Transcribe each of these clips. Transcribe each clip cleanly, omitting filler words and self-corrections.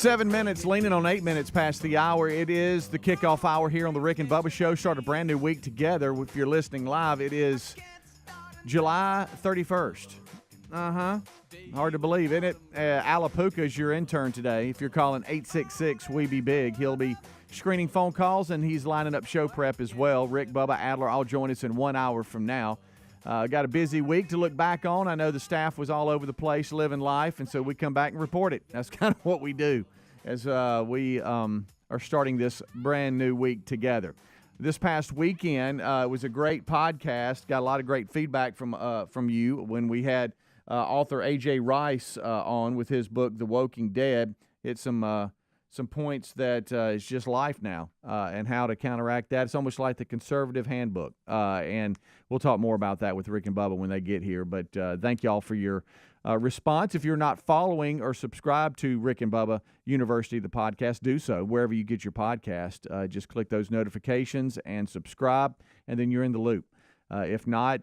7 minutes, leaning on 8 minutes past the hour. It is the kickoff hour here on the Rick and Bubba Show. Start a brand new week together. If you're listening live, it is July 31st. Hard to believe, isn't it? Alapuca is your intern today. If you're calling 866-WE-BE-BIG, he'll be screening phone calls, and he's lining up show prep as well. Rick, Bubba, Adler all join us in 1 hour from now. Got a busy week to look back on. I know the staff was all over the place living life, and so we come back and report it. That's kind of what we do as we are starting this brand new week together. This past weekend it was a great podcast. Got a lot of great feedback from you when we had author A.J. Rice on with his book, The Woking Dead. Hit some points that is just life now and how to counteract that. It's almost like the conservative handbook. And we'll talk more about that with Rick and Bubba when they get here. But thank you all for your response. If you're not following or subscribed to Rick and Bubba University, the podcast, do so wherever you get your podcast. Just click those notifications and subscribe, and then you're in the loop. If not,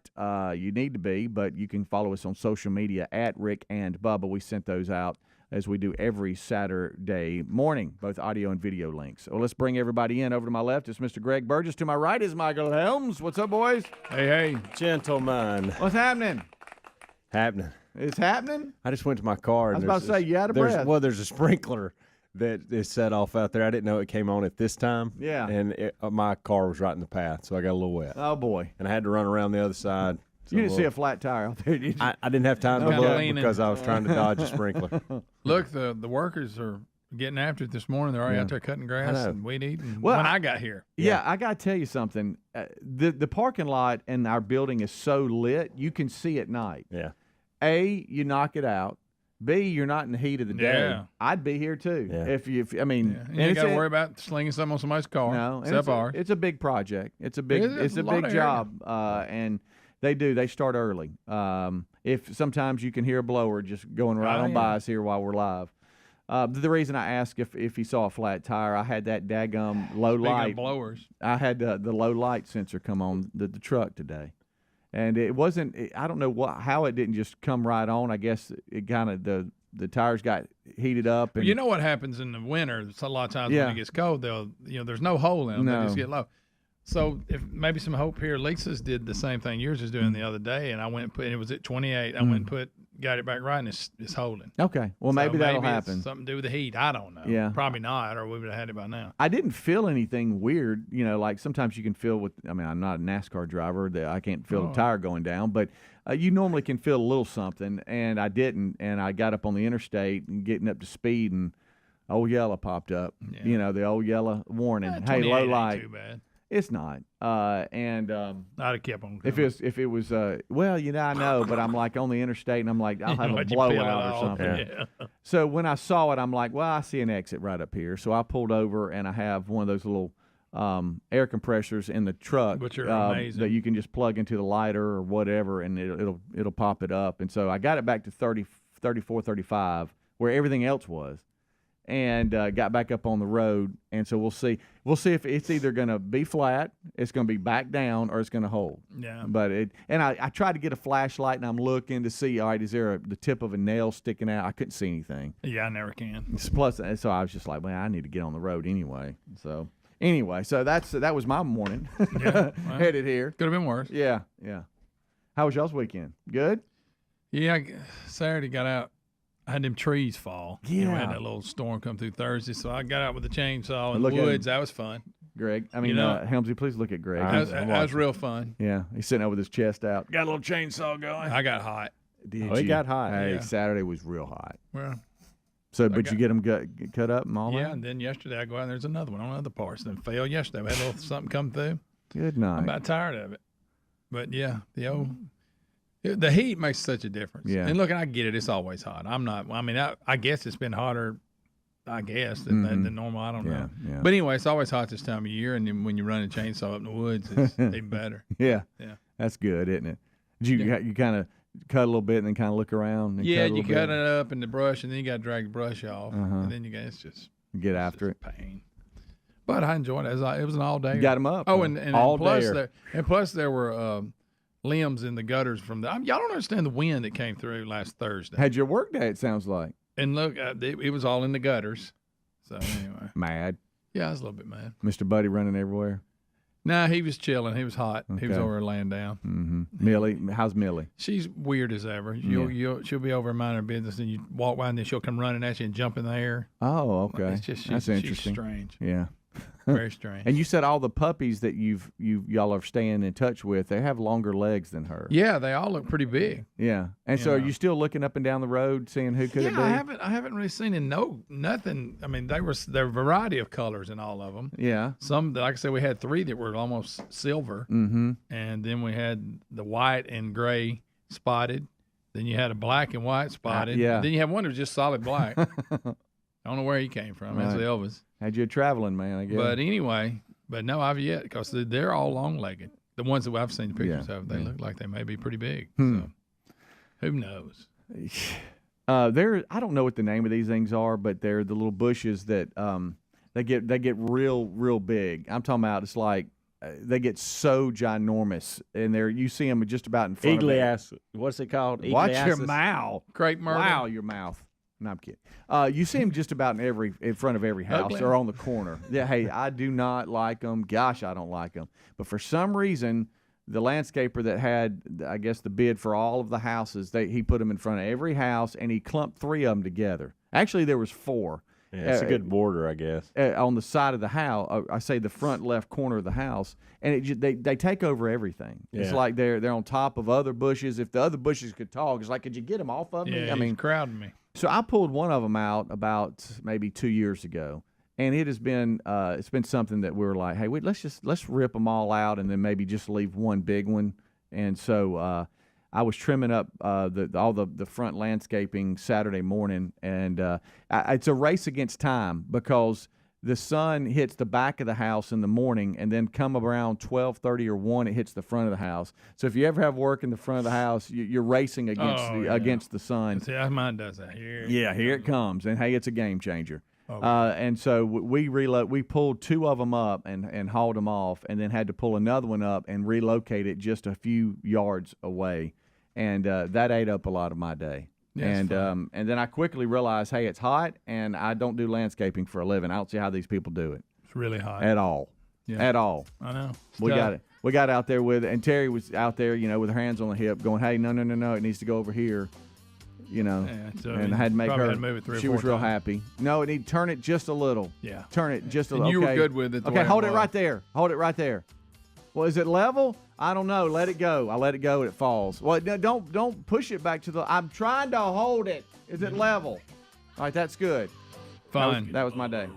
you need to be, but you can follow us on social media at Rick and Bubba. We sent those out as we do every Saturday morning, both audio and video links. Well, let's bring everybody in. Over to my left is Mr. Greg Burgess. To my right is Michael Helms. What's up, boys? Hey, gentlemen. What's happening? Happening. It's happening? I just went to my car. I was about to say, you out of breath. Well, there's a sprinkler that is set off out there. I didn't know it came on at this time. Yeah. And my car was right in the path, so I got a little wet. Oh, boy. And I had to run around the other side. You didn't see a flat tire out there, did you? I didn't have time to look because I was trying to dodge a sprinkler. Look, the workers are getting after it this morning. They're already out there cutting grass and weed eating when I got here. Yeah, I got to tell you something. The parking lot in our building is so lit, you can see at night. Yeah. A, you knock it out. B, you're not in the heat of the day. Yeah. I'd be here too. Yeah. If you mean, And you got to worry about slinging something on somebody's car. No, except ours. It's a big project. It's a big job, and they start early. If sometimes you can hear a blower just going right on by us here while we're live. The reason I asked if he saw a flat tire, I had that daggum low light blowers. I had the low light sensor come on the truck today. And it wasn't. I don't know how it didn't just come right on. I guess it kind of the tires got heated up. And you know what happens in the winter? A lot of times when it gets cold, there's no hole in them. No. They just get low. So if maybe some hope here. Lisa's did the same thing yours is doing the other day, and I went and put. And it was at 28. I went and got it back right, and it's holding. Okay. Well, maybe that'll happen. It's something to do with the heat. I don't know. Yeah. Probably not, or we would have had it by now. I didn't feel anything weird. You know, like sometimes you can feel with. I mean, I'm not a NASCAR driver. I can't feel the tire going down, but you normally can feel a little something, and I didn't. And I got up on the interstate and getting up to speed, and old yellow popped up. Yeah. You know, the old yellow warning. Hey, low light. Too bad. It's not. And I'd have kept on. If it was, well, you know, I know, but I'm like on the interstate, and I'm like, I'll have a blowout or something. Yeah. So when I saw it, I'm like, well, I see an exit right up here. So I pulled over, and I have one of those little air compressors in the truck, which are amazing, that you can just plug into the lighter or whatever, and it'll pop it up. And so I got it back to 30, 34, 35, where everything else was. And got back up on the road, and so we'll see if it's either going to be flat, it's going to be back down, or it's going to hold. Yeah. But I tried to get a flashlight, and I'm looking to see, all right, is there the tip of a nail sticking out? I couldn't see anything. Yeah, I never can. Plus, so I was just like, well, I need to get on the road anyway. So that was my morning. Yeah, well, headed here. Could have been worse. Yeah. How was y'all's weekend? Good. Yeah, Saturday got out. I had them trees fall. Yeah. You know, I had that little storm come through Thursday, so I got out with the chainsaw in the woods. That was fun. Greg, I mean, Helmsy, please look at Greg. That was real fun. Yeah, he's sitting there with his chest out. Got a little chainsaw going. I got hot. It got hot. Hey, yeah. Saturday was real hot. Well, but you get them cut up and all that? Yeah, and then yesterday I go out and there's another one on other parts. Then failed yesterday. We had a little something come through. Good night. I'm about tired of it. But yeah, the heat makes such a difference. Yeah. And look, I get it. It's always hot. I guess it's been hotter, than normal. I don't know. Yeah. But anyway, it's always hot this time of year. And then when you run a chainsaw up in the woods, it's even better. Yeah. Yeah. That's good, isn't it? You kind of cut a little bit and then kind of look around. And you cut it up in the brush, and then you got to drag the brush off. And then it's just get after it. Pain. But I enjoyed it. It was an all day. Got them up. Oh, and all plus there were limbs in the gutters from the. Y'all don't understand the wind that came through last Thursday. Had your work day, it sounds like. And look, it was all in the gutters. So anyway, Mad. yeah, I was a little bit mad. Mr. Buddy running everywhere. Nah, he was chilling. He was hot. He was Okay. over there laying down. Mm-hmm. Millie, how's Millie? She's weird as ever. She'll be over minding her business, and you walk by, and then she'll come running at you and jump in the air. Oh, okay. It's just That's interesting. She's strange. Yeah. Very strange. And you said all the puppies that y'all are staying in touch with, they have longer legs than her. Yeah, they all look pretty big. Yeah. And so are you still looking up and down the road, seeing who could it be? I haven't really seen nothing. I mean, there were a variety of colors in all of them. Yeah. Some, like I said, we had 3 that were almost silver, and then we had the white and gray spotted. Then you had a black and white spotted. Yeah. Then you have one that was just solid black. I don't know where he came from. That's Right. Elvis. Had you a traveling man, I guess. But anyway, no, I've yet, because they're all long-legged. The ones that I've seen the pictures of, they look like they may be pretty big. So who knows? I don't know what the name of these things are, but they're the little bushes that they get real big. I'm talking about it's like they get so ginormous, and you see them just about in front of Eagleass. What's it called? Watch your Eagleasses? mouth. Crepe myrtle. Wow, your mouth. No, I'm kidding. You see them just about in front of every house Ugly. or on the corner. Yeah, hey, I do not like them. Gosh, I don't like them. But for some reason, the landscaper that had, I guess, the bid for all of the houses, he put them in front of every house, and he clumped 3 of them together. Actually, there was 4. Yeah, it's a good border, I guess. On the side of the house, I say the front left corner of the house, and they take over everything. It's Yeah. like they're on top of other bushes. If the other bushes could talk, it's like, could you get them off of me? Yeah, I mean, crowding me. so I pulled one of them out about maybe 2 years ago, and it has been it's been something that we're like, hey, let's rip them all out and then maybe just leave one big one. And so I was trimming up all the front landscaping Saturday morning, and it's a race against time because the sun hits the back of the house in the morning, and then come around 12:30 or 1, it hits the front of the house. So if you ever have work in the front of the house, you're racing against the sun. See, mine does that here. Yeah, here it comes, and hey, it's a game changer. Oh. And so we pulled 2 of them up and hauled them off, and then had to pull another one up and relocate it just a few yards away, and that ate up a lot of my day. Yeah, and then I quickly realized, hey, it's hot, and I don't do landscaping for a living. I don't see how these people do it It's really hot. at all. Yeah. At all. I know. We got it. We got out there and Terry was out there, with her hands on the hip, going, "Hey, no, it needs to go over here," Yeah, so and I had to make probably her. had to move it 3 or She 4 was real times. happy. No, it need turn it just a little. Yeah. Turn it just a And little. you Okay. were good with it. the Okay, way hold it was. right there. Hold it right there. Well, is it level? I don't know. Let it go. I let it go and it falls. Well, no, don't push it back to the. I'm trying to hold it. Is it level? All right, that's good. Fine. That was my day.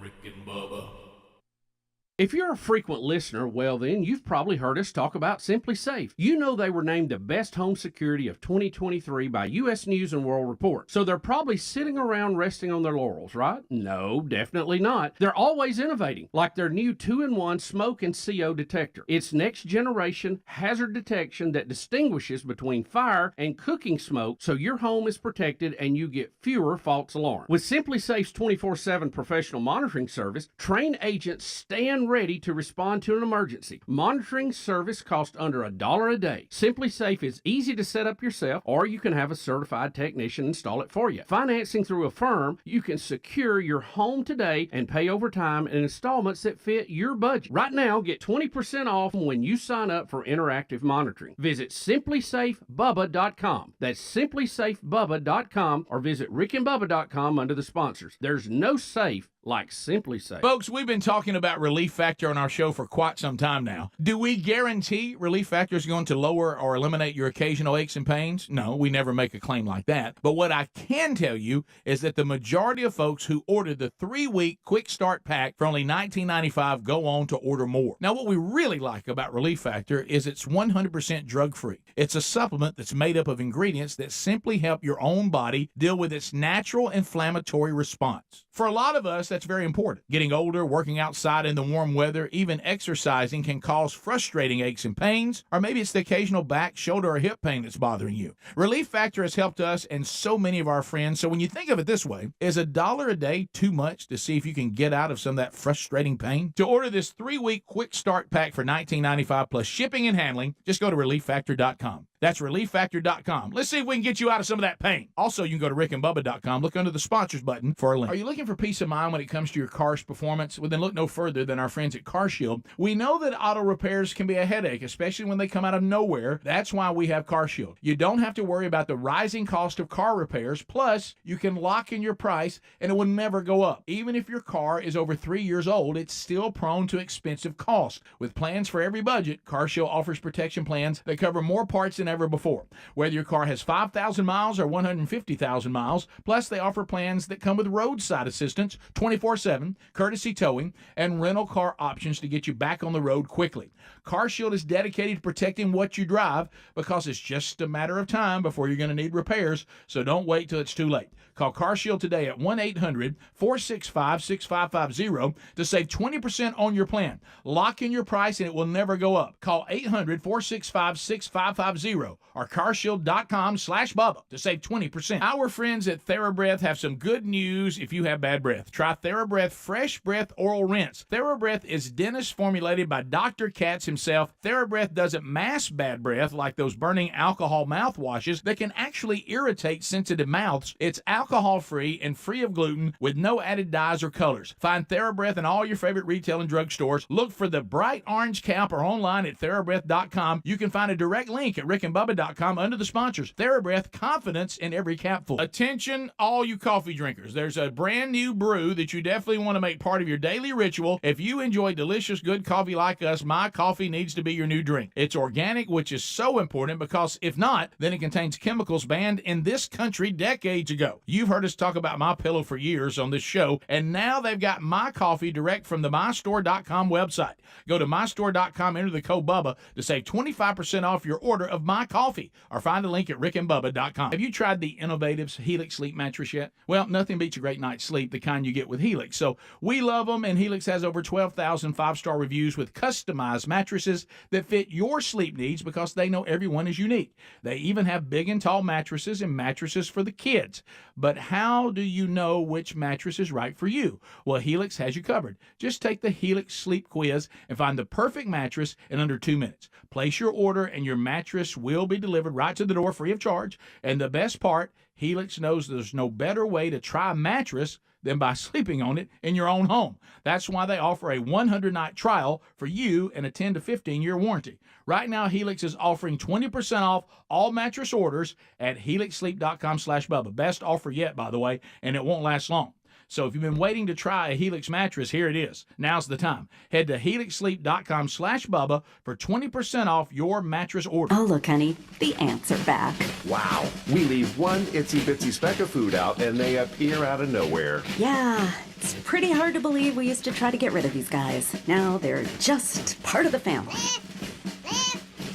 If you're a frequent listener, well then, you've probably heard us talk about Simply Safe. You know they were named the best home security of 2023 by U.S. News & World Report. So they're probably sitting around resting on their laurels, right? No, definitely not. They're always innovating, like their new 2-in-1 smoke and CO detector. It's next generation hazard detection that distinguishes between fire and cooking smoke, so your home is protected and you get fewer false alarms. With Simply Safe's 24/7 professional monitoring service, trained agents stand ready to respond to an emergency. Monitoring service costs under $1 a day. Simply Safe is easy to set up yourself, or you can have a certified technician install it for you. Financing through a firm, you can secure your home today and pay over time in installments that fit your budget. Right now, get 20% off when you sign up for interactive monitoring. Visit simplysafebubba.com. That's simplysafebubba.com, or visit rickandbubba.com under the sponsors. There's no safe like Simply Safe. Folks, we've been talking about Relief Factor on our show for quite some time now. Do we guarantee Relief Factor is going to lower or eliminate your occasional aches and pains? No, we never make a claim like that. But what I can tell you is that the majority of folks who ordered the 3-week Quick Start Pack for only $19.95 go on to order more. Now, what we really like about Relief Factor is it's 100% drug-free. It's a supplement that's made up of ingredients that simply help your own body deal with its natural inflammatory response. For a lot of us, that's very important. Getting older, working outside in the warm weather, even exercising can cause frustrating aches and pains, or maybe it's the occasional back, shoulder, or hip pain that's bothering you. Relief Factor has helped us and so many of our friends, so when you think of it this way, is $1 a day too much to see if you can get out of some of that frustrating pain? To order this 3-week Quick Start Pack for $19.95 plus shipping and handling, just go to ReliefFactor.com. That's relieffactor.com. Let's see if we can get you out of some of that pain. Also, you can go to rickandbubba.com. Look under the sponsors button for a link. Are you looking for peace of mind when it comes to your car's performance? Well, then look no further than our friends at CarShield. We know that auto repairs can be a headache, especially when they come out of nowhere. That's why we have CarShield. You don't have to worry about the rising cost of car repairs. Plus, you can lock in your price and it will never go up. Even if your car is over 3 years old, it's still prone to expensive costs. With plans for every budget, CarShield offers protection plans that cover more parts than ever before. Whether your car has 5,000 miles or 150,000 miles, plus they offer plans that come with roadside assistance 24/7, courtesy towing, and rental car options to get you back on the road quickly. CarShield is dedicated to protecting what you drive because it's just a matter of time before you're going to need repairs, so don't wait till it's too late. Call CarShield today at 1-800-465-6550 to save 20% on your plan. Lock in your price and it will never go up. Call 800-465-6550 or carshield.com/Bubba to save 20%. Our friends at TheraBreath have some good news if you have bad breath. Try TheraBreath Fresh Breath Oral Rinse. TheraBreath is dentist formulated by Dr. Katz himself. TheraBreath doesn't mask bad breath like those burning alcohol mouthwashes that can actually irritate sensitive mouths. It's alcohol-free and free of gluten with no added dyes or colors. Find TheraBreath in all your favorite retail and drug stores. Look for the bright orange cap or online at TheraBreath.com. You can find a direct link at rickandbubba.com under the sponsors. TheraBreath, confidence in every capful. Attention, all you coffee drinkers. There's a brand new brew that you definitely want to make part of your daily ritual. If you enjoy delicious, good coffee like us, My Coffee needs to be your new drink. It's organic, which is so important because if not, then it contains chemicals banned in this country decades ago. You've heard us talk about MyPillow for years on this show, and now they've got My Coffee direct from the MyStore.com website. Go to MyStore.com, enter the code BUBBA to save 25% off your order of My Coffee, or find a link at rickandbubba.com. Have you tried the innovative Helix Sleep mattress yet? Well, nothing beats a great night's sleep, the kind you get with Helix. So we love them, and Helix has over 12,000 five-star reviews with customized mattresses that fit your sleep needs because they know everyone is unique. They even have big and tall mattresses and mattresses for the kids. But how do you know which mattress is right for you? Well, Helix has you covered. Just take the Helix Sleep Quiz and find the perfect mattress in under 2 minutes. Place your order and your mattress will be delivered right to the door free of charge. And the best part, Helix knows there's no better way to try a mattress than by sleeping on it in your own home. That's why they offer a 100-night trial for you and a 10 to 15-year warranty. Right now, Helix is offering 20% off all mattress orders at helixsleep.com/Bubba. Best offer yet, by the way, and it won't last long. So if you've been waiting to try a Helix mattress, here it is. Now's the time. Head to helixsleep.com/Bubba for 20% off your mattress order. Oh, look, honey, the ants are back. Wow. We leave one itsy-bitsy speck of food out, and they appear out of nowhere. Yeah, it's pretty hard to believe we used to try to get rid of these guys. Now they're just part of the family.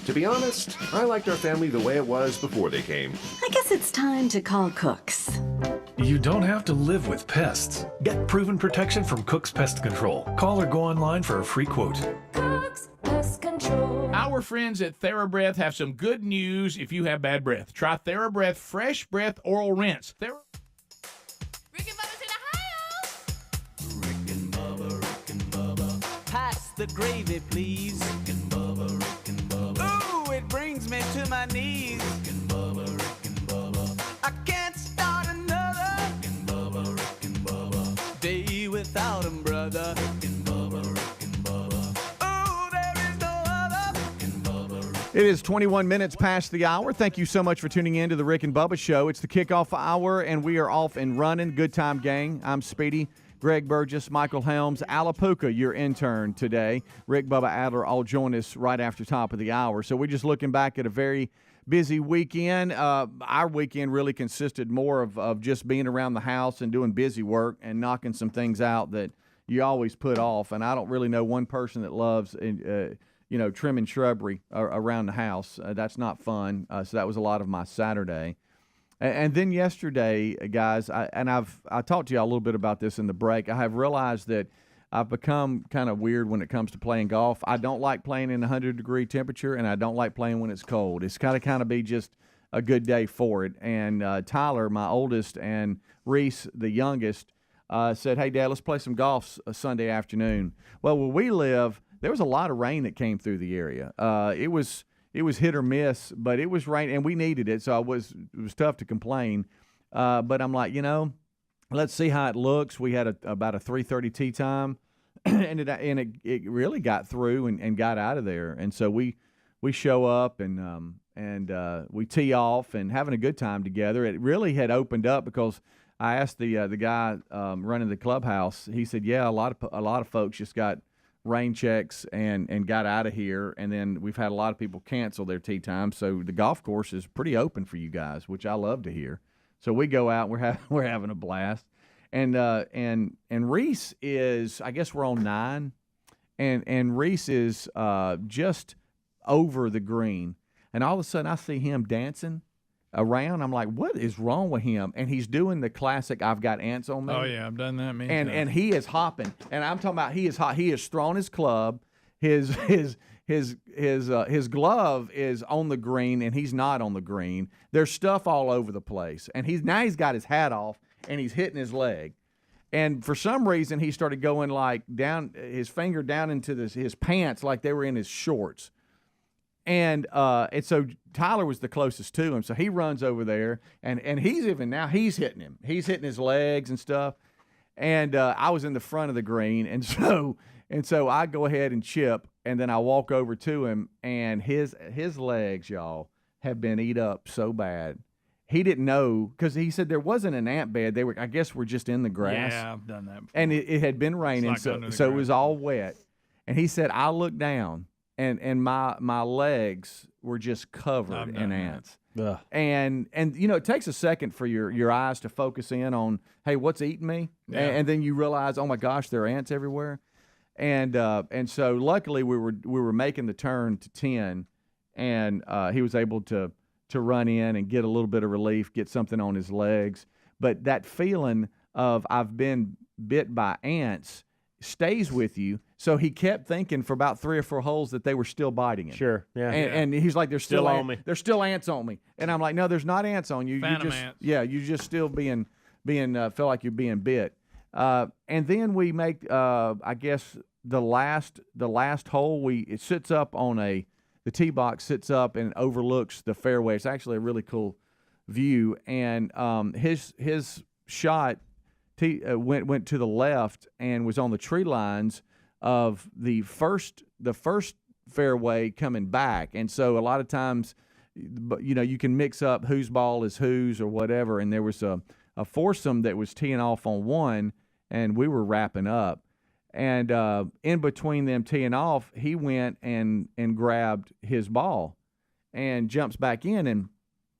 To be honest, I liked our family the way it was before they came. I guess it's time to call Cooks. You don't have to live with pests. Get proven protection from Cook's Pest Control. Call or go online for a free quote. Cook's Pest Control. Our friends at TheraBreath have some good news if you have bad breath. Try TheraBreath Fresh Breath Oral Rinse. Rick and Bubba's in Bubba. Pass the gravy, please. Rick and Bubba. Ooh, it brings me to my knees. Rick and Bubba. I can't start another Rick and Bubba. Day without him, brother. Rick and Bubba. Ooh, there is no other. Rick and Bubba. It is 21 minutes past the hour. Thank you so much for tuning in to the Rick and Bubba Show. It's the kickoff hour, and we are off and running. Good time, gang. I'm Speedy. Greg Burgess, Michael Helms, Alapuka, your intern today. Rick Bubba Adler all join us right after top of the hour. So we're just looking back at a very busy weekend. Our weekend really consisted more of just being around the house and doing busy work and knocking some things out that you always put off. And I don't really know one person that loves trimming shrubbery around the house. That's not fun. So that was a lot of my Saturday. And then yesterday, guys, I talked to you all a little bit about this in the break. I have realized that I've become kind of weird when it comes to playing golf. I don't like playing in 100-degree temperature, and I don't like playing when it's cold. It's got to kind of be just a good day for it. And Tyler, my oldest, and Reese, the youngest, said, "Hey, Dad, let's play some golf Sunday afternoon." Well, where we live, there was a lot of rain that came through the area. It was it was hit or miss, but it was rain, and we needed it, so it was tough to complain. But I'm like, let's see how it looks. We had about a 3:30 tee time, and it really got through and got out of there. And so we show up and we tee off and having a good time together. It really had opened up because I asked the guy running the clubhouse. He said, "Yeah, a lot of folks just got rain checks and got out of here, and then we've had a lot of people cancel their tee time. So the golf course is pretty open for you guys, which I love to hear." So we go out, we're having a blast, and Reese is, I guess we're on 9, and Reese is just over the green, and all of a sudden I see him dancing around. I'm like, what is wrong with him? And he's doing the classic "I've got ants on me." Oh yeah, I've done that. And he is hopping, and I'm talking about he is hot. He has thrown his club, his glove is on the green, and he's not on the green. There's stuff all over the place, and he's got his hat off, and he's hitting his leg. And for some reason, he started going like down his finger down into his pants like they were in his shorts. And so Tyler was the closest to him, so he runs over there, and he's hitting him. He's hitting his legs and stuff. And I was in the front of the green, and so I go ahead and chip, and then I walk over to him, and his legs, y'all, have been eat up so bad. He didn't know, because he said there wasn't an ant bed. I guess we're just in the grass. Yeah, I've done that before. And it had been raining, so it was all wet. And he said, I looked down, and my legs were just covered in ants. And it takes a second for your eyes to focus in on, hey, what's eating me? Yeah. And then you realize, oh my gosh, there are ants everywhere. And so luckily we were making the turn to 10, and he was able to run in and get a little bit of relief, get something on his legs. But that feeling of I've been bit by ants stays with you. So he kept thinking for about 3 or 4 holes that they were still biting him. Sure, yeah. And he's like, "There's still on me. There's still ants on me." And I'm like, "No, there's not ants on you. Phantom ants. Yeah, you just still being feel like you're being bit." And then we make I guess the last hole. It sits up on the tee box sits up and overlooks the fairway. It's actually a really cool view. And his shot went to the left and was on the tree lines of the first fairway coming back. And so a lot of times, you can mix up whose ball is whose or whatever. And there was a foursome that was teeing off on one, and we were wrapping up. And in between them teeing off, he went and grabbed his ball and jumps back in. And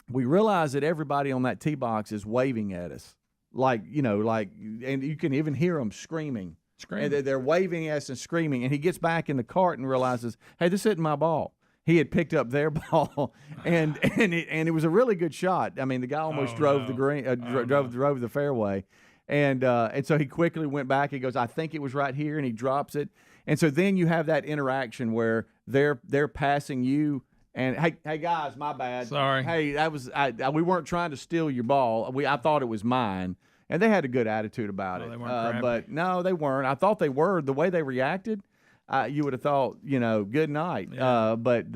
we realize that everybody on that tee box is waving at us. And you can even hear them screaming. And they're waving at us and screaming. And he gets back in the cart and realizes, hey, this isn't my ball. He had picked up their ball, and it was a really good shot. I mean, the guy almost drove the green, drove the fairway. And so he quickly went back. He goes, I think it was right here, and he drops it. And so then you have that interaction where they're passing you, and hey guys, my bad. Sorry. Hey, we weren't trying to steal your ball. I thought it was mine, and they had a good attitude about it. They weren't but no, they weren't. I thought they were. The way they reacted, you would have thought, good night. Yeah. But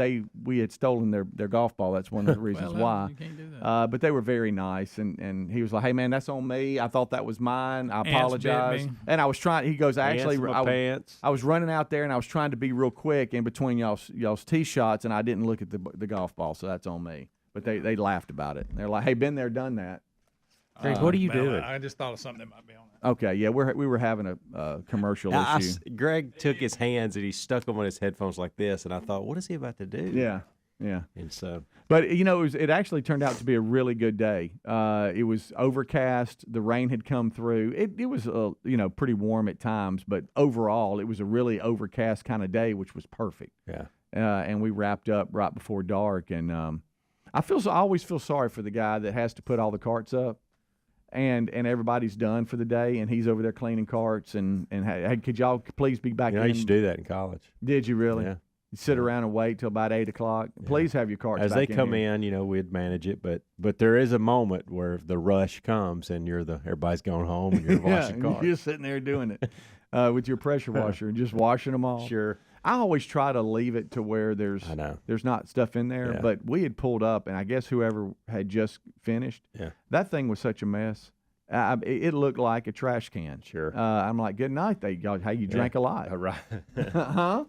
we had stolen their golf ball. That's one of the reasons why. You can't do that. But they were very nice, and he was like, "Hey man, that's on me. I thought that was mine. I apologize." Bit me. And I was trying. He goes, "Actually, pants. I was running out there, and I was trying to be real quick in between y'all's tee shots, and I didn't look at the golf ball, so that's on me." But they laughed about it. They're like, "Hey, been there, done that." Greg, what are you doing? I just thought of something that might be on it. Okay, yeah, we were having a commercial issue. Greg took his hands and he stuck them on his headphones like this, and I thought, what is he about to do? Yeah. And so, but it actually turned out to be a really good day. It was overcast. The rain had come through. It was pretty warm at times, but overall it was a really overcast kind of day, which was perfect. Yeah. And we wrapped up right before dark, and I always feel sorry for the guy that has to put all the carts up. And everybody's done for the day, and he's over there cleaning carts. And hey, could y'all please be back in? I used to do that in college. Did you really? Yeah. You sit around and wait till about 8 o'clock. Yeah. Please have your carts as back they come here. in. We'd manage it, but there is a moment where the rush comes, and everybody's going home, and you're washing cars. You're sitting there doing it with your pressure washer and just washing them all. Sure. I always try to leave it to where there's not stuff in there. Yeah. But we had pulled up, and I guess whoever had just finished, that thing was such a mess. It looked like a trash can. Sure. I'm like, good night, y'all. Hey, you drank a lot. Right. Huh?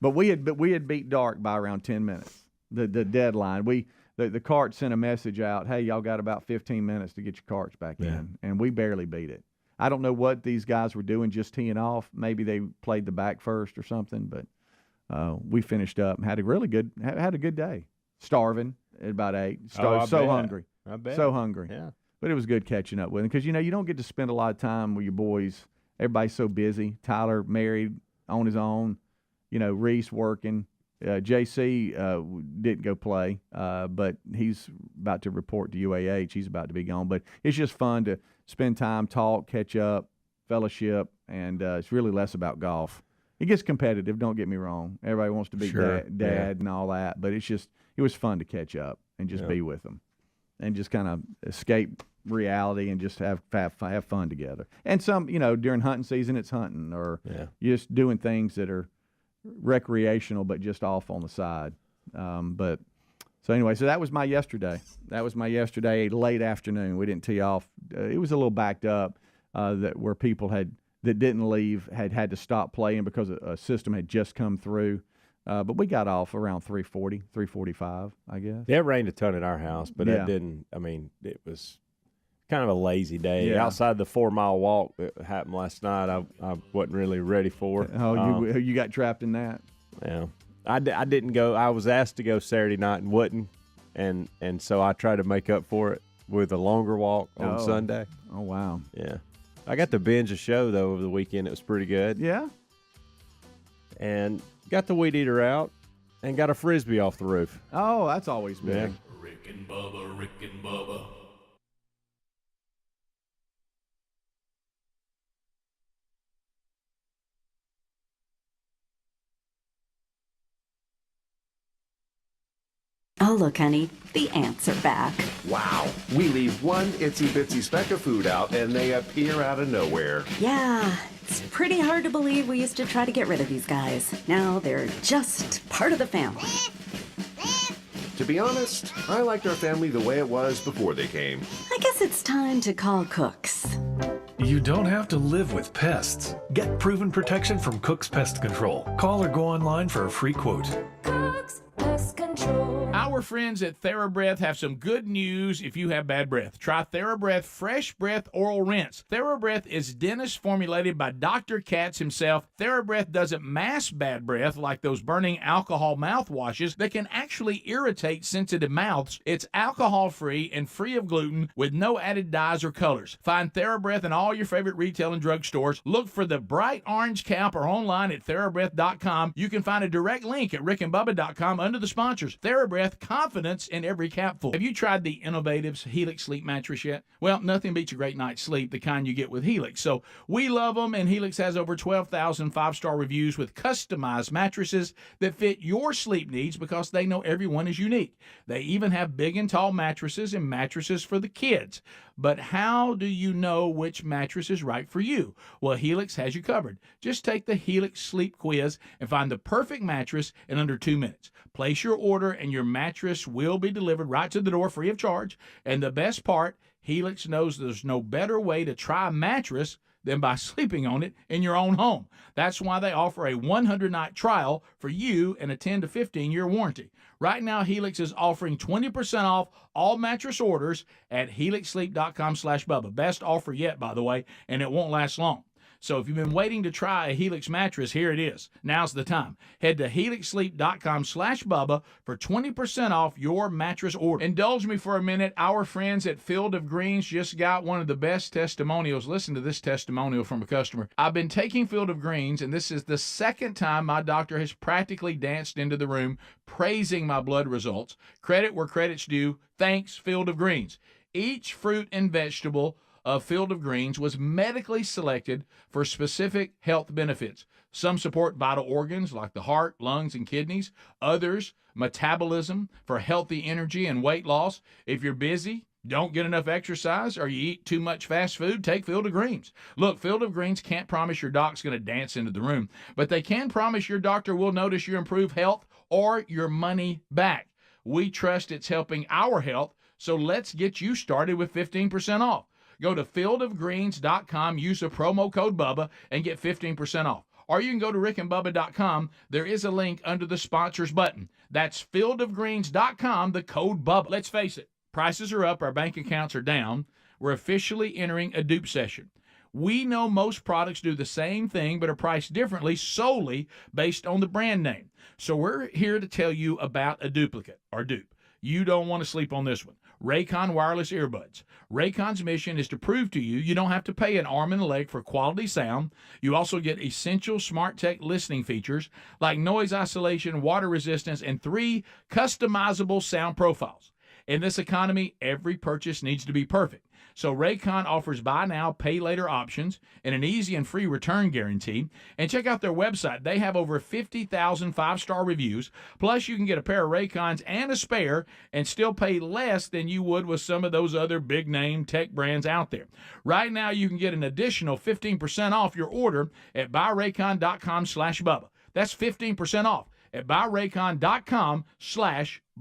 But we had beat dark by around 10 minutes. The deadline. The cart sent a message out. Hey, y'all got about 15 minutes to get your carts back in, and we barely beat it. I don't know what these guys were doing, just teeing off. Maybe they played the back first or something, but we finished up and had a really good day. Starving at about 8. Hungry. I bet. So hungry. Yeah. But it was good catching up with them because, you don't get to spend a lot of time with your boys. Everybody's so busy. Tyler married on his own. Reese working. JC didn't go play, but he's about to report to UAH. He's about to be gone. But it's just fun to spend time, talk, catch up, fellowship, and it's really less about golf. It gets competitive, don't get me wrong. Everybody wants to beat dad and all that, but it was fun to catch up and just be with them and just kind of escape reality and just have fun together. And some, during hunting season, it's hunting or just doing things that are recreational but just off on the side. So that was my yesterday. Late afternoon. We didn't tee off. It was a little backed up where people that didn't leave had to stop playing because a system had just come through. But we got off around 3:40, 3:45, I guess. Yeah, it rained a ton at our house, but it didn't. It was kind of a lazy day. Yeah. Outside the 4-mile walk that happened last night, I wasn't really ready for. Oh, you got trapped in that? Yeah. I didn't go. I was asked to go Saturday night and wouldn't, and so I tried to make up for it with a longer walk on Sunday. Oh, wow. Yeah. I got to binge a show, though, over the weekend. It was pretty good. Yeah? And got the weed eater out and got a Frisbee off the roof. Oh, that's always big. Yeah. Rick and Bubba. Oh, look, honey, the ants are back. Wow. We leave one itsy bitsy speck of food out and they appear out of nowhere. Yeah, it's pretty hard to believe we used to try to get rid of these guys. Now they're just part of the family. To be honest, I liked our family the way it was before they came. I guess it's time to call Cooks. You don't have to live with pests. Get proven protection from Cook's Pest Control. Call or go online for a free quote. Cooks Pest Control. Our friends at TheraBreath have some good news if you have bad breath. Try TheraBreath Fresh Breath Oral Rinse. TheraBreath is dentist formulated by Dr. Katz himself. TheraBreath doesn't mask bad breath like those burning alcohol mouthwashes that can actually irritate sensitive mouths. It's alcohol-free and free of gluten with no added dyes or colors. Find TheraBreath in all your favorite retail and drug stores. Look for the bright orange cap or online at TheraBreath.com. You can find a direct link at rickandbubba.com under the sponsors. TheraBreath, confidence in every capful. Have you tried the Innovative's Helix Sleep Mattress yet? Well, nothing beats a great night's sleep, the kind you get with Helix. So we love them, and Helix has over 12,000 five-star reviews with customized mattresses that fit your sleep needs because they know everyone is unique. They even have big and tall mattresses and mattresses for the kids. But how do you know which mattress is right for you? Well, Helix has you covered. Just take the Helix Sleep Quiz and find the perfect mattress in under 2 minutes. Place your order and your mattress will be delivered right to the door free of charge. And the best part, Helix knows there's no better way to try a mattress than by sleeping on it in your own home. That's why they offer a 100-night trial for you and a 10 to 15-year warranty. Right now, Helix is offering 20% off all mattress orders at helixsleep.com/Bubba. Best offer yet, by the way, and it won't last long. So if you've been waiting to try a Helix mattress, here it is. Now's the time. Head to helixsleep.com/Bubba for 20% off your mattress order. Indulge me for a minute. Our friends at Field of Greens just got one of the best testimonials. Listen to this testimonial from a customer. I've been taking Field of Greens, and this is the second time my doctor has practically danced into the room praising my blood results. Credit where credit's due. Thanks, Field of Greens. Each fruit and vegetable of Field of Greens was medically selected for specific health benefits. Some support vital organs like the heart, lungs, and kidneys. Others, metabolism for healthy energy and weight loss. If you're busy, Don't get enough exercise or you eat too much fast food? Take Field of Greens. Look, Field of Greens can't promise your doc's going to dance into the room, but they can promise your doctor will notice your improved health or your money back. We trust it's helping our health, so let's get you started with 15% off. Go to fieldofgreens.com, use the promo code BUBBA, and get 15% off. Or you can go to rickandbubba.com. There is a link under the sponsors button. That's fieldofgreens.com, the code BUBBA. Let's face it, prices are up, our bank accounts are down. We're officially entering a dupe session. We know most products do the same thing but are priced differently solely based on the brand name. So we're here to tell you about a duplicate or dupe. You don't want to sleep on this one. Raycon wireless earbuds. Raycon's mission is to prove to you don't have to pay an arm and a leg for quality sound. You also get essential smart tech listening features like noise isolation, water resistance, and 3 customizable sound profiles. In this economy, every purchase needs to be perfect. So Raycon offers buy now, pay later options and an easy and free return guarantee. And check out their website. They have over 50,000 5-star reviews. Plus, you can get a pair of Raycons and a spare and still pay less than you would with some of those other big-name tech brands out there. Right now, you can get an additional 15% off your order at buyraycon.com/Bubba. That's 15% off at buyraycon.com/Bubba.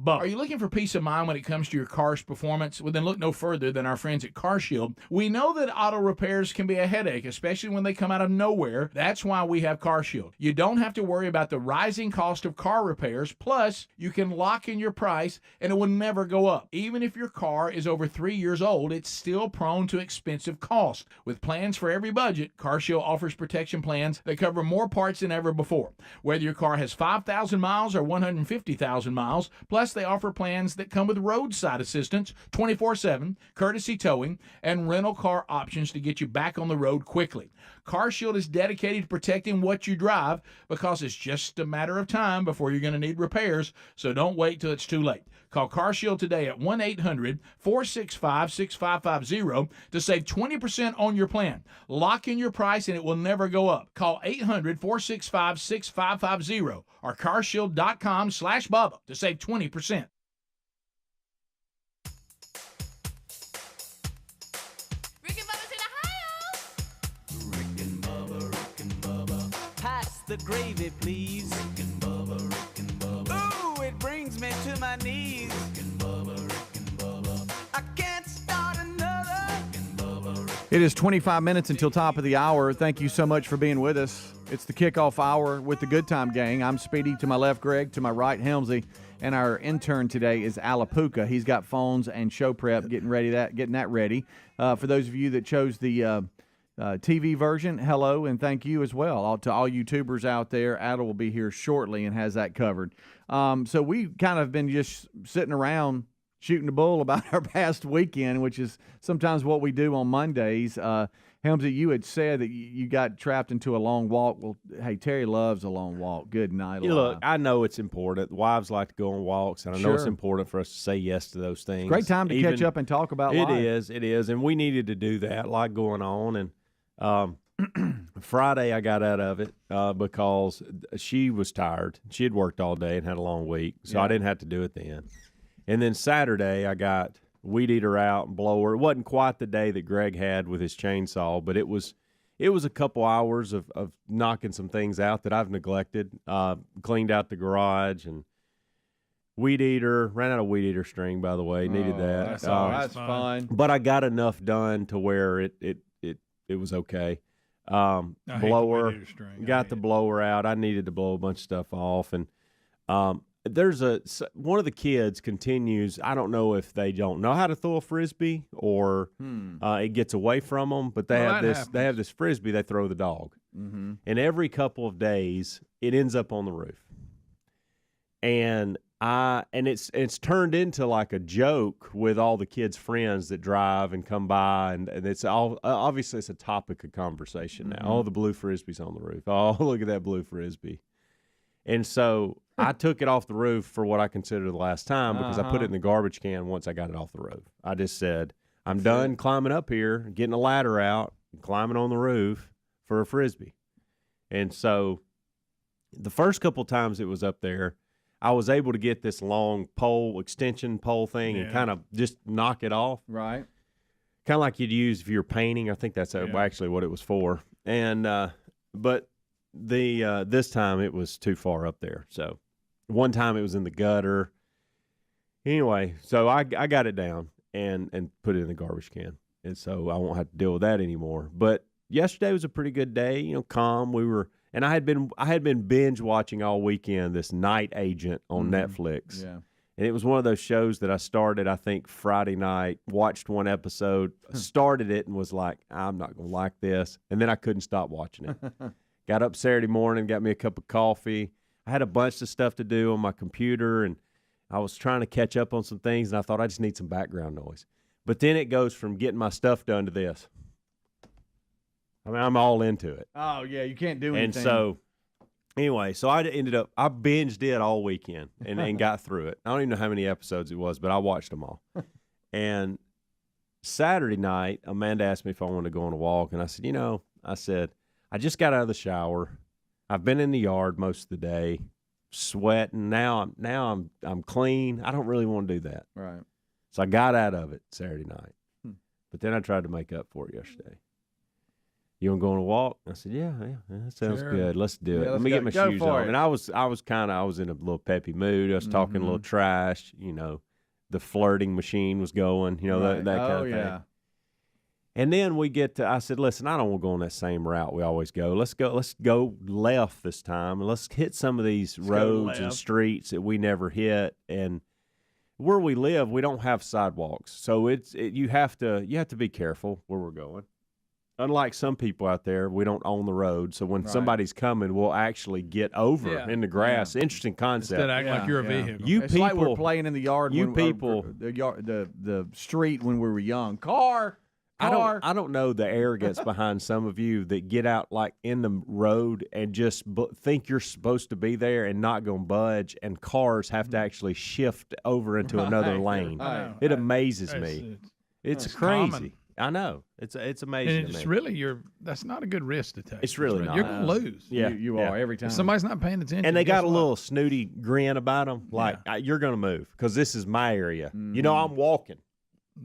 Are you looking for peace of mind when it comes to your car's performance? Well, then look no further than our friends at CarShield. We know that auto repairs can be a headache, especially when they come out of nowhere. That's why we have CarShield. You don't have to worry about the rising cost of car repairs. Plus, you can lock in your price and it will never go up. Even if your car is over 3 years old, it's still prone to expensive costs. With plans for every budget, CarShield offers protection plans that cover more parts than ever before. Whether your car has 5,000 miles or 150,000 miles, plus they offer plans that come with roadside assistance, 24/7, courtesy towing, and rental car options to get you back on the road quickly. CarShield is dedicated to protecting what you drive because it's just a matter of time before you're going to need repairs, so don't wait till it's too late. Call CarShield today at 1-800-465-6550 to save 20% on your plan. Lock in your price and it will never go up. Call 800-465-6550 or carshield.com/Bubba to save 20%. Rick and Bubba's in Ohio. Rick and Bubba. Pass the gravy, please. Rick and Bubba. Ooh, it brings me to my knees. Rick and Bubba. I can't start another. It is 25 minutes until top of the hour. Thank you so much for being with us. It's the kickoff hour with the Good Time Gang. I'm Speedy. To my left, Greg. To my right, Helmsy. And our intern today is Alapuka. He's got phones and show prep, getting that ready. For those of you that chose the TV version, hello and thank you as well. To all YouTubers out there, Ada will be here shortly and has that covered. So we've kind of been just sitting around shooting the bull about our past weekend, which is sometimes what we do on Mondays. Helmsy, you had said that you got trapped into a long walk. Well, hey, Terry loves a long walk. Good night. Look, I know it's important. Wives like to go on walks, and I know it's important for us to say yes to those things. Great time to catch up and talk about life. It is, and we needed to do that. A lot going on, and Friday I got out of it because she was tired. She had worked all day and had a long week, so I didn't have to do it then. And then Saturday I got weed eater out and blower. It wasn't quite the day that Greg had with his chainsaw, but it was a couple hours of knocking some things out that I've neglected. Cleaned out the garage and weed eater. Ran out of weed eater string, by the way. Needed that. That's fine. But I got enough done to where it was okay. Blower, got the blower out. I needed to blow a bunch of stuff off, and there's one of the kids continues. I don't know if they don't know how to throw a frisbee or it gets away from them, but they have this frisbee they throw the dog, and every couple of days it ends up on the roof, and it's turned into like a joke with all the kids' friends that drive and come by, and it's all obviously it's a topic of conversation now. Oh, the blue frisbee's on the roof. Oh, look at that blue frisbee. And so I took it off the roof for what I consider the last time because I put it in the garbage can once I got it off the roof. I just said, I'm done climbing up here, getting a ladder out, and climbing on the roof for a frisbee. And so the first couple times it was up there, I was able to get this long extension pole thing and kind of just knock it off. Right. Kind of like you'd use if you're painting. I think that's actually what it was for. And but this time it was too far up there. So one time it was in the gutter. Anyway, so I got it down and put it in the garbage can. And so I won't have to deal with that anymore. But yesterday was a pretty good day, calm. And I had been binge watching all weekend this Night Agent on Netflix. Yeah. And it was one of those shows that I started, I think, Friday night, watched one episode, started it, and was like, I'm not going to like this. And then I couldn't stop watching it. Got up Saturday morning, got me a cup of coffee. I had a bunch of stuff to do on my computer, and I was trying to catch up on some things, and I thought I just need some background noise. But then it goes from getting my stuff done to this. I mean, I'm all into it. Oh, yeah, you can't do anything. And so, anyway, so I binged it all weekend and got through it. I don't even know how many episodes it was, but I watched them all. And Saturday night, Amanda asked me if I wanted to go on a walk, and I said, I just got out of the shower. I've been in the yard most of the day, sweating. Now I'm clean. I don't really want to do that. Right. So I got out of it Saturday night. But then I tried to make up for it yesterday. You want to go on a walk? I said, yeah, that sounds good. Let's do it. Let me get my shoes on. And I was in a little peppy mood. I was talking a little trash. The flirting machine was going. That kind of thing. Yeah. And then I said, listen, I don't want to go on that same route we always go. Let's go left this time, and let's hit some of these roads and streets that we never hit. And where we live, we don't have sidewalks, so you have to be careful where we're going. Unlike some people out there, we don't own the road, so when somebody's coming, we'll actually get over in the grass. Interesting concept. Instead of acting like you're a vehicle. It's like we're playing in the yard. The street when we were young. Car. I don't know the arrogance behind some of you that get out like in the road and just think you're supposed to be there and not going to budge, and cars have to actually shift over into another lane. It amazes me. It's crazy. Common. I know. It's amazing. And it's really that's not a good risk to take. It's really not. You're going to lose. Yeah, you are every time. If somebody's not paying attention. And they got a little snooty grin about them, like you're going to move because this is my area. I'm walking.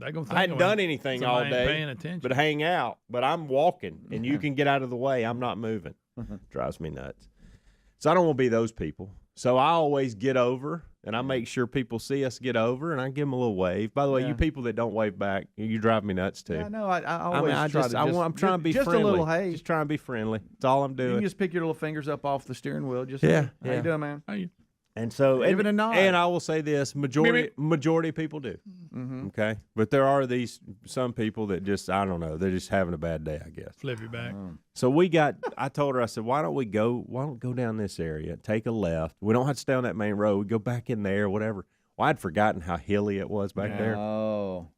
I hadn't done anything all day but hang out, but I'm walking, and you can get out of the way. I'm not moving. Drives me nuts. So I don't want to be those people. So I always get over, and I make sure people see us get over, and I give them a little wave. By the way, you people that don't wave back, you drive me nuts too. Yeah, no, I always I'm trying to be just friendly. A little hey. Just trying to be friendly. That's all I'm doing. You can just pick your little fingers up off the steering wheel. Just how you doing, man? How you? And so, even a nod. And I will say this: majority of people do. Okay, but there are some people that just I don't know. They're just having a bad day, I guess. Flip you back. So I told her, I said, why don't go down this area, take a left. We don't have to stay on that main road. We go back in there, whatever. Well, I'd forgotten how hilly it was back there. Oh.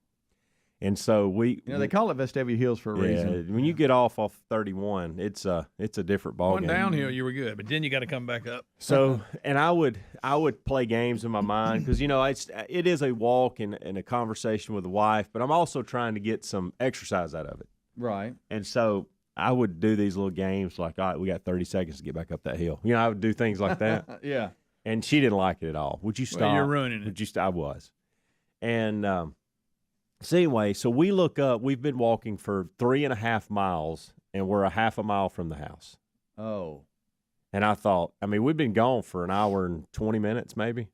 And so they call it Vestavia Hills for a reason. When you get off 31, it's a different ballgame. Going downhill, you were good, but then you got to come back up. So, and I would play games in my mind because it is a walk and a conversation with the wife, but I'm also trying to get some exercise out of it. Right. And so I would do these little games like, all right, we got 30 seconds to get back up that hill. I would do things like that. Yeah. And she didn't like it at all. Would you stop? Well, you're ruining it. Would you stop? I was. And so anyway, so we look up. We've been walking for 3.5 miles, and we're a half a mile from the house. Oh. And I thought, we've been gone for an hour and 20 minutes maybe.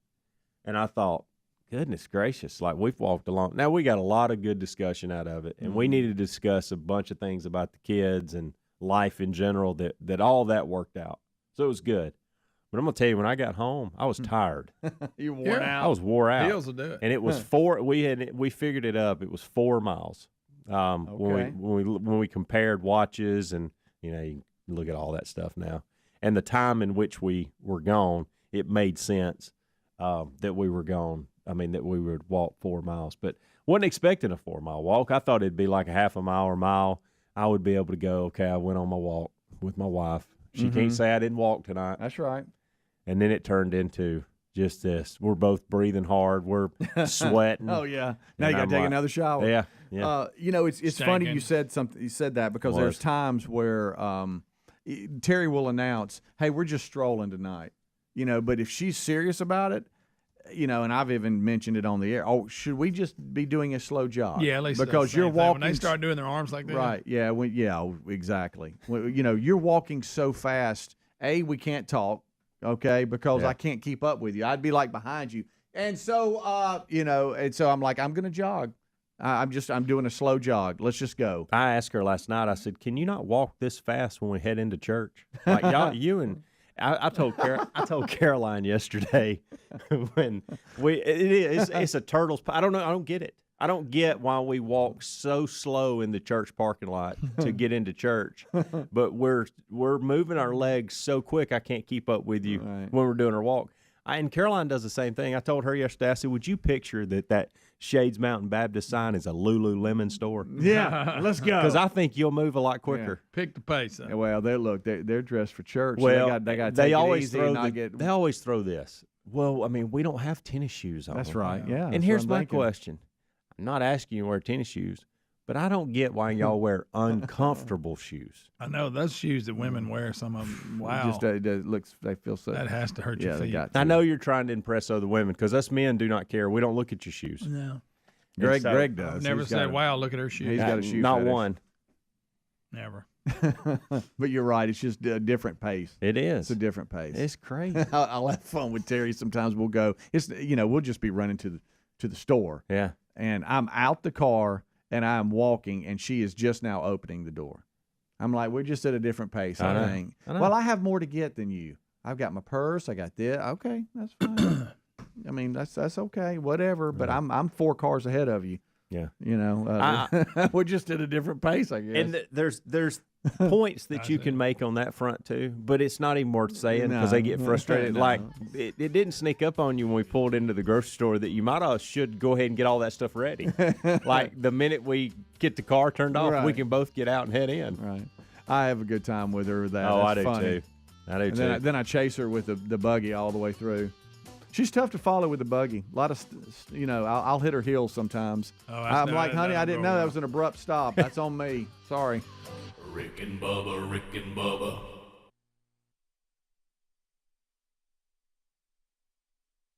And I thought, goodness gracious, like we've walked along. Now, we got a lot of good discussion out of it, and we needed to discuss a bunch of things about the kids and life in general that all that worked out. So it was good. But I'm going to tell you, when I got home, I was tired. You worn out. I was wore out. Heels will do it. And it was we figured it up. It was 4 miles. When we compared watches and, you can look at all that stuff now. And the time in which we were gone, it made sense that we were gone. That we would walk 4 miles. But wasn't expecting a 4-mile walk. I thought it'd be like a half a mile or mile. I would be able to go, okay, I went on my walk with my wife. She can't say I didn't walk tonight. That's right. And then it turned into just this. We're both breathing hard. We're sweating. Oh, yeah. Now you got to take another shower. Yeah. It's funny you said something. You said that because there's times where Terry will announce, hey, we're just strolling tonight. But if she's serious about it, and I've even mentioned it on the air. Oh, should we just be doing a slow jog? Yeah, at least because you're walking. When they start doing their arms like that, right? Yeah, exactly. You're walking so fast. We can't talk, okay? Because I can't keep up with you. I'd be like behind you, and so and so I'm like, I'm gonna jog. I'm doing a slow jog. Let's just go. I asked her last night. I said, "Can you not walk this fast when we head into church?" Like you and. I told Caroline yesterday when it's a turtle's. I don't know. I don't get it. I don't get why we walk so slow in the church parking lot to get into church, but we're moving our legs so quick I can't keep up with you when we're doing our walk. And Caroline does the same thing. I told her yesterday. I said, "Would you picture that Shades Mountain Baptist sign is a Lululemon store?" Yeah, let's go. Because I think you'll move a lot quicker. Yeah. Pick the pace up. Well, they're dressed for church. Well, so they always throw this. Well, I mean, we don't have tennis shoes on. That's right. Yeah. And here's my question: I'm not asking you to wear tennis shoes, but I don't get why y'all wear uncomfortable shoes. I know those shoes that women wear. Some of them. Wow. Just they feel so. That has to hurt your feet. I know you're trying to impress other women because us men do not care. We don't look at your shoes. No. Greg does. I've never said, "Wow, look at her shoes." He's got a shoe. Not fetish. one. Never. But you're right. It's just a different pace. It is. It's a different pace. It's crazy. I'll have fun with Terry. Sometimes we'll go. We'll just be running to the store. Yeah. And I'm out the car and I'm walking, and she is just now opening the door. I'm like, we're just at a different pace. I think. Well, I have more to get than you. I've got my purse. I got this. Okay, that's fine. I mean, that's okay. Whatever. But I'm 4 cars ahead of you. Yeah. We're just at a different pace, I guess. And there's points that you can make on that front too, but it's not even worth saying because they get frustrated. No. Like it didn't sneak up on you when we pulled into the grocery store that you should go ahead and get all that stuff ready. Like the minute we get the car turned off, we can both get out and head in. Right. I have a good time with her with that. Oh, That's funny. too. I do too. Then I chase her with the buggy all the way through. She's tough to follow with the buggy. A lot of, I'll hit her heels sometimes. I'm like, honey, I didn't know that was an abrupt stop. That's on me. Sorry. Rick and Bubba, Rick and Bubba.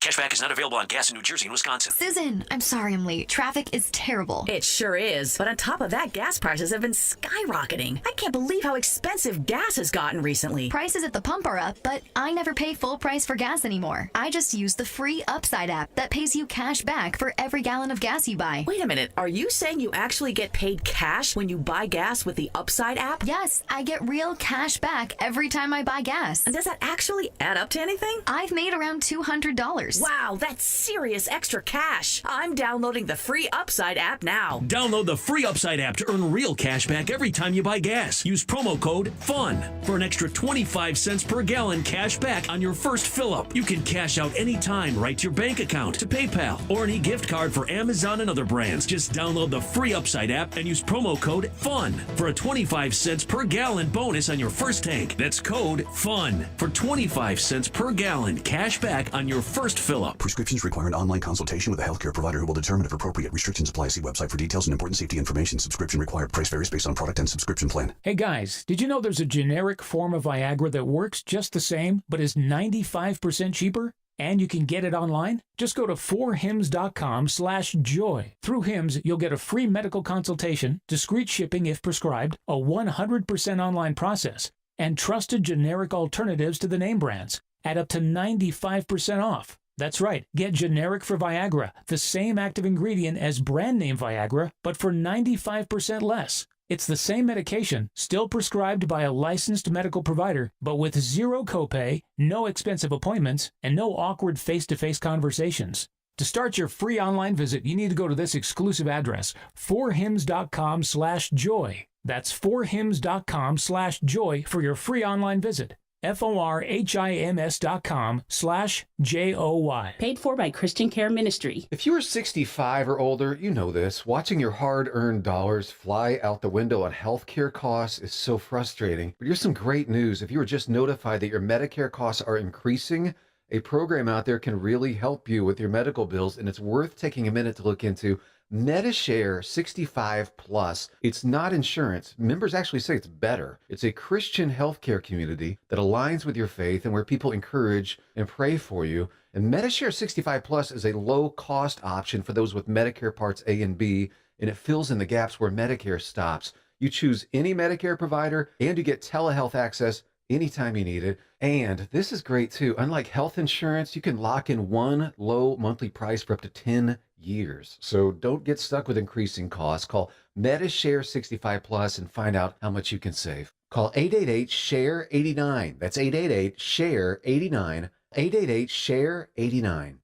Cashback is not available on gas in New Jersey and Wisconsin. Susan, I'm sorry I'm late. Traffic is terrible. It sure is. But on top of that, gas prices have been skyrocketing. I can't believe how expensive gas has gotten recently. Prices at the pump are up, but I never pay full price for gas anymore. I just use the free Upside app that pays you cash back for every gallon of gas you buy. Wait a minute. Are you saying you actually get paid cash when you buy gas with the Upside app? Yes, I get real cash back every time I buy gas. And does that actually add up to anything? I've made around $200. Wow, that's serious extra cash. I'm downloading the free Upside app now. Download the free Upside app to earn real cash back every time you buy gas. Use promo code FUN for an extra 25 cents per gallon cash back on your first fill-up. You can cash out anytime right to your bank account, to PayPal, or any gift card for Amazon and other brands. Just download the free Upside app and use promo code FUN for a 25 cents per gallon bonus on your first tank. That's code FUN for 25 cents per gallon cash back on your first fill-up. Prescriptions require an online consultation with a healthcare provider who will determine if appropriate. Restrictions apply. See website for details and important safety information. Subscription required. Price varies based on product and subscription plan. Hey guys, did you know there's a generic form of Viagra that works just the same, but is 95% cheaper? And you can get it online? Just go to 4hims.com/joy. Through Hims, you'll get a free medical consultation, discreet shipping if prescribed, a 100% online process, and trusted generic alternatives to the name brands at up to 95% off. That's right, get generic for Viagra, the same active ingredient as brand name Viagra, but for 95% less. It's the same medication, still prescribed by a licensed medical provider, but with zero copay, no expensive appointments, and no awkward face-to-face conversations. To start your free online visit, you need to go to this exclusive address, 4hims.com/joy. That's 4hims.com/joy for your free online visit. FORHIMS.com/JOY. Paid for by Christian Care Ministry. If you are 65 or older, you know this. Watching your hard-earned dollars fly out the window on healthcare costs is so frustrating. But here's some great news. If you were just notified that your Medicare costs are increasing, a program out there can really help you with your medical bills, and it's worth taking a minute to look into. MediShare 65 Plus. It's not insurance. Members actually say it's better. It's a Christian healthcare community that aligns with your faith and where people encourage and pray for you. And MediShare 65 Plus is a low-cost option for those with Medicare Parts A and B, and it fills in the gaps where Medicare stops. You choose any Medicare provider, and you get telehealth access anytime you need it. And this is great too. Unlike health insurance, you can lock in one low monthly price for up to 10 years. So don't get stuck with increasing costs. Call MediShare 65 Plus and find out how much you can save. Call 888-SHARE-89. That's 888-SHARE-89. 888-SHARE-89.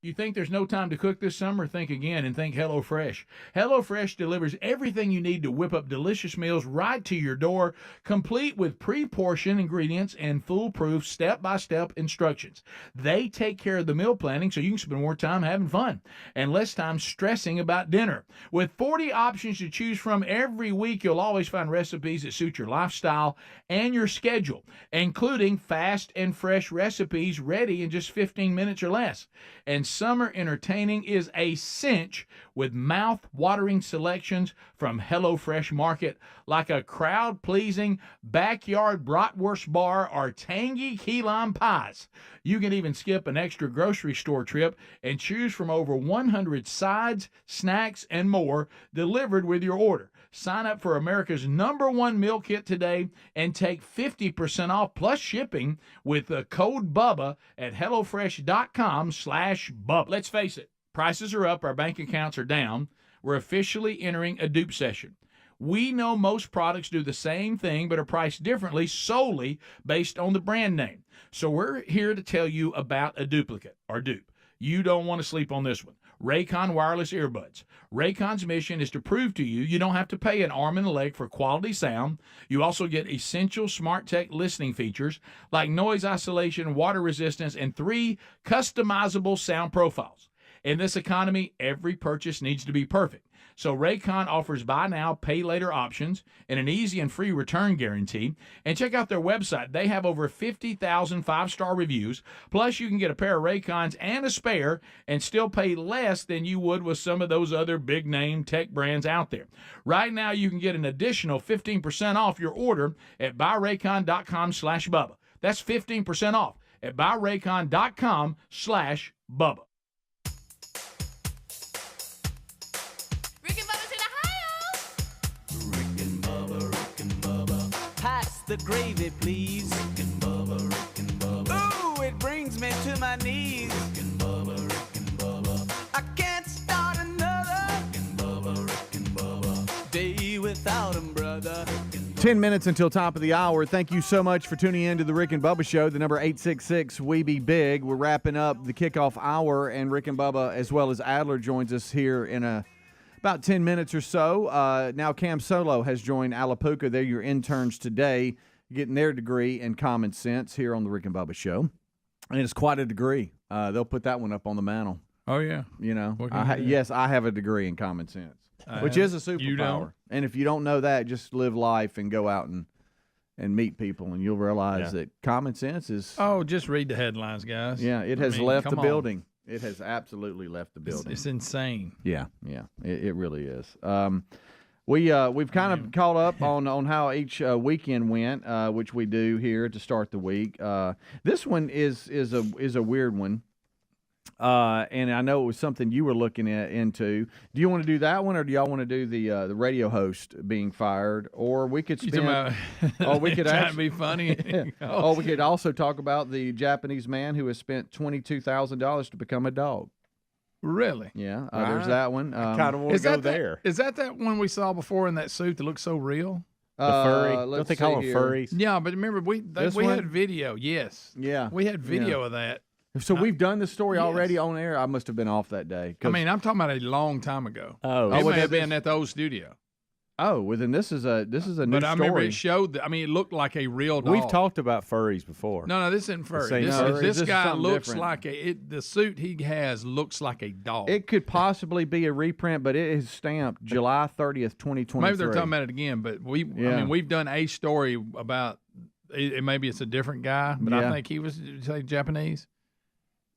You think there's no time to cook this summer? Think again and think HelloFresh. HelloFresh delivers everything you need to whip up delicious meals right to your door, complete with pre-portioned ingredients and foolproof step-by-step instructions. They take care of the meal planning so you can spend more time having fun and less time stressing about dinner. With 40 options to choose from every week, you'll always find recipes that suit your lifestyle and your schedule, including fast and fresh recipes ready in just 15 minutes or less. And summer entertaining is a cinch with mouth-watering selections from HelloFresh Market, like a crowd-pleasing backyard bratwurst bar or tangy key lime pies. You can even skip an extra grocery store trip and choose from over 100 sides, snacks, and more delivered with your order. Sign up for America's #1 meal kit today and take 50% off plus shipping with the code BUBBA at HelloFresh.com/Bubba. Let's face it, prices are up, our bank accounts are down. We're officially entering a dupe session. We know most products do the same thing but are priced differently solely based on the brand name. So we're here to tell you about a duplicate or dupe. You don't want to sleep on this one. Raycon wireless earbuds. Raycon's mission is to prove to you don't have to pay an arm and a leg for quality sound. You also get essential smart tech listening features like noise isolation, water resistance, and 3 customizable sound profiles. In this economy, every purchase needs to be perfect. So Raycon offers buy now, pay later options and an easy and free return guarantee. And check out their website. They have over 50,000 5-star reviews. Plus, you can get a pair of Raycons and a spare and still pay less than you would with some of those other big-name tech brands out there. Right now, you can get an additional 15% off your order at buyraycon.com/Bubba. That's 15% off at buyraycon.com/Bubba. Pass the gravy, please. Rick and Bubba, Rick and Bubba. Ooh, it brings me to my knees. Rick and Bubba, Rick and Bubba. I can't start another. Rick and Bubba, Rick and Bubba. Day without 'em, brother. 10 minutes until top of the hour. Thank you so much for tuning in to the Rick and Bubba Show, the number 866-WE-BE-BIG. We're wrapping up the kickoff hour, and Rick and Bubba, as well as Adler, joins us here in about 10 minutes or so. Now Cam Solo has joined Alapuca. They're your interns today, getting their degree in common sense here on the Rick and Bubba Show. And it's quite a degree. They'll put that one up on the mantle. Oh, yeah. You know, yes, I have a degree in common sense, which is a superpower. And if you don't know that, just live life and go out and meet people, and you'll realize that common sense is... Oh, just read the headlines, guys. Yeah, it has left the building. It has absolutely left the building. It's insane. Yeah, it really is. We've kind of caught up on how each weekend went, which we do here to start the week. This one is a weird one, and I know it was something you were looking into. Do you want to do that one, or do y'all want to do the radio host being fired, or we could spend? We could actually be funny. We could also talk about the Japanese man who has spent $22,000 to become a dog. Really? Yeah, there's that one. I kind of want to go there. Is that one we saw before in that suit that looks so real? The furry. Don't they call them furries? Yeah, but remember, we had video. Yes. Yeah. We had video of that. So we've done this story already on air. I must have been off that day. I mean, I'm talking about a long time ago. Oh, it may have been at the old studio. Oh, well then this is a new story. But I remember it showed. It looked like a real dog. We've talked about furries before. No, this isn't furry. This guy looks like the suit he has looks like a dog. It could possibly be a reprint, but it is stamped July 30th, 2023. Maybe they're talking about it again, but we've done a story about it. Maybe it's a different guy, but I think he was, did you say Japanese?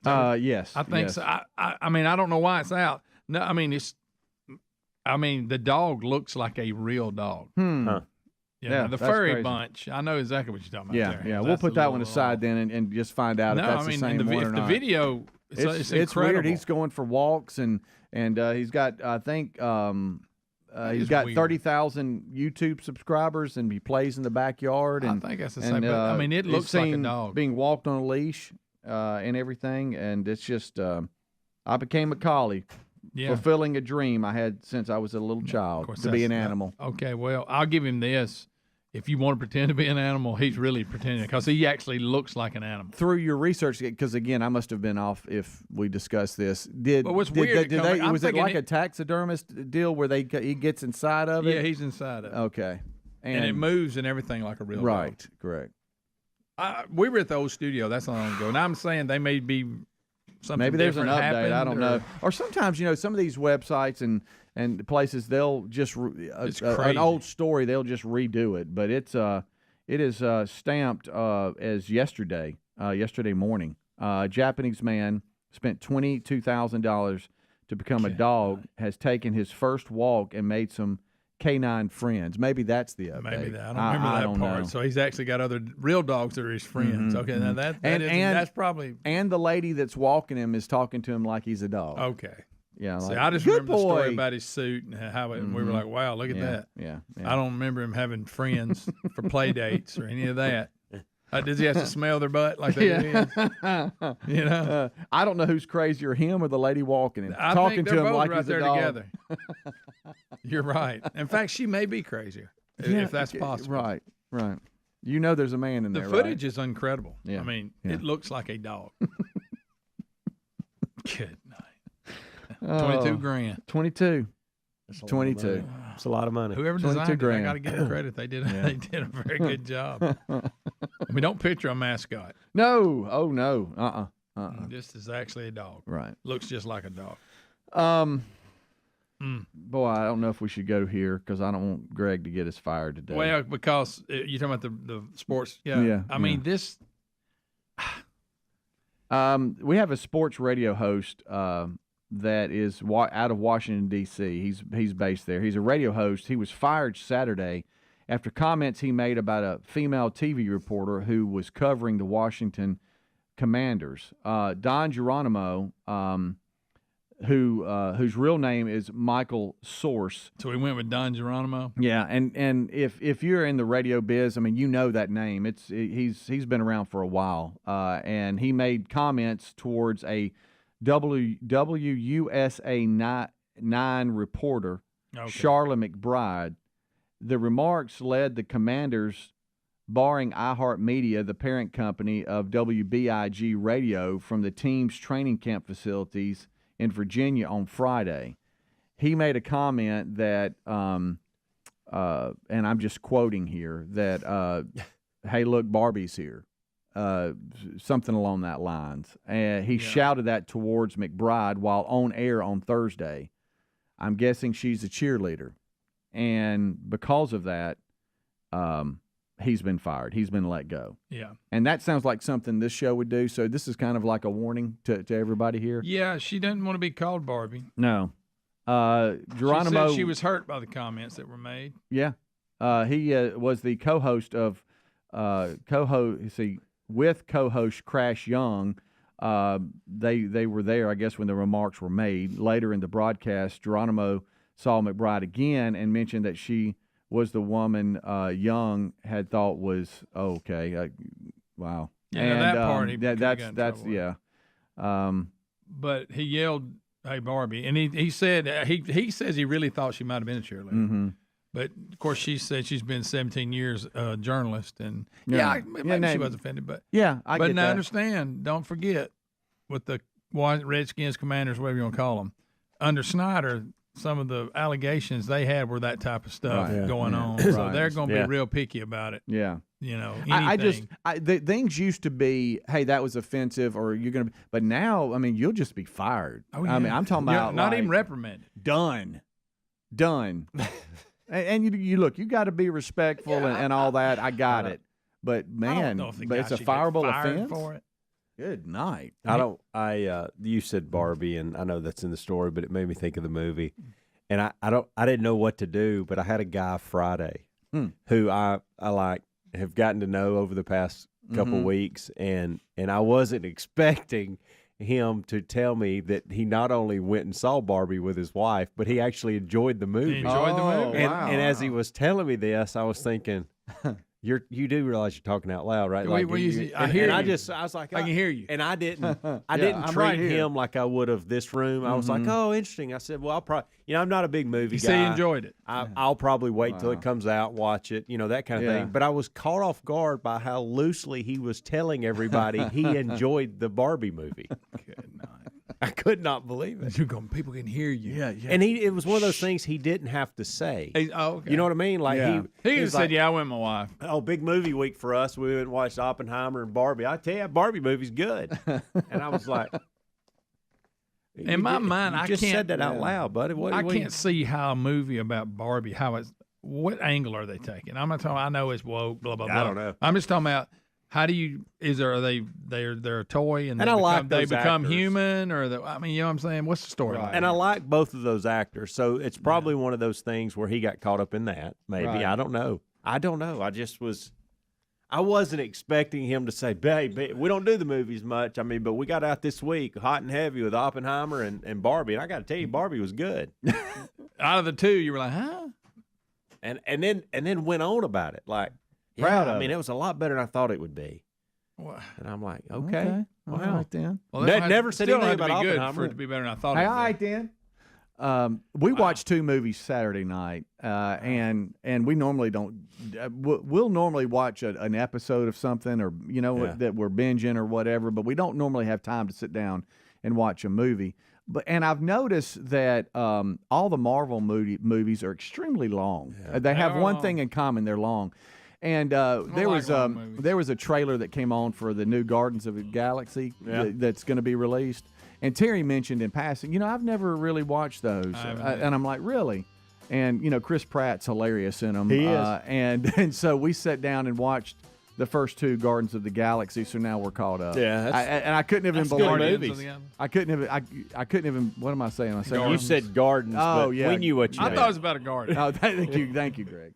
Yes. I think so. I mean, I don't know why it's out. No, I mean the dog looks like a real dog. Huh. Yeah, the that's furry crazy. bunch. I know exactly what you're talking about. Yeah, there. yeah. We'll That's put a that one little, aside then and just find out if that's the same one or if not. the video, it's It's incredible. weird. He's going for walks and he's got I think he's is got weird. 30,000 YouTube subscribers and he plays in the backyard. And I think that's the same. But, I mean, it he's looks like a seen dog. being walked on a leash and everything. And it's just I became a collie. Yeah. Fulfilling a dream I had since I was a little child to be an animal. Okay, well, I'll give him this. If you want to pretend to be an animal, he's really pretending because he actually looks like an animal. Through your research, because again, I must have been off if we discussed this. Was weird, it like a taxidermist deal where he gets inside of it? Yeah, he's inside of it. Okay, and it moves and everything like a real dog. Right, correct. We were at the old studio. That's not long ago, and I'm saying they may be something. Maybe there's an different update. I happened, don't know. Or sometimes some of these websites and places they'll just an old story they'll just redo it, but it is stamped as yesterday morning. A Japanese man spent $22,000 to become a dog, has taken his first walk and made some canine friends. Maybe that's the update. Maybe that. I don't remember that part. Know. So he's actually got other real dogs that are his friends. Okay, now that's probably. And the lady that's walking him is talking to him like he's a dog. Okay. Yeah, See, like, I just good remember the story boy. about his suit and how and we were like, wow, look at that. Yeah. I don't remember him having friends for play dates or any of that. Does he have to smell their butt like they do? I don't know who's crazier, him or the lady walking him. I talking think to they're him both like right he's there a dog. together. You're right. In fact, she may be crazier if that's possible. Right. You know there's a man in The there, footage is incredible. Yeah. I mean, Yeah. it looks like a dog. Good night. Oh, 22 grand. 22. 22. It's a lot of money. Whoever designed it, I grand. got to give them credit. They did. They did a very good job. We don't picture a mascot. No. Oh no. This is actually a dog. Right. Looks just like a dog. Boy, I don't know if we should go here because I don't want Greg to get us fired today. Well, because you're talking about the sports. Yeah, I mean, this. We have a sports radio host that is out of Washington, D.C. He's based there. He's a radio host. He was fired Saturday after comments he made about a female TV reporter who was covering the Washington Commanders. Don Geronimo, whose real name is Michael Source. So we went with Don Geronimo. Yeah, and if you're in the radio biz, I mean, you know that name. He's been around for a while, and he made comments towards a WUSA 9 reporter, Charlotte McBride. The remarks led the Commanders, barring iHeartMedia, the parent company of WBIG Radio, from the team's training camp facilities in Virginia on Friday. He made a comment that, and I'm just quoting here, that, hey, look, Barbie's here. Something along that lines. And he shouted that towards McBride while on air on Thursday. I'm guessing she's a cheerleader. And because of that, he's been fired. He's been let go. Yeah. And that sounds like something this show would do. So this is kind of like a warning to everybody here. Yeah, she doesn't want to be called Barbie. No. Geronimo. She said she was hurt by the comments that were made. Yeah. He was the co-host of with co-host Crash Young. They were there, I guess, when the remarks were made. Later in the broadcast, Geronimo saw McBride again and mentioned that she was the woman Young had thought was okay. Wow. Yeah, and that part that's yeah. But he yelled, "Hey Barbie!" And he said he says he really thought she might have been a cheerleader. Mm-hmm. But of course, she said she's been 17 years a journalist, and maybe she was offended. But I get that. Understand. Don't forget, with the Redskins, Commanders, whatever you want to call them, under Snyder, some of the allegations they had were that type of stuff going on. So they're going to be real picky about it. Yeah. You know, the things used to be, hey, that was offensive, or you're going to, but now, I mean, you'll just be fired. Oh, yeah. I mean, I'm talking about not even reprimanded. Done. And you look, you got to be respectful and all that. I got it. But man, I don't know if but it's a fireable offense for it. Good night. You said Barbie, and I know that's in the story, but it made me think of the movie. And I didn't know what to do, but I had a guy Friday who I have gotten to know over the past couple weeks, and I wasn't expecting him to tell me that he not only went and saw Barbie with his wife, but he actually enjoyed the movie. And as he was telling me this, I was thinking, you do realize you're talking out loud, right? I was like, I can hear you. And I didn't treat him like I would have this room. I was like, oh, interesting. I said, well, I'll probably, I'm not a big movie guy. He enjoyed it. I'll probably wait till it comes out, watch it, that kind of thing. But I was caught off guard by how loosely he was telling everybody he enjoyed the Barbie movie. Good night. I could not believe it. You're going, people can hear you. Yeah. And it was one of those things he didn't have to say. Okay. You know what I mean? Like he was said, like, I went with my wife. Oh, big movie week for us. We went and watched Oppenheimer and Barbie. I tell you, Barbie movie's good. And I was like, in my mind, I just can't said that out loud, buddy. I can't see how a movie about Barbie, what angle are they taking? I'm not talking. I know it's woke, blah blah blah. I don't know. I'm just talking about how do you they're a toy and they become human or you know what I'm saying? What's the story? Right. And I like both of those actors, so it's probably one of those things where he got caught up in that. Maybe I don't know. I wasn't expecting him to say, babe, we don't do the movies much. But we got out this week hot and heavy with Oppenheimer and Barbie. And I got to tell you, Barbie was good. Out of the two, you were like, huh? And then went on about it. Like, proud of it. It was a lot better than I thought it would be. What? And I'm like, okay. All right, then. Well, never said anything about Oppenheimer. For it to be better than I thought. Hey, all right, then. We watched 2 movies Saturday night, and we normally don't. We'll normally watch an episode of something, or that we're binging or whatever, but we don't normally have time to sit down and watch a movie. And I've noticed that all the Marvel movies are extremely long. They have one thing in common: they're long. And there was a trailer that came on for the new Guardians of the Galaxy that's going to be released. And Terry mentioned in passing, I've never really watched those. And I'm like, really? And, Chris Pratt's hilarious in them. He is. And so we sat down and watched the first 2 Guardians of the Galaxy, so now we're caught up. Yeah. And I couldn't even believe it. I couldn't even, what am I saying? You said Gardens, but we knew what you meant. I thought it was about a garden. Oh, thank you, Greg.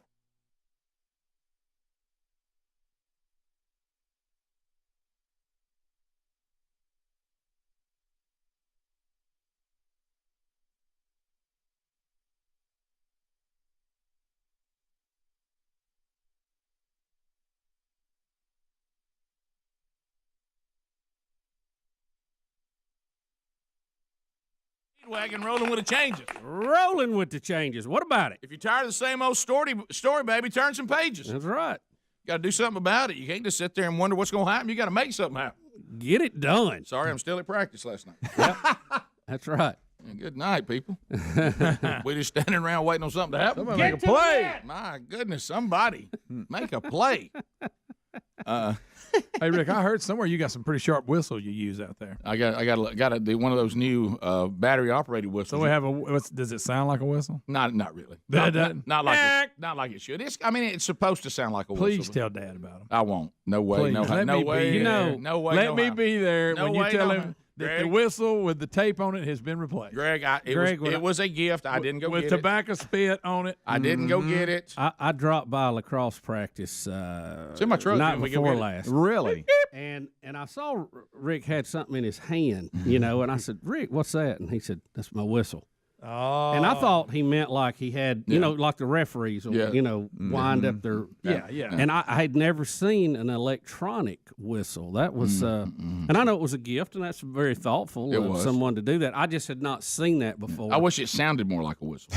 Wagon rolling with the changes. Rolling with the changes. What about it? If you're tired of the same old story, baby, turn some pages. That's right. You got to do something about it. You can't just sit there and wonder what's going to happen. You got to make something happen. Get it done. Sorry, I'm still at practice last night. Yep. That's right. Good night, people. We just standing around waiting on something to happen. Somebody make a play. My goodness, somebody make a play. Hey, Rick, I heard somewhere you got some pretty sharp whistle you use out there. I got one of those new battery operated whistles. So we have does it sound like a whistle? Not really. Not like it should. It's supposed to sound like a whistle. Please tell Dad about them. I won't. No way. Please. No way. No way. Let me be there when you tell him that the whistle with the tape on it has been replaced. Greg, it was a gift. I didn't go get it. With tobacco spit on it. I didn't go get it. I dropped by lacrosse practice it's in my truck. night before last. Really? And I saw Rick had something in his hand, and I said, Rick, what's that? And he said, that's my whistle. Oh. And I thought he meant like he had, like the referees, wind up their. Yeah. And I had never seen an electronic whistle. That was, and I know it was a gift, and that's very thoughtful of someone to do that. I just had not seen that before. I wish it sounded more like a whistle.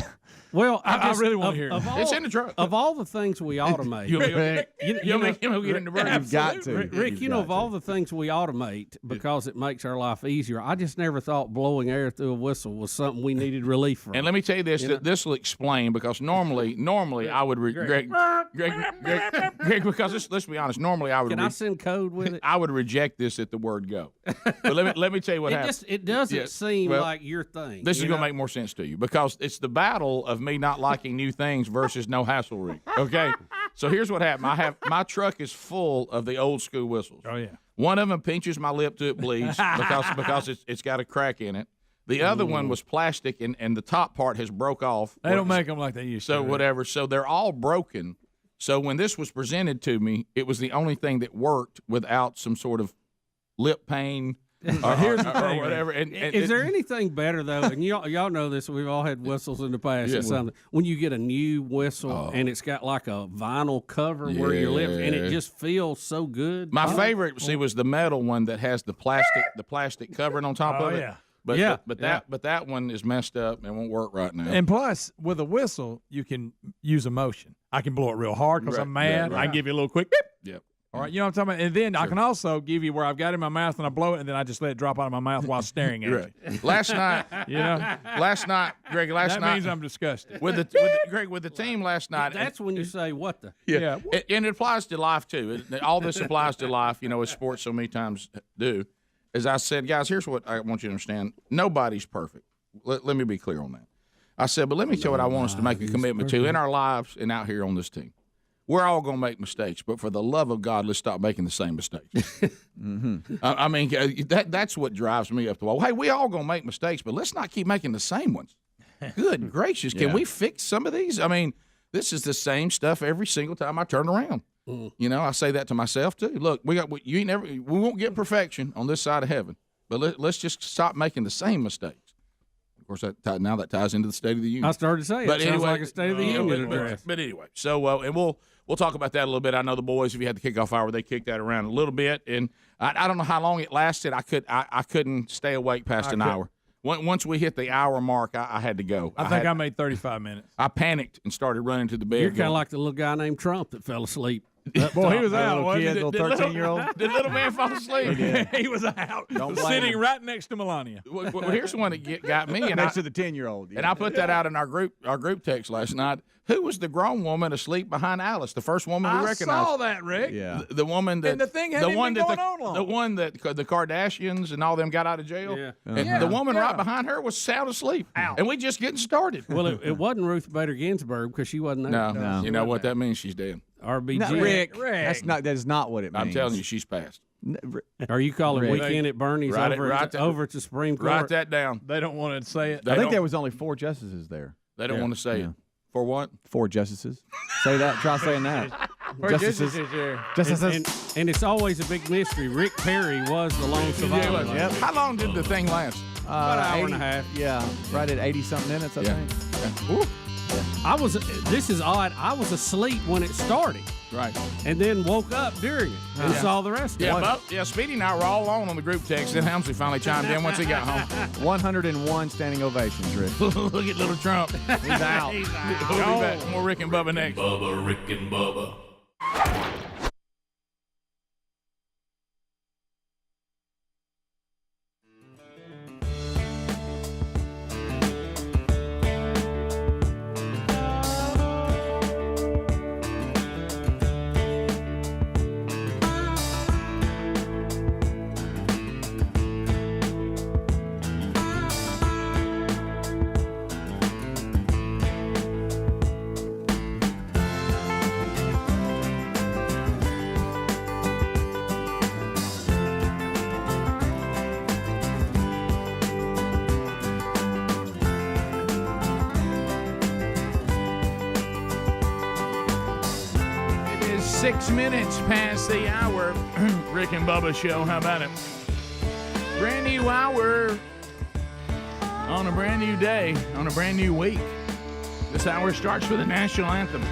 Well, I really want to hear it. It's in the truck. Of all the things we automate, you'll make him get in the brain. You've got to. Rick, of all the things we automate because it makes our life easier, I just never thought blowing air through a whistle was something we needed relief from. And let me tell you this, this will explain, because normally I would Greg, because let's be honest, normally I would. Can I send code with it? I would reject this at the word go. But let me tell you what happens. It doesn't seem like your thing. This is going to make more sense to you, because it's the battle of me not liking new things versus no hassle rig. Okay, so here's what happened. My truck is full of the old school whistles. Oh yeah. One of them pinches my lip till it bleeds because it's got a crack in it. The other one was plastic, and the top part has broke off. They don't make them like they used to. So whatever. So they're all broken. So when this was presented to me, it was the only thing that worked without some sort of lip pain or whatever. And is there anything better though? And y'all know this. We've all had whistles in the past. Or something. When you get a new whistle and it's got like a vinyl cover where your lips, and it just feels so good. My favorite, was the metal one that has the plastic covering on top of it. Yeah. But that one is messed up and won't work right now. And plus, with a whistle, you can use emotion. I can blow it real hard because I'm mad. I can give you a little quick beep. Yep. All right, you know what I'm talking about? And then I can also give you where I've got it in my mouth and I blow it, and then I just let it drop out of my mouth while staring at you. Last night, Greg, that means I'm disgusted. With the team last night. That's when you say, what the? Yeah. And it applies to life, too. All this applies to life, as sports so many times do. As I said, guys, here's what I want you to understand. Nobody's perfect. Let me be clear on that. I said, but let me tell you what I want us to make a commitment to in our lives and out here on this team. We're all going to make mistakes, but for the love of God, let's stop making the same mistakes. I mean, that's what drives me up the wall. Hey, we all going to make mistakes, but let's not keep making the same ones. Good gracious. Can we fix some of these? I mean, this is the same stuff every single time I turn around. I say that to myself too. Look, we won't get perfection on this side of heaven, but let's just stop making the same mistakes. Of course, that ties into the State of the Union. I started to say it sounds like a State of the Union address. But anyway, so and we'll talk about that a little bit. I know the boys, if you had the kickoff hour, they kicked that around a little bit, and I don't know how long it lasted. I couldn't stay awake past an hour. Once we hit the hour mark, I had to go. I think I made 35 minutes. I panicked and started running to the bed. You're kind of like the little guy named Trump that fell asleep. Boy, he was out. Little 13-year-old. Did little man fall asleep? He was out. Sitting right next to Melania. Well, here's one that got me. And next to the 10-year-old. And I put that out in our group text last night. Who was the grown woman asleep behind Alice? The first woman we recognized. I saw that, Rick. Yeah. The woman that. And the thing hadn't been going on long. The one that the Kardashians and all them got out of jail. Yeah. And the woman right behind her was sound asleep. Ow. And we just getting started. Well, it wasn't Ruth Bader Ginsburg because she wasn't there. No. You know what that means? She's dead. RBG. No, Rick. That is not what it means. I'm telling you, she's passed. Are you calling Weekend at Bernie's over at the Supreme Court? Write that down. They don't want to say it. I think there was only 4 justices there. They don't want to say it. For what? 4 justices. Say that. Try saying that. Justices. Justices. And it's always a big mystery. Rick Perry was the lone survivor. Yep. How long did the thing last? About an hour and a half. Yeah, right at 80-something minutes, I think. Yeah. This is odd. I was asleep when it started. Right. And then woke up during it and saw the rest of it. Speedy and I were all alone on the group text. Then Helmsley finally chimed in once he got home. 101 standing ovations, Rick. Look at little Trump. He's out. We'll be back. More Rick and Bubba next. Bubba, Rick and Bubba. It is 6 minutes past the hour. Rick and Bubba show. How about it? Brand new hour on a brand new day, on a brand new week. This hour starts with the national anthem.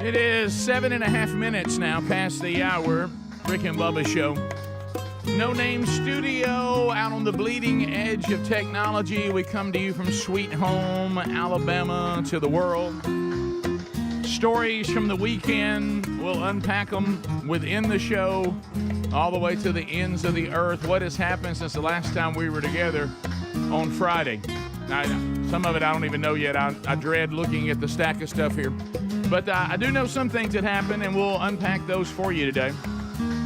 It is 7.5 minutes now past the hour. Rick and Bubba Show. No Name Studio out on the bleeding edge of technology. We come to you from Sweet Home, Alabama, to the world. Stories from the weekend. We'll unpack them within the show, all the way to the ends of the earth. What has happened since the last time we were together on Friday? Some of it I don't even know yet. I dread looking at the stack of stuff here. But I do know some things that happened, and we'll unpack those for you today.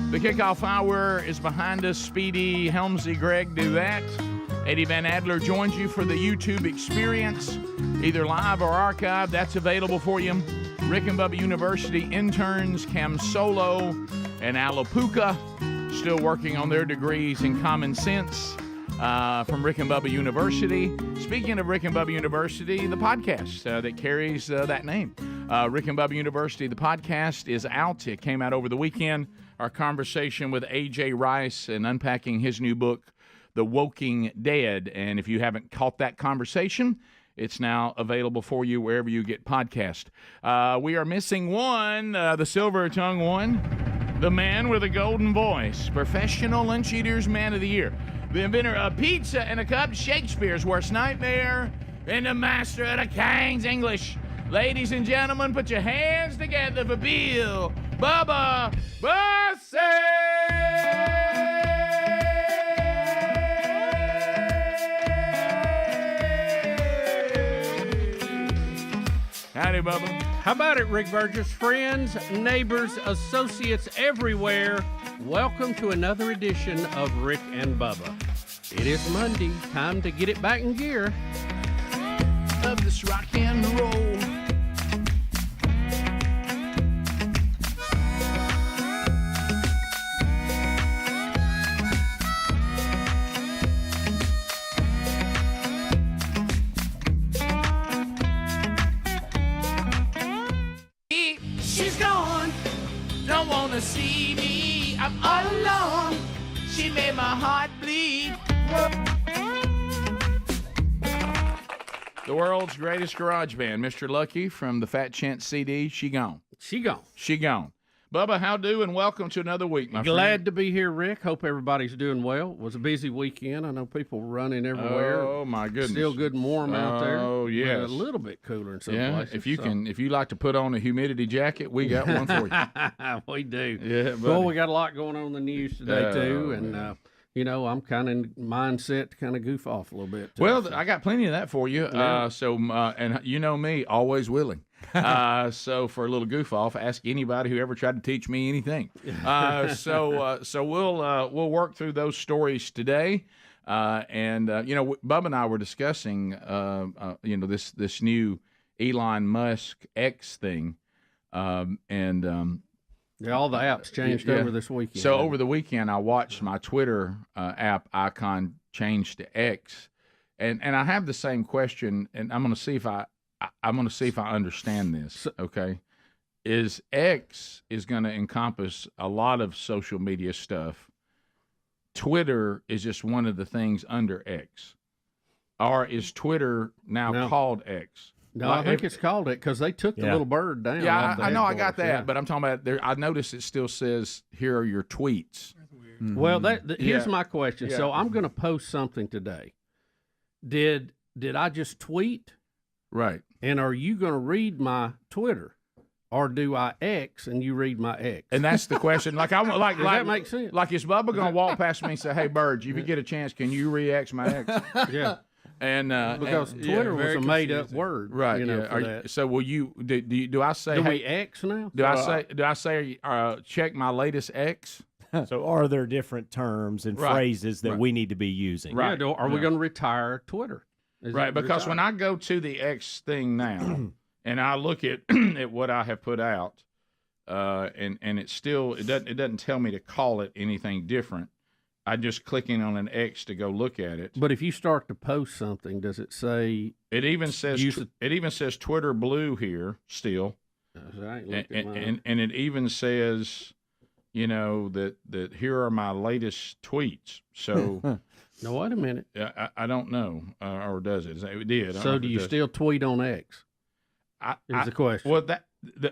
The kickoff hour is behind us. Speedy, Helmsy, Greg do that. Eddie Van Adler joins you for the YouTube experience, either live or archived. That's available for you. Rick and Bubba University interns Cam Solo and Alapuka still working on their degrees in common sense from Rick and Bubba University. Speaking of Rick and Bubba University, the podcast that carries that name. Rick and Bubba University, the podcast is out. It came out over the weekend. Our conversation with A.J. Rice and unpacking his new book, The Woking Dead. And if you haven't caught that conversation, it's now available for you wherever you get podcasts. We are missing one, the silver-tongued one, the man with a golden voice, Professional Lunch Eaters Man of the Year, the inventor of pizza and a cup, Shakespeare's worst nightmare, and the master of the King's English. Ladies and gentlemen, put your hands together for Bill Bubba Bussey! Howdy, Bubba. How about it, Rick Burgess? Friends, neighbors, associates everywhere, welcome to another edition of Rick and Bubba. It is Monday, time to get it back in gear. Of this rock and roll. She's gone, don't wanna see me, I'm all alone. She made my heart bleed. The world's greatest garage band, Mr. Lucky from the Fat Chance CD. She gone. She gone. She gone. Bubba, how do, and welcome to another week, my friend. Glad to be here, Rick. Hope everybody's doing well. It was a busy weekend. I know people running everywhere. Oh, my goodness. Still good and warm out there. Oh, yes. But a little bit cooler in some places. places. If you like to put on a humidity jacket, we got one for you. We do. Yeah, buddy. Well, we got a lot going on in the news today, too. And, you know, I'm kind of mindset to kind of goof off a little bit. Too, well, I got plenty of that for you. Yeah. And you know me, always willing. So for a little goof off, ask anybody who ever tried to teach me anything. So we'll work through those stories today. Bubba and I were discussing, this new Elon Musk X thing, Yeah, all the apps changed over this weekend. So over the weekend, I watched my Twitter app icon change to X, and I have the same question, and I'm going to see if I understand this. Okay, is X is going to encompass a lot of social media stuff. Twitter is just one of the things under X, or is Twitter now called X? No, I think it's called it because they took the little bird down. Yeah, I know, I got that, but I'm talking about there. I noticed it still says, "Here are your tweets." That's weird. Mm-hmm. Well, here's my question. Yeah. So I'm going to post something today. Did I just tweet? Right. And are you going to read my Twitter, or do I X and you read my X? And that's the question. Does that make sense? Like, is Bubba going to walk past me and say, "Hey, Burge, if you get a chance, can you re-X my X?" Yeah. And because Twitter was a made-up word, right? For that. So will you? Do I say? Do hey, we X now? Do I say? Check my latest X. So are there different terms and phrases that we need to be using? Right. Yeah, are we going to retire Twitter? Right. Because when I go to the X thing now, and I look at at what I have put out, and it doesn't tell me to call it anything different. I just clicking on an X to go look at it. But if you start to post something, does it say? It even says Twitter Blue here still, and it even says, that here are my latest tweets. So, no, wait a minute. I don't know, or does it? It did. So do you still tweet on X? Is the question? Well,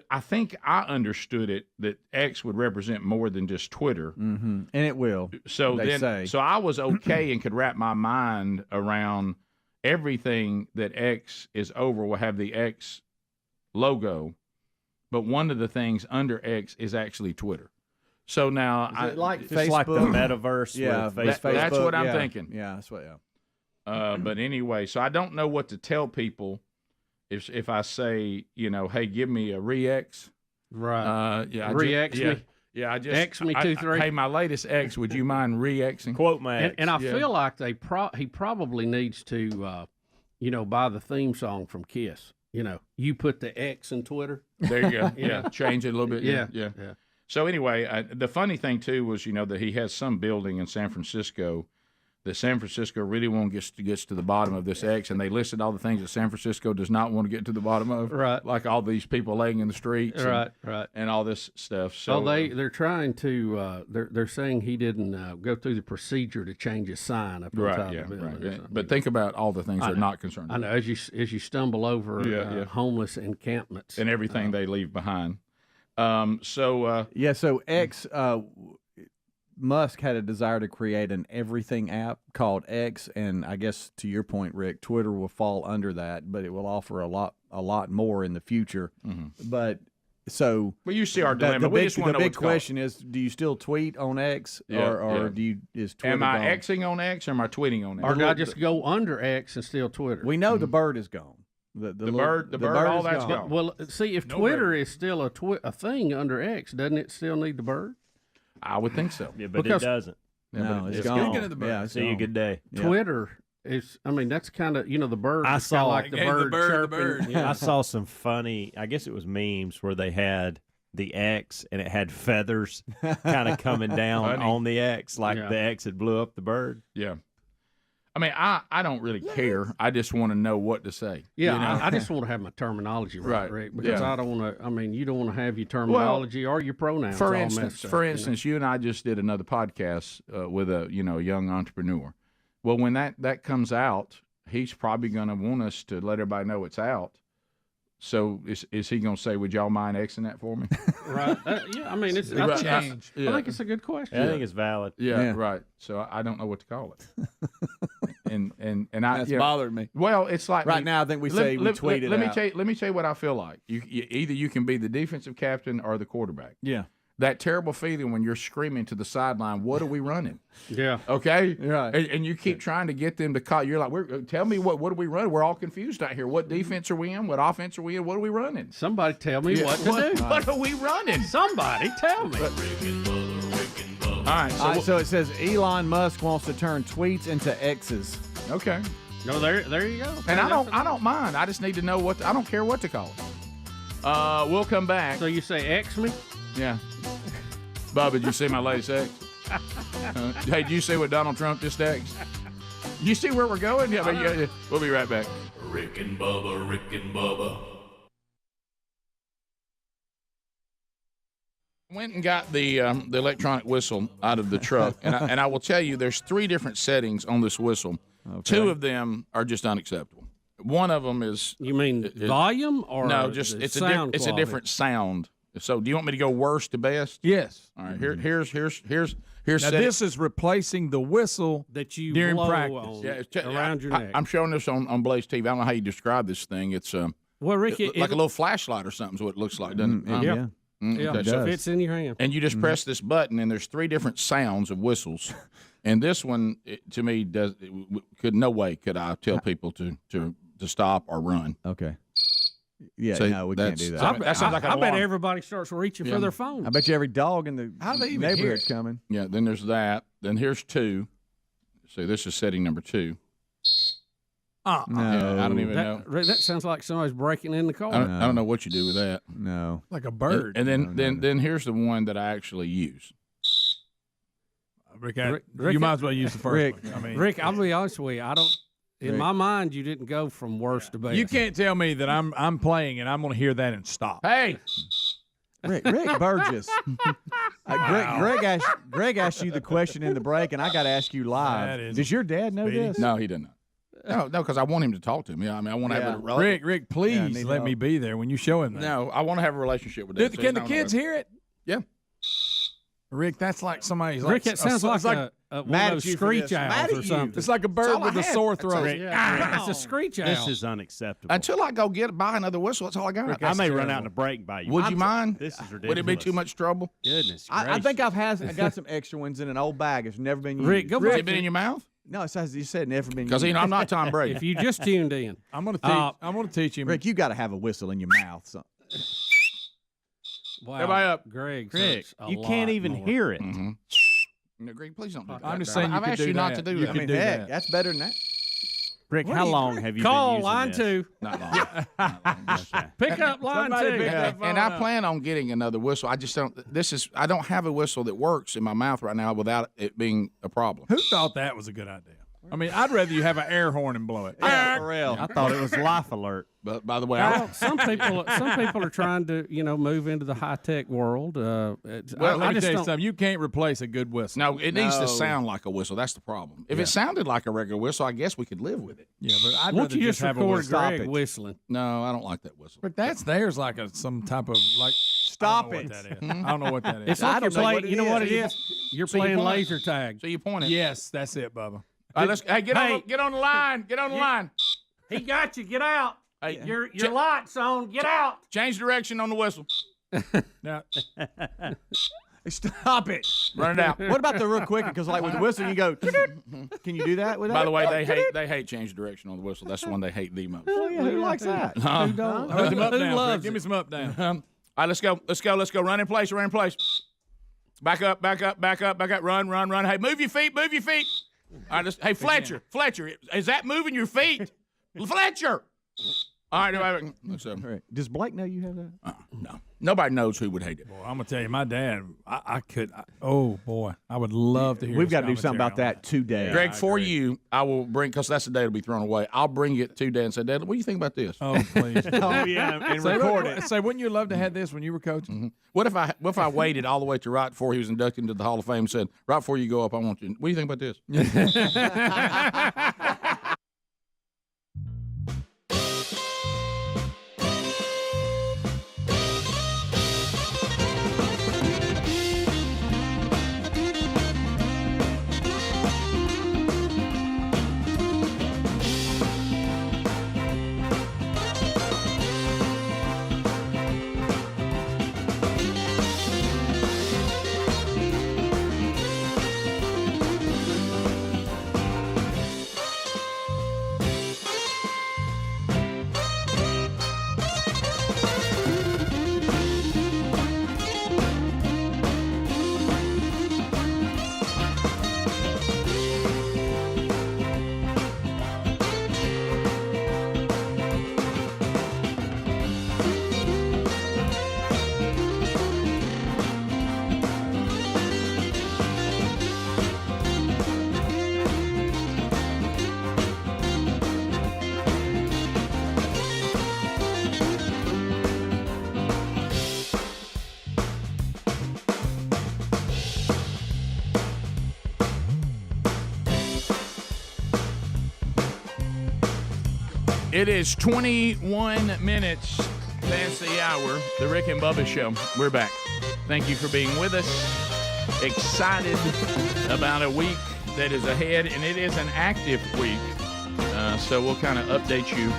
I think I understood it that X would represent more than just Twitter, and it will. So they say. So I was okay and could wrap my mind around everything that X is over will have the X logo, but one of the things under X is actually Twitter. So now Is it like it's Facebook? like the metaverse. Yeah, with Facebook. That's what I'm thinking. Yeah, that's what. But anyway, so I don't know what to tell people if I say, hey, give me a re-X. Right. Re-X me. Yeah, I just X me 2 3. Hey, my latest X. Would you mind re-Xing? Quote my X. And I feel like he probably needs to, buy the theme song from Kiss. You put the X in Twitter. There you go. Yeah, change it a little bit. Yeah. So anyway, the funny thing too was, that he has some building in San Francisco that San Francisco really won't get to the bottom of this X, and they listed all the things that San Francisco does not want to get to the bottom of, right? Like all these people laying in the streets, right, and all this stuff. So they're trying to they're saying he didn't go through the procedure to change his sign up on top of the building. Right. But think about all the things they're not concerned with. I know as you stumble over homeless encampments and everything they leave behind. So X. Musk had a desire to create an everything app called X, and I guess to your point, Rick, Twitter will fall under that, but it will offer a lot more in the future. Mm-hmm. But you see our dilemma. The big question is: do you still tweet on X, or is Twitter? Am I gone? Xing on X, or am I tweeting on X? Or do I just go under X and still Twitter? We know the bird is gone. The bird, all that's gone. Well, see, if Twitter is still a thing under X, doesn't it still need the bird? I would think so. Yeah, but it doesn't. No, it's gone. Speaking of the bird, yeah, see you. Good day. Twitter is. I mean, that's kind of the bird. I saw like the bird chirping. Yeah. I saw some funny. I guess it was memes where they had the X and it had feathers kind of coming down on the X, like the X had blew up the bird. Yeah. I mean, I don't really care. I just want to know what to say. Yeah, I just want to have my terminology right, Rick, because I don't want to. I mean, you don't want to have your terminology or your pronouns. For all instance, messed up, you and I just did another podcast with a young entrepreneur. Well, when that comes out, he's probably going to want us to let everybody know it's out. So is he going to say, "Would y'all mind Xing that for me?" Right. Yeah. I mean, it's change. I think it's a good question. I think it's valid. Yeah. Right. So I don't know what to call it. and that's bothered me. Well, it's like right now. I think we tweet it. Let me tell you what I feel like. Either you can be the defensive captain or the quarterback. Yeah. That terrible feeling when you're screaming to the sideline, "What are we running?" Yeah. Okay. Right. And you keep trying to get them to call. You're like, tell me what are we running? We're all confused out here. What defense are we in? What offense are we in? What are we running? Somebody tell me what to do. What are we running? Somebody tell me. All right. So it says Elon Musk wants to turn tweets into X's. Okay. No, there you go. And I don't mind. I just need to know I don't care what to call it. We'll come back. So you say X me? Yeah. Bubba, did you see my latest X? Hey, did you see what Donald Trump just X'd? You see where we're going? Yeah, we'll be right back. Rick and Bubba, Rick and Bubba. Went and got the electronic whistle out of the truck, and I will tell you, there's 3 different settings on this whistle. Okay. 2 of them are just unacceptable. One of them is. You mean volume or no? Just it's a different sound. So, do you want me to go worst to best? Yes. All right. Here's. Now this is replacing the whistle that you during blow practice around your neck. I'm showing this on Blaze TV. I don't know how you describe this thing. It's well, Rick, like a little flashlight or something. Is what it looks like, doesn't it? Yeah. Okay, it fits in your hand. And you just press this button, and there's 3 different sounds of whistles. And this one, to me, no way could I tell people to stop or run. Okay. Yeah, so no, we can't do that. That sounds like an I bet alarm. everybody starts reaching for their phone. I bet you every dog in the neighborhood's coming. Yeah, then there's that. Then here's 2. So this is setting number 2. No. Yeah, I don't even know. That sounds like somebody's breaking in the car. I don't know what you do with that. No. Like a bird. And then here's the one that I actually use. Rick, you might as well use the first one. I mean, Rick, I'll be honest with you. I don't. In my mind, you didn't go from worst to best. You can't tell me that I'm playing and I'm going to hear that and stop. Hey, Rick Burgess. Greg asked you the question in the break, and I got to ask you live. Does your dad know this? No, he didn't. No, because I want him to talk to me. I mean, I want to have a relationship. Rick, please let me be there when you show him that. No, I want to have a relationship with him. Can the kids hear it? Yeah. Rick, that's like somebody's. Rick, it sounds like one of those screech owls or something. It's like a bird with a sore throat. It's a screech owl. This is unacceptable. Until I go buy another whistle, that's all I got. Rick, I may run out in a break and buy you. Would you mind? This is ridiculous. Would it be too much trouble? Goodness I think I got some extra ones in an old bag. It's never been used. Rick, go Has back. it been in your mouth? No, it says you said never been used. Because I'm not Tom Brady. If you just tuned in, I'm gonna teach him. Rick, you got to have a whistle in your mouth. So. wow, Everybody up. Greg, you can't even hear it. Mm-hmm. No, Greg, please don't do that. I'm just saying I've asked you not to do that. I mean, heck, that's better than that. Rick, how long have you call been using line this? 2? Not long. Pick up line 2. And I plan on getting another whistle. I just don't. I don't have a whistle that works in my mouth right now without it being a problem. Who thought that was a good idea? I mean, I'd rather you have an air horn and blow it. Yeah, for real. I thought it was life alert. But by the way, some people are trying to move into the high tech world. Well, let me tell you something. You can't replace a good whistle. No, it needs to sound like a whistle. That's the problem. If it sounded like a regular whistle, I guess we could live with it. Yeah, but I'd Won't rather you just have a record whistle. Greg whistling? No, I don't like that whistle. But there's like some type of like. Stop it. I don't know what that is. It's like you're playing. You know what it is? You're playing laser tag. So you point it. Yes, that's it, Bubba. All right, get on the line. Get on the line. He got you. Get out. Hey, your light's on. Get out. Change direction on the whistle. Now, stop it. Run it out. What about the real quick? Because like with the whistle, you go. Can you do that with that? By the way, they hate change direction on the whistle. That's the one they hate the most. Oh, yeah, who likes that? Who don't? Some up down, Rick. Give me some up down. All right, let's go. Run in place. Back up. Run. Hey, move your feet. All right, hey, Fletcher, is that moving your feet? Fletcher. All right. Does Blake know you have that? No. Nobody knows who would hate it. Boy, I'm going to tell you, my dad, I would love to hear We've got to do something about that today. Greg, for you, I will bring, because that's the day it'll be thrown away. I'll bring it to Dad and say, Dad, what do you think about this? Oh, please. Oh, yeah, and record it. Say, wouldn't you love to have this when you were coaching? Mm-hmm. What if I waited all the way to right before he was inducted into the Hall of Fame and said, right before you go up, I want you, what do you think about this? It is 21 minutes past the hour. The Rick and Bubba Show. We're back. Thank you for being with us. Excited about a week that is ahead, and it is an active week. So we'll kind of update you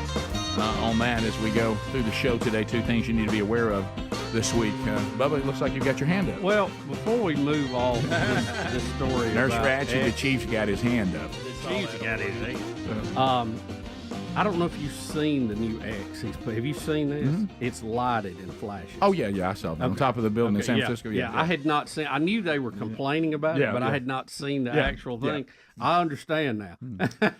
on that as we go through the show today. 2 things you need to be aware of this week. Bubba, it looks like you've got your hand up. Well, before we move off this story, Nurse Ratchet, the Chief's got his hand up. The Chief's got his hand up. I don't know if you've seen the new X. Have you seen this? Mm-hmm. It's lighted and flashing. Oh, yeah, I saw that. On top of the building in San Francisco. Yeah, I had not seen. I knew they were complaining about it, but I had not seen the actual thing. I understand now.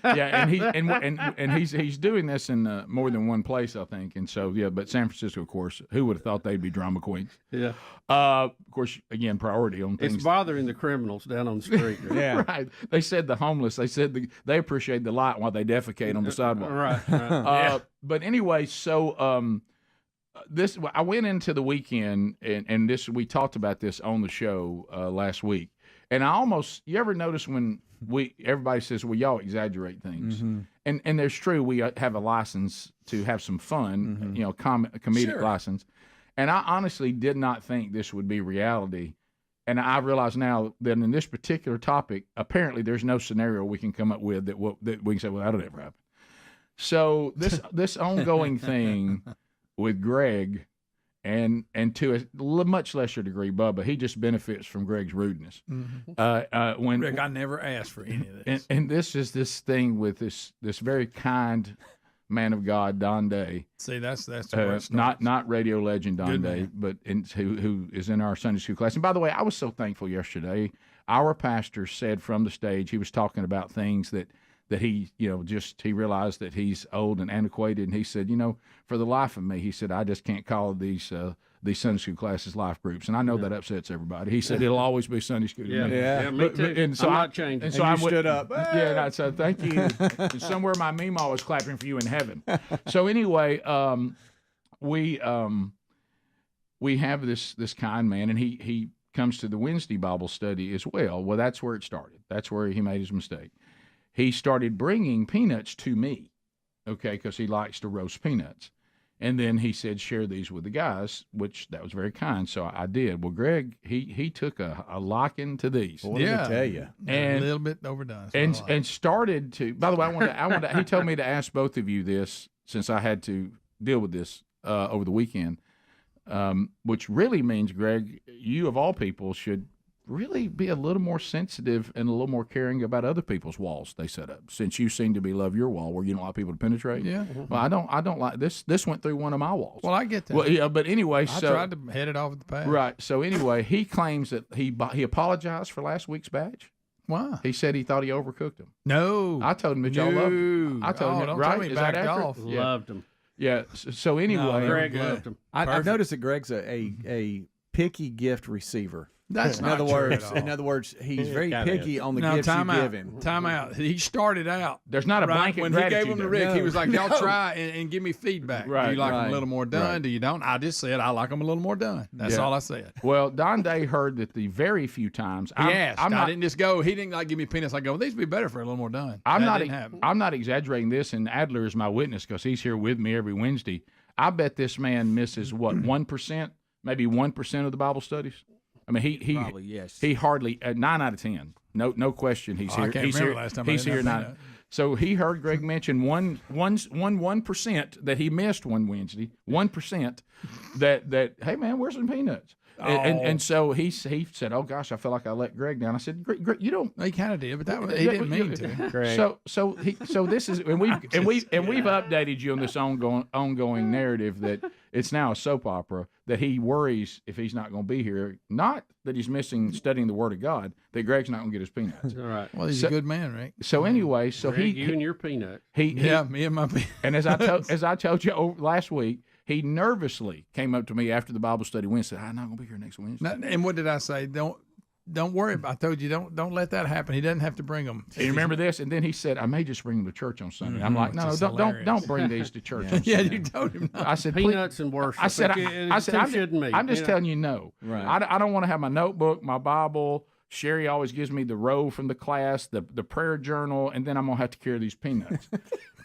Yeah, and he's doing this in more than one place, I think. And so, but San Francisco, of course, who would have thought they'd be drama queens? Yeah. Of course, again, priority on things. It's bothering the criminals down on the street. Yeah. Right. They said the homeless, they appreciate the light while they defecate on the sidewalk. Right. But anyway, so I went into the weekend, and this we talked about this on the show last week. And you ever notice when everybody says, well, y'all exaggerate things. Mm-hmm. And there's true, we have a license to have some fun, comedic license. And I honestly did not think this would be reality. And I realize now that in this particular topic, apparently there's no scenario we can come up with that we can say, well, that'll never happen. So this ongoing thing with Greg and to a much lesser degree, Bubba, he just benefits from Greg's rudeness. Mm-hmm. Rick, I never asked for any of this. And this is this thing with this very kind man of God, Don Day. See, that's where it starts. Not radio legend Don Day, but who is in our Sunday school class. And by the way, I was so thankful yesterday. Our pastor said from the stage, he was talking about things that he, he realized that he's old and antiquated. And he said, for the life of me, he said, I just can't call these Sunday school classes life groups. And I know that upsets everybody. He said, it'll always be Sunday school. Yeah, me too. And so I'm not changing. And so I stood up. Yeah, and I said, thank you. And somewhere my Meemaw was clapping for you in heaven. So anyway, we have this kind man, and he comes to the Wednesday Bible study as well. Well, that's where it started. That's where he made his mistake. He started bringing peanuts to me, because he likes to roast peanuts. And then he said, share these with the guys, which that was very kind. So I did. Well, Greg, he took a liking to these. Well, let me tell you. And, a little bit overdone. And started to, by the way, I wanted he told me to ask both of you this, since I had to deal with this over the weekend, which really means, Greg, you of all people should really be a little more sensitive and a little more caring about other people's walls they set up, since you seem to love your wall where you don't like people to penetrate. Yeah. Well, I don't like this. This went through one of my walls. Well, I get that. Well, yeah, but anyway, I tried to head it off at the pass. Right. So anyway, he claims that he apologized for last week's batch. Why? He said he thought he overcooked him. No. I told him that y'all loved him. I told him, don't right? tell me Is that backed accurate? off. Yeah. Loved him. Yeah. So anyway, Greg loved him. I've noticed that Greg's a picky gift receiver. That's in not other true words. at all. In other words, he's very picky on the gifts you give him. Time out. He started out. There's not a blanket when he gave them to Rick. No. He was like, "Y'all try and give me feedback. Right, Do you like them right, a little more done? right. Do you don't?" I just said I like them a little more done. That's Yeah. all I said. Well, Don Day heard that the very few times He asked. I didn't just go. He didn't like give me peanuts. I go, well, these would be better for a little more done. That didn't happen. I'm not exaggerating this, and Adler is my witness because he's here with me every Wednesday. I bet this man misses what 1%, maybe 1% of the Bible studies. I mean, he Probably, yes. He hardly 9 out of 10. No question. He's here. I can't he's remember here. last time I He's didn't here have 9. So he heard Greg mention 1% that he missed one Wednesday. 1% that hey man, where's some peanuts? And so he said, "Oh gosh, I feel like I let Greg down." I said, "Greg, you don't." He kind of did, but he didn't mean to. Greg. So this is and we've updated you on this ongoing narrative that it's now a soap opera, that he worries if he's not going to be here, not that he's missing studying the Word of God, that Greg's not going to get his peanuts. All right. Well, he's a good man, right? So anyway, Greg, you and your peanut. He me and my peanut. And as I told you last week, he nervously came up to me after the Bible study Wednesday. I'm not going to be here next Wednesday. And what did I say? Don't worry about. I told you don't let that happen. He doesn't have to bring them. You remember this? And then he said, "I may just bring them to church on Sunday." I'm like, "No, don't bring these to church." On Yeah, Sunday. you told him. Not. I said, peanuts and worship. I said, I'm just me. telling you no. Right. I don't want to have my notebook, my Bible. Sherry always gives me the roll from the class, the prayer journal, and then I'm gonna have to carry these peanuts.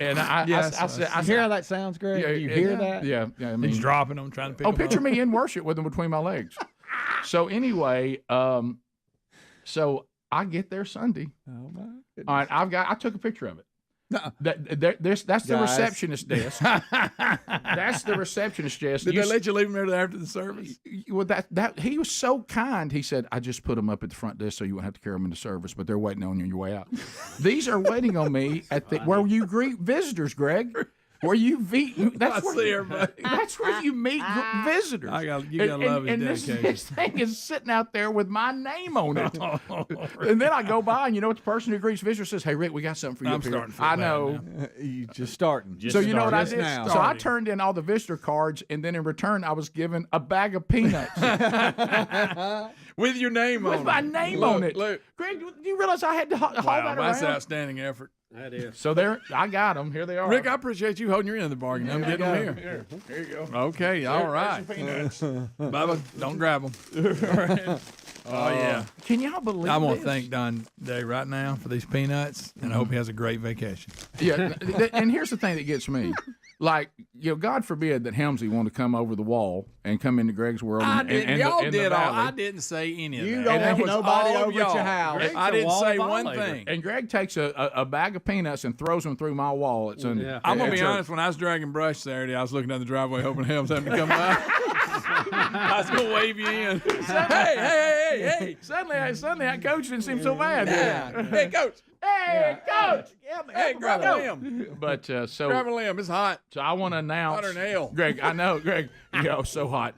And I said, you hear how that sounds, Greg? Do you hear that? Yeah. I mean, He's dropping them, trying to pick them picture up. me in worship with them between my legs. So anyway, so I get there Sunday. Oh my goodness. All right, I took a picture of it. No. That's the Guys. receptionist desk. That's the receptionist desk. Did they let you leave them there after the service? Well, that he was so kind. He said, "I just put them up at the front desk so you won't have to carry them into service, but they're waiting on you on your way out." These are waiting on me at where you greet visitors, Greg. Where you meet, that's where you meet visitors. You gotta love his dedication. This thing is sitting out there with my name on it. And then I go by, and you know what the person who greets visitors says? "Hey, Rick, we got something for you." I'm up here." starting to feel I bad know. You just starting. So you know what I did? now. So I turned in all the visitor cards, and then in return, I was given a bag of peanuts With your name on it. with my name on it. Look. Greg, do you realize I had to haul Wow, that that's around? outstanding effort. That is. So there, I got them. Here they are. Rick, I appreciate you holding your end of the bargain. I'm getting them here. Here you go. Okay, all right. There's some peanuts. Bubba, don't grab them. Oh, yeah. Can y'all believe I want this? to thank Don Day right now for these peanuts, and I hope he has a great vacation. Yeah, and here's the thing that gets me. Like, God forbid that Helmsy want to come over the wall and come into Greg's world. I and, didn't. and Y'all the did all. valley. I didn't say any of that. You don't want nobody over at your house. I didn't say one thing. And Greg takes a bag of peanuts and throws them through my wall. It's I'm gonna be honest. When I was dragging brush Saturday, I was looking down the driveway hoping Helms hadn't to come by. I was gonna wave you in. Hey! Suddenly, that coach didn't seem so bad. Yeah. Hey, coach. Hey, coach. Hey, grab a limb. But so Grab a limb. It's hot. So I want to announce. Hotter than hell. Greg, I know, Greg. So hot.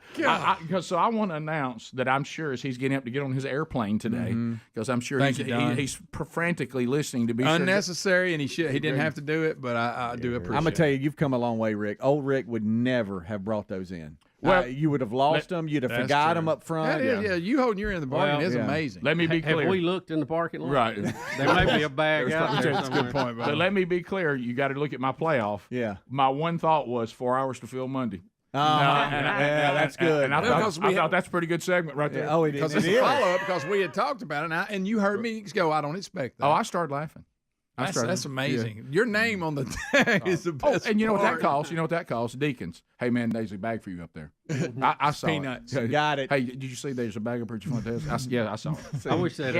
So I want to announce that I'm sure as he's getting up to get on his airplane today, because I'm sure he's frantically listening to be unnecessary, and he didn't have to do it, but I do appreciate it. I'm gonna tell you, you've come a long way, Rick. Old Rick would never have brought those in. Well, you would have lost them. You'd have forgot them up front. That is, you holding your end of the bargain is amazing. Let me be clear. Have we looked in the parking lot? Right. There may be a bag out there. That's a good point, But let me be clear. You got to look at my playoff. Yeah. My one thought was 4 hours to fill Monday. That's good. And I thought that's a pretty good segment right there. Oh, it Because is. it's a follow-up, because we had talked about it, and you heard me go, I don't expect that. Oh, I started laughing. That's amazing. Yeah. Your name on the tag is the best. And you know what that part. costs? You know what that costs? Deacons. Hey, man, there's a bag for you up there. I saw peanuts. It. Got it. Hey, did you see there's a bag up here at your front desk? I saw it. I wish that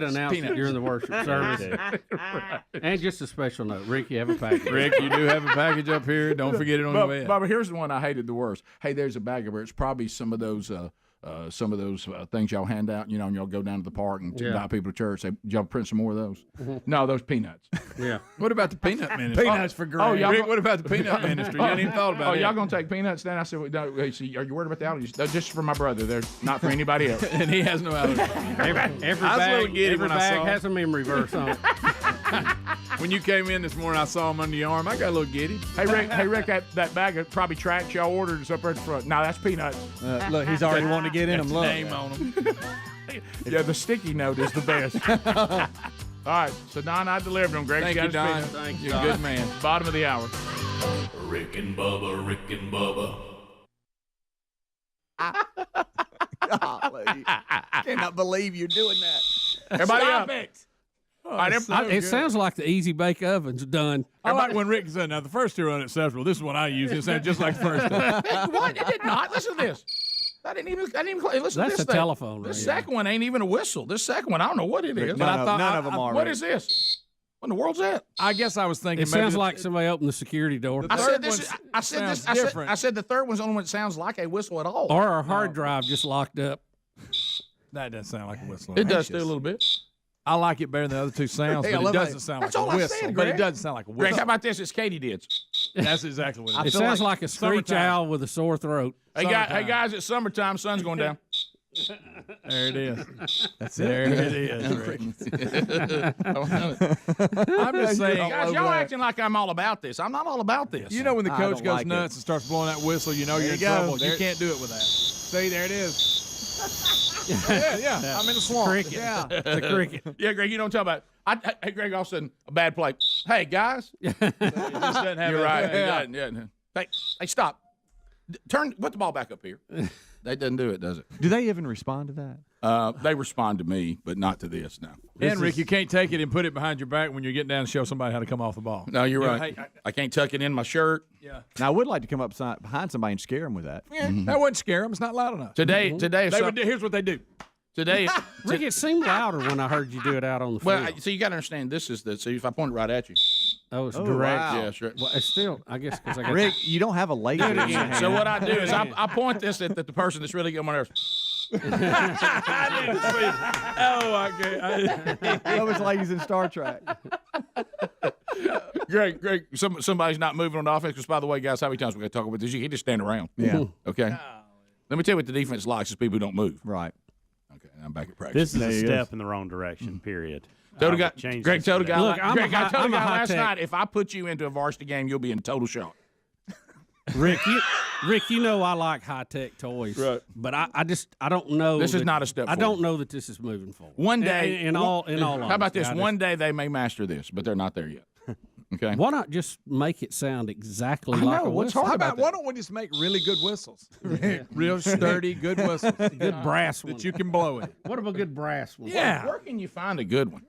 announced it during the worship service. And just a special note, Rick, you have a package. Rick, you do have a package up here. Don't forget it on the way. But here's the one I hated the worst. Hey, there's a bag up here. It's probably some of those things y'all hand out, and y'all go down to the park and invite people to church. Say, y'all print some more of those? No, those peanuts. Yeah. What about the peanut ministry? Peanuts for Greg. Oh, Rick, what about the peanut ministry? You hadn't even thought about it. Y'all going to take peanuts then? I said, well, no, are you worried about the allergies? No, just for my brother. They're not for anybody else. And he has no allergies. Every bag has a memory verse on it. When you came in this morning, I saw him under your arm. I got a little giddy. Hey, Rick, that bag probably tracks y'all ordered. It's up there at the front. No, that's peanuts. Look, he's already wanting to get in them. Look. Name on them. Yeah, the sticky note is the best. All right, so Don, I delivered them. Greg, Thank you, Don. Thank you, You're a good man. Bottom of the hour. Rick and Bubba, Rick and Bubba. Golly. Cannot believe you're doing that. Everybody Stop up. it. It sounds like the easy bake oven's done. I like when Rick said, now the first two are unacceptable. This is what I use. It sounded just like the first one. What? It did not. Listen to this. I didn't even listen That's to this a thing. telephone. This Right? second one ain't even a whistle. This second one, I don't know what it is. None of them are. What is this? What in the world's that? I guess I was thinking It sounds like somebody opened the security door. I said third this. one I said this. sounds different. I said the third one's the only one that sounds like a whistle at all. Or our hard drive just locked up. That doesn't sound like a whistle. It does too a little bit. I like it better than the other two sounds, Hey, I but it love doesn't it. sound That's like all a I whistle. said, But it Greg. doesn't sound like a Greg, whistle. how about this? It's Katie's. That's exactly what It sounds like a screech owl with a sore throat. Hey guys, it's summertime. Sun's going down. There it is. There it is. I'm just saying. Guys, y'all acting like I'm all about this. I'm not all about this. You know when the I coach don't goes like nuts and starts blowing that whistle, you know you're in you go. trouble. You There- can't do it with that. See, there it is. yeah. I'm in the swamp. Cricket. Yeah. The cricket. Yeah, Greg, you don't tell about it. Hey, Greg, all of a sudden, a bad play. Hey, guys. It just doesn't have You're a- right. Yeah. Yeah. Hey, stop. Put the ball back up here. That doesn't do it, does it? Do they even respond to that? They respond to me, but not to this now. And Rick, you can't take it and put it behind your back when you're getting down and show somebody how to come off the ball. No, you're You know, right. hey, I can't tuck it in my shirt. Yeah. Now, I would like to come up behind somebody and scare them with that. Yeah, that wouldn't scare them. It's not loud enough. Today, Here's what they do. Today, Rick, it seemed louder when I heard you do it out on the field. well, so you got to understand. This is the. So if I point it right at you, Oh, it's direct. wow. yeah, sure. Well, it's still, I guess, because I got Rick, you don't have a laser in your hand. So what I do is I point this at the person that's really getting my nerves. Oh, I can't. That was ladies in Star Trek. Greg, somebody's not moving on the offense. Because by the way, guys, how many times we got to talk about this? You can't just stand around. Yeah. Okay. Let me tell you what the defense likes is people who don't move. Right. Okay, I'm back at practice. This is a step in the wrong direction, period. Greg told the guy, Look, I'm Greg, I told the guy last high-tech. night, if I put you into a varsity game, you'll be in total shock. Rick, you know I like high-tech toys. Right. But I don't know. This is not a step I don't forward. know that this is moving forward. One day, In all how about honesty, this? One day they may master this, but they're not there yet. Okay. Why not just make it sound exactly like a whistle? Why don't we just make really good whistles? Real sturdy, good whistles. Good brass one. that you can blow in. What about a good brass one? Yeah. Where can you find a good one?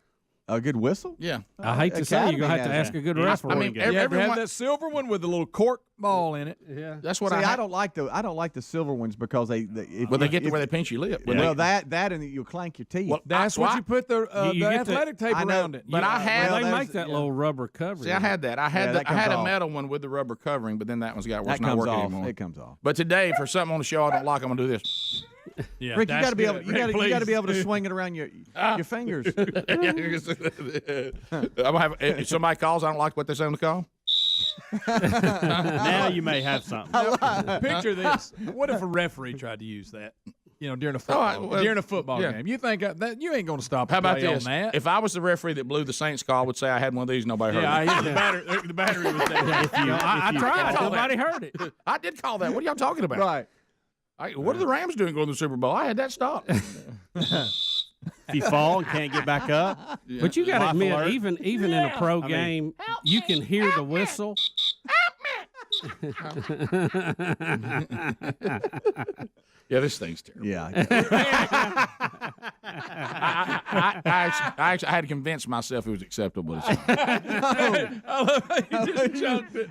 A good whistle? Yeah. I hate to say you're going to have to ask a good wrestler. I mean, everyone have that silver one with the little cork ball in it. Yeah. That's what I don't like the silver ones because they get to where they pinch your lip. Well, that and you'll clank your teeth. Well, that's what you put the athletic tape around it. But I had they make that little rubber cover. See, I had that. I had a metal one with the rubber covering, but then that one's got where it's not working anymore. It comes off. But today, for something on the show I don't like, I'm gonna do this. Yeah, Rick, you got to be able. You got to be able to swing it around your fingers. I'm gonna have if somebody calls, I don't like what they say on the call. Now you may have something. Picture this. What if a referee tried to use that? During a football game. You think that you ain't going to stop? How about this? this? On that? If I was the referee that blew the Saints call, I would say I had one of these. Nobody heard it. The battery was there. I tried. Nobody heard it. I did call that. What are y'all talking about? Right. What are the Rams doing going to the Super Bowl? I had that stopped. If you fall and can't get back up. Yeah. But you got to admit, even in a pro game, you can hear the whistle. Yeah, this thing's terrible. Yeah. I had to convince myself it was acceptable.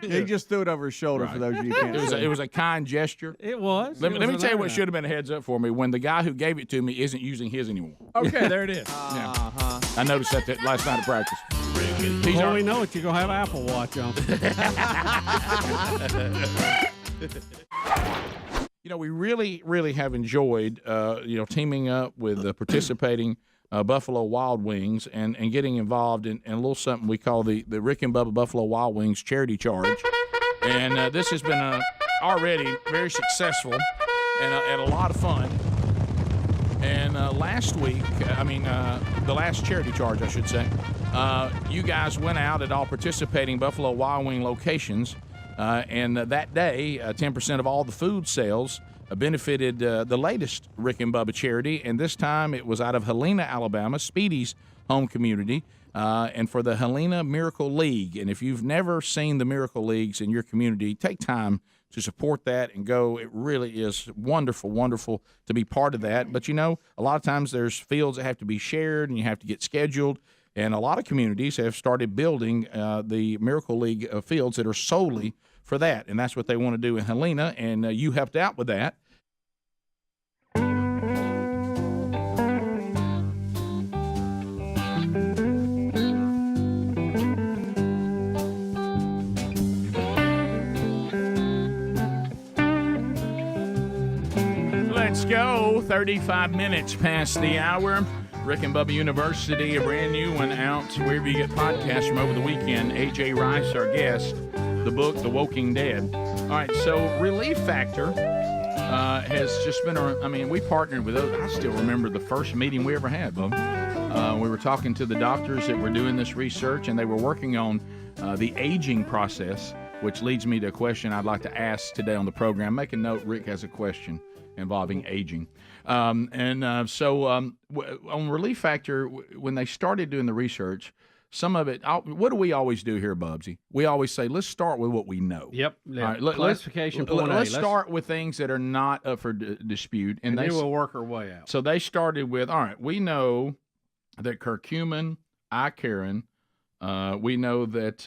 He just threw it over his shoulder for those of you who can't see. It was a kind gesture. It was. Let me tell you what should have been a heads up for me when the guy who gave it to me isn't using his anymore. Okay, there it is. I noticed that last night at practice. Before we know it, you're going to have Apple Watch on. We really, really have enjoyed, teaming up with participating Buffalo Wild Wings and getting involved in a little something we call the Rick and Bubba Buffalo Wild Wings Charity Charge. And this has been already very successful and a lot of fun. And last week, the last charity charge, I should say, you guys went out at all participating Buffalo Wild Wing locations. And that day, 10% of all the food sales benefited the latest Rick and Bubba charity. And this time it was out of Helena, Alabama, Speedy's home community, and for the Helena Miracle League. And if you've never seen the Miracle Leagues in your community, take time to support that and go. It really is wonderful, wonderful to be part of that. But, a lot of times there's fields that have to be shared and you have to get scheduled. And a lot of communities have started building the Miracle League fields that are solely for that. And that's what they want to do in Helena. And you helped out with that. Let's go. 35 minutes past the hour. Rick and Bubba University, a brand new one out wherever you get podcasts from over the weekend. A.J. Rice, our guest, the book, The Woking Dead. All right, so Relief Factor has just been, we partnered with those. I still remember the first meeting we ever had, Bubba. We were talking to the doctors that were doing this research, and they were working on the aging process, which leads me to a question I'd like to ask today on the program. Make a note, Rick has a question involving aging. So on Relief Factor, when they started doing the research, some of it, what do we always do here, Bubsy? We always say, let's start with what we know. Yep. All right, classification point A. Let's start with things that are not up for dispute. And then we'll work our way out. So they started with, all right, we know that curcumin, icarin, we know that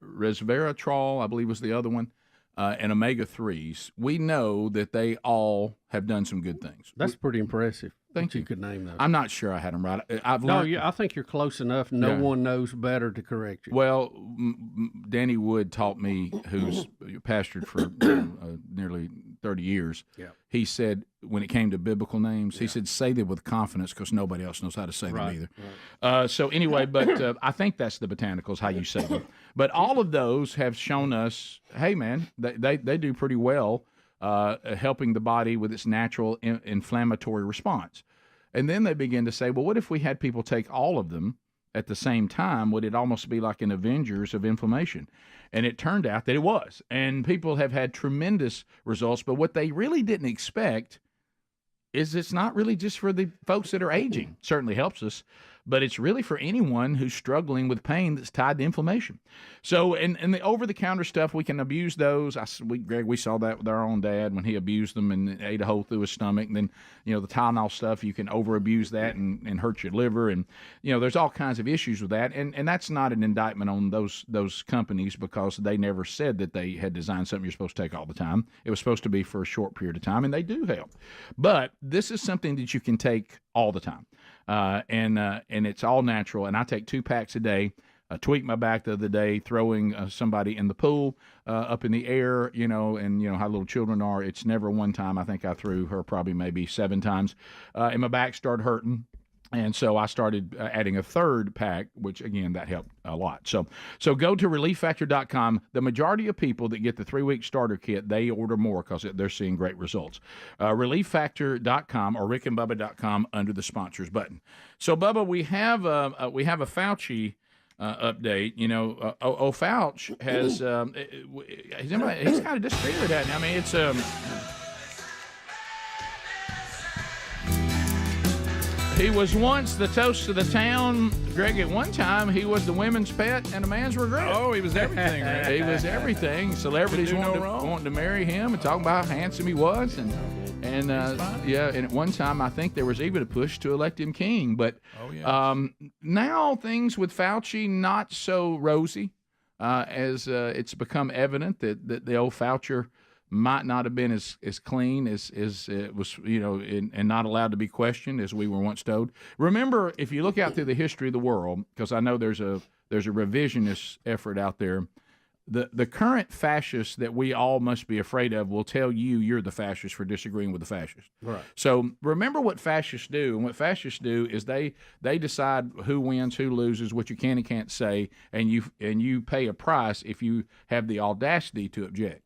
resveratrol, I believe was the other one, and omega-3s, we know that they all have done some good things. That's pretty impressive. Thank you. You could name those. I'm not sure I had them right. I've learned. I think you're close enough. No one knows better to correct you. Well, Danny Wood taught me, who's pastored for nearly 30 years. Yeah. He said when it came to biblical names, he said say them with confidence because nobody else knows how to say them either. Right. So anyway, but I think that's the botanicals, how you say them. But all of those have shown us, hey man, they do pretty well helping the body with its natural inflammatory response. And then they begin to say, well, what if we had people take all of them at the same time? Would it almost be like an Avengers of inflammation? And it turned out that it was. And people have had tremendous results. But what they really didn't expect is it's not really just for the folks that are aging. Certainly helps us. but it's really for anyone who's struggling with pain that's tied to inflammation. So, and the over-the-counter stuff, we can abuse those. Greg, we saw that with our own dad when he abused them and ate a hole through his stomach. And then, the Tylenol stuff, you can over-abuse that and hurt your liver. And, there's all kinds of issues with that. And that's not an indictment on those companies, because they never said that they had designed something you're supposed to take all the time. It was supposed to be for a short period of time, and they do help. But this is something that you can take all the time. And it's all natural. And I take 2 packs a day. I tweaked my back the other day throwing somebody in the pool up in the air, and how little children are. It's never one time. I think I threw her probably maybe 7 times, and my back started hurting. And so I started adding a 3rd pack, which, again, that helped a lot. So go to ReliefFactor.com. The majority of people that get the 3-week starter kit, they order more because they're seeing great results. ReliefFactor.com or RickandBubba.com under the sponsors button. So, Bubba, we have a Fauci update. Fauci has he's kind of disfigured that. I mean, it's he was once the toast of the town, Greg. At one time, he was the women's pet and a man's regret. Oh, he was everything, right? He was everything. Celebrities wanting to marry him and talking about how handsome he was, and and at one time I think there was even a push to elect him king. But now things with Fauci not so rosy, as it's become evident that the old Fauci might not have been as clean as it was, and not allowed to be questioned as we were once told. Remember, if you look out through the history of the world, because I know there's a revisionist effort out there, the current fascists that we all must be afraid of will tell you you're the fascist for disagreeing with the fascists. Right. So remember what fascists do, and what fascists do is they decide who wins, who loses, what you can and can't say, and you pay a price if you have the audacity to object.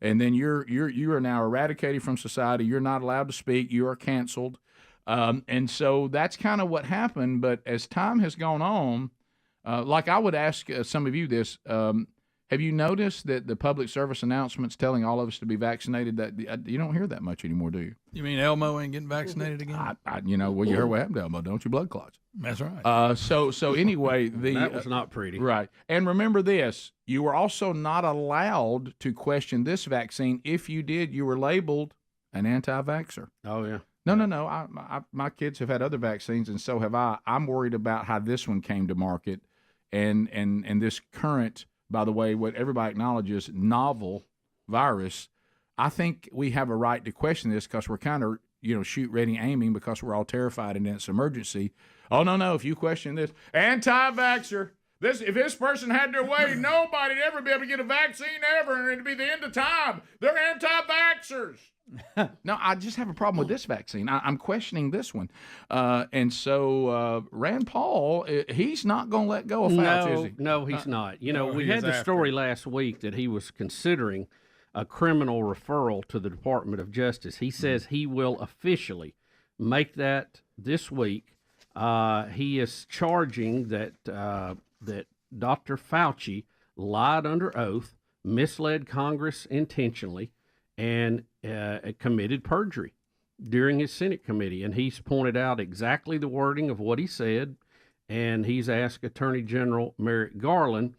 And then you are now eradicated from society. You're not allowed to speak. You are canceled. And so that's kind of what happened. But as time has gone on, like I would ask some of you this, have you noticed that the public service announcements telling all of us to be vaccinated, that you don't hear that much anymore, do you? You mean Elmo ain't getting vaccinated again? You heard what happened to Elmo, don't you? Blood clots. That's right. So anyway, that was not pretty. Right. And remember this, you were also not allowed to question this vaccine. If you did, you were labeled an anti-vaxxer. Oh, yeah. No. My kids have had other vaccines, and so have I. I'm worried about how this one came to market, and this current, by the way, what everybody acknowledges, novel virus. I think we have a right to question this because we're kind of, shoot, ready, aiming, because we're all terrified and it's emergency. Oh, no, if you question this, anti-vaxxer, if this person had their way, nobody'd ever be able to get a vaccine ever, and it'd be the end of time. They're anti-vaxxers. No, I just have a problem with this vaccine. I'm questioning this one. And so Rand Paul, he's not going to let go of Fauci, is he? No, he's not. We had the story last week that he was considering a criminal referral to the Department of Justice. He says he will officially make that this week. He is charging that Dr. Fauci lied under oath, misled Congress intentionally, and committed perjury during his Senate committee. And he's pointed out exactly the wording of what he said, and he's asked Attorney General Merrick Garland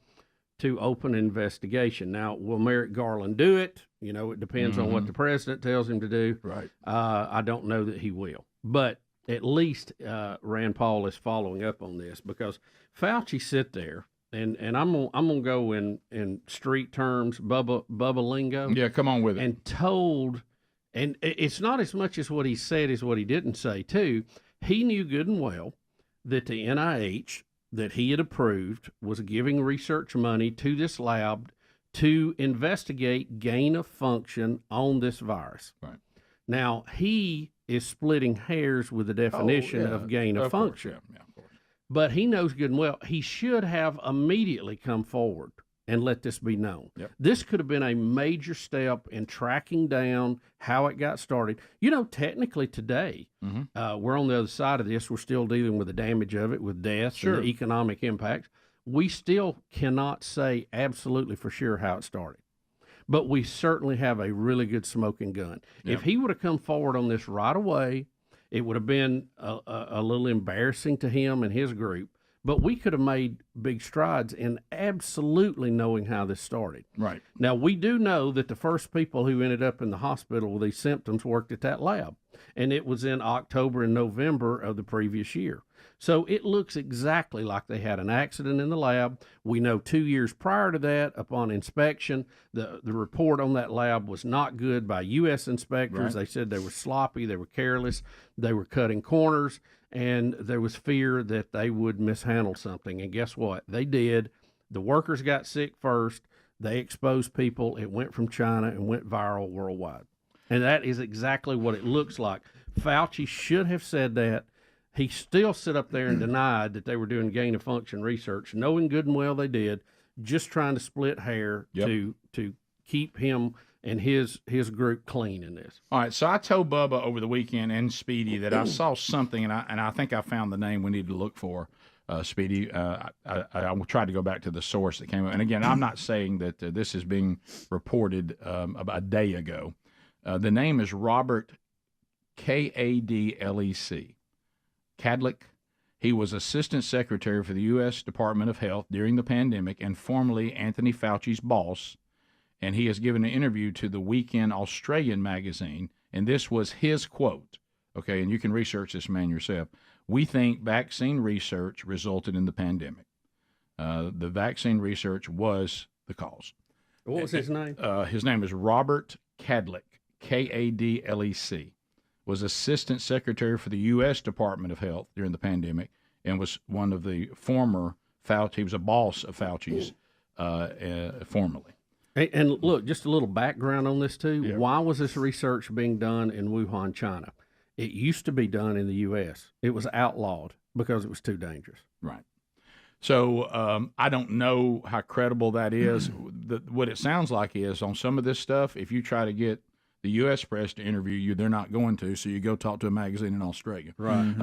to open an investigation. Now, will Merrick Garland do it? It depends on what the president tells him to do. Right. I don't know that he will. But at least Rand Paul is following up on this, because Fauci sit there, and I'm gonna go in street terms, Bubba lingo. Yeah, come on with it. And told, and it's not as much as what he said as what he didn't say too. He knew good and well that the NIH that he had approved was giving research money to this lab to investigate gain of function on this virus. Right. Now, he is splitting hairs with the definition of gain of function. Course, yeah, of course. But he knows good and well he should have immediately come forward and let this be known. Yep. This could have been a major step in tracking down how it got started. Technically today, we're on the other side of this. We're still dealing with the damage of it, with deaths and the economic impact. We still cannot say absolutely for sure how it started. But we certainly have a really good smoking gun. Yep. If he would have come forward on this right away It would have been a little embarrassing to him and his group, but we could have made big strides in absolutely knowing how this started. Right. Now, we do know that the first people who ended up in the hospital with these symptoms worked at that lab, and it was in October and November of the previous year. So it looks exactly like they had an accident in the lab. We know 2 years prior to that, upon inspection, the report on that lab was not good by U.S. inspectors. Right. They said they were sloppy, they were careless, they were cutting corners, and there was fear that they would mishandle something. And guess what? They did. The workers got sick first. They exposed people. It went from China and went viral worldwide. And that is exactly what it looks like. Fauci should have said that. He still stood up there and denied that they were doing gain of function research, knowing good and well they did, just trying to split hair to keep him and his group clean in this. All right, so I told Bubba over the weekend and Speedy that I saw something, and I think I found the name we need to look for, Speedy. I tried to go back to the source that came up. And again, I'm not saying that this is being reported about a day ago. The name is Robert Kadlec. Kadlec. He was Assistant Secretary for the U.S. Department of Health during the pandemic and formerly Anthony Fauci's boss. And he has given an interview to the Weekend Australian magazine, and this was his quote. Okay, and you can research this man yourself. We think vaccine research resulted in the pandemic. The vaccine research was the cause. What was his name? His name is Robert Kadlec, Kadlec. Was Assistant Secretary for the U.S. Department of Health during the pandemic and was one of the former Fauci. He was a boss of Fauci's formerly. And look, just a little background on this, too. Yeah. Why was this research being done in Wuhan, China? It used to be done in the U.S. It was outlawed because it was too dangerous. Right. So I don't know how credible that is. What it sounds like is on some of this stuff, if you try to get the U.S. press to interview you, they're not going to, so you go talk to a magazine in Australia. Right.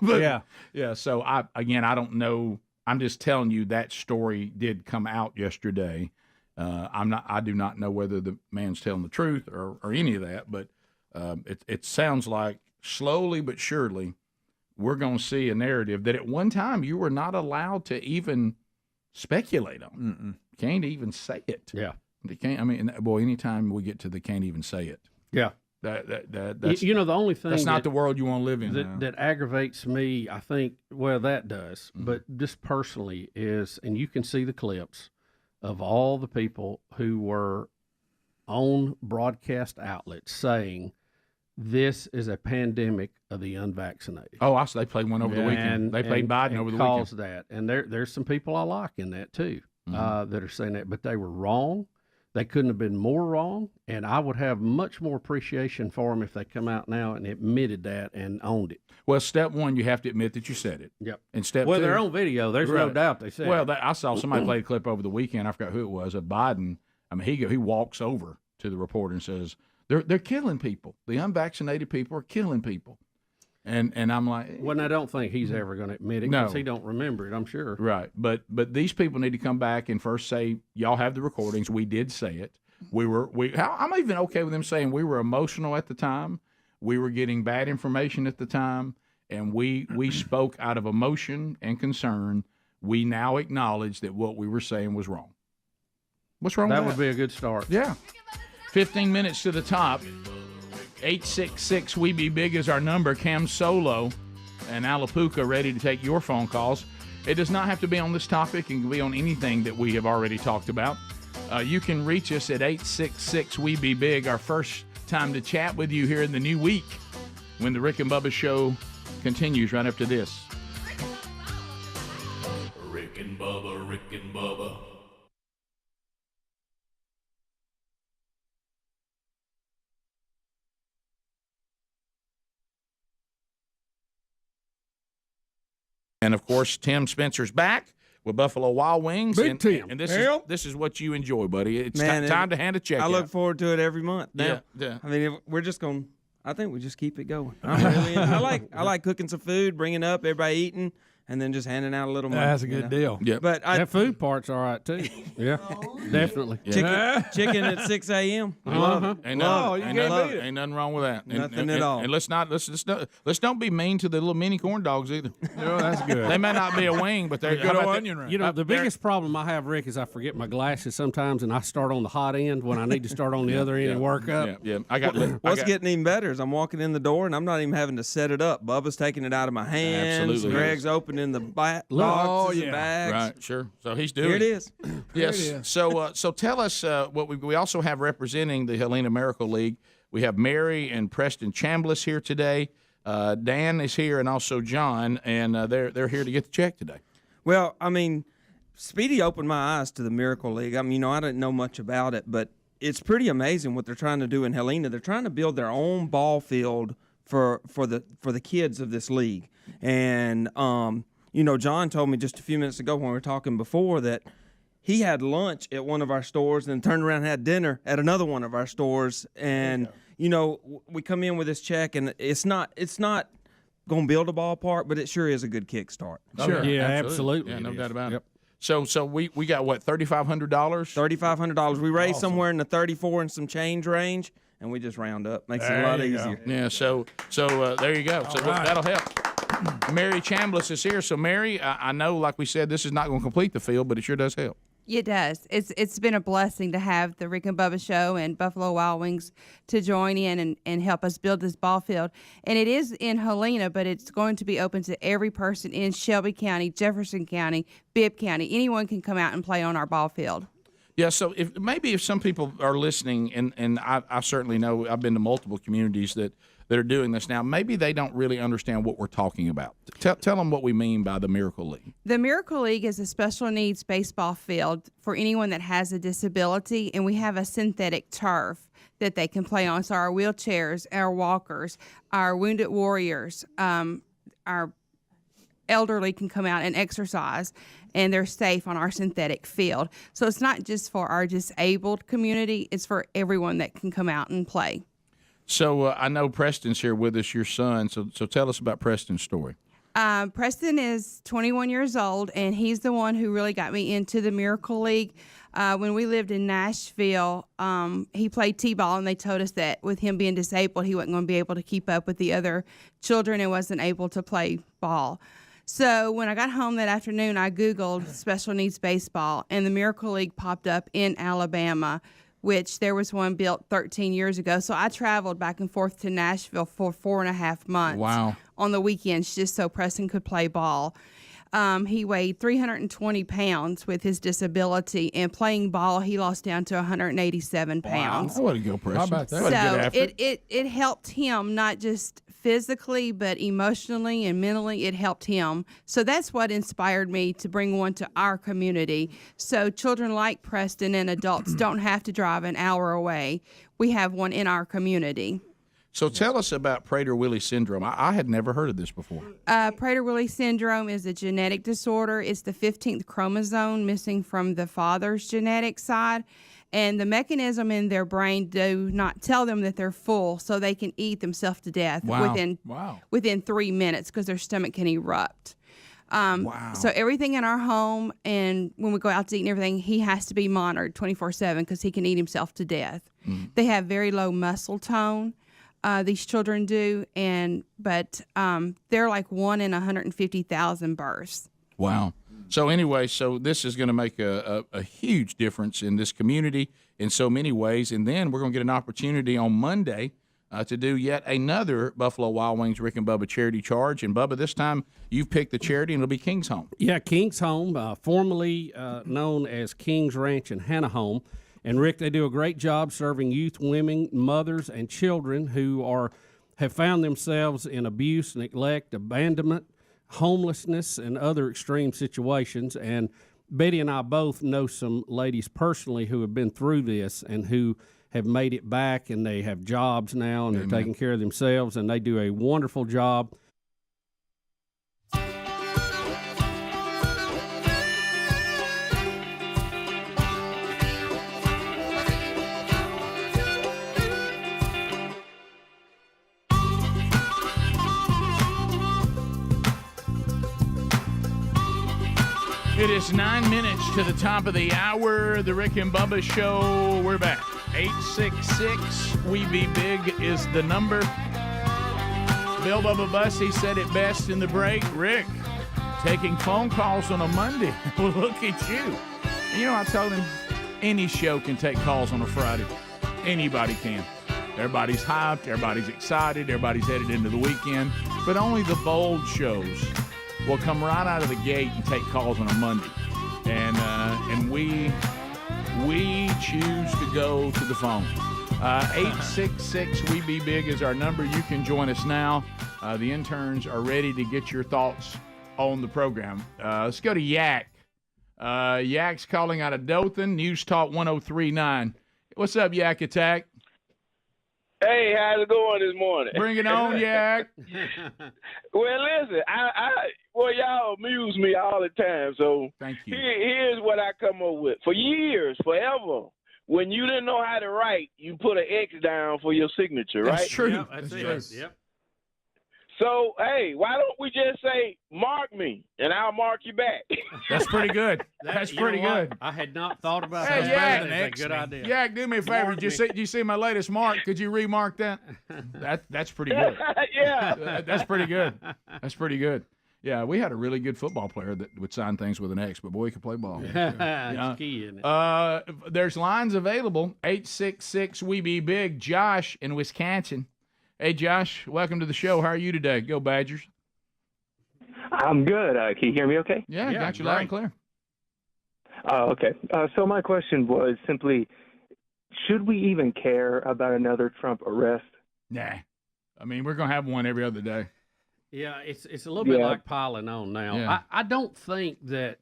But yeah. So I don't know. I'm just telling you that story did come out yesterday. I do not know whether the man's telling the truth or any of that, but it sounds like slowly but surely we're going to see a narrative that at one time you were not allowed to even speculate on. Can't even say it. Yeah. They can't. I mean, boy, anytime we get to the can't even say it. Yeah. That's, the only thing that's not the world you want to live in. That aggravates me, I think, well, that does, but just personally is, and you can see the clips of all the people who were on broadcast outlets saying this is a pandemic of the unvaccinated. Oh, they played one over the weekend. They played Biden over the weekend. Calls that, and there's some people I like in that too that are saying that, but they were wrong. They couldn't have been more wrong, and I would have much more appreciation for them if they come out now and admitted that and owned it. Well, step one, you have to admit that you said it. Yep. And step two, they're on video. There's no doubt they said it. Well, I saw somebody play a clip over the weekend. I forgot who it was. Of Biden. I mean, he walks over to the reporter and says, "They're killing people. The unvaccinated people are killing people." And I'm like, well, I don't think he's ever going to admit it because he don't remember it, I'm sure. Right. But these people need to come back and first say, y'all have the recordings. We did say it. I'm even okay with them saying we were emotional at the time. We were getting bad information at the time. And we spoke out of emotion and concern. We now acknowledge that what we were saying was wrong. What's wrong with that? That would be a good start. Yeah. 15 minutes to the top. 866 We Be Big is our number. Cam Solo and Alapuca ready to take your phone calls. It does not have to be on this topic. It can be on anything that we have already talked about. You can reach us at 866 We Be Big. Our first time to chat with you here in the new week when the Rick and Bubba show continues right after this. Rick and Bubba, Rick and Bubba. And, of course, Tim Spencer's back with Buffalo Wild Wings. Big Tim. And this is what you enjoy, buddy. It's time to hand a check I out. look forward to it every month. Now, yeah. I mean, we're just going to – I think we just keep it going. I like cooking some food, bringing up, everybody eating, and then just handing out a little money. That's a good deal. Yeah, but that food part's all right too. Yeah, definitely. Chicken at 6 a.m. Ain't nothing wrong with that. Nothing at all. And let's don't be mean to the little mini corn dogs either. Oh, that's good. They may not be a wing, but they're good old onion ring. You know, the biggest problem I have, Rick, is I forget my glasses sometimes, and I start on the hot end when I need to start on the other end and work up. Yeah. What's getting even better is I'm walking in the door and I'm not even having to set it up. Bubba's taking it out of my hands. Absolutely. Greg's opening the boxes and bags. Right, sure. So he's doing Here it is. Yes. So tell us what we also have representing the Helena Miracle League. We have Mary and Preston Chambliss here today. Dan is here, and also John, and they're here to get the check today. Well, I mean, Speedy opened my eyes to the Miracle League. I mean, I didn't know much about it, but it's pretty amazing what they're trying to do in Helena. They're trying to build their own ball field for the kids of this league. And John told me just a few minutes ago when we were talking before that he had lunch at one of our stores and turned around and had dinner at another one of our stores. And we come in with this check, and it's not going to build a ballpark, but it sure is a good kickstart. Sure, yeah, absolutely. Yeah, no doubt about it. So we got what, $3,500? $3,500. We raised somewhere in the 34 and some change range, and we just round up. Makes it a lot easier. Yeah. So there you go. So that'll help. Mary Chambliss is here. So Mary, I know, like we said, this is not going to complete the field, but it sure does help. It does. It's been a blessing to have the Rick and Bubba Show and Buffalo Wild Wings to join in and help us build this ball field. And it is in Helena, but it's going to be open to every person in Shelby County, Jefferson County, Bibb County. Anyone can come out and play on our ball field. Yeah, so if some people are listening, and I certainly know I've been to multiple communities that are doing this now, maybe they don't really understand what we're talking about. Tell them what we mean by the Miracle League. The Miracle League is a special needs baseball field for anyone that has a disability, and we have a synthetic turf that they can play on. So our wheelchairs, our walkers, our wounded warriors, our elderly can come out and exercise, and they're safe on our synthetic field. So it's not just for our disabled community, it's for everyone that can come out and play. So I know Preston's here with us, your son. So tell us about Preston's story. Preston is 21 years old, and he's the one who really got me into the Miracle League. When we lived in Nashville, he played T-ball, and they told us that with him being disabled, he wasn't going to be able to keep up with the other children and wasn't able to play ball. So when I got home that afternoon, I Googled special needs baseball, and the Miracle League popped up in Alabama, which there was one built 13 years ago. So I traveled back and forth to Nashville for 4.5 months on the weekends just so Preston could play ball. He weighed 320 pounds with his disability, and playing ball, he lost down to 187 pounds. Wow. Way to go, Preston. How about that? So it helped him not just physically, but emotionally and mentally, it helped him. So that's what inspired me to bring one to our community. So children like Preston and adults don't have to drive an hour away. We have one in our community. So tell us about Prader-Willi syndrome. I had never heard of this before. Prader-Willi syndrome is a genetic disorder. It's the 15th chromosome missing from the father's genetic side. And the mechanism in their brain do not tell them that they're full, so they can eat themselves to death within 3 minutes because their stomach can erupt. So everything in our home and when we go out to eat and everything, he has to be monitored 24/7 because he can eat himself to death. They have very low muscle tone. These children do, but they're like 1 in 150,000 births. Wow. So anyway, this is going to make a huge difference in this community in so many ways. And then we're going to get an opportunity on Monday to do yet another Buffalo Wild Wings Rick and Bubba charity charge. And Bubba, this time you've picked the charity, and it'll be King's Home. Yeah, King's Home, formerly known as King's Ranch and Hannah Home. And Rick, they do a great job serving youth, women, mothers, and children who have found themselves in abuse, neglect, abandonment, homelessness, and other extreme situations. And Betty and I both know some ladies personally who have been through this and who have made it back, and they have jobs now, and they're taking care of themselves, and they do a wonderful job. It is 9 minutes to the top of the hour. The Rick and Bubba Show. We're back. 866-WE-BE-BIG is the number. Bill Bubba Bussy said it best in the break. Rick, taking phone calls on a Monday. Look at you. You know, I told him any show can take calls on a Friday. Anybody can. Everybody's hyped. Everybody's excited. Everybody's headed into the weekend. But only the bold shows will come right out of the gate and take calls on a Monday. And we choose to go to the phone. 866-WE-BE-BIG is our number. You can join us now. The interns are ready to get your thoughts on the program. Let's go to Yak. Yak's calling out of Dothan, News Talk 103.9. What's up, Yak Attack? Hey, how's it going this morning? Bring it on, Yak. Well, listen, well, y'all amuse me all the time. So thank you. Here's what I come up with. For years, forever, when you didn't know how to write, you put an X down for your signature, right? That's true. Yep, that's true. Yep. So, hey, why don't we just say, mark me, and I'll mark you back? That's pretty good. That's pretty good. I had not thought about Hey, that. Yak, That's a good idea. Yak, do me a favor. Did you see my latest mark? Could you remark that? That's pretty good. Yeah. That's pretty good. That's pretty good. Yeah, we had a really good football player that would sign things with an X, but boy, he could play ball. It's key, isn't it? There's lines available. 866-WE-BE-BIG. Josh in Wisconsin. Hey, Josh, welcome to the show. How are you today? Go Badgers. I'm good. Can you hear me okay? Yeah, got you loud and clear. Okay. So my question was simply, should we even care about another Trump arrest? Nah. I mean, we're going to have one every other day. Yeah, it's a little bit like piling on now. Yeah. I don't think that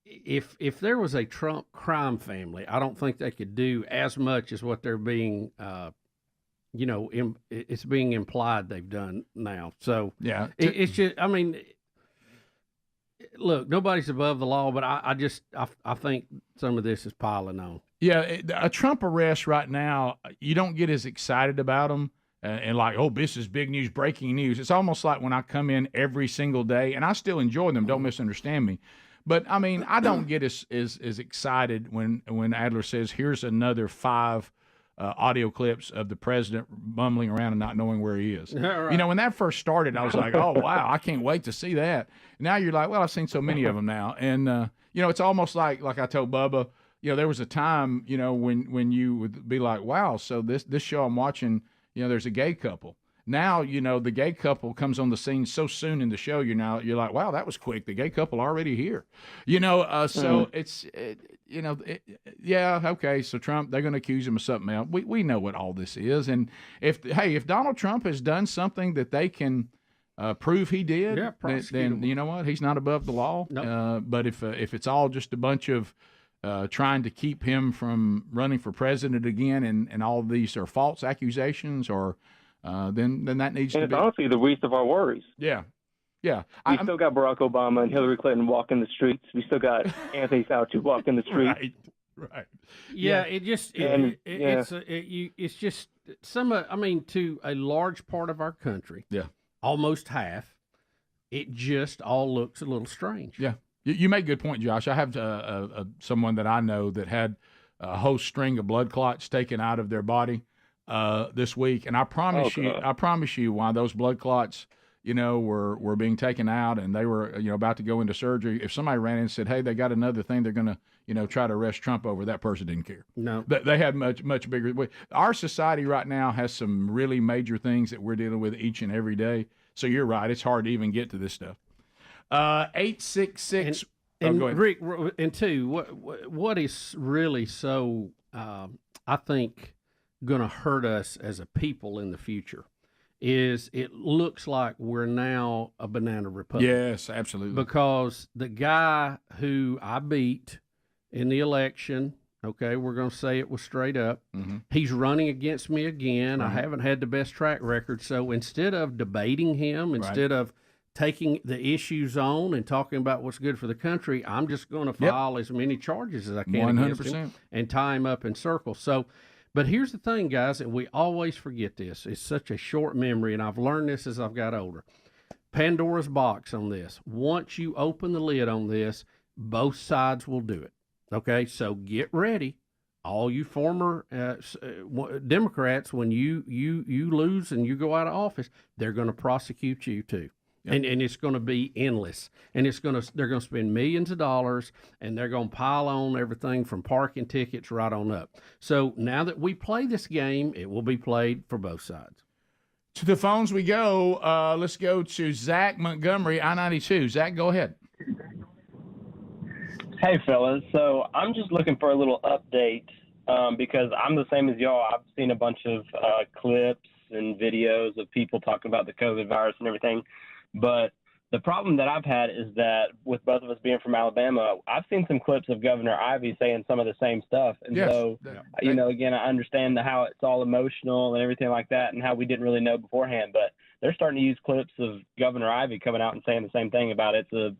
if there was a Trump crime family, I don't think they could do as much as what they're being it's being implied they've done now. So yeah, it's just, I mean, look, nobody's above the law, but I think some of this is piling on. Yeah, a Trump arrest right now, you don't get as excited about them and like, oh, this is big news, breaking news. It's almost like when I come in every single day, and I still enjoy them. Don't misunderstand me. But I mean, I don't get as excited when Adler says, "Here's another 5." Audio clips of the president bumbling around and not knowing where he is. Right. You know, when that first started, I was like, oh, wow, I can't wait to see that. Now you're like, well, I've seen so many of them now. And, it's almost like I told Bubba, there was a time, when you would be like, wow, so this show I'm watching, there's a gay couple. Now, the gay couple comes on the scene so soon in the show, you're like, wow, that was quick. The gay couple already here. So it's okay. So Trump, they're going to accuse him of something else. We know what all this is. And if Donald Trump has done something that they can prove he did, then you know what? He's not above the law. Nope. But if it's all just a bunch of trying to keep him from running for president again, and all of these are false accusations, or then that needs to be. And it's honestly the least of our worries. Yeah. Yeah. We still got Barack Obama and Hillary Clinton walking the streets. We still got Anthony Fauci walking the streets. Right. Yeah, it's just to a large part of our country. Yeah. Almost half. It just all looks a little strange. Yeah. You make a good point, Josh. I have someone that I know that had a whole string of blood clots taken out of their body this week, and I promise you, while those blood clots, were being taken out, and they were, about to go into surgery, if somebody ran in and said, hey, they got another thing they're going to, try to arrest Trump over, that person didn't care. No. They had much bigger. Our society right now has some really major things that we're dealing with each and every day. So you're right. It's hard to even get to this stuff. 866. And go ahead. Rick, and two, what is really so, I think, going to hurt us as a people in the future is it looks like we're now a banana republic. Yes, absolutely. Because the guy who I beat in the election, okay, we're going to say it was straight up, he's running against me again. Right. I haven't had the best track record. So instead of debating him, instead of taking the issues on and talking about what's good for the country, I'm just going to file as many charges as I can 100%. against him and tie him up in circles. So, but here's the thing, guys, and we always forget this. It's such a short memory, and I've learned this as I've got older. Pandora's box on this. Once you open the lid on this, both sides will do it. Okay, so get ready. All you former Democrats, when you lose and you go out of office, they're going to prosecute you too. Yep. And it's going to be endless. And they're going to spend millions of dollars, and they're going to pile on everything from parking tickets right on up. So now that we play this game, it will be played for both sides. To the phones we go. Let's go to Zach Montgomery, I-92. Zach, go ahead. Hey, fellas. So I'm just looking for a little update because I'm the same as y'all. I've seen a bunch of clips and videos of people talking about the COVID virus and everything. But the problem that I've had is that with both of us being from Alabama, I've seen some clips of Governor Ivey saying some of the same stuff. And again, I understand how it's all emotional and everything like that and how we didn't really know beforehand. But they're starting to use clips of Governor Ivey coming out and saying the same thing about it's a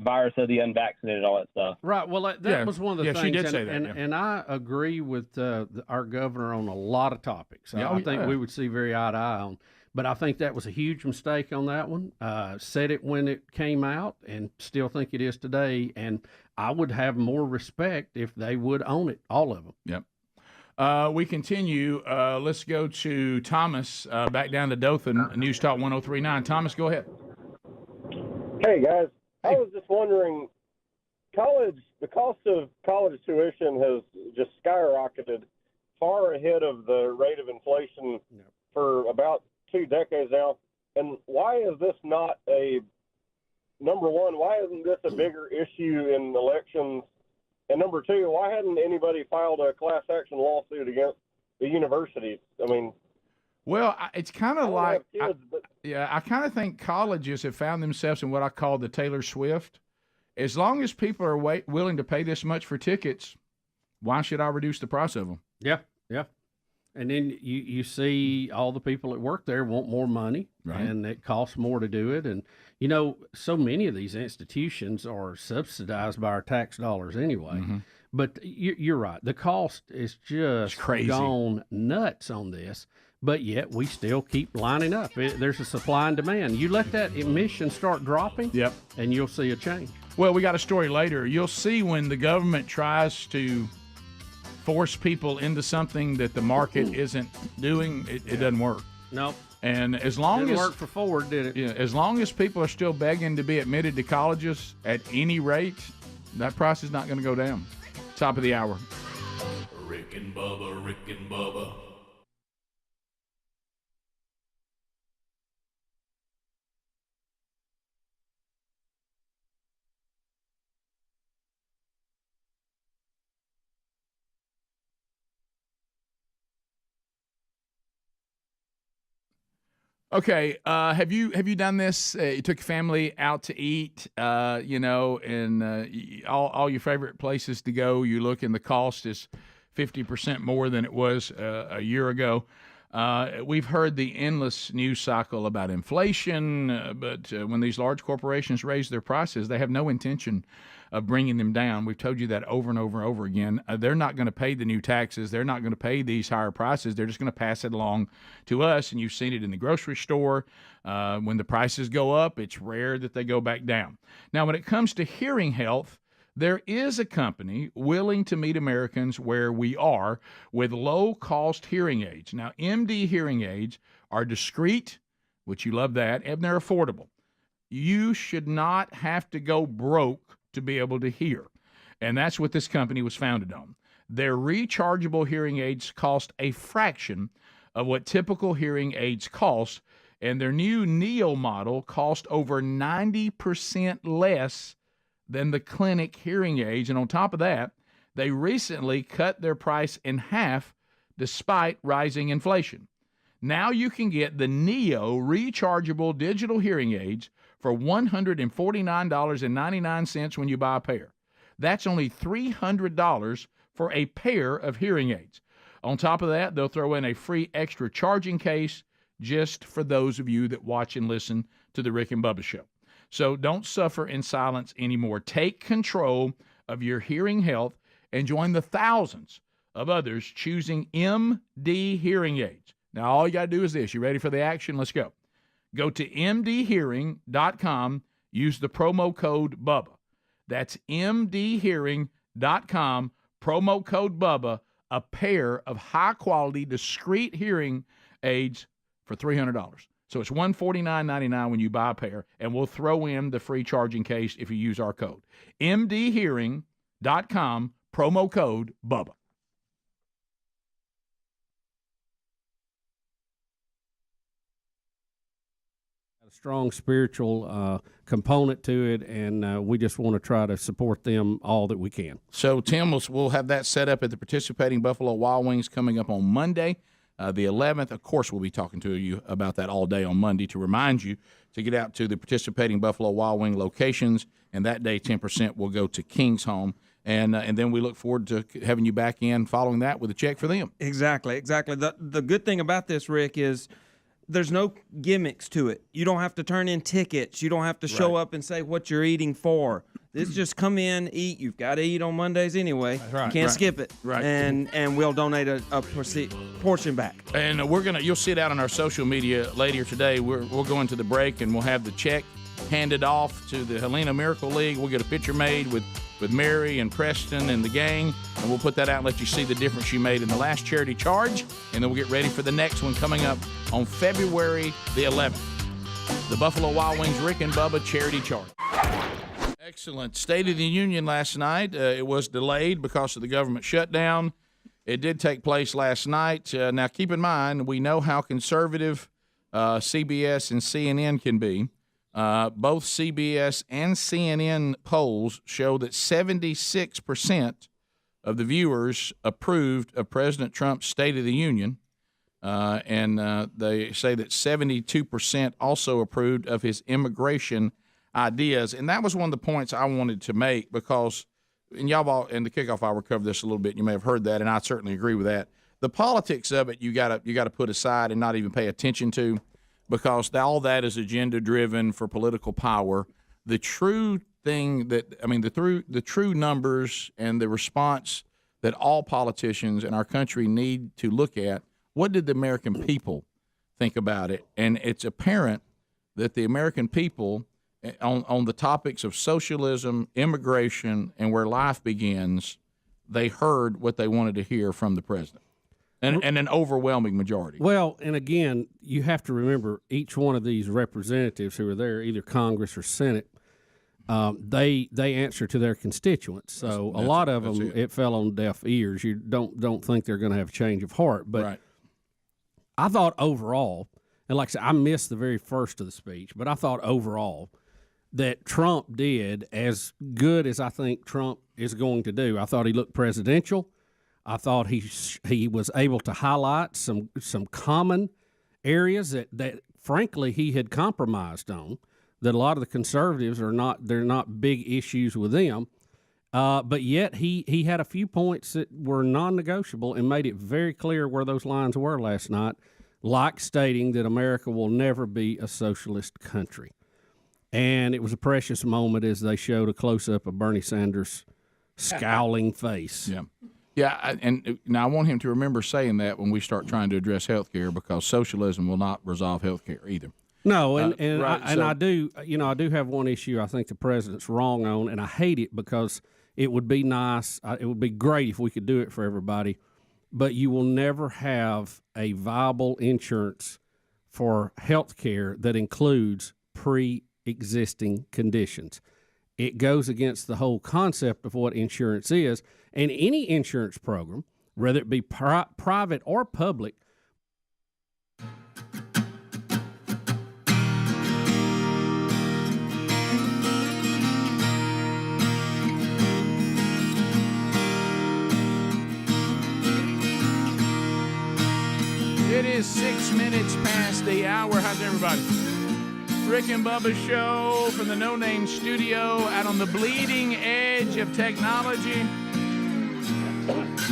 virus of the unvaccinated, all that stuff. Right. Well, that was one of the things. She did say that. And I agree with our governor on a lot of topics. I think we would see very eye to eye on. But I think that was a huge mistake on that one. Said it when it came out and still think it is today. And I would have more respect if they would own it, all of them. Yep. We continue. Let's go to Thomas back down to Dothan, News Talk 1039. Thomas, go ahead. Hey, guys. I was just wondering, the cost of college tuition has just skyrocketed far ahead of the rate of inflation for about 2 decades now. And why is this not number one, why isn't this a bigger issue in elections? And number two, why hadn't anybody filed a class action lawsuit against the universities? I mean, well, it's kind of like, I kind of think colleges have found themselves in what I call the Taylor Swift. As long as people are willing to pay this much for tickets, why should I reduce the price of them? Yeah. And then you see all the people that work there want more money, right, and it costs more to do it. And, so many of these institutions are subsidized by our tax dollars anyway. Mm-hmm. But you're right. The cost is just gone nuts on this. But yet we still keep lining up. There's a supply and demand. You let that emission start dropping, and you'll see a change. Well, we got a story later. You'll see when the government tries to force people into something that the market isn't doing, it doesn't work. No. And as long didn't as work for Ford, did it? Yeah, as long as people are still begging to be admitted to colleges at any rate, that price is not going to go down. Top of the hour. Rick and Bubba, Rick and Bubba. Okay, have you done this? You took your family out to eat, and all your favorite places to go. You look, and the cost is 50% more than it was a year ago. We've heard the endless news cycle about inflation, but when these large corporations raise their prices, they have no intention of bringing them down. We've told you that over and over and over again. They're not going to pay the new taxes. They're not going to pay these higher prices. They're just going to pass it along to us, and you've seen it in the grocery store. When the prices go up, it's rare that they go back down. Now, when it comes to hearing health, there is a company willing to meet Americans where we are with low-cost hearing aids. Now, MD hearing aids are discreet, which you love that, and they're affordable. You should not have to go broke to be able to hear, and that's what this company was founded on. Their rechargeable hearing aids cost a fraction of what typical hearing aids cost, and their new Neo model cost over 90% less than the clinic hearing aids. And on top of that, they recently cut their price in half despite rising inflation. Now you can get the Neo rechargeable digital hearing aids for $149.99 when you buy a pair. That's only $300 for a pair of hearing aids. On top of that, they'll throw in a free extra charging case just for those of you that watch and listen to the Rick and Bubba Show. So don't suffer in silence anymore. Take control of your hearing health and join the thousands of others choosing MD hearing aids. Now, all you got to do is this. You ready for the action? Let's go. Go to mdhearing.com. Use the promo code BUBBA. That's mdhearing.com, promo code BUBBA, a pair of high-quality, discreet hearing aids for $300. So it's $149.99 when you buy a pair, and we'll throw in the free charging case if you use our code. mdhearing.com, promo code BUBBA. A strong spiritual component to it, and we just want to try to support them all that we can. So, Tim, we'll have that set up at the participating Buffalo Wild Wings coming up on Monday, the 11th. Of course, we'll be talking to you about that all day on Monday to remind you to get out to the participating Buffalo Wild Wing locations, and that day 10% will go to King's Home. And then we look forward to having you back in following that with a check for them. Exactly. The good thing about this, Rick, is there's no gimmicks to it. You don't have to turn in tickets. You don't have to show up and say what you're eating for. This just come in, eat. You've got to eat on Mondays anyway. That's right. You can't skip it. Right. And we'll donate a portion back. And you'll see it out on our social media later today. We'll go into the break and we'll have the check handed off to the Helena Miracle League. We'll get a picture made with Mary and Preston and the gang, and we'll put that out and let you see the difference you made in the last charity charge, and then we'll get ready for the next one coming up on February the 11th. The Buffalo Wild Wings Rick and Bubba charity charge. Excellent. State of the Union last night. It was delayed because of the government shutdown. It did take place last night. Now, keep in mind, we know how conservative CBS and CNN can be. Both CBS and CNN polls show that 76% of the viewers approved of President Trump's State of the Union, and they say that 72% also approved of his immigration ideas. And that was one of the points I wanted to make because, and y'all all in the kickoff hour covered this a little bit, and you may have heard that, and I certainly agree with that. The politics of it, you gotta put aside and not even pay attention to, because all that is agenda-driven for political power. The true thing the true numbers and the response that all politicians in our country need to look at, what did the American people think about it? And it's apparent that the American people, on the topics of socialism, immigration, and where life begins, they heard what they wanted to hear from the president. And an overwhelming majority. Well, and again, you have to remember each one of these representatives who are there, either Congress or Senate, they answer to their constituents. So a lot of them, it fell on deaf ears. You don't think they're going to have a change of heart. But I thought overall, and like I said, I missed the very first of the speech, but I thought overall that Trump did as good as I think Trump is going to do. I thought he looked presidential. I thought he was able to highlight some common areas that frankly he had compromised on, that a lot of the conservatives they're not big issues with them, but yet he had a few points that were non-negotiable and made it very clear where those lines were last night, like stating that America will never be a socialist country. And it was a precious moment as they showed a close-up of Bernie Sanders' scowling face. Yeah. Yeah, and now I want him to remember saying that when we start trying to address health care, because socialism will not resolve health care either. No, I do have one issue I think the president's wrong on, and I hate it because it would be nice, it would be great if we could do it for everybody, but you will never have a viable insurance for health care that includes pre-existing conditions. It goes against the whole concept of what insurance is. And any insurance program, whether it be private or public, It is 6 minutes past the hour. How's everybody? Rick and Bubba Show from the No Name Studio out on the bleeding edge of technology.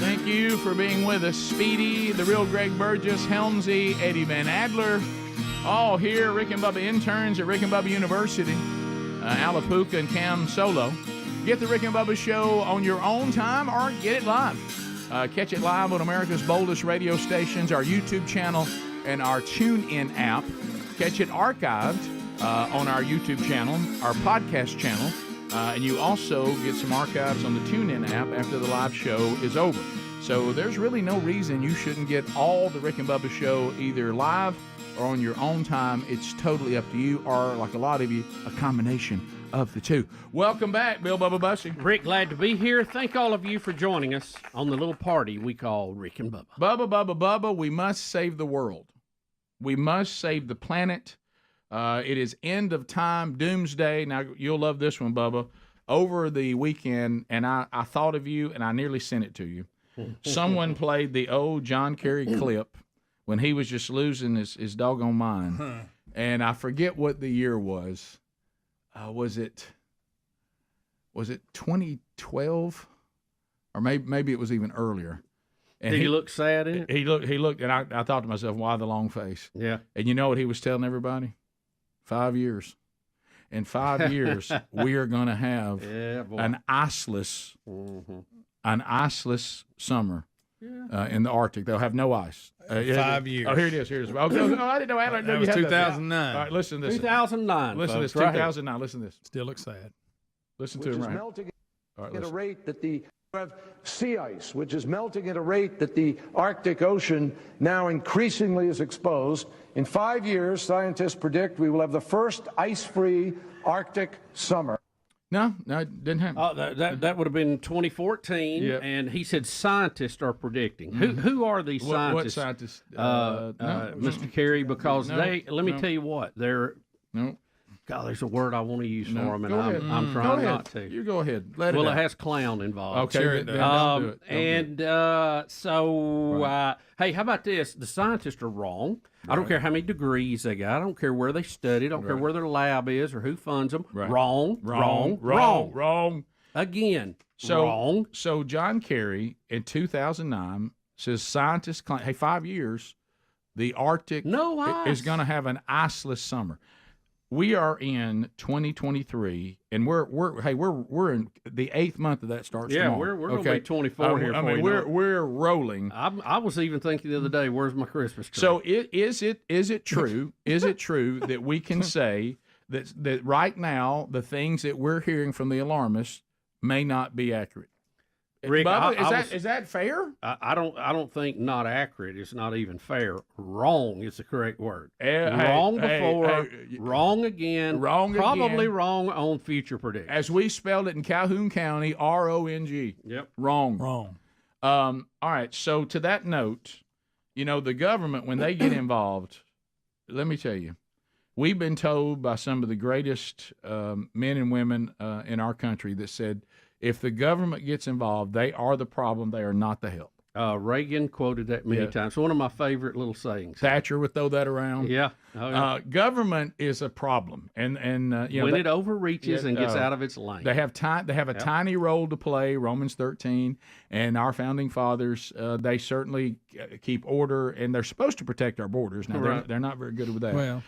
Thank you for being with us. Speedy, the real Greg Burgess, Helmsy, Eddie Van Adler, all here. Rick and Bubba interns at Rick and Bubba University. Alapuca and Cam Solo. Get the Rick and Bubba Show on your own time or get it live. Catch it live on America's boldest radio stations, our YouTube channel, and our TuneIn app. catch it archived on our YouTube channel, our podcast channel, and you also get some archives on the TuneIn app after the live show is over. So there's really no reason you shouldn't get all the Rick and Bubba show either live or on your own time. It's totally up to you, or like a lot of you, a combination of the two. Welcome back, Bill Bubba Bussy. Rick, glad to be here. Thank all of you for joining us on the little party we call Rick and Bubba. Bubba, we must save the world. We must save the planet. It is end of time, doomsday. Now, you'll love this one, Bubba. Over the weekend, and I thought of you, and I nearly sent it to you. Someone played the old John Kerry clip when he was just losing his doggone mind. And I forget what the year was. Was it 2012? Or maybe it was even earlier. And Did he look sad in it? He looked, and I thought to myself, why the long face? Yeah. And you know what he was telling everybody? 5 years. In 5 years, we are going to have an iceless summer in the Arctic. They'll have no ice. 5 years. Oh, here it is. Oh, no, I didn't know. That was 2009. All right, listen to this. 2009. Listen to this. Right 2009. Listen to this. Still looks sad. Listen to him right. Melting All right, at a listen. rate that the have sea ice, which is melting at a rate that the Arctic Ocean now increasingly is exposed. In 5 years, scientists predict we will have the first ice-free Arctic summer. No, it didn't happen. That would have been 2014, and he said scientists are predicting. Who are these scientists? What scientists? Mr. Kerry, because let me tell you what, they're God, there's a word I want to use for them, and I'm trying not to. You go ahead. It has clown involved. Okay, sure, don't do it. Hey, how about this? The scientists are wrong. I don't care how many degrees they got. I don't care where they study. I don't care where their lab is or who funds them. Right. Wrong. Again, wrong. So John Kerry in 2009 says scientists claim, hey, 5 years, the Arctic is going to have an iceless summer. We are in 2023, and we're in the 8th month of that starts tomorrow. We're going to be 24 here. I mean, we're rolling. I was even thinking the other day, where's my Christmas tree? So is it true? Is it true that we can say that right now the things that we're hearing from the alarmists may not be accurate? Rick, Bubba, is that fair? I don't think not accurate. It's not even fair. Wrong is the correct word. Wrong before, wrong again, probably wrong on future predictions. As we spelled it in Calhoun County, RONG. Yep. Wrong. All right. So to that note, the government, when they get involved, let me tell you, we've been told by some of the greatest men and women in our country that said, if the government gets involved, they are the problem. They are not the help. Reagan quoted that many times. One of my favorite little sayings. Thatcher would throw that around. Yeah. Government is a problem, and when it overreaches and gets out of its lane, they have a tiny role to play. Romans 13, and our founding fathers, they certainly keep order, and they're supposed to protect our borders. Now they're not very good with that. Well,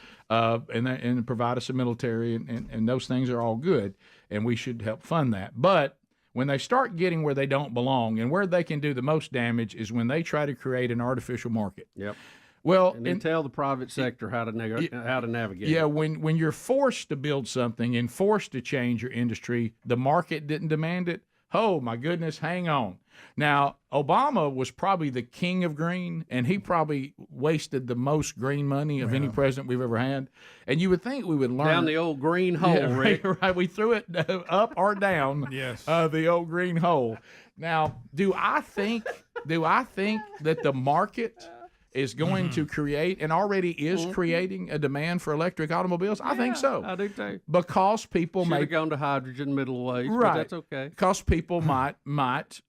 and provide us a military, and those things are all good, and we should help fund that, but when they start getting where they don't belong and where they can do the most damage is when they try to create an artificial market. Yep. Well, and then tell the private sector how to navigate. Yeah, when you're forced to build something and forced to change your industry, the market didn't demand it. Oh my goodness, hang on. Now, Obama was probably the king of green, and he probably wasted the most green money of any president we've ever had. And you would think we would learn down the old green hole, Rick. Right, we threw it up or down. Yes, the old green hole. Now, do I think that the market is going to create and already is creating a demand for electric automobiles? I think so. I do too. Because people may have gone to hydrogen middle ways, right? But that's okay. Because people might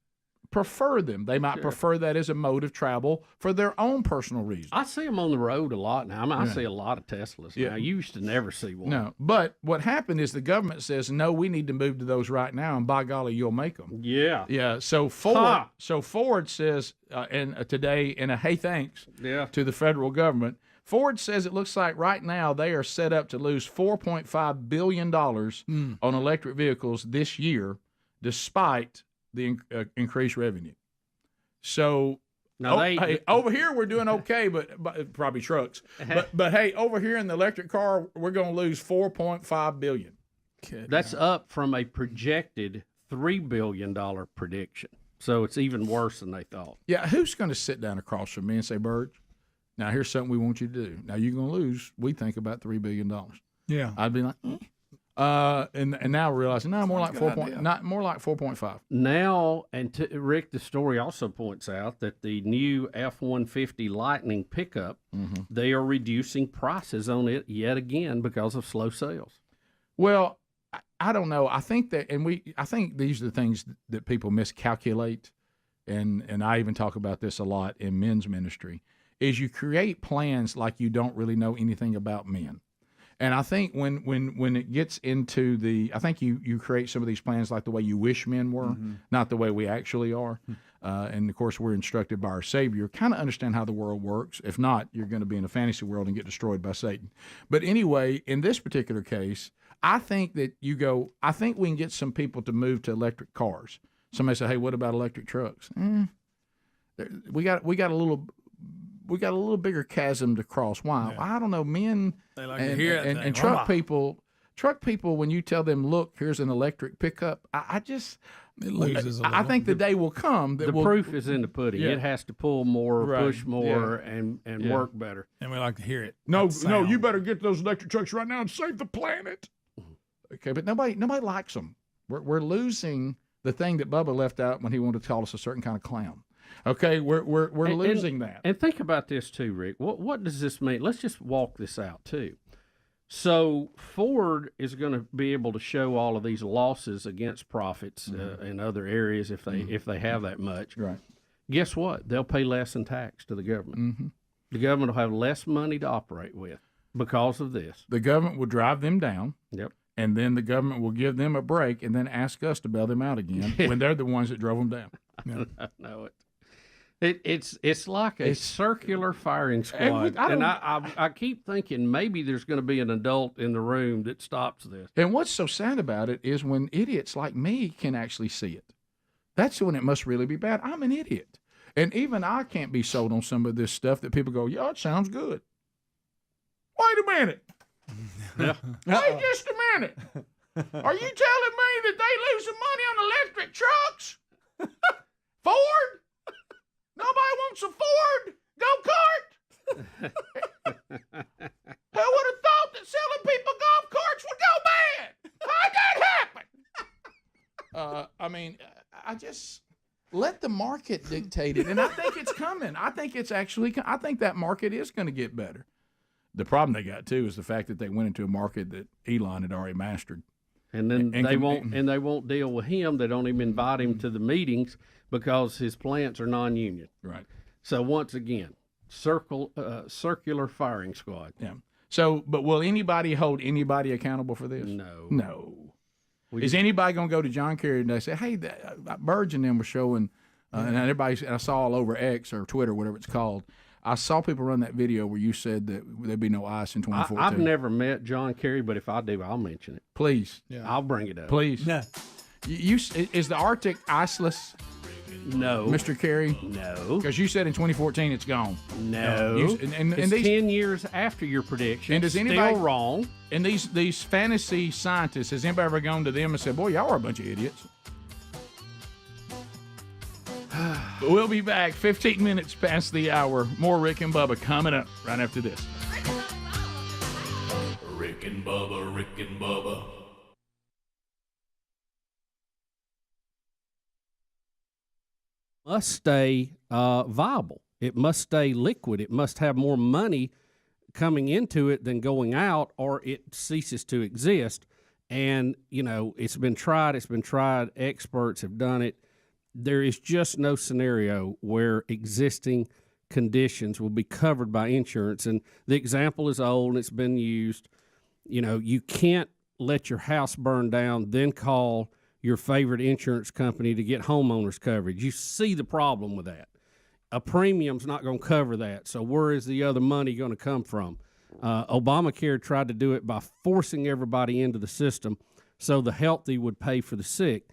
prefer them. They might prefer that as a mode of travel for their own personal reasons. I see them on the road a lot now. I see a lot of Teslas now. You used to never see one. No, but what happened is the government says, no, we need to move to those right now, and by golly, you'll make them. Yeah. Yeah. So Ford says today in a hey thanks to the federal government, Ford says it looks like right now they are set up to lose $4.5 billion on electric vehicles this year, despite the increased revenue. So Now hey, over here we're doing okay, but probably trucks. But hey, over here in the electric car, we're going to lose $4.5 billion. That's up from a projected $3 billion prediction. So it's even worse than they thought. Yeah, who's going to sit down across from me and say, Burge, now here's something we want you to do. Now you're going to lose, we think, about $3 billion. Yeah. I'd be like, and now realizing, no, more like 4.5. Now, and Rick, the story also points out that the new F-150 Lightning pickup, they are reducing prices on it yet again because of slow sales. Well, I don't know. I think that, I think these are the things that people miscalculate, and I even talk about this a lot in men's ministry, is you create plans like you don't really know anything about men. And I think when it gets into I think you create some of these plans like the way you wish men were, not the way we actually are. And of course, we're instructed by our Savior. Kind of understand how the world works. If not, you're going to be in a fantasy world and get destroyed by Satan. But anyway, in this particular case, I think that I think we can get some people to move to electric cars. Somebody say, hey, what about electric trucks? We got a little bigger chasm to cross. Why? Yeah. I don't know. Men they like to hear it, and truck people, when you tell them, look, here's an electric pickup, it loses. I think the day will come that the proof is in the pudding. Yeah. It has to pull more, push more, and work better. And we like to hear it. No, you better get those electric trucks right now and save the planet. Okay, but nobody likes them. We're losing the thing that Bubba left out when he wanted to call us a certain kind of clown. Okay, we're losing that. And think about this too, Rick. What does this mean? Let's just walk this out too. So Ford is going to be able to show all of these losses against profits in other areas if they have that much. Right. Guess what? They'll pay less in tax to the government. The government will have less money to operate with because of this. The government will drive them down. Yep. And then the government will give them a break and then ask us to bail them out again when they're the ones that drove them down. I know it. It's like a circular firing squad, and I keep thinking maybe there's going to be an adult in the room that stops this. And what's so sad about it is when idiots like me can actually see it. That's when it must really be bad. I'm an idiot, and even I can't be sold on some of this stuff that people go, "Yeah, it sounds good." Wait a minute. Wait just a minute. Are you telling me that they losing money on electric trucks? Ford? Nobody wants a Ford go-kart? Who would have thought that selling people golf carts would go bad? How'd that happen? I just let the market dictate it, and I think it's coming. I think that market is going to get better. The problem they got too is the fact that they went into a market that Elon had already mastered. And then they won't deal with him. They don't even invite him to the meetings because his plants are non-union. Right. So once again, circular firing squad. Yeah. So, but will anybody hold anybody accountable for this? No. Is anybody going to go to John Kerry and they say, "Hey, Burge and them were showing," and I saw all over X or Twitter, whatever it's called. I saw people run that video where you said that there'd be no ice in 2014. I've never met John Kerry, but if I do, I'll mention it. Please. Yeah. I'll bring it up. Please. Yeah. Is the Arctic iceless? No. Mr. Kerry? No. Because you said in 2014 it's gone. No. It's these 10 years after your prediction. And does anybody, still wrong. And these fantasy scientists, has anybody ever gone to them and said, boy, y'all are a bunch of idiots? We'll be back 15 minutes past the hour. More Rick and Bubba coming up right after this. Rick and Bubba, Rick and Bubba. Must stay viable. It must stay liquid. It must have more money coming into it than going out, or it ceases to exist. And, it's been tried. Experts have done it. There is just no scenario where existing conditions will be covered by insurance. And the example is old and it's been used. You can't let your house burn down, then call your favorite insurance company to get homeowners coverage. You see the problem with that. A premium's not going to cover that. So where is the other money going to come from? Obamacare tried to do it by forcing everybody into the system so the healthy would pay for the sick.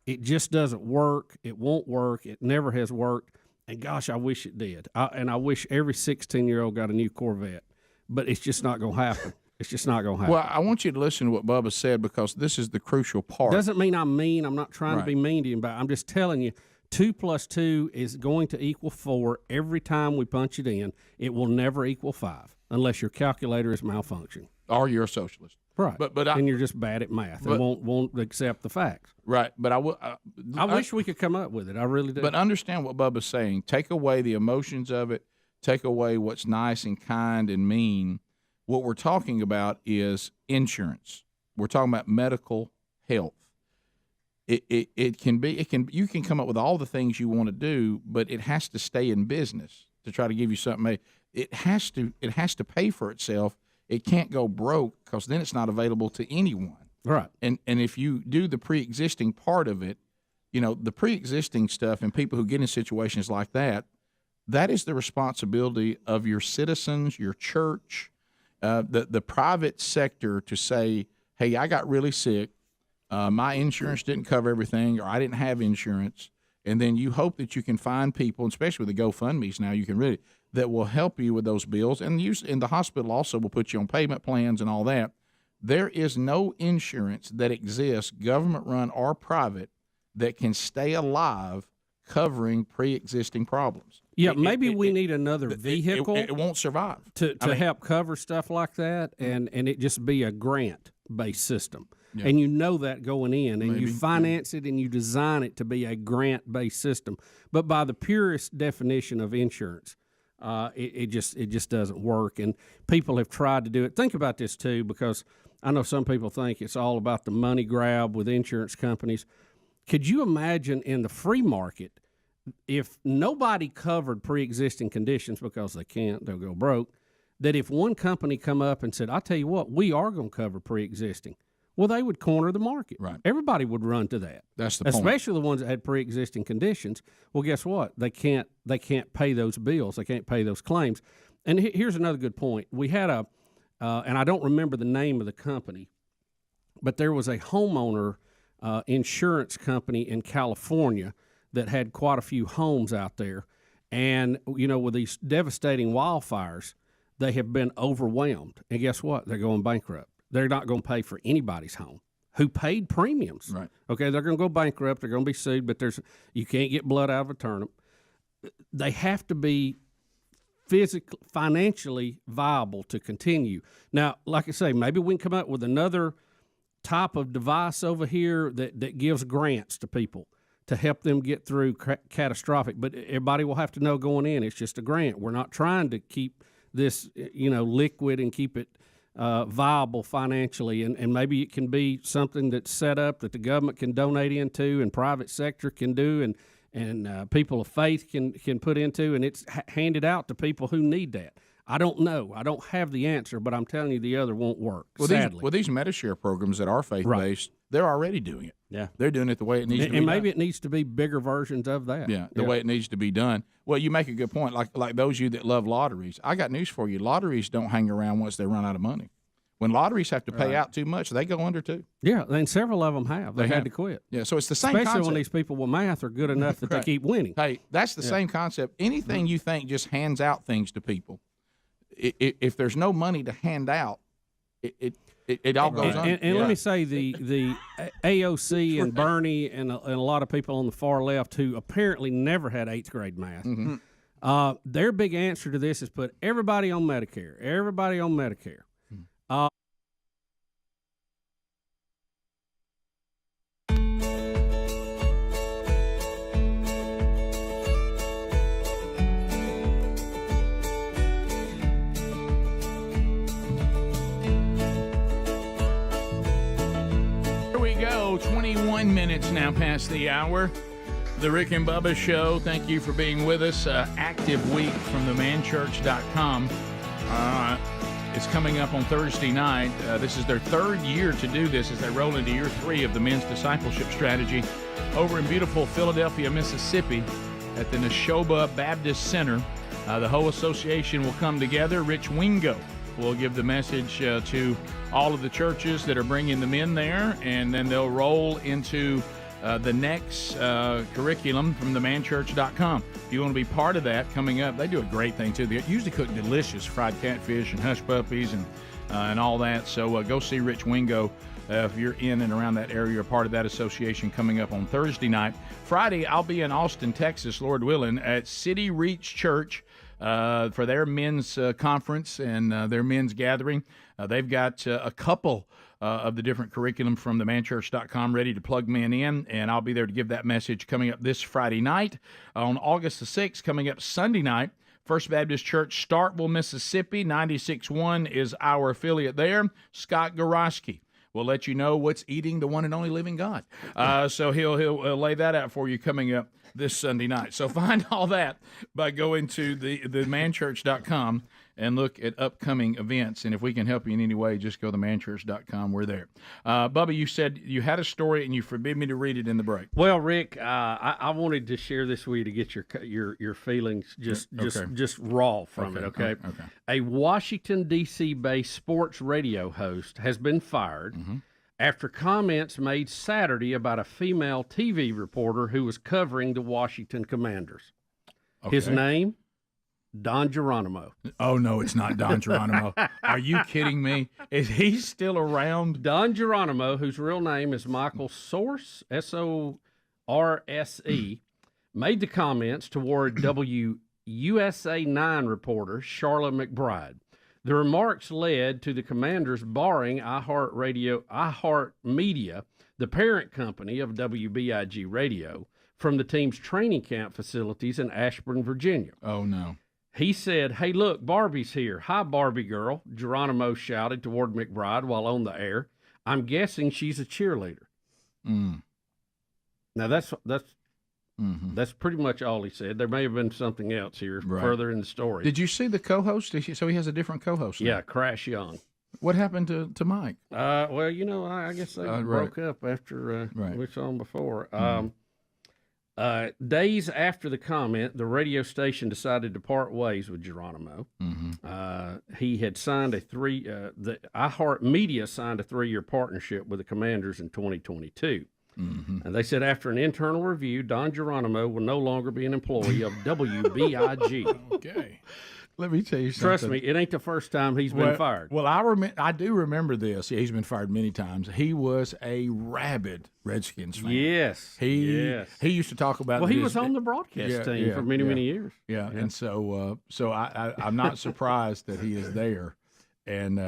It just doesn't work. It won't work. It never has worked. And gosh, I wish it did. And I wish every 16-year-old got a new Corvette. But it's just not going to happen. It's just not going to happen. Well, I want you to listen to what Bubba said because this is the crucial part. Doesn't mean I'm mean. I'm not trying to be mean to you, but I'm just telling you, 2 + 2 is going to equal 4 every time we punch it in. It will never equal 5 unless your calculator is malfunctioning. Or you're a socialist. Right. But and you're just bad at math and won't accept the facts. Right. But I wish we could come up with it. I really do. But understand what Bubba's saying. Take away the emotions of it. Take away what's nice and kind and mean. What we're talking about is insurance. We're talking about medical health. You can come up with all the things you want to do, but it has to stay in business to try to give you something. It has to pay for itself. It can't go broke because then it's not available to anyone. Right. And if you do the pre-existing part of it, the pre-existing stuff and people who get in situations like that, that is the responsibility of your citizens, your church, the private sector to say, hey, I got really sick. My insurance didn't cover everything, or I didn't have insurance. And then you hope that you can find people, especially with the GoFundMes now, you can really, that will help you with those bills. And the hospital also will put you on payment plans and all that. There is no insurance that exists, government-run or private, that can stay alive covering pre-existing problems. Yeah, maybe we need another vehicle. It won't survive. To help cover stuff like that, and it just be a grant-based system. Yeah. And you know that going in, and you finance it and you design it to be a grant-based system. But by the purest definition of insurance, it just doesn't work. And people have tried to do it. Think about this, too, because I know some people think it's all about the money grab with insurance companies. Could you imagine in the free market, if nobody covered pre-existing conditions because they can't, they'll go broke, that if one company come up and said, I'll tell you what, we are going to cover pre-existing, well, they would corner the market. Right. Everybody would run to that. That's the point. Especially the ones that had pre-existing conditions. Well, guess what? They can't pay those bills. They can't pay those claims. And here's another good point. We had and I don't remember the name of the company, but there was a homeowner insurance company in California that had quite a few homes out there. And, with these devastating wildfires, they have been overwhelmed. And guess what? They're going bankrupt. They're not going to pay for anybody's home who paid premiums. Right. Okay, they're going to go bankrupt. They're going to be sued, but you can't get blood out of a turnip. They have to be financially viable to continue. Now, like I say, maybe we can come up with another type of device over here that gives grants to people to help them get through catastrophic. But everybody will have to know going in, it's just a grant. We're not trying to keep this, liquid and keep it viable financially, and maybe it can be something that's set up that the government can donate into and private sector can do and people of faith can put into, and it's handed out to people who need that. I don't know. I don't have the answer, but I'm telling you the other won't work, sadly. These Medishare programs that are faith-based, they're already doing it. Yeah. They're doing it the way it needs to be done. And maybe it needs to be bigger versions of that. Yeah, the way it needs to be done. Well, you make a good point. Like those of you that love lotteries, I got news for you. Lotteries don't hang around once they run out of money. When lotteries have to pay out too much, they go under too. Yeah, and several of them have. They had to quit. Yeah, so it's the same Especially concept. when these people with math are good enough that they keep winning. Hey, that's the same concept. Anything you think just hands out things to people, if there's no money to hand out, it all goes under. And let me say, the AOC and Bernie and a lot of people on the far left who apparently never had 8th grade math, their big answer to this is put everybody on Medicare. Everybody on Medicare. Here we go, 21 minutes now past the hour. The Rick and Bubba Show. Thank you for being with us. Active week from themanchurch.com. It's coming up on Thursday night. This is their 3rd year to do this as they roll into year 3 of the men's discipleship strategy over in beautiful Philadelphia, Mississippi at the Neshoba Baptist Center. The whole association will come together. Rich Wingo will give the message to all of the churches that are bringing them in there, and then they'll roll into the next curriculum from themanchurch.com. If you want to be part of that coming up, they do a great thing too. They usually cook delicious fried catfish and hush puppies and all that. So go see Rich Wingo if you're in and around that area. You're part of that association coming up on Thursday night. Friday, I'll be in Austin, Texas, Lord willing, at City Reach Church for their men's conference and their men's gathering. They've got a couple of the different curriculum from themanchurch.com ready to plug men in, and I'll be there to give that message coming up this Friday night. On August the 6th, coming up Sunday night, First Baptist Church, Starkville, Mississippi, 96.1 is our affiliate there. Scott Goroski will let you know what's eating the one and only living God. So he'll lay that out for you coming up this Sunday night. So find all that by going to themanchurch.com and look at upcoming events. And if we can help you in any way, just go to themanchurch.com. We're there. Bubba, you said you had a story and you forbid me to read it in the break. Well, Rick, I wanted to share this with you to get your feelings just raw from it, okay? Okay. A Washington, D.C. based sports radio host has been fired after comments made Saturday about a female TV reporter who was covering the Washington Commanders. Okay. His name? Don Geronimo. Oh, no, it's not Don Geronimo. Are you kidding me? Is he still around? Don Geronimo, whose real name is Michael Source, Sorse, made the comments toward WUSA 9 reporter Charlotte McBride. The remarks led to the Commanders barring iHeartMedia, the parent company of WBIG Radio, from the team's training camp facilities in Ashburn, Virginia. Oh, no. He said, "Hey, look, Barbie's here. Hi, Barbie girl," Geronimo shouted toward McBride while on the air. "I'm guessing she's a cheerleader." Now, that's pretty much all he said. There may have been something else here further in the story. Did you see the co-host? So he has a different co-host now. Yeah, Crash Young. What happened to Mike? Well, I guess they broke up after we saw him before. Days after the comment, the radio station decided to part ways with Geronimo. He had signed the iHeartMedia signed a 3-year partnership with the Commanders in 2022. And they said after an internal review, Don Geronimo will no longer be an employee of WBIG. Okay. Let me tell you something. Trust me, it ain't the first time he's been fired. Well, I do remember this. Yeah, he's been fired many times. He was a rabid Redskins fan. Yes. He used to talk about. Well, he was on the broadcast team for many years. Yeah, and so I'm not surprised that he is there, and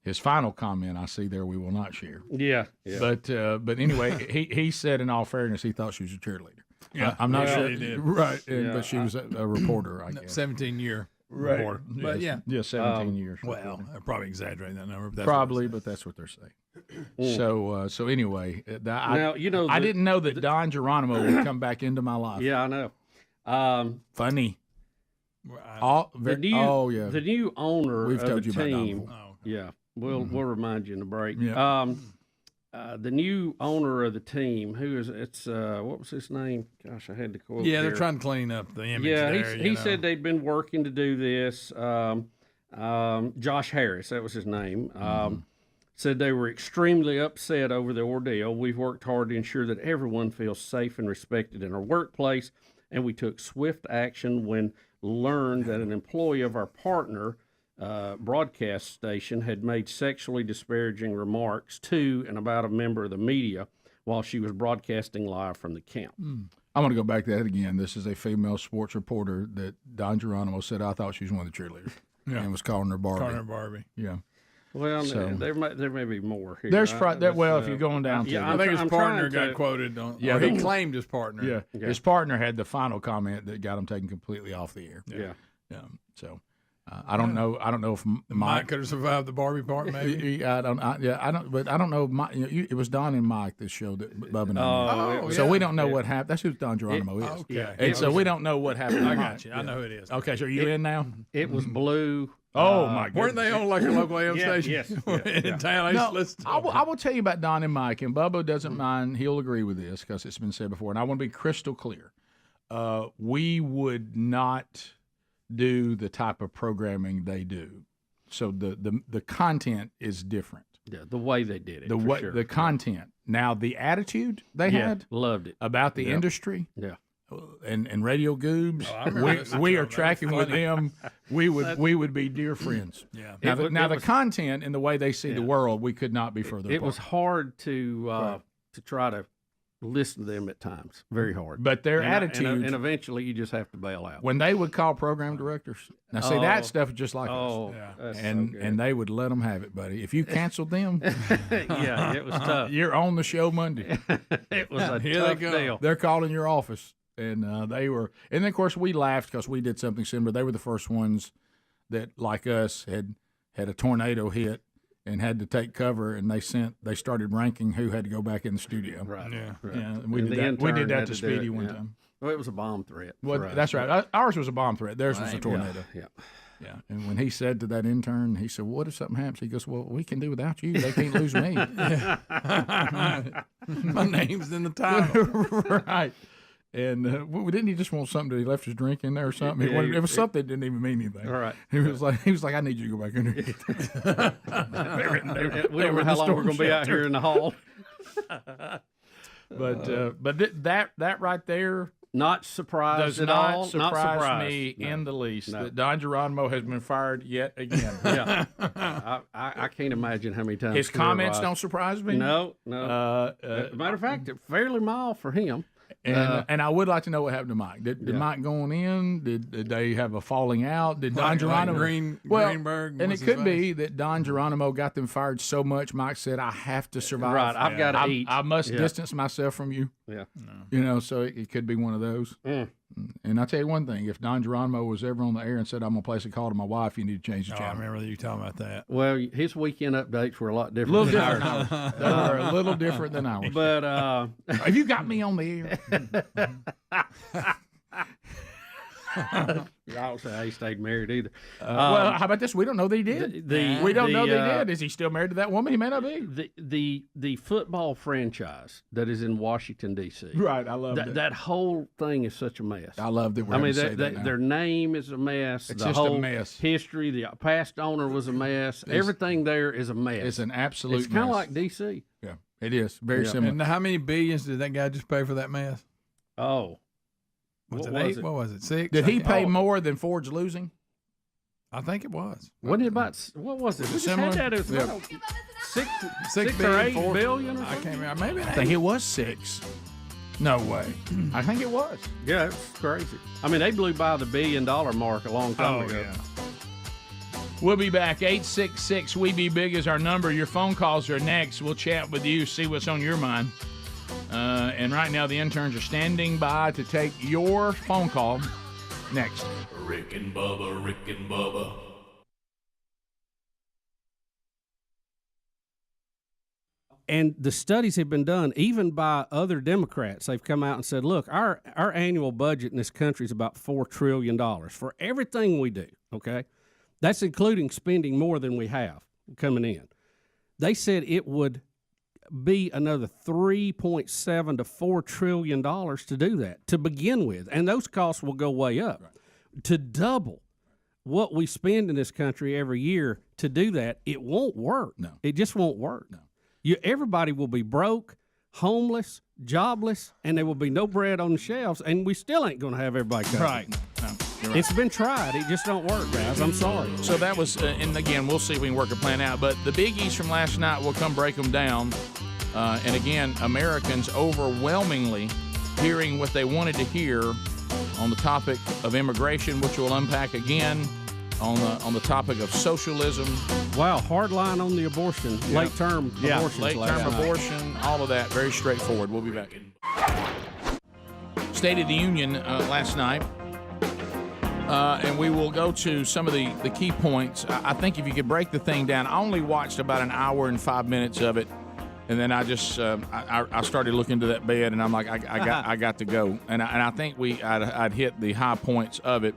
his final comment I see there we will not share. Yeah. But anyway, he said in all fairness he thought she was a cheerleader. Yeah, I'm not sure. He did. Right, but she was a reporter, I guess. 17-year reporter. But yeah, 17 years. Well, I'm probably exaggerating that number. But that's probably, but that's what they're saying. So anyway, now I didn't know that Don Geronimo would come back into my life. Yeah, I know. Funny. The new owner We've of told the you team. About Don. Yeah, we'll remind you in the break. Yeah. The new owner of the team, what was his name? Gosh, I had to quote. Yeah, they're trying to clean up the image. Yeah, he said they'd been working to do this. Josh Harris, that was his name. Said they were extremely upset over the ordeal. We've worked hard to ensure that everyone feels safe and respected in our workplace, and we took swift action when learned that an employee of our partner broadcast station had made sexually disparaging remarks to and about a member of the media while she was broadcasting live from the camp. I want to go back to that again. This is a female sports reporter that Don Geronimo said I thought she was one of the cheerleaders and was calling her Barbie. Yeah. Well, there may be more here. There's if you're going down to I think his partner got quoted on. Yeah, he claimed his partner. Yeah, his partner had the final comment that got him taken completely off the air. Yeah. So I don't know. I don't know if Mike could have survived the Barbie part. Maybe I don't. But I don't know. It was Don and Mike this show that Bubba and I did. So we don't know what happened. That's who Don Geronimo is. Okay. And so we don't know what happened. I got you. I know who it is. Okay. So are you in now? It was blue. Oh my goodness! Weren't they on like a local AM station? Yes. In town. I will tell you about Don and Mike, and Bubba doesn't mind. He'll agree with this because it's been said before, and I want to be crystal clear. We would not do the type of programming they do, so the content is different. Yeah, the way they did it. The way, the content. Now the attitude they had, loved it about the industry. Yeah. And Radio Goobs, we are tracking with them. We would be dear friends. Yeah. Now the content and the way they see the world, we could not be further apart. It was hard to try to listen to them at times. Very hard. But their attitude, and eventually you just have to bail out. When they would call program directors, now see that stuff is just like us. And they would let them have it, buddy. If you canceled them, yeah, it was tough. You're on the show Monday. It was a tough deal. They're calling your office. And they were, and then of course we laughed because we did something similar. They were the first ones that, like us, had a tornado hit and had to take cover, and they started ranking who had to go back in the studio. Right. Yeah. Right. Yeah. And we did that to Speedy one time. Well, it was a bomb threat. Well, that's right. Ours was a bomb threat. Theirs was a tornado. Yeah. Yeah. And when he said to that intern, he said, "What if something happens?" He goes, "Well, we can do without you. They can't lose me." My name's in the title. Right. And didn't he just want something? He left his drink in there or something. It was something that didn't even mean anything. All right. He was like, "I need you to go back in there." We don't know how long we're going to be out here in the hall. But that right there not surprised does at not all. surprise me in the least that Don Geronimo has been fired yet again. Yeah, I can't imagine how many times his comments don't surprise me. No. Matter of fact, they're fairly mild for him. And I would like to know what happened to Mike. Did Mike going in? Did they have a falling out? Did Don Geronimo Greenberg? And it could be that Don Geronimo got them fired so much. Mike said, "I have to survive. Right, I've got to eat. I must distance myself from you." Yeah, so it could be one of those. And I'll tell you one thing: if Don Geronimo was ever on the air and said, "I'm gonna place a call to my wife, you need to change the channel." I remember you talking about that. Well, his weekend updates were a lot different. They were a little different than ours. But have you got me on the air? I don't say he stayed married either. Well, how about this? We don't know that he did. We don't know that he did. Is he still married to that woman? He may not be. The football franchise that is in Washington, D.C. Right, I love that. That whole thing is such a mess. I love that. Their name is a mess. It's the just whole a mess. History, the past owner was a mess. Everything there is a mess. It's an absolute mess. It's kind of like D.C. Yeah, it is. Very similar. And how many billions did that guy just pay for that mess? Oh. Was it 8? What was it? 6? Did he pay more than Ford's losing? I think it was. Wasn't it about, what was it? We just had that as well. Six or 8 billion or something? I can't remember. Maybe I think it was 6. No way. I think it was. Yeah, it was crazy. I mean, they blew by the $1 billion mark a long time ago. Yeah. We'll be back. 866 We Be Big is our number. Your phone calls are next. We'll chat with you, see what's on your mind. And right now, the interns are standing by to take your phone call next. Rick and Bubba, Rick and Bubba. And the studies have been done, even by other Democrats. They've come out and said, look, our annual budget in this country is about $4 trillion for everything we do, okay? That's including spending more than we have coming in. They said it would be another $3.7 to $4 trillion to do that, to begin with. And those costs will go way up. Right. To double what we spend in this country every year to do that, it won't work. No. It just won't work. No. Everybody will be broke, homeless, jobless, and there will be no bread on the shelves, and we still ain't going to have everybody covered. Right. No, you're right. It's been tried. It just don't work, guys. I'm sorry. So that was, and again, we'll see if we can work a plan out. But the biggies from last night, we'll come break them down. And again, Americans overwhelmingly hearing what they wanted to hear on the topic of immigration, which we'll unpack again. On the topic of socialism. Wow, hard line on the abortion, late-term abortion. Late-term abortion, all of that, very straightforward. We'll be back. State of the Union last night, and we will go to some of the key points. I think if you could break the thing down, I only watched about an hour and 5 minutes of it, and then I just I started looking to that bed, and I'm like, I got to go, and I think I'd hit the high points of it.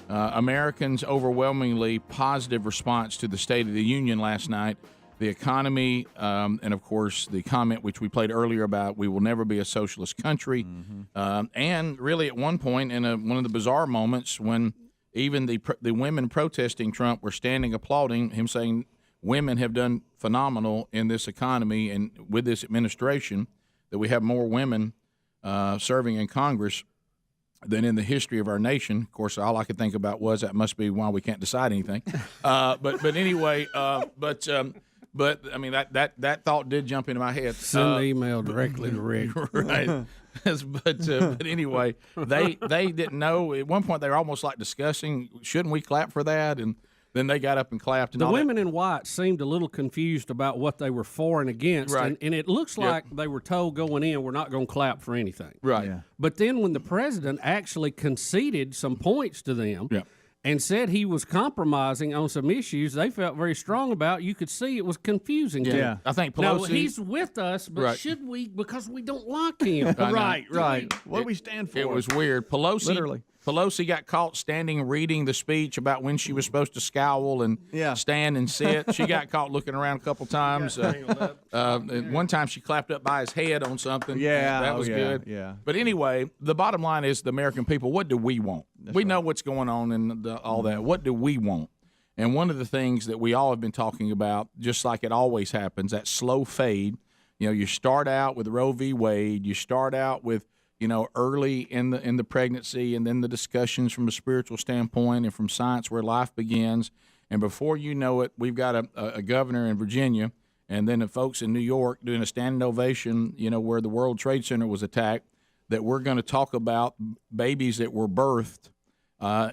Americans' overwhelmingly positive response to the State of the Union last night, the economy, and, of course, the comment which we played earlier about we will never be a socialist country, and really at one point in one of the bizarre moments when even the women protesting Trump were standing applauding him saying women have done phenomenal in this economy and with this administration, that we have more women serving in Congress than in the history of our nation. Of course, all I could think about was that must be why we can't decide anything. But anyway, but I mean that thought did jump into my head. Send an email directly to Rick. Right. But anyway, they didn't know. At one point, they were almost like discussing, shouldn't we clap for that? And then they got up and clapped. And the women in white seemed a little confused about what they were for and against. Right. And it looks like they were told going in, we're not going to clap for anything. Right. Yeah. But then when the president actually conceded some points to them and said he was compromising on some issues they felt very strong about, you could see it was confusing to them. I think Pelosi. No, he's with us, but should we, because we don't like him. Right. What do we stand for? It was weird. Pelosi. Literally. Pelosi got caught standing reading the speech about when she was supposed to scowl and stand and sit. She got caught looking around a couple times. One time she clapped up by his head on something. Yeah, that was good. Yeah. But anyway, the bottom line is the American people, what do we want? We know what's going on and all that. What do we want? And one of the things that we all have been talking about, just like it always happens, that slow fade. You start out with Roe v. Wade. You start out with early in the pregnancy, and then the discussions from a spiritual standpoint and from science where life begins. And before you know it, we've got a governor in Virginia, and then the folks in New York doing a standing ovation, where the World Trade Center was attacked, that we're going to talk about babies that were birthed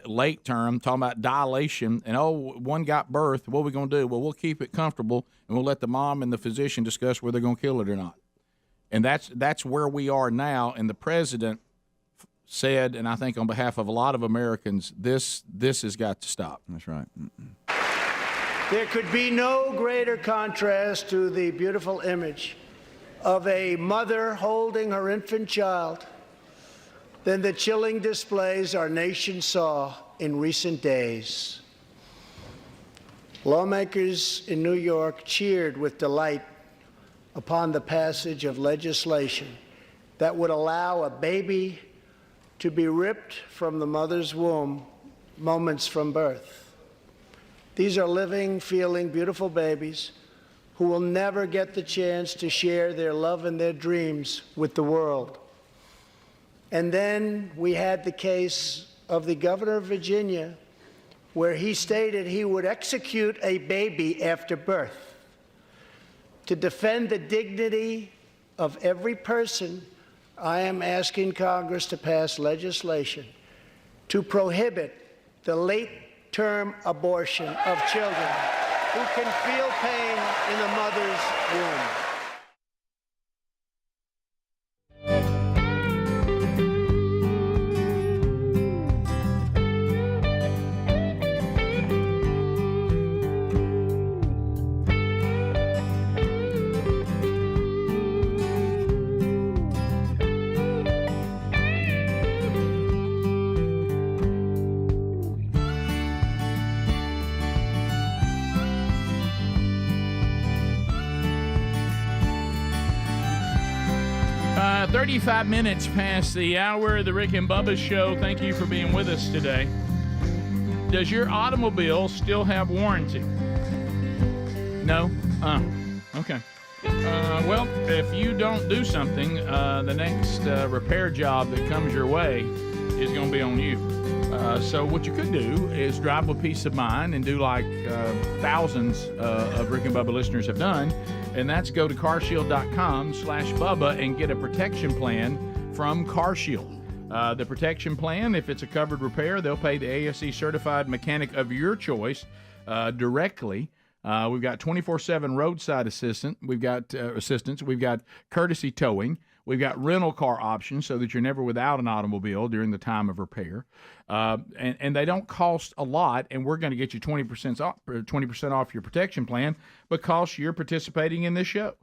late term, talking about dilation, and one got birthed. What are we going to do? Well, we'll keep it comfortable, and we'll let the mom and the physician discuss whether they're going to kill it or not. And that's where we are now. And the president said, and I think on behalf of a lot of Americans, this has got to stop. That's right. There could be no greater contrast to the beautiful image of a mother holding her infant child than the chilling displays our nation saw in recent days. Lawmakers in New York cheered with delight upon the passage of legislation that would allow a baby to be ripped from the mother's womb moments from birth. These are living, feeling, beautiful babies who will never get the chance to share their love and their dreams with the world. And then we had the case of the governor of Virginia, where he stated he would execute a baby after birth. To defend the dignity of every person, I am asking Congress to pass legislation to prohibit the late-term abortion of children who can feel pain in a mother's womb. Uh, 35 minutes past the hour of the Rick and Bubba Show. Thank you for being with us today. Does your automobile still have warranty? No? Okay. Well, if you don't do something, the next repair job that comes your way is going to be on you. So what you could do is drive with peace of mind and do like thousands of Rick and Bubba listeners have done, and that's go to carshield.com/Bubba and get a protection plan from CarShield. The protection plan, if it's a covered repair, they'll pay the ASE certified mechanic of your choice directly. We've got 24/7 roadside assistance. We've got courtesy towing. We've got rental car options so that you're never without an automobile during the time of repair. And they don't cost a lot, and we're going to get you 20% off your protection plan because you're participating in this show.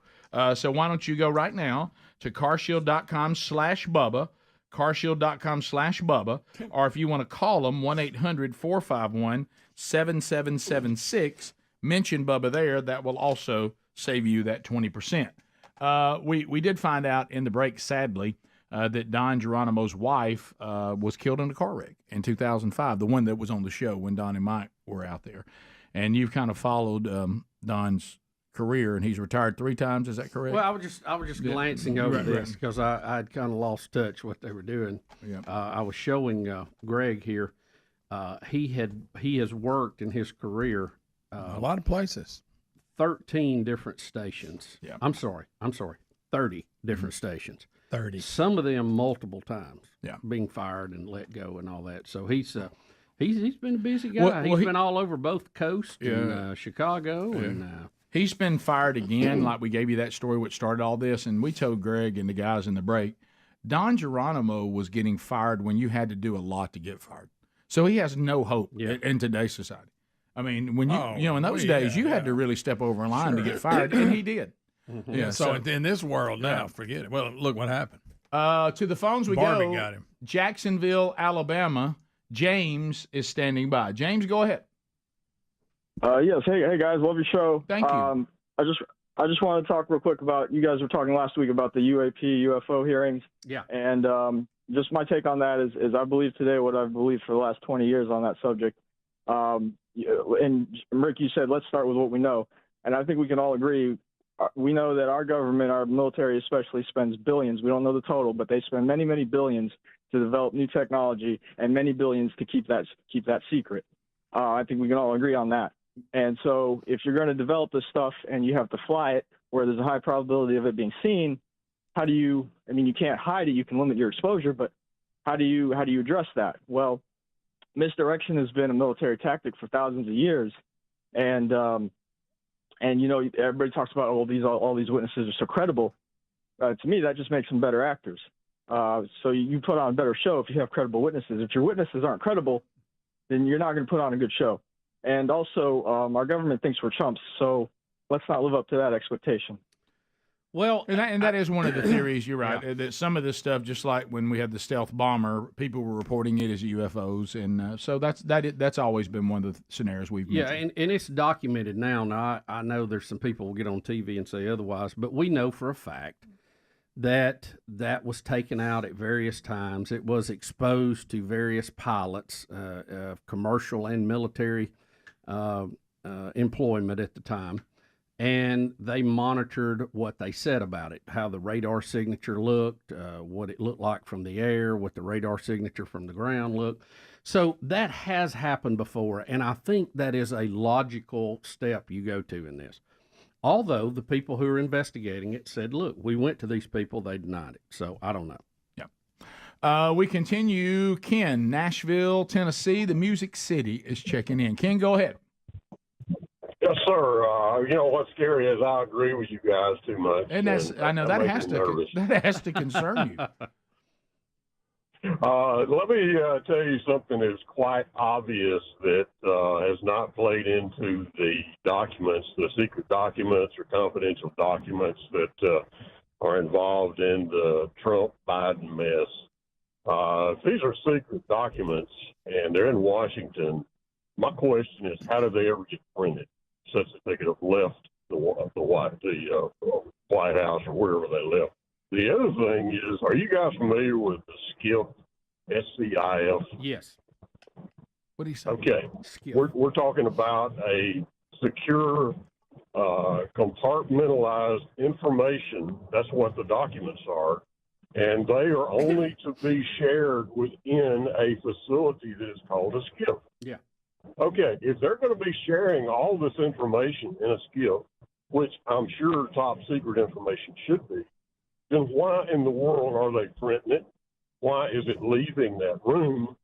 So why don't you go right now to carshield.com/Bubba, carshield.com/Bubba, or if you want to call them, 1-800-451-7776, mention Bubba there. That will also save you that 20%. We did find out in the break, sadly, that Don Geronimo's wife was killed in a car wreck in 2005, the one that was on the show when Don and Mike were out there. and you've kind of followed Don's career, and he's retired 3 times. Is that correct? Well, I was just glancing over this because I'd kind of lost touch what they were doing. Yeah. I was showing Greg here. He has worked in his career a lot of places. 13 different stations. Yeah. I'm sorry. 30 different stations. 30. Some of them multiple times. Yeah. Being fired and let go and all that. So he's been a busy guy. He's been all over both coasts in Chicago and. He's been fired again, like we gave you that story which started all this, and we told Greg and the guys in the break, Don Geronimo was getting fired when you had to do a lot to get fired. So he has no hope in today's society. I mean, when in those days, you had to really step over a line to get fired, and he did. Mm-hmm. Yeah, so in this world now, forget it. Well, look what happened. To the phones we Barbie go. got him. Jacksonville, James is standing by. James, go ahead. Yes. Hey guys, love your show. Thank you. I just want to talk real quick about, you guys were talking last week about the UAP UFO hearings. Yeah. And just my take on that is I believe today what I've believed for the last 20 years on that subject. And Rick, you said let's start with what we know, and I think we can all agree. We know that our government, our military especially, spends billions. We don't know the total, but they spend many, many billions to develop new technology and many billions to keep that secret. I think we can all agree on that. And so if you're going to develop this stuff and you have to fly it where there's a high probability of it being seen, you can't hide it, you can limit your exposure, but how do you address that? Well, misdirection has been a military tactic for thousands of years. And everybody talks about all these witnesses are so credible. To me, that just makes them better actors. So you put on a better show if you have credible witnesses. If your witnesses aren't credible, then you're not going to put on a good show. And also, our government thinks we're chumps, so let's not live up to that expectation. Well, and that is one of the theories. You're right. That some of this stuff, just like when we had the stealth bomber, people were reporting it as UFOs, and so that's always been one of the scenarios we've mentioned. And it's documented now. Now I know there's some people who get on TV and say otherwise, but we know for a fact that was taken out at various times. It was exposed to various pilots, commercial and military employment at the time. And they monitored what they said about it, how the radar signature looked, what it looked like from the air, what the radar signature from the ground looked. So that has happened before, and I think that is a logical step you go to in this. Although the people who are investigating it said, look, we went to these people, they denied it. So I don't know. Yeah. We continue. Ken, Nashville, Tennessee, the Music City is checking in. Ken, go ahead. Yes, sir. What's scary is I agree with you guys too much. And that has to concern you. Let me tell you something that's quite obvious that has not played into the documents, the secret documents or confidential documents that are involved in the Trump-Biden mess. If these are secret documents and they're in Washington, my question is, how did they ever get printed such that they could have left the White House or wherever they left? The other thing is, are you guys familiar with the SCIF, SCIF? Yes. What do you say? Okay. We're talking about a secure, compartmentalized information. That's what the documents are. And they are only to be shared within a facility that is called a SCIF. Yeah. Okay, if they're going to be sharing all this information in a SCIF, which I'm sure top secret information should be, then why in the world are they printing it? Why is it leaving that room?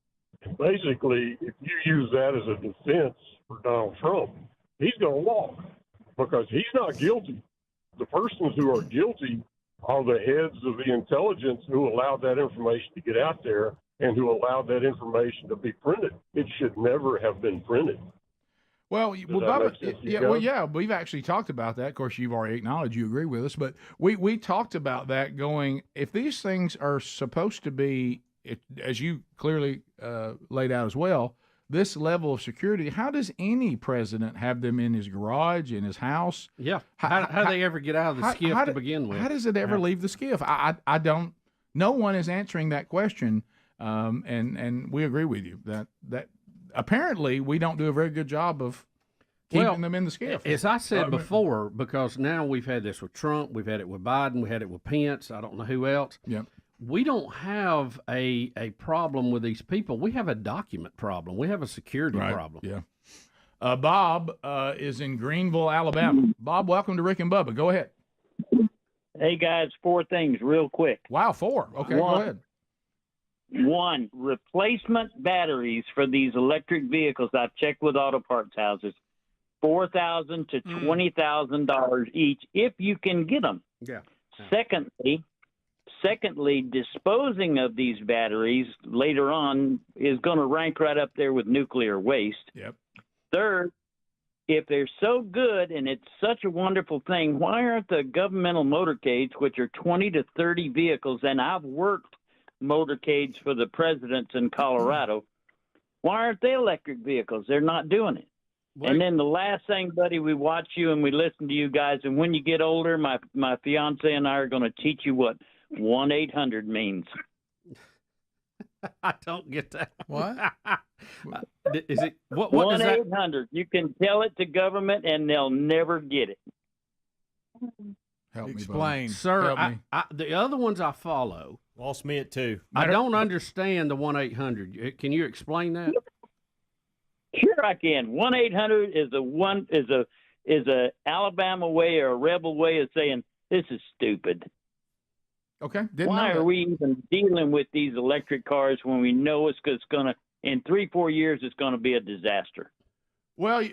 And basically, if you use that as a defense for Donald Trump, he's going to walk because he's not guilty. The persons who are guilty are the heads of the intelligence who allowed that information to get out there and who allowed that information to be printed. It should never have been printed. Well, Bubba, we've actually talked about that. Of course, you've already acknowledged you agree with us, but we talked about that going, if these things are supposed to be, as you clearly laid out as well, this level of security, how does any president have them in his garage, in his house? Yeah. How do they ever get out of the SCIF to begin with? How does it ever leave the SCIF? I don't, no one is answering that question. And we agree with you that apparently we don't do a very good job of keeping them in the skiff. As I said before, because now we've had this with Trump, we've had it with Biden, we had it with Pence, I don't know who else. Yep. We don't have a problem with these people. We have a document problem. We have a security problem. Yeah. Bob is in Greenville, Alabama. Bob, welcome to Rick and Bubba. Go ahead. Hey, guys, 4 things real quick. Wow, 4. Okay, go ahead. 1, replacement batteries for these electric vehicles. I've checked with auto parts houses. $4,000 to $20,000 each if you can get them. Yeah. Secondly, disposing of these batteries later on is going to rank right up there with nuclear waste. Yep. Third, if they're so good and it's such a wonderful thing, why aren't the governmental motorcades, which are 20 to 30 vehicles, and I've worked motorcades for the presidents in Colorado, why aren't they electric vehicles? They're not doing it. And then the last thing, buddy, we watch you and we listen to you guys, and when you get older, my fiance and I are going to teach you what 1-800 means. I don't get that. What? Is it what does that? 1-800. You can tell it to government, and they'll never get it. Help Explain, me, sir. Help me. The other ones I follow. Lost me at 2. I don't understand the 1-800. Can you explain that? Sure, I can. 1-800 is a Alabama way or a rebel way of saying this is stupid. Okay. Why are we even dealing with these electric cars when we know it's going to, in 3-4 years, it's going to be a disaster? Well,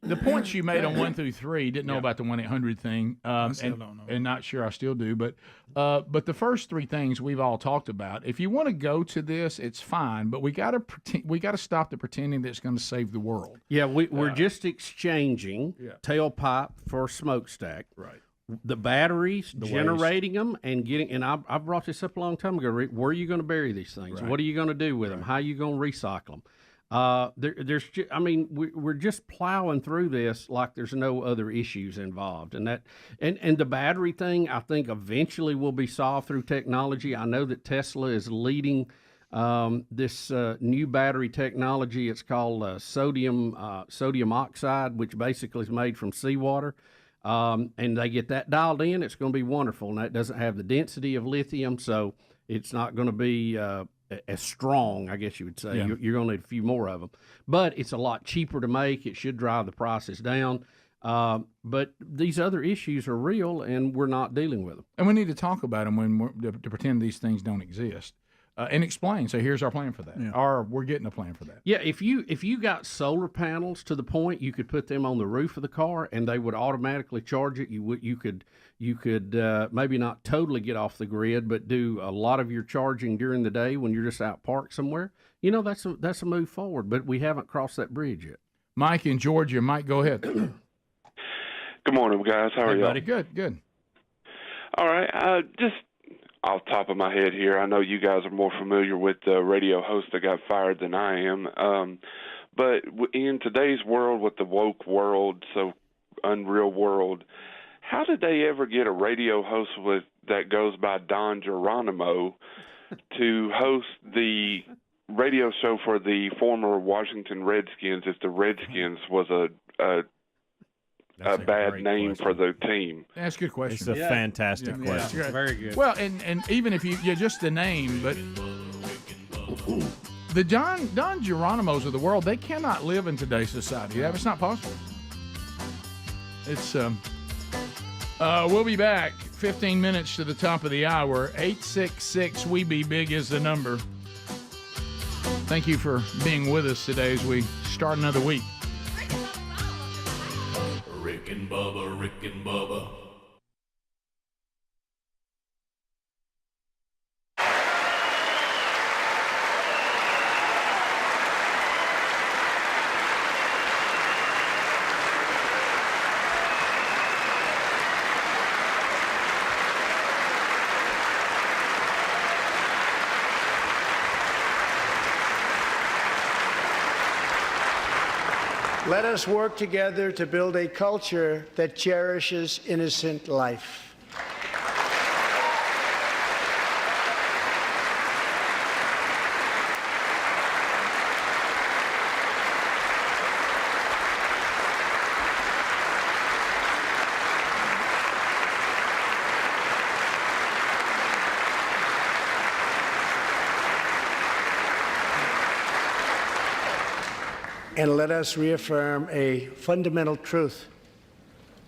the points you made on 1 through 3 didn't know about the 1-800 thing, I still don't know. and not sure I still do. But the first 3 things we've all talked about. If you want to go to this, it's fine, but we got to stop the pretending that it's going to save the world. Yeah, we're just exchanging tailpipe for smokestack. Right. The batteries, generating them, and getting. And I brought this up a long time ago. Rick, where are you going to bury these things? Right. What are you going to do with them? How are you going to recycle them? We're just plowing through this like there's no other issues involved, and the battery thing I think eventually will be solved through technology. I know that Tesla is leading this new battery technology. It's called sodium oxide, which basically is made from seawater. And they get that dialed in, it's going to be wonderful. And that doesn't have the density of lithium, so it's not going to be as strong, I guess you would say. Yeah. You're going to need a few more of them. But it's a lot cheaper to make. It should drive the prices down. But these other issues are real, and we're not dealing with them. And we need to talk about them to pretend these things don't exist. And explain. So here's our plan for that. Yeah. Or we're getting a plan for that. Yeah, if you got solar panels to the point you could put them on the roof of the car and they would automatically charge it, you could maybe not totally get off the grid, but do a lot of your charging during the day when you're just out parked somewhere. You know, that's a move forward, but we haven't crossed that bridge yet. Mike in Georgia. Mike, go ahead. Good morning, guys. How are you? Buddy. Good. All right. Just off the top of my head here, I know you guys are more familiar with the radio host that got fired than I am. But in today's world, with the woke world, so unreal world, how did they ever get a radio host that goes by Don Geronimo to host the radio show for the former Washington Redskins if the Redskins was a bad name for the team? That's a good question. It's a fantastic question. Yeah. Very good. Well, and even if just the name, but the Don Geronimos of the world, they cannot live in today's society. It's not possible. It's we'll be back 15 minutes to the top of the hour. 866-WE-BE-BIG is the number. Thank you for being with us today as we start another week. Rick and Bubba, Rick and Bubba. Let us work together to build a culture that cherishes innocent life. and let us reaffirm a fundamental truth.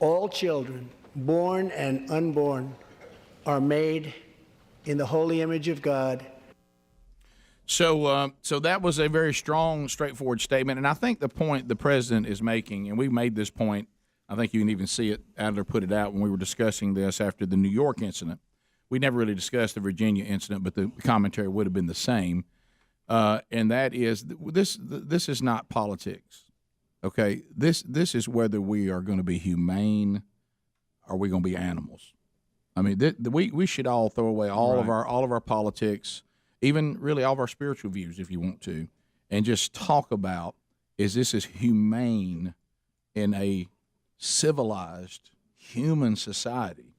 All children, born and unborn, are made in the holy image of God. So that was a very strong, straightforward statement, and I think the point the president is making, and we made this point, I think you can even see it, Adler put it out when we were discussing this after the New York incident. We never really discussed the Virginia incident, but the commentary would have been the same, and that is this is not politics, okay? This is whether we are going to be humane or we're going to be animals. I mean, we should all throw away all of our politics, even really all of our spiritual views, if you want to, and just talk about, is this as humane in a civilized human society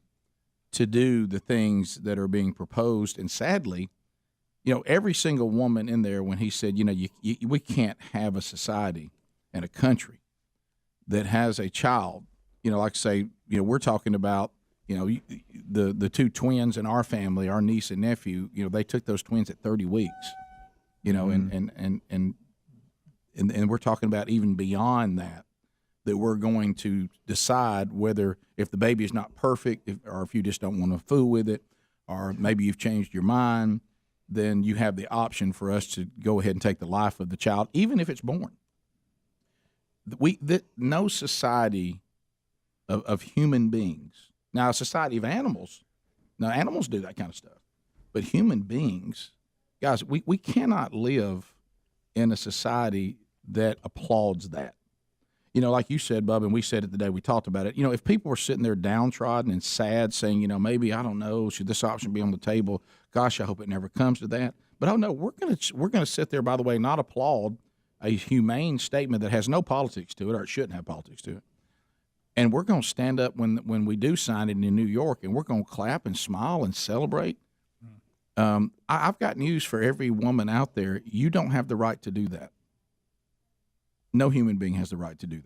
to do the things that are being proposed? And sadly, every single woman in there, when he said, we can't have a society and a country that has a child, like say, we're talking about, the two twins in our family, our niece and nephew, they took those twins at 30 weeks, and we're talking about even beyond that we're going to decide whether, if the baby is not perfect, or if you just don't want to fool with it, or maybe you've changed your mind, then you have the option for us to go ahead and take the life of the child, even if it's born. No society of human beings. Now, a society of animals, animals do that kind of stuff. But human beings, guys, we cannot live in a society that applauds that. Like you said, Bub, and we said it the day we talked about it, if people were sitting there downtrodden and sad saying, maybe, I don't know, should this option be on the table? Gosh, I hope it never comes to that. But no, we're gonna sit there, by the way, not applaud a humane statement that has no politics to it, or it shouldn't have politics to it. And we're going to stand up when we do sign it in New York, and we're going to clap and smile and celebrate. I've got news for every woman out there. You don't have the right to do that. No human being has the right to do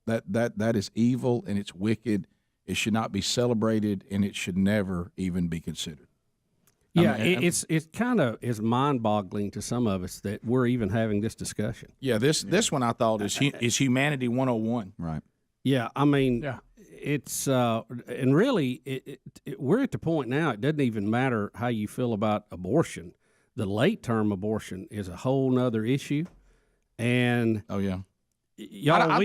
that. That is evil, and it's wicked. It should not be celebrated, and it should never even be considered. Yeah, it's kind of is mind-boggling to some of us that we're even having this discussion. Yeah, this one I thought is Humanity 101. Right. Yeah, I mean, it's and really, we're at the point now. It doesn't even matter how you feel about abortion. The late-term abortion is a whole nother issue, and I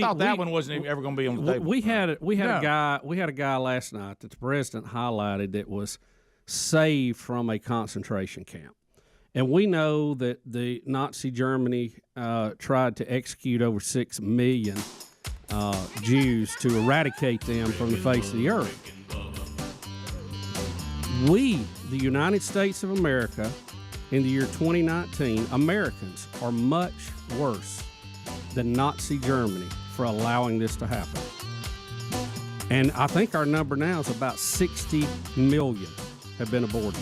thought that one wasn't ever going to be on the table. We had a guy last night that the president highlighted that was saved from a concentration camp, and we know that the Nazi Germany tried to execute over 6 million. Jews to eradicate them from the face of the earth. We, the United States of America, in the year 2019, Americans are much worse than Nazi Germany for allowing this to happen. And I think our number now is about 60 million have been aborted.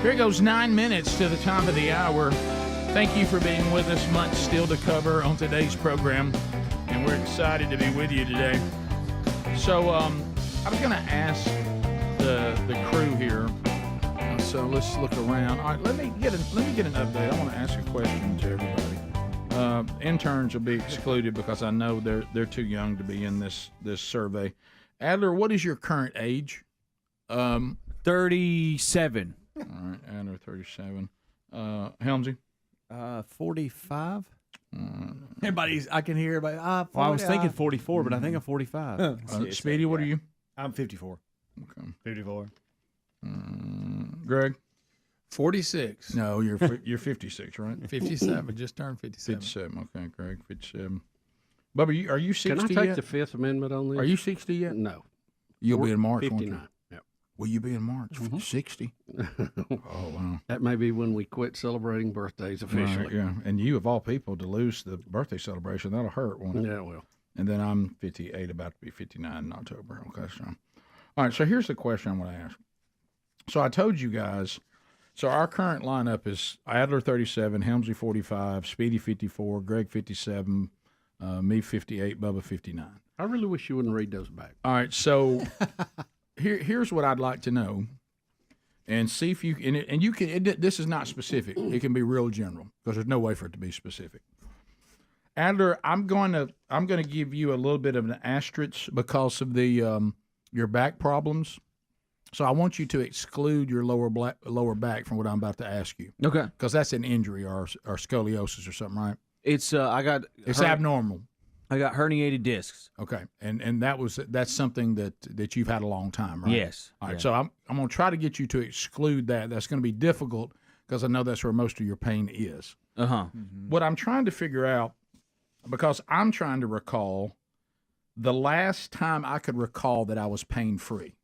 Here goes 9 minutes to the top of the hour. Thank you for being with us. Much still to cover on today's program, and we're excited to be with you today. So I was going to ask the crew here. So let's look around. All right, let me get an update. I want to ask a question to everybody. Interns will be excluded because I know they're too young to be in this survey. Adler, what is your current age? 37. All right, Adler, 37. Helmsy? 45. I can hear everybody. Well, I was thinking 44, but I think I'm 45. Speedy, what are you? I'm 54. Okay. 54. Greg? 46. No, you're 56, right? 57. Just turned 57. 57. Okay, Greg, 57. Bubba, are you 60 Can I take yet? the Fifth Amendment on this? Are you 60 yet? No. You'll be in March, 59. won't you? Will you be in March? 60? Oh, wow. That may be when we quit celebrating birthdays officially. Right, yeah, and you, of all people, to lose the birthday celebration, that'll hurt, won't it? Yeah, it will. And then I'm 58, about to be 59 in October. Okay, so. All right, so here's the question I'm going to ask. So I told you guys, so our current lineup is Adler 37, Helmsley 45, Speedy 54, Greg 57, me 58, Bubba 59. I really wish you wouldn't read those back. All right, so here's what I'd like to know, and see if you and you can. This is not specific. It can be real general because there's no way for it to be specific. Adler, I'm going to give you a little bit of an asterisk because of the your back problems. So I want you to exclude your lower back from what I'm about to ask you. Okay. Because that's an injury or scoliosis or something, right? It's It's abnormal. I got herniated discs. Okay, and that's something that you've had a long time, right? Yes. All right. Yeah. So I'm going to try to get you to exclude that. That's going to be difficult because I know that's where most of your pain is. Uh-huh. What I'm trying to figure out, because I'm trying to recall the last time I could recall that I was pain free,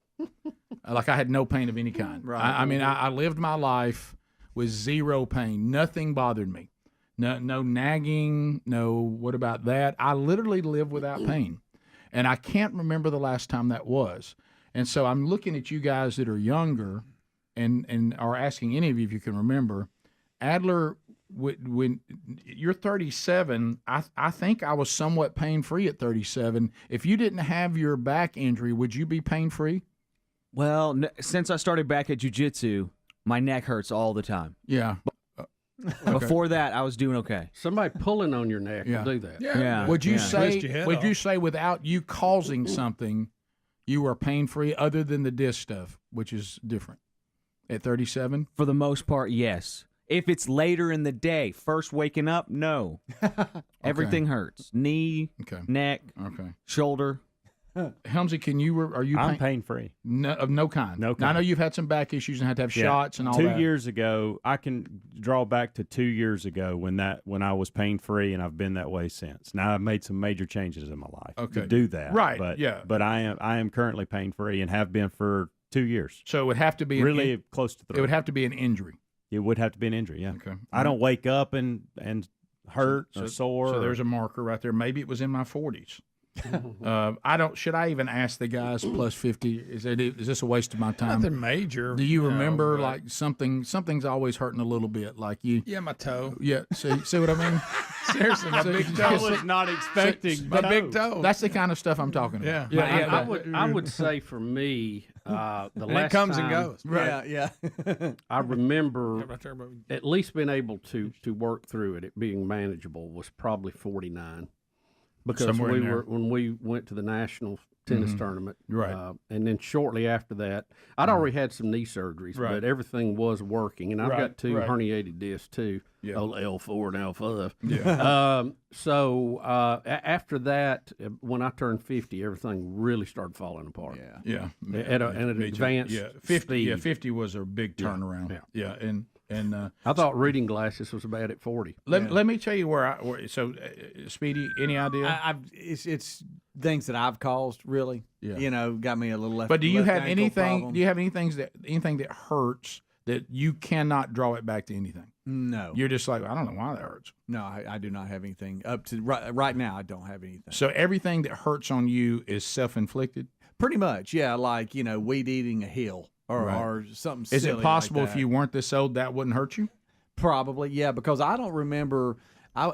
like I had no pain of any kind. Right. I mean, I lived my life with zero pain. Nothing bothered me. No nagging, no what about that. I literally live without pain. And I can't remember the last time that was. And so I'm looking at you guys that are younger and are asking any of you if you can remember. Adler, when you're 37, I think I was somewhat pain-free at 37. If you didn't have your back injury, would you be pain-free? Well, since I started back at jiu-jitsu, my neck hurts all the time. Yeah. Before that, I was doing okay. Somebody pulling on your neck will do that. Yeah. Would you Yeah. say without you causing something, you are pain free other than the disc stuff, which is different at 37? For the most part, yes. If it's later in the day, first waking up, no. Everything hurts. Knee, neck, shoulder. Helmsy, are you? I'm pain free. No, of no kind. No kind. Now, I know you've had some back issues and had to have shots and all 2 that. 2 years ago, I can draw back to 2 years ago when I was pain free, and I've been that way since. Now I've made some major changes in my life to do that. Right. But, yeah. But I am currently pain free and have been for 2 years. So it would have to be really close to 3. It would have to be an injury. It would have to be an injury. Yeah. Okay. I don't wake up and hurt or sore. So there's a marker right there. Maybe it was in my 40s. Should I even ask the guys plus 50? Is this a waste of my time? Nothing major. Do you remember like something's always hurting a little bit, like you? Yeah, my toe. Yeah, see what I mean? Seriously, my big toe. I was not expecting my big toe. That's the kind of stuff I'm talking about. I would say for me, the last it comes time, and goes. Right. Yeah. I remember at least being able to work through it being manageable was probably 49. Because when we went to the national tennis tournament, right, and then shortly after that, I'd already had some knee surgeries, but everything was working, and I've got 2 herniated discs too, L4 and L5. Yeah. So after that, when I turned 50, everything really started falling apart. Yeah. At an advanced 50. speed. Yeah, 50 was a big turnaround. Yeah. And I thought reading glasses was bad at 40. Let me tell you where Speedy, any idea? It's things that I've caused, really. Yeah. Got me a little left. But do you left have ankle anything? problem. Do you have anything that hurts that you cannot draw it back to anything? No. You're just like, I don't know why that hurts. No, I do not have anything up to right now. I don't have anything. So everything that hurts on you is self-inflicted. Pretty much, yeah. Like weed eating a hill or something. Is silly it possible like if that. you weren't this old that wouldn't hurt you? Probably, yeah. Because I don't remember.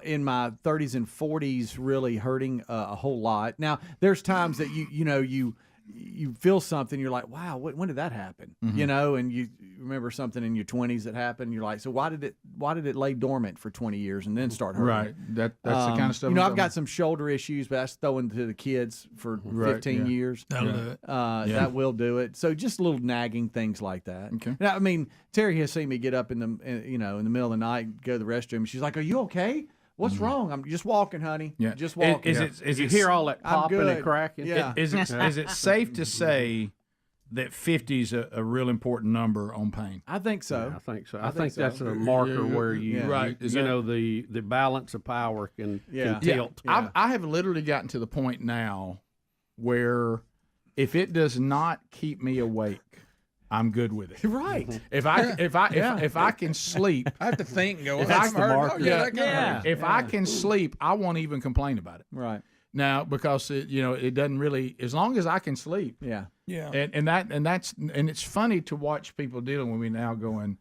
In my 30s and 40s, really hurting a whole lot. Now, there's times that you you feel something, you're like, wow, when did that happen? You know, and you remember something in your 20s that happened. You're like, so why did it lay dormant for 20 years and then start hurting? Right. That's the kind of stuff. You know, I've got some shoulder issues, but that's throwing to the kids for 15 years. That'll do it. That will do it. So just little nagging things like that. Okay. Now, I mean, Terry has seen me get up in the middle of the night, go to the restroom, and she's like, "Are you okay? What's wrong?" I'm just walking, honey. Yeah. Just walking. Is you hear all that popping and cracking? Yeah. Is it safe to say that 50 is a real important number on pain? I think so. Yeah, I think so. I think that's a marker where you know the balance of power can tilt. Yeah. I have literally gotten to the point now where if it does not keep me awake, I'm good with it. Right. If I can sleep, I have to think and go, if that's the marker. If I can sleep, I won't even complain about it. Right. Now, because it doesn't really, as long as I can sleep. Yeah. Yeah. And it's funny to watch people dealing with me now going,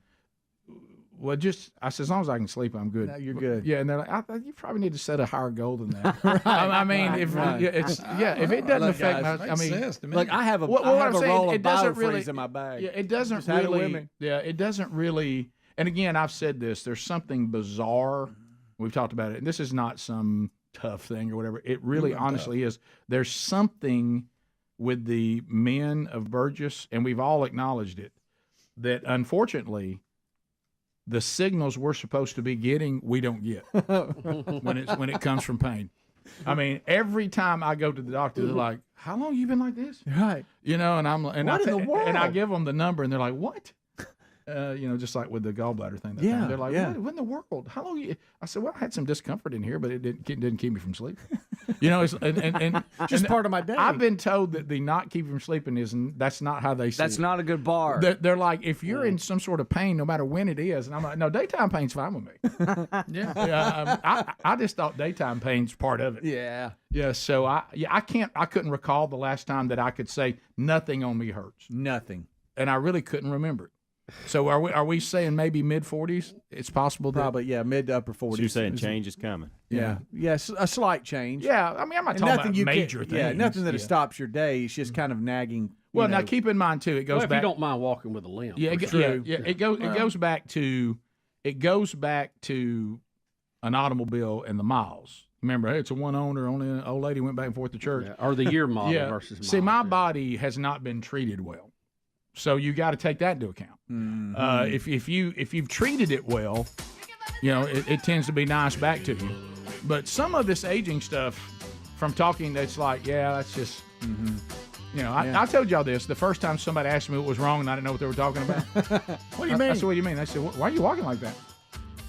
well, I said, as long as I can sleep, I'm good. No, you're good. Yeah, and they're like, you probably need to set a higher goal than that. I mean, if it doesn't affect, I mean, sense to me. Look, I have a roll of biofreeze in my bag. Yeah, it doesn't Just had it with really. me. Yeah, it doesn't really. And again, I've said this. There's something bizarre. We've talked about it, and this is not some tough thing or whatever. It really, honestly, is. There's something with the men of Burgess, and we've all acknowledged it, that unfortunately, the signals we're supposed to be getting, we don't get when it comes from pain. I mean, every time I go to the doctor, they're like, "How long you been like this?" Right. You know, and I'm and What in the world? And I give them the number, and they're like, "What?" Just like with the gallbladder thing. That time. They're like, what in the world? How long? I said, well, I had some discomfort in here, but it didn't keep me from sleeping. It's and just part of my day. I've been told that the not keeping from sleeping that's not how they see That's it. not a good bar. They're like, if you're in some sort of pain, no matter when it is, and I'm like, no, daytime pain's fine with me. I just thought daytime pain's part of it. Yeah. Yeah. So I couldn't recall the last time that I could say nothing on me hurts. Nothing. And I really couldn't remember it. So are we saying maybe mid-40s? It's possible that probably mid to upper 40s. So you're saying change is coming. Yeah. Yes, a slight change. Yeah, I mean, I'm not talking about major things. Yeah, nothing that stops your day. It's just kind of nagging. Well, now keep in mind too, it goes if back. you don't mind walking with a limp. Yeah, it goes back to an automobile and the miles. Remember, hey, it's a one owner. Only an old lady went back and forth to church. Yeah, or the year model versus miles. See, my body has not been treated well. So you got to take that into account. Mm-hmm. If you've treated it well, it tends to be nice back to you. But some of this aging stuff, from talking, that's like, that's just. I told y'all this the first time somebody asked me what was wrong and I didn't know what they were talking about. What do you mean? I said, what do you mean? I said, why are you walking like that?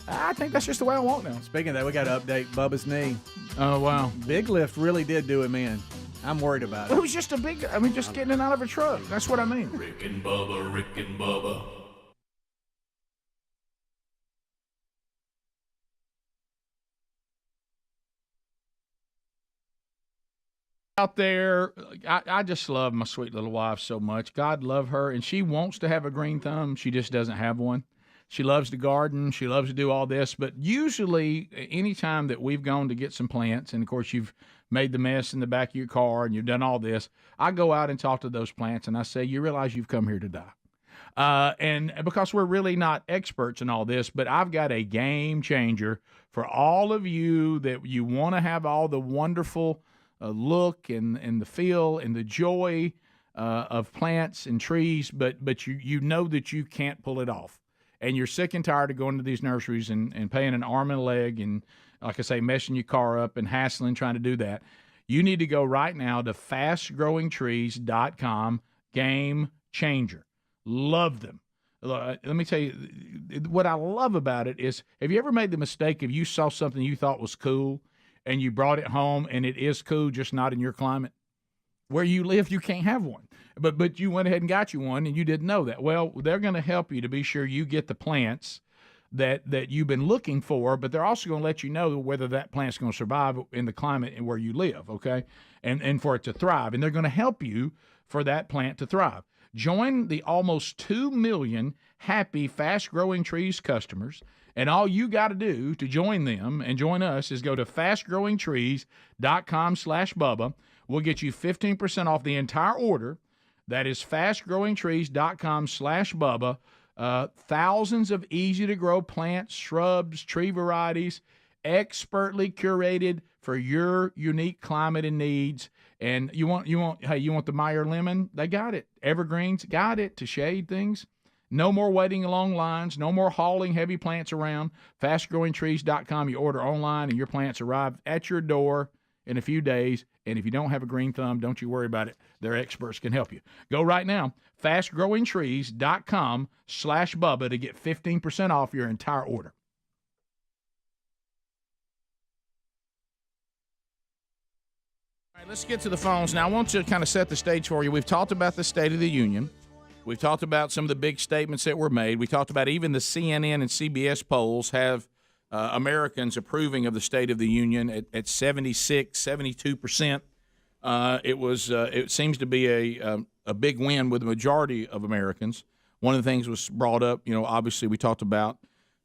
I think that's just the way I walk now. Speaking of that, we got to update Bubba's knee. Oh wow, big lift really did do him in. I'm worried about it. It was just just getting it out of a truck. That's what I mean. Rick and Bubba, Rick and Bubba. Out there, I just love my sweet little wife so much. God love her, and she wants to have a green thumb. She just doesn't have one. She loves to garden. She loves to do all this. But usually, any time that we've gone to get some plants, and of course you've made the mess in the back of your car and you've done all this, I go out and talk to those plants, and I say, you realize you've come here to die. And because we're really not experts in all this, but I've got a game changer for all of you that you want to have all the wonderful look and the feel and the joy of plants and trees, but you know that you can't pull it off. And you're sick and tired of going to these nurseries and paying an arm and a leg and, like I say, messing your car up and hassling trying to do that. You need to go right now to fastgrowingtrees.com. Game changer. Love them. Let me tell you, what I love about it is, have you ever made the mistake of you saw something you thought was cool and you brought it home and it is cool, just not in your climate? Where you live, you can't have one. But you went ahead and got you one, and you didn't know that. Well, they're going to help you to be sure you get the plants that you've been looking for, but they're also going to let you know whether that plant's going to survive in the climate where you live, okay, and for it to thrive. And they're going to help you for that plant to thrive. Join the almost 2 million happy, fast-growing trees customers, and all you got to do to join them and join us is go to fastgrowingtrees.com/Bubba. We'll get you 15% off the entire order. That is fastgrowingtrees.com/Bubba. Thousands of easy-to-grow plants, shrubs, tree varieties, expertly curated for your unique climate and needs. And you want the Meyer lemon? They got it. Evergreens got it to shade things. No more waiting along lines. No more hauling heavy plants around. Fastgrowingtrees.com. You order online and your plants arrive at your door in a few days. And if you don't have a green thumb, don't you worry about it. Their experts can help you. Go right now, fastgrowingtrees.com/Bubba to get 15% off your entire order. All right, let's get to the phones. Now, I want to kind of set the stage for you. We've talked about the State of the Union. We've talked about some of the big statements that were made. We talked about even the CNN and CBS polls have Americans approving of the State of the Union at 76, 72%. It seems to be a big win with the majority of Americans. One of the things was brought up, obviously we talked about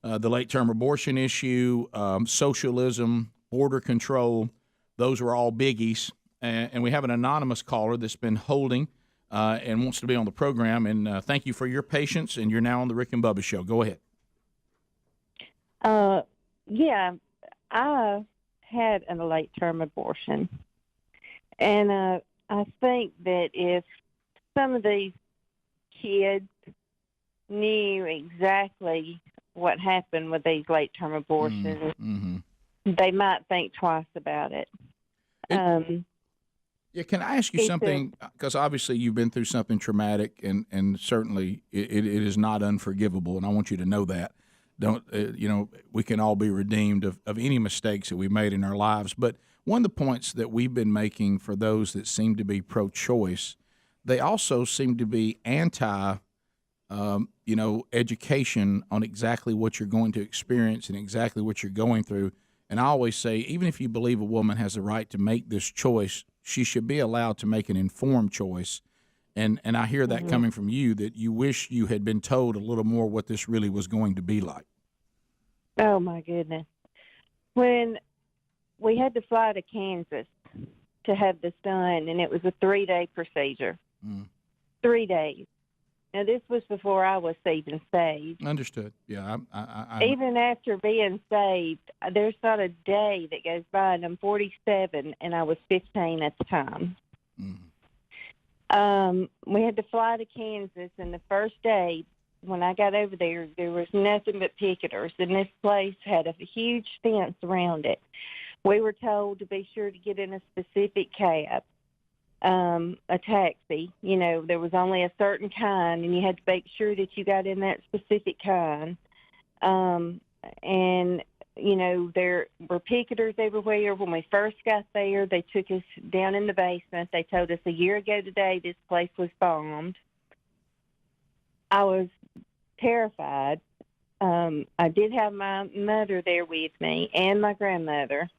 the late-term abortion issue, socialism, border control. Those were all biggies. And we have an anonymous caller that's been holding and wants to be on the program. And thank you for your patience, and you're now on the Rick and Bubba Show. Go ahead. Yeah, I had a late-term abortion. And I think that if some of these kids knew exactly what happened with these late-term abortions, they might think twice about it. Yeah, can I ask you something? Because obviously you've been through something traumatic, and certainly it is not unforgivable, and I want you to know that. We can all be redeemed of any mistakes that we made in our lives. But one of the points that we've been making for those that seem to be pro-choice, they also seem to be education on exactly what you're going to experience and exactly what you're going through. And I always say, even if you believe a woman has the right to make this choice, she should be allowed to make an informed choice. And I hear that coming from you, that you wish you had been told a little more what this really was going to be like. Oh, my goodness. When we had to fly to Kansas to have this done, and it was a 3-day procedure. 3 days. Now, this was before I was even saved. Understood. Yeah. Even after being saved, there's not a day that goes by, and I'm 47, and I was 15 at the time. We had to fly to Kansas, and the first day, when I got over there, there was nothing but picketers, and this place had a huge fence around it. We were told to be sure to get in a specific cab, a taxi. There was only a certain kind, and you had to make sure that you got in that specific kind. There were picketers everywhere. When we first got there, they took us down in the basement. They told us a year ago today this place was bombed. I was terrified. I did have my mother there with me and my grandmother.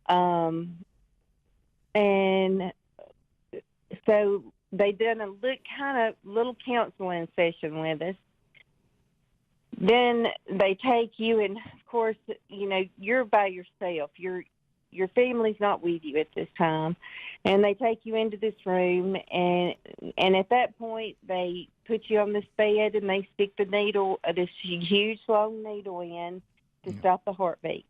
And so they done a little counseling session with us. Then they take you, and of course, you're by yourself. Your family's not with you at this time, and they take you into this room, and at that point they put you on this bed, and they stick the needle, this huge long needle in to stop the heartbeat.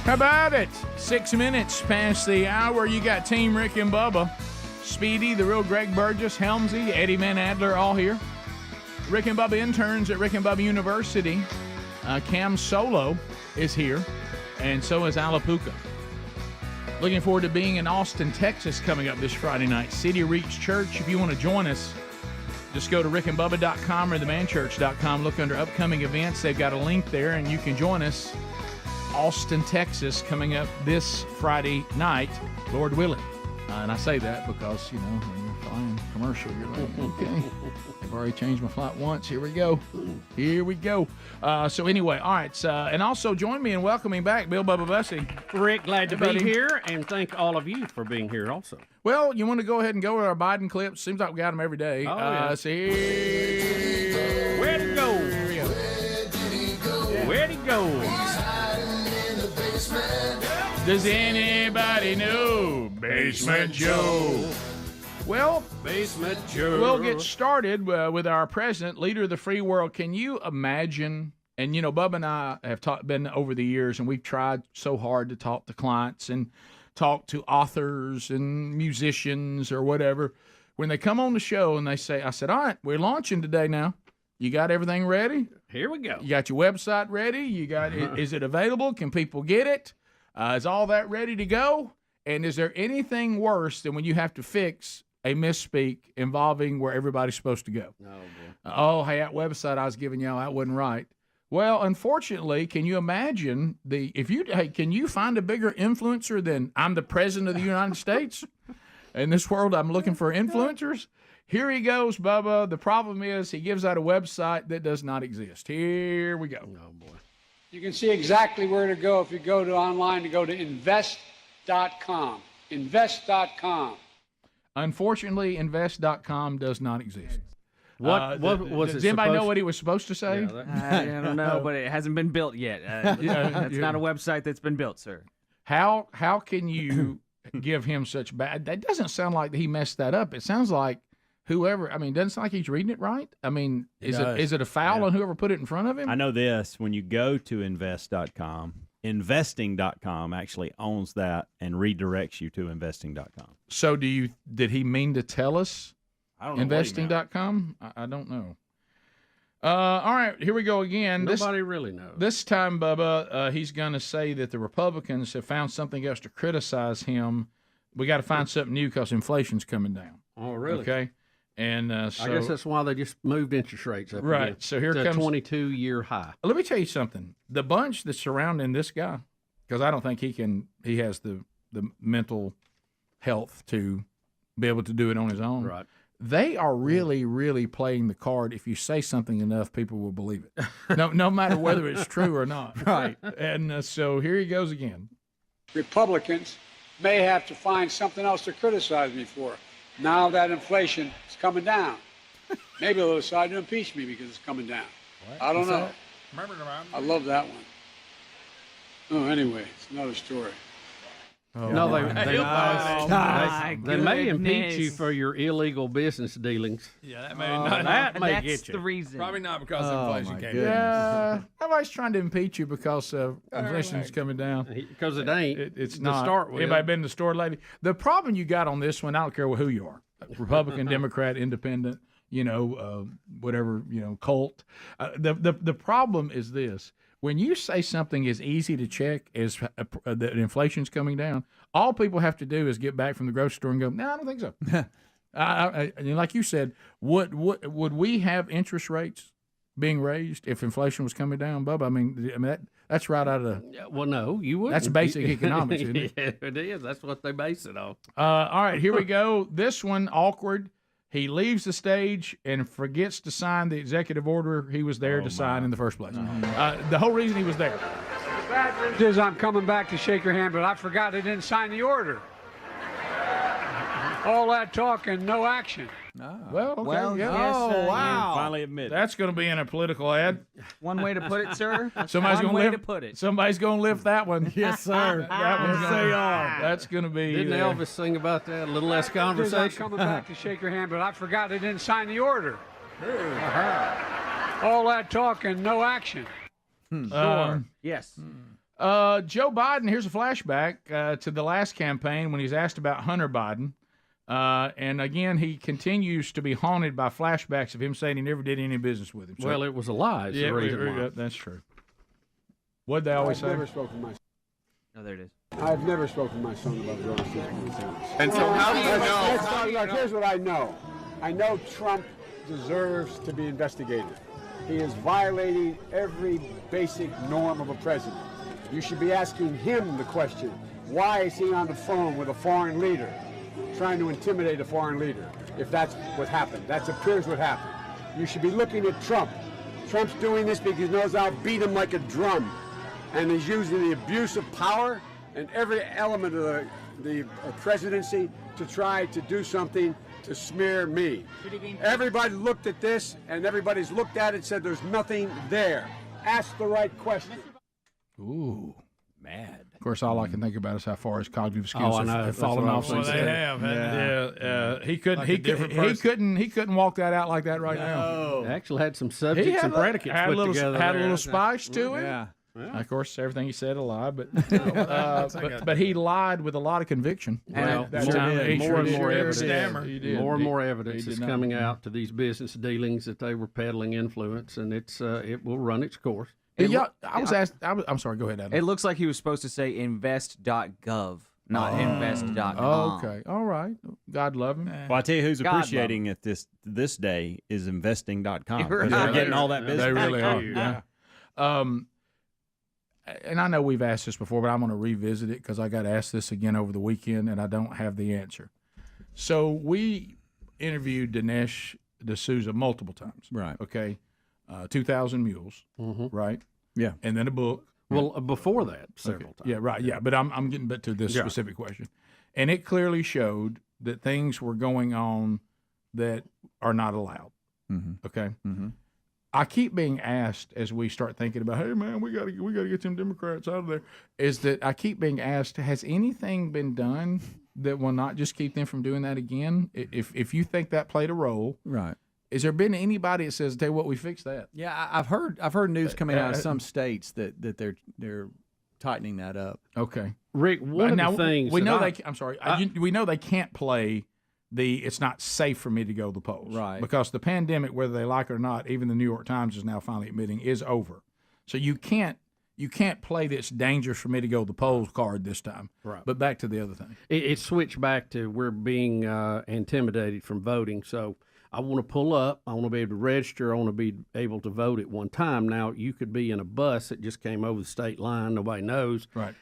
How about it? 6 minutes past the hour. You got Team Rick and Bubba. Speedy, the real Greg Burgess, Helmsy, Eddie Van Adler, all here. Rick and Bubba interns at Rick and Bubba University. Cam Solo is here, and so is Alapuca. Looking forward to being in Austin, Texas coming up this Friday night. City Reach Church. If you want to join us, just go to rickandbubba.com or themanchurch.com. Look under upcoming events. They've got a link there, and you can join us. Austin, Texas, coming up this Friday night, Lord willing. And I say that because, you know, when you're flying commercial, you're like, okay, I've already changed my flight once. Here we go. Here we go. So anyway, all right. And also join me in welcoming back Bill Bubba Bussey. Rick, glad to be here, and thank all of you for being here also. Well, you want to go ahead and go with our Biden clips? Seems like we got them every day. Oh, yeah. See, Where'd he go? Where'd he go? Does anybody know Basement Joe? Well, Basement Joe. We'll get started with our president, leader of the free world. Can you imagine? And, you know, Bubba and I have been over the years, and we've tried so hard to talk to clients and talk to authors and musicians or whatever. When they come on the show and they say, I said, all right, we're launching today now. You got everything ready? Here we go. You got your website ready? You got is it available? Can people get it? Is all that ready to go? And is there anything worse than when you have to fix a misspeak involving where everybody's supposed to go? Oh, boy. Oh, hey, that website I was giving y'all, that wasn't right. Well, unfortunately, can you imagine can you find a bigger influencer than I'm the president of the United States? In this world, I'm looking for influencers. Here he goes, Bubba. The problem is he gives out a website that does not exist. Here we go. Oh, boy. You can see exactly where to go if you go to online to go to invest.com. Invest.com. Unfortunately, invest.com does not exist. What was does it anybody know supposed- what he was supposed to say? I don't know, but it hasn't been built yet. That's not a website that's been built, sir. How can you give him such bad? That doesn't sound like he messed that up. It sounds like whoever. I mean, doesn't sound like he's reading it right. I mean, is it a foul on whoever put it in front of him? I know this. When you go to invest.com, investing.com actually owns that and redirects you to investing.com. So did he mean to tell us? I don't know. Investing.com? I don't know. All right, here we go again. Nobody really knows. This time, Bubba, he's going to say that the Republicans have found something else to criticize him. We got to find something new because inflation's coming down. Oh, really? Okay. And so, I guess that's why they just moved interest rates up right. again. So here to comes a 22-year high. Let me tell you something. The bunch that's surrounding this guy, because I don't think he has the mental health to be able to do it on his own. Right. They are really, really playing the card. If you say something enough, people will believe it. No matter whether it's true or not. Right. And so here he goes again. Republicans may have to find something else to criticize me for. Now that inflation is coming down. Maybe they'll decide to impeach me because it's coming down. What? I don't What's know. that? I love that one. Oh, anyway, it's another story. Oh, No, they may impeach goodness. you for your illegal business dealings. Yeah, that may not. That may That's get you. the reason. Probably not because inflation came down. Yeah, nobody's trying to impeach you because inflation's coming down. Because it ain't. It's to not. start with. Anybody been to the store lately? The problem you got on this one, I don't care who you are, Republican, Democrat, Independent, whatever, cult. The problem is this. When you say something is easy to check as that inflation's coming down, all people have to do is get back from the grocery store and go, no, I don't think so. Like you said, would we have interest rates being raised if inflation was coming down, Bubba? I mean that's right out of the. Well, no, you wouldn't. That's basic economics, isn't it? Yeah, it is. That's what they base it on. All right, here we go. This one, awkward. He leaves the stage and forgets to sign the executive order he was there to sign in the first place. The whole reason he was there. The bad news is I'm coming back to shake your hand, but I forgot I didn't sign the order. All that talk and no action. Well, okay, Well, yeah. yes, Oh, wow. Finally admitted. That's going to be in a political ad. One way to put it, sir. Somebody's One going way to to put it. Somebody's going to lift that one. Yes, sir. That one's Yes, gonna, they are. That's going to be. Didn't there. Elvis sing about that? A little less I'm conversation. coming back to shake your hand, but I forgot I didn't sign the order. All that talk and no action. Sure. Yes. Joe Biden, here's a flashback to the last campaign when he's asked about Hunter Biden. And again, he continues to be haunted by flashbacks of him saying he never did any business with him. So, well, it was a lie. Yeah, that's true. What'd they always say? I've never spoken to my son. Oh, there it is. I've never spoken to my son about going to 6 months. And so how do you know? Let's talk about, here's what I know. I know Trump deserves to be investigated. He is violating every basic norm of a president. You should be asking him the question, why is he on the phone with a foreign leader, trying to intimidate a foreign leader, if that's what happened? That appears what happened. You should be looking at Trump. Trump's doing this because he knows I'll beat him like a drum. And he's using the abuse of power and every element of the presidency to try to do something to smear me. Everybody looked at this, and everybody's looked at it and said there's nothing there. Ask the right question. Ooh. Mad. Of course, all I can think about is how far his cognitive skills have fallen off since they then. have. He couldn't. He couldn't walk that out like that right now. He actually had some subjects and predicates had put a little, together. Had a there. little spice to it. Yeah. Of course, everything he said a lie, but he lied with a lot of conviction. Well, more and more evidence is coming out to these business dealings that they were peddling influence, and it will run its course. I was asked. I'm sorry. Go ahead, Adam. It looks like he was supposed to say invest.gov, not invest.com. Okay. All right. God love him. Well, I tell you who's God appreciating it this day is investing.com. Right. They're getting all that business. They really are. Yeah. And I know we've asked this before, but I'm going to revisit it because I got asked this again over the weekend, and I don't have the answer. So we interviewed Dinesh D'Souza multiple times. Right. Okay. 2,000 Mules. Mm-hmm. Right. Yeah. And then a book. Well, before that, several times. Yeah. Right. Yeah. But I'm getting back to this specific question, and it clearly showed that things were going on that are not allowed. Mm-hmm. Okay. Mm-hmm. I keep being asked as we start thinking about, hey man, we gotta get them Democrats out of there. Is that I keep being asked, has anything been done that will not just keep them from doing that again? If you think that played a role, right? Is there been anybody that says, "Tell you what, we fixed that"? Yeah, I've heard news coming out of some states that they're tightening that up. Okay, Rick. One of the things we know I'm sorry. We know they can't play. It's not safe for me to go to the polls. Right. Because the pandemic, whether they like it or not, even the New York Times is now finally admitting, is over. So you can't play this dangerous for me to go to the polls card this time. Right. But back to the other thing. It switched back to we're being intimidated from voting. So I want to pull up. I want to be able to register. I want to be able to vote at one time. Now, you could be in a bus that just came over the state line. Nobody knows. Right.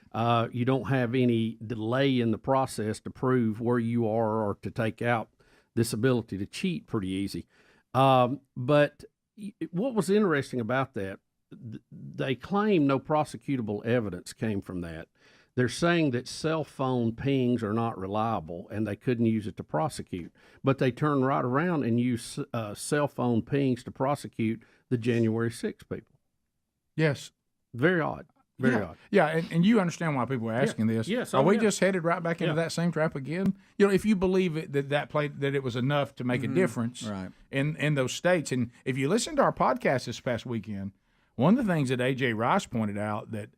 You don't have any delay in the process to prove where you are or to take out this ability to cheat pretty easy. But what was interesting about that, they claim no prosecutable evidence came from that. They're saying that cell phone pings are not reliable and they couldn't use it to prosecute. But they turn right around and use cell phone pings to prosecute the January 6 people. Yes. Very odd. Very odd. Yeah, and you understand why people are asking this. Yes. Are we just headed right back into that same trap again? You know, if you believe it, that it was enough to make a difference in those states. And if you listen to our podcast this past weekend, one of the things that A.J. Rice pointed out that,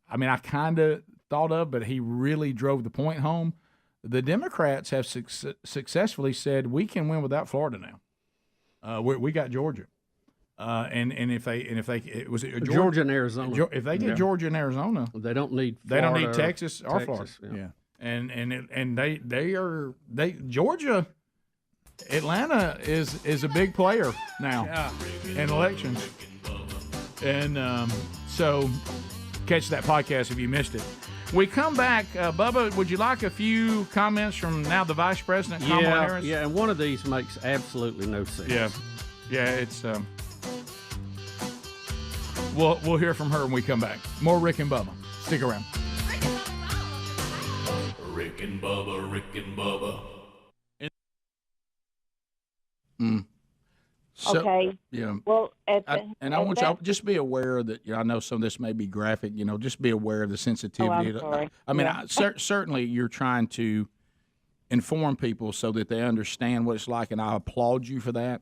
I mean, I kind of thought of, but he really drove the point home. The Democrats have successfully said we can win without Florida now. We got Georgia, and if they was it Georgia and Arizona. If they get Georgia and Arizona, they don't need Texas or Florida. Yeah. And they Georgia, Atlanta is a big player now in elections, and so catch that podcast if you missed it. We come back. Bubba, would you like a few comments from now the Vice President, Kamala Harris? Yeah, and one of these makes absolutely no sense. Yeah, it's... We'll hear from her when we come back. More Rick and Bubba. Stick around. Rick and Bubba, Rick and Bubba. So, okay. Yeah. Well, I want y'all just be aware that I know some of this may be graphic. You know, just be aware of the sensitivity. I'm sorry. I mean, certainly you're trying to inform people so that they understand what it's like, and I applaud you for that.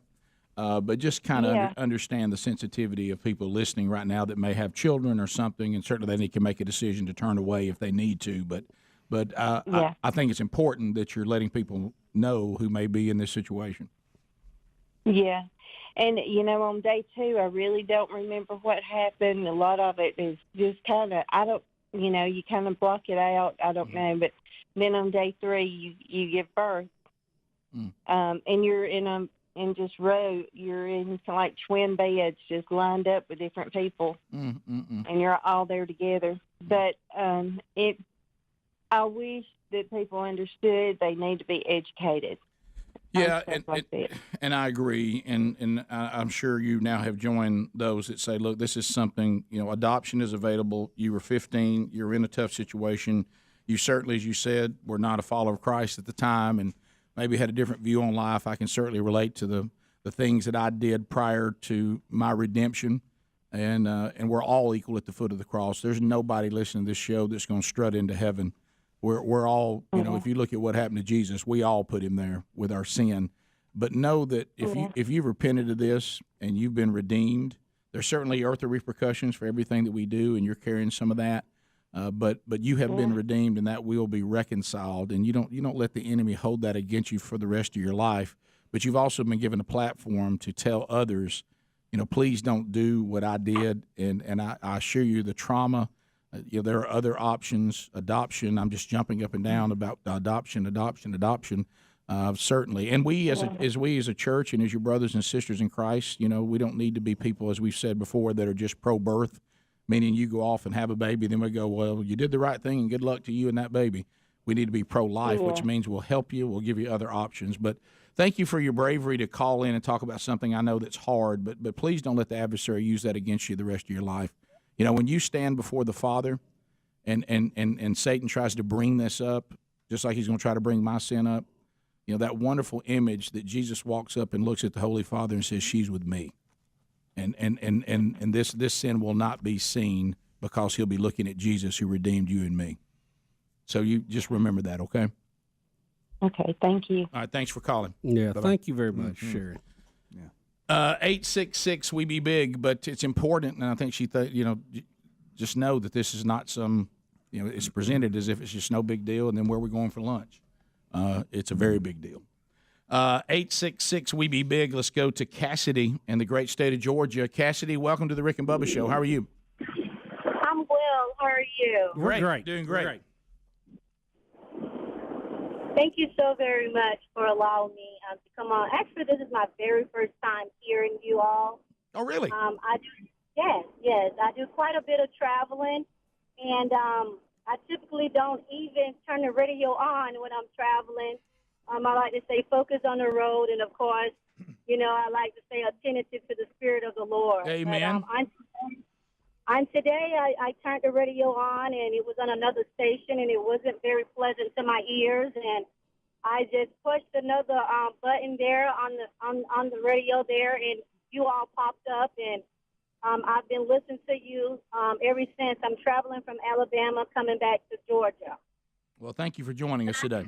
but just kind of understand the sensitivity of people listening right now that may have children or something, and certainly they can make a decision to turn away if they need to. But I think it's important that you're letting people know who may be in this situation. Yeah. And, on day 2, I really don't remember what happened. A lot of it is just kind of, you kind of block it out. I don't know. But then on day 3, you give birth. And you're in just row. You're in like twin beds just lined up with different people. And you're all there together. But I wish that people understood they need to be educated. Yeah, and I agree, and I'm sure you now have joined those that say, look, this is something, adoption is available. You were 15, you're in a tough situation. You certainly, as you said, were not a follower of Christ at the time and maybe had a different view on life. I can certainly relate to the things that I did prior to my redemption, and we're all equal at the foot of the cross. There's nobody listening to this show that's going to strut into heaven. We're all, if you look at what happened to Jesus, we all put him there with our sin. But know that if you've repented of this and you've been redeemed, there's certainly earthly repercussions for everything that we do, and you're carrying some of that. But you have been redeemed, and that will be reconciled. And you don't let the enemy hold that against you for the rest of your life. But you've also been given a platform to tell others, please don't do what I did. And I assure you, the trauma. There are other options. Adoption. I'm just jumping up and down about adoption. Certainly, and we as a church and as your brothers and sisters in Christ, we don't need to be people, as we've said before, that are just pro-birth, meaning you go off and have a baby, then we go, well, you did the right thing and good luck to you and that baby. We need to be pro-life, which means we'll help you. We'll give you other options. But thank you for your bravery to call in and talk about something I know that's hard. But please don't let the adversary use that against you the rest of your life. When you stand before the Father and Satan tries to bring this up, just like he's going to try to bring my sin up, that wonderful image that Jesus walks up and looks at the Holy Father and says, she's with me. And this sin will not be seen because he'll be looking at Jesus who redeemed you and me. So you just remember that, okay? Okay, thank you. All right, thanks for calling. Yeah, Bye-bye. Thank you very much, Sharon. 866 we be big, but it's important, and I think just know that this is not some, it's presented as if it's just no big deal, and then where we're going for lunch. It's a very big deal. 866 we be big. Let's go to Cassidy in the great state of Georgia. Cassidy, welcome to the Rick and Bubba Show. How are you? I'm well. How are you? Great. Doing great. Thank you so very much for allowing me to come on. Actually, this is my very first time hearing you all. Oh, really? I do. Yes. I do quite a bit of traveling, and I typically don't even turn the radio on when I'm traveling. I like to stay focused on the road, and of course, I like to stay attentive to the Spirit of the Lord. Amen. But, today I turned the radio on, and it was on another station, and it wasn't very pleasant to my ears, and I just pushed another button there on the radio there, and you all popped up, and I've been listening to you ever since. I'm traveling from Alabama, coming back to Georgia. Well, thank you for joining us today.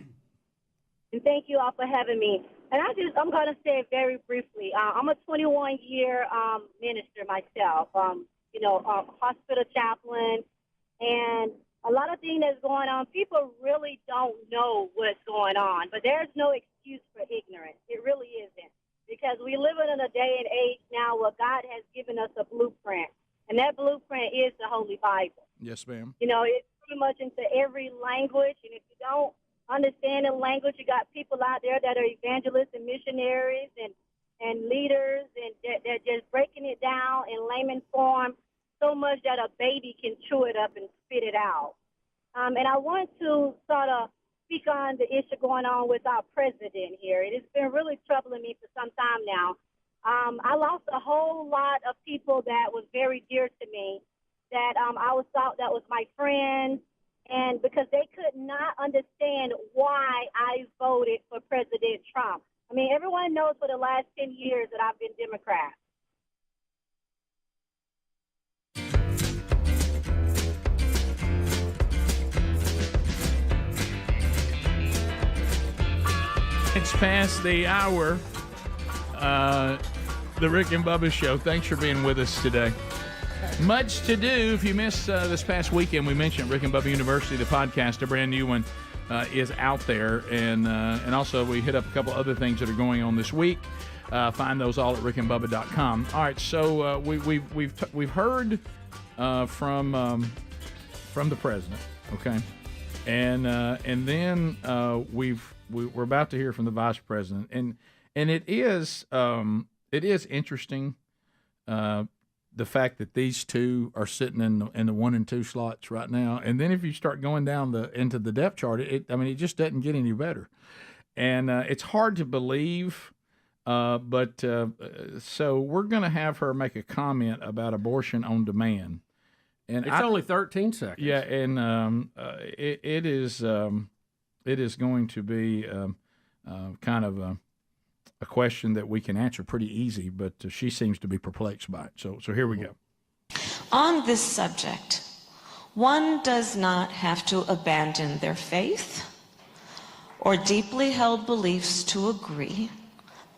And thank you all for having me. And I'm going to say it very briefly. I'm a 21-year minister myself. Hospital chaplain, and a lot of things that's going on. People really don't know what's going on, but there's no excuse for ignorance. It really isn't, because we live in a day and age now where God has given us a blueprint, and that blueprint is the Holy Bible. Yes, ma'am. It's pretty much into every language, and if you don't understand the language, you got people out there that are evangelists and missionaries and leaders, and they're just breaking it down in layman form so much that a baby can chew it up and spit it out. And I want to sort of speak on the issue going on with our president here. It has been really troubling me for some time now. I lost a whole lot of people that was very dear to me, that I always thought that was my friends, and because they could not understand why I voted for President Trump. I mean, everyone knows for the last 10 years that I've been Democrat. It's past the hour. The Rick and Bubba Show. Thanks for being with us today. Much to do. If you missed this past weekend, we mentioned Rick and Bubba University, the podcast, a brand new one, is out there. And also we hit up a couple other things that are going on this week. Find those all at rickandbubba.com. All right, so we've heard from the president, okay? And then we're about to hear from the vice president. And it is interesting the fact that these two are sitting in the 1 and 2 slots right now. And then if you start going down into the depth chart, it just doesn't get any better. And it's hard to believe, but so we're going to have her make a comment about abortion on demand. And it's only 13 seconds. Yeah, and it is going to be kind of a question that we can answer pretty easy, but she seems to be perplexed by it. So here we go. On this subject, one does not have to abandon their faith or deeply held beliefs to agree.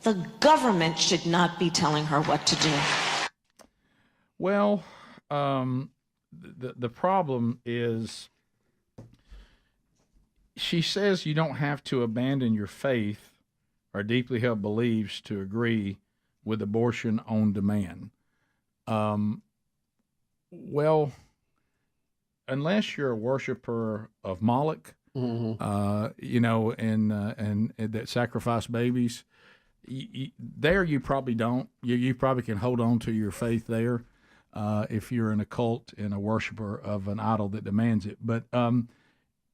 The government should not be telling her what to do. Well, the problem is she says you don't have to abandon your faith or deeply held beliefs to agree with abortion on demand. Well, unless you're a worshiper of Moloch, and that sacrifice babies, there you probably don't. You probably can hold on to your faith there if you're an occult and a worshiper of an idol that demands it. But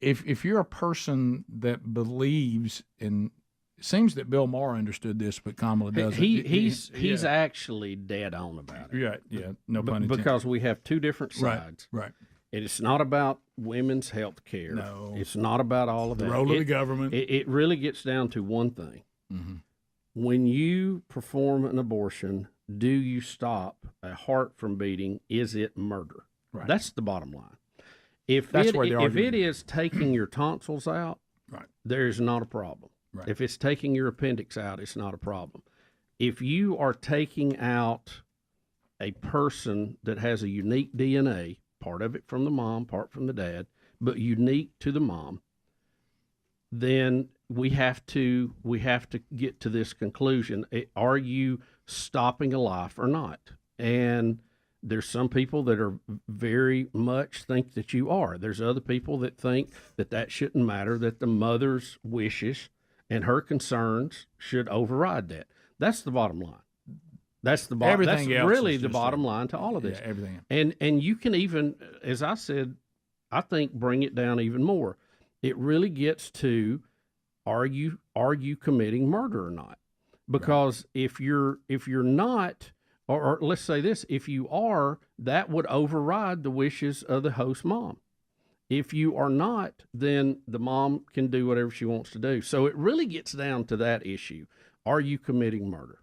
if you're a person that believes in, it seems that Bill Maher understood this, but Kamala doesn't. He's actually dead on about it. Yeah, no pun intended. Because we have two different sides. Right. And it's not about women's health care. No. It's not about all of that. The role of the government. It really gets down to one thing. Mm-hmm. When you perform an abortion, do you stop a heart from beating? Is it murder? Right. That's the bottom line. If That's it, where the if argument it is taking your tonsils out, right, there is not a problem. Right. If it's taking your appendix out, it's not a problem. If you are taking out a person that has a unique DNA, part of it from the mom, part from the dad, but unique to the mom, then we have to get to this conclusion. Are you stopping a life or not? And there's some people that are very much think that you are. There's other people that think that shouldn't matter, that the mother's wishes and her concerns should override that. That's the bottom line. That's the bottom. That's really the bottom line to all of this. Yeah, everything. And you can even, as I said, I think bring it down even more. It really gets to, are you committing murder or not? Because if you're not, or let's say this, if you are, that would override the wishes of the host mom. If you are not, then the mom can do whatever she wants to do. So it really gets down to that issue. Are you committing murder?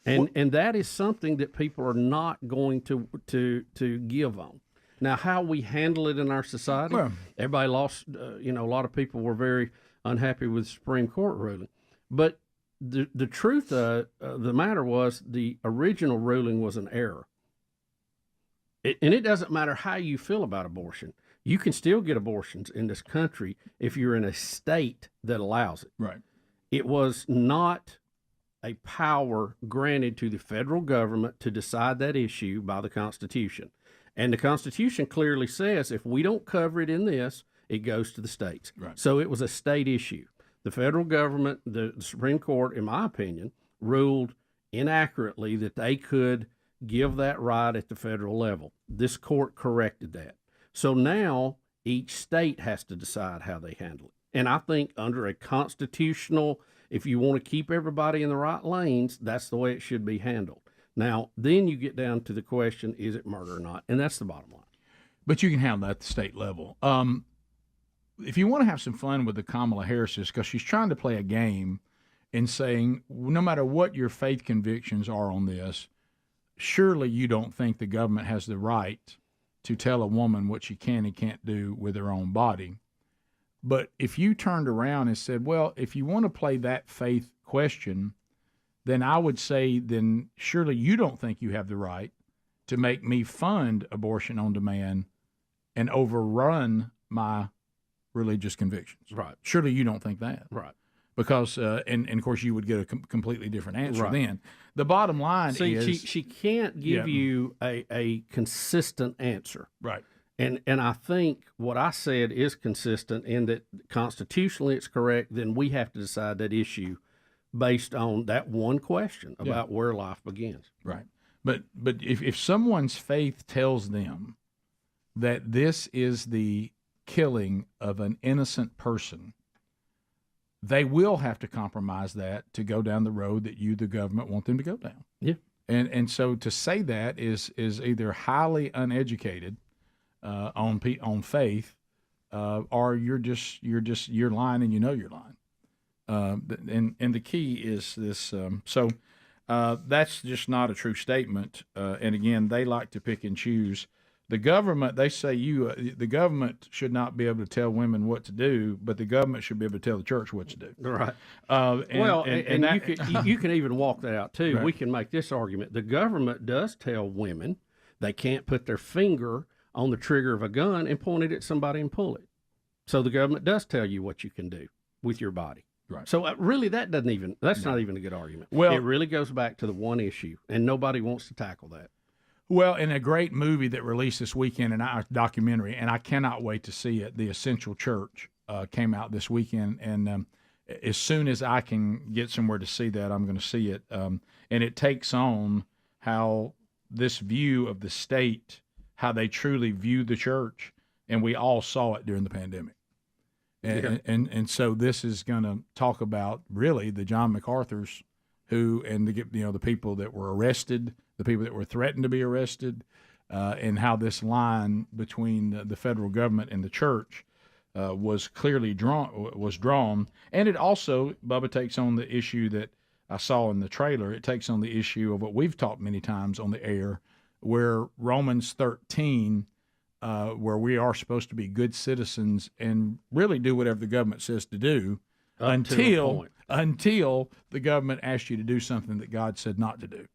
And that is something that people are not going to give on. Now, how we handle it in our society, everybody lost, a lot of people were very unhappy with the Supreme Court ruling. But the truth of the matter was the original ruling was an error. And it doesn't matter how you feel about abortion. You can still get abortions in this country if you're in a state that allows it. Right. It was not a power granted to the federal government to decide that issue by the Constitution. And the Constitution clearly says if we don't cover it in this, it goes to the states. Right. So it was a state issue. The federal government, the Supreme Court, in my opinion, ruled inaccurately that they could give that right at the federal level. This court corrected that. So now each state has to decide how they handle it. And I think under a constitutional, if you want to keep everybody in the right lanes, that's the way it should be handled. Now, then you get down to the question, is it murder or not? And that's the bottom line. But you can handle that at the state level. If you want to have some fun with the Kamala Harris, because she's trying to play a game in saying, no matter what your faith convictions are on this, surely you don't think the government has the right to tell a woman what she can and can't do with her own body. But if you turned around and said, well, if you want to play that faith question, then I would say, then surely you don't think you have the right to make me fund abortion on demand and overrun my religious convictions. Right. Surely you don't think that. Right. Because, and of course, you would get a completely different answer Right. then. The bottom line is... she can't give you a consistent answer. Right. And I think what I said is consistent in that constitutionally it's correct, then we have to decide that issue based on that one question about where life begins. Right. But if someone's faith tells them that this is the killing of an innocent person, they will have to compromise that to go down the road that you, the government, want them to go down. Yeah. And so to say that is either highly uneducated on faith, or you're lying and you know you're lying. And the key is this. So that's just not a true statement. And again, they like to pick and choose. The government, they say the government should not be able to tell women what to do, but the government should be able to tell the church what to do. Right. And that, you can even walk that out too. Right. We can make this argument. The government does tell women they can't put their finger on the trigger of a gun and point it at somebody and pull it. So the government does tell you what you can do with your body. Right. So really, that's not even a good argument. Well, it really goes back to the one issue, and nobody wants to tackle that. Well, in a great movie that released this weekend, a documentary, and I cannot wait to see it, The Essential Church, came out this weekend, and as soon as I can get somewhere to see that, I'm going to see it. And it takes on how this view of the state, how they truly view the church, and we all saw it during the pandemic. And so this is going to talk about really the John MacArthur's and the people that were arrested, the people that were threatened to be arrested, and how this line between the federal government and the church was clearly drawn. And it also, Bubba, takes on the issue that I saw in the trailer. It takes on the issue of what we've talked many times on the air, where Romans 13, where we are supposed to be good citizens and really do whatever the government says to do until the government asks you to do something that God said not to do.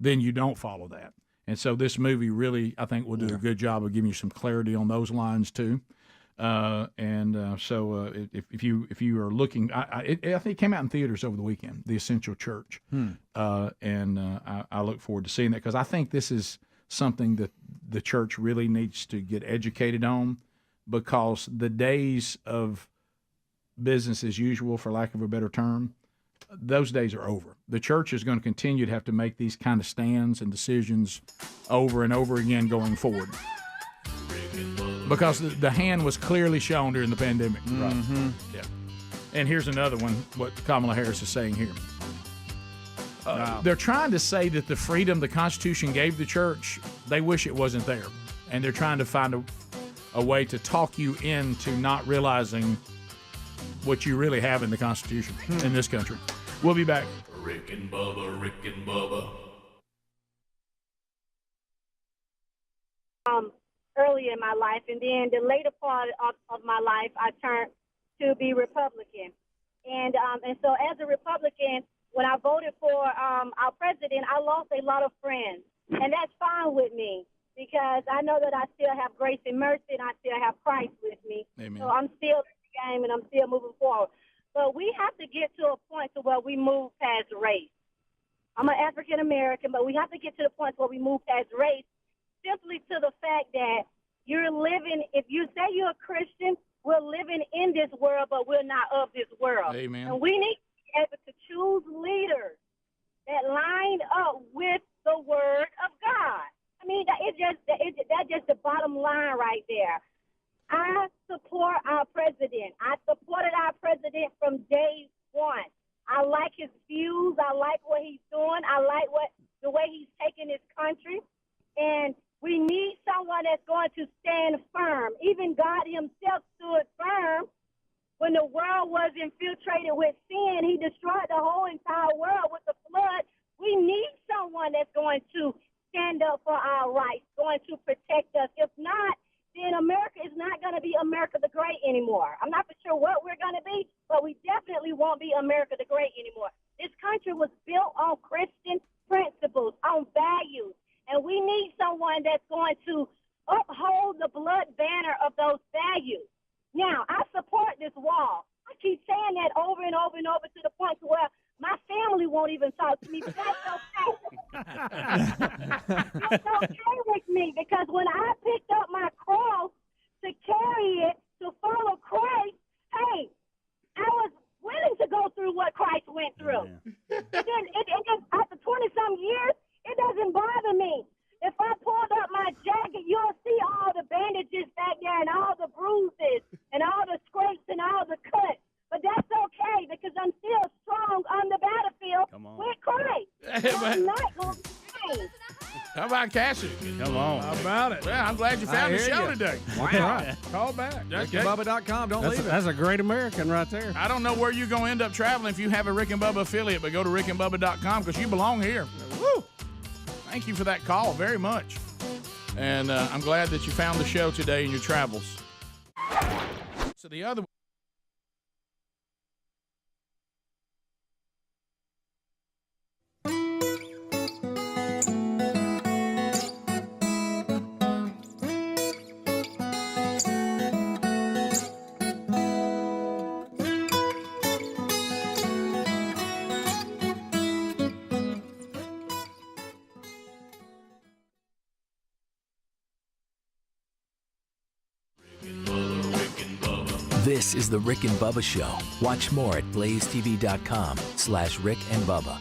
Then you don't follow that. And so this movie really, I think, will do a good job of giving you some clarity on those lines too. So if you are looking, I think it came out in theaters over the weekend, The Essential Church, and I look forward to seeing that, because I think this is something that the church really needs to get educated on, because the days of business as usual, for lack of a better term, those days are over. The church is going to continue to have to make these kind of stands and decisions over and over again going forward, because the hand was clearly shown during the pandemic. Right. Mm-hmm. Yeah. And here's another one, what Kamala Harris is saying here. They're trying to say that the freedom the Constitution gave the church, they wish it wasn't there. And they're trying to find a way to talk you into not realizing what you really have in the Constitution in this country. We'll be back. Rick and Bubba, Rick and Bubba. Early in my life, and then the later part of my life, I turned to be Republican. And so as a Republican, when I voted for our president, I lost a lot of friends. And that's fine with me, because I know that I still have grace and mercy, and I still have Christ with me. Amen. So I'm still in the game, and I'm still moving forward. But we have to get to a point to where we move past race. I'm an African American, but we have to get to the point where we move past race, simply to the fact that you're living, if you say you're a Christian, we're living in this world, but we're not of this world. Amen. And we need to be able to choose leaders that line up with the word of God. I mean, that's just the bottom line right there. I support our president. I supported our president from day one. I like his views. I like what he's doing. I like the way he's taking his country. And we need someone that's going to stand firm. Even God himself stood firm when the world was infiltrated with sin. He destroyed the whole entire world with the flood. We need someone that's going to stand up for our rights, going to protect us. If not, then America is not going to be America the Great anymore. I'm not for sure what we're going to be, but we definitely won't be America the Great anymore. This country was built on to uphold the blood banner of those values. Now, I support this wall. I keep saying that over and over and over to the point to where my family won't even talk to me, but that's okay. That's okay with me, because when I picked up my cross to carry it, to follow Christ, hey, I was willing to go through what Christ went through. After 20-some years, it doesn't bother me. If I pulled up my jacket, you'll see all the bandages back there and all the bruises and all the scrapes and all the cuts. But that's okay, because I'm still strong on the battlefield with Christ. I'm not going to change. How about Cassidy? Come on. How about it? Yeah, I'm glad you found the show today. Wow. Call back. RickandBubba.com. Don't leave it. That's a great American right there. I don't know where you're going to end up traveling if you have a Rick and Bubba affiliate, but go to rickandbubba.com because you belong here. Woo! Thank you for that call very much. And I'm glad that you found the show today in your travels. So the other This is the Rick and Bubba Show. Watch more at blazetv.com/Rick and Bubba.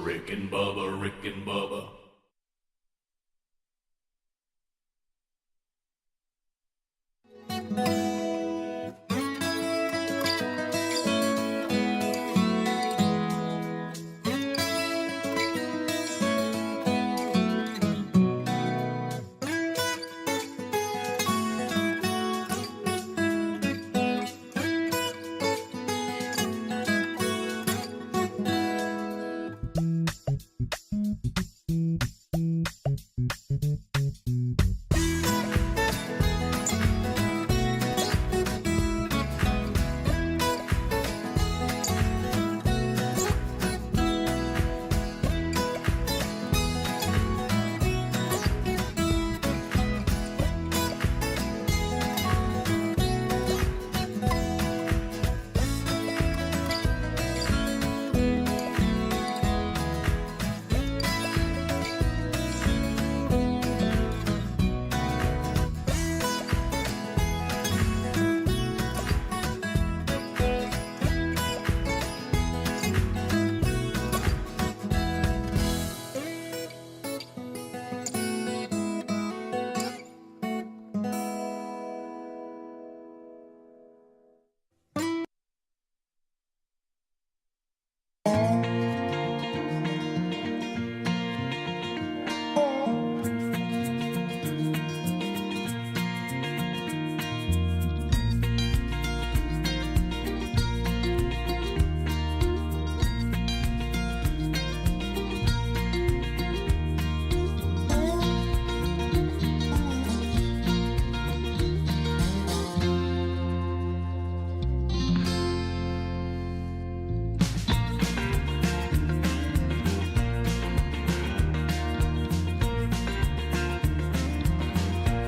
Rick and Bubba, Rick and Bubba.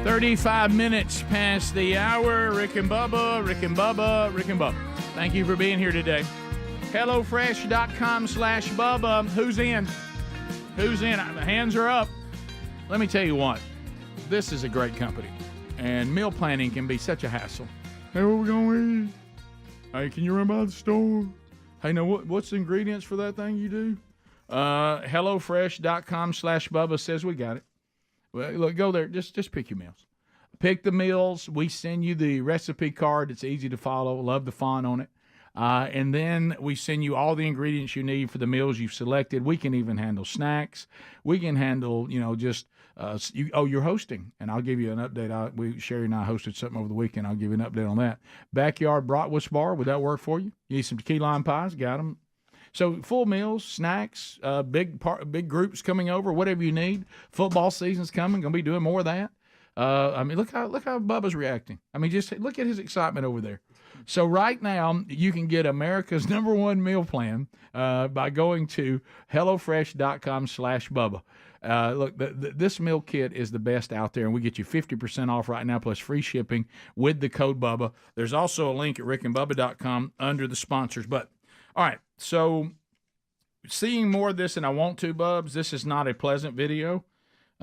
"35 minutes past the hour. Rick and Bubba, Rick and Bubba, Rick and Bubba. Thank you for being here today. HelloFresh.com/Bubba. Who's in? Who's in? The hands are up. Let me tell you what. This is a great company. And meal planning can be such a hassle. Hey, what we going to eat? Hey, can you run by the store? Hey, now what's the ingredients for that thing you do? HelloFresh.com/Bubba says we got it. Well, look, go there. Just pick your meals. Pick the meals. We send you the recipe card. It's easy to follow. Love the font on it. And then we send you all the ingredients you need for the meals you've selected. We can even handle snacks. We can handle, you're hosting, and I'll give you an update. Sherry and I hosted something over the weekend. I'll give you an update on that. Backyard bratwurst bar, would that work for you? You need some key lime pies? Got them. So full meals, snacks, big groups coming over, whatever you need. Football season's coming. Going to be doing more of that. I mean, look how Bubba's reacting. I mean, just look at his excitement over there. So right now, you can get America's #1 meal plan by going to HelloFresh.com/Bubba. Look, this meal kit is the best out there, and we get you 50% off right now, plus free shipping with the code Bubba. There's also a link at rickandbubba.com under the sponsors. But, all right, so seeing more of this, and I want to, Bubs, this is not a pleasant video.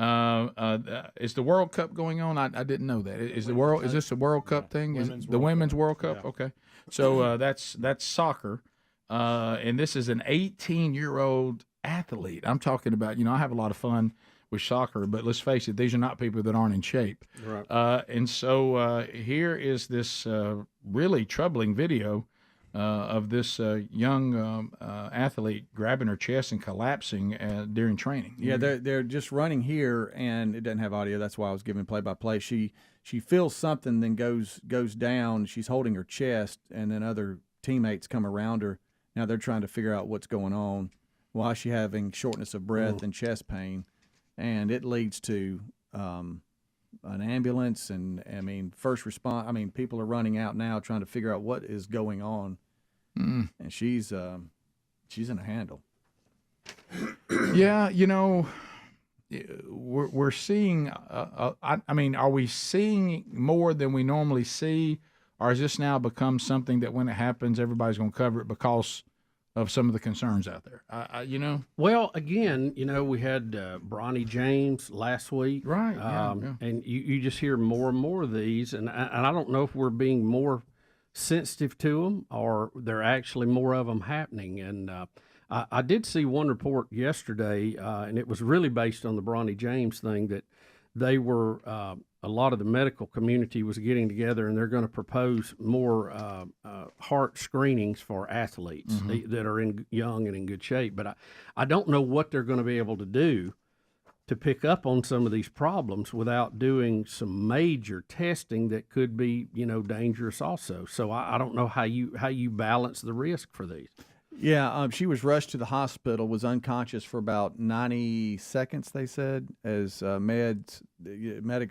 Is the World Cup going on? I didn't know that. Is this a World Cup thing? Is the Women's World Cup? Yeah. Okay. So that's soccer. And this is an 18-year-old athlete. I'm talking about, I have a lot of fun with soccer, but let's face it, these are not people that aren't in shape. Right. And so here is this really troubling video of this young athlete grabbing her chest and collapsing during training. Yeah, they're just running here, and it doesn't have audio. That's why I was giving play-by-play. She feels something, then goes down. She's holding her chest, and then other teammates come around her. Now they're trying to figure out what's going on. Why is she having shortness of breath and chest pain? And it leads to an ambulance, and first response. People are running out now trying to figure out what is going on, and she's in a handle. Yeah, we're seeing. Are we seeing more than we normally see, or has this now become something that when it happens, everybody's going to cover it because of some of the concerns out there? Well, again, we had Bronny James last week, right? And you just hear more and more of these, and I don't know if we're being more sensitive to them or there are actually more of them happening. And I did see one report yesterday, and it was really based on the Bronny James thing, that they were a lot of the medical community was getting together, and they're going to propose more heart screenings for athletes that are young and in good shape. But I don't know what they're going to be able to do to pick up on some of these problems without doing some major testing that could be, dangerous also. So I don't know how you balance the risk for these. Yeah, she was rushed to the hospital, was unconscious for about 90 seconds, they said, as medics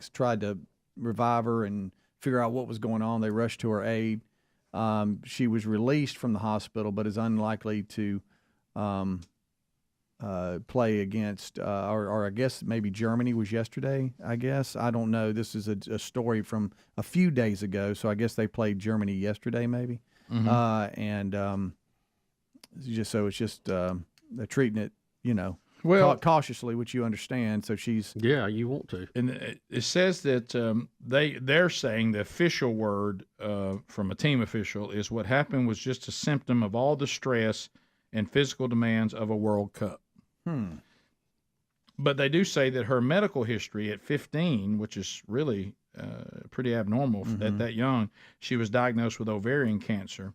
tried to revive her and figure out what was going on. They rushed to her aid. She was released from the hospital, but is unlikely to play against, or I guess maybe Germany was yesterday, I guess. I don't know. This is a story from a few days ago, so I guess they played Germany yesterday maybe. They're treating it, cautiously, which you understand. So she's you want to. And it says that they're saying the official word from a team official is what happened was just a symptom of all the stress and physical demands of a World Cup. But they do say that her medical history at 15, which is really pretty abnormal at that young, she was diagnosed with ovarian cancer.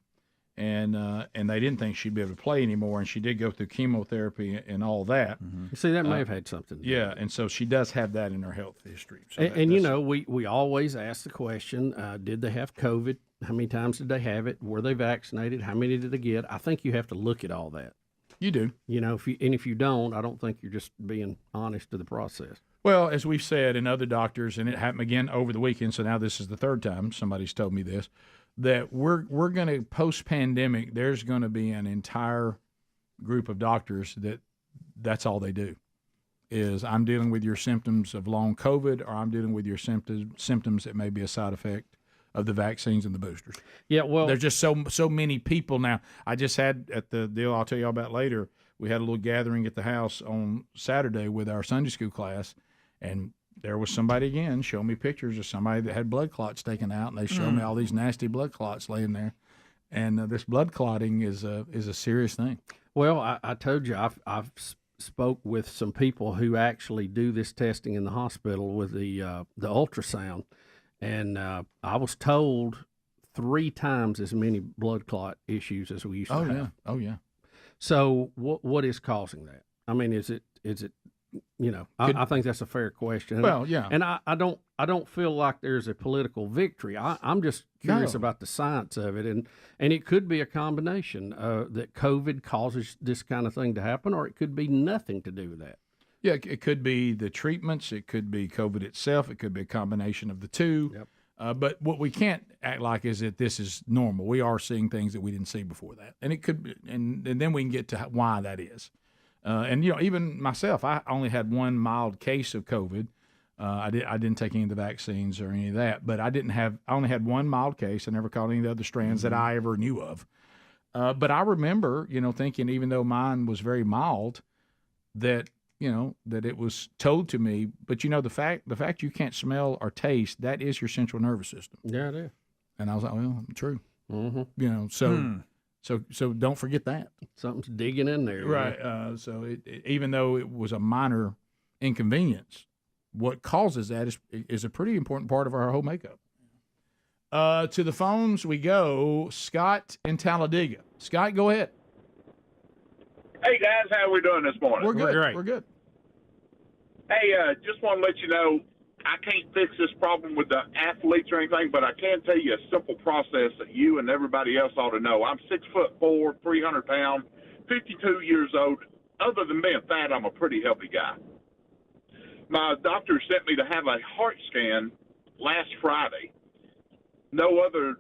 And they didn't think she'd be able to play anymore, and she did go through chemotherapy and all that. See, that may have had something to do. Yeah, and so she does have that in her health history. So we always ask the question, did they have COVID? How many times did they have it? Were they vaccinated? How many did they get? I think you have to look at all that. You do. If you don't, I don't think you're just being honest to the process. Well, as we've said, and other doctors, and it happened again over the weekend, so now this is the third time somebody's told me this, that we're going to, post-pandemic, there's going to be an entire group of doctors that's all they do, is I'm dealing with your symptoms of long COVID, or I'm dealing with your symptoms that may be a side effect of the vaccines and the boosters. Yeah, well, there's just so many people now. I just had at the deal I'll tell you all about later, we had a little gathering at the house on Saturday with our Sunday school class, and there was somebody again showing me pictures of somebody that had blood clots taken out, and they showed me all these nasty blood clots laying there. And this blood clotting is a serious thing. Well, I told you I've spoke with some people who actually do this testing in the hospital with the ultrasound, and I was told 3 times as many blood clot issues as we used to have. Oh yeah. So what is causing that? I mean, is it I think that's a fair question. Well, yeah. And I don't I don't feel like there's a political victory. I'm just curious about the science of it, and it could be a combination that COVID causes this kind of thing to happen, or it could be nothing to do with that. Yeah, it could be the treatments. It could be COVID itself. It could be a combination of the two. Yep. But what we can't act like is that this is normal. We are seeing things that we didn't see before that, and it could be, and then we can get to why that is. And even myself, I only had one mild case of COVID. I didn't take any of the vaccines or any of that, but I only had one mild case. I never caught any of the other strands that I ever knew of. But I remember, thinking even though mine was very mild, that it was told to me, but the fact you can't smell or taste, that is your central nervous system. Yeah, it is. And I was like, well, true. Mm-hmm. So don't forget that. Something's digging in there. Right. So even though it was a minor inconvenience, what causes that is a pretty important part of our whole makeup. To the phones we go. Scott in Talladega. Scott, go ahead. Hey, guys, how are we doing this morning? We're good. We're good. Hey, just want to let you know, I can't fix this problem with the athletes or anything, but I can tell you a simple process that you and everybody else ought to know. I'm 6'4", 300 pounds, 52 years old. Other than being fat, I'm a pretty healthy guy. My doctor sent me to have a heart scan last Friday. No other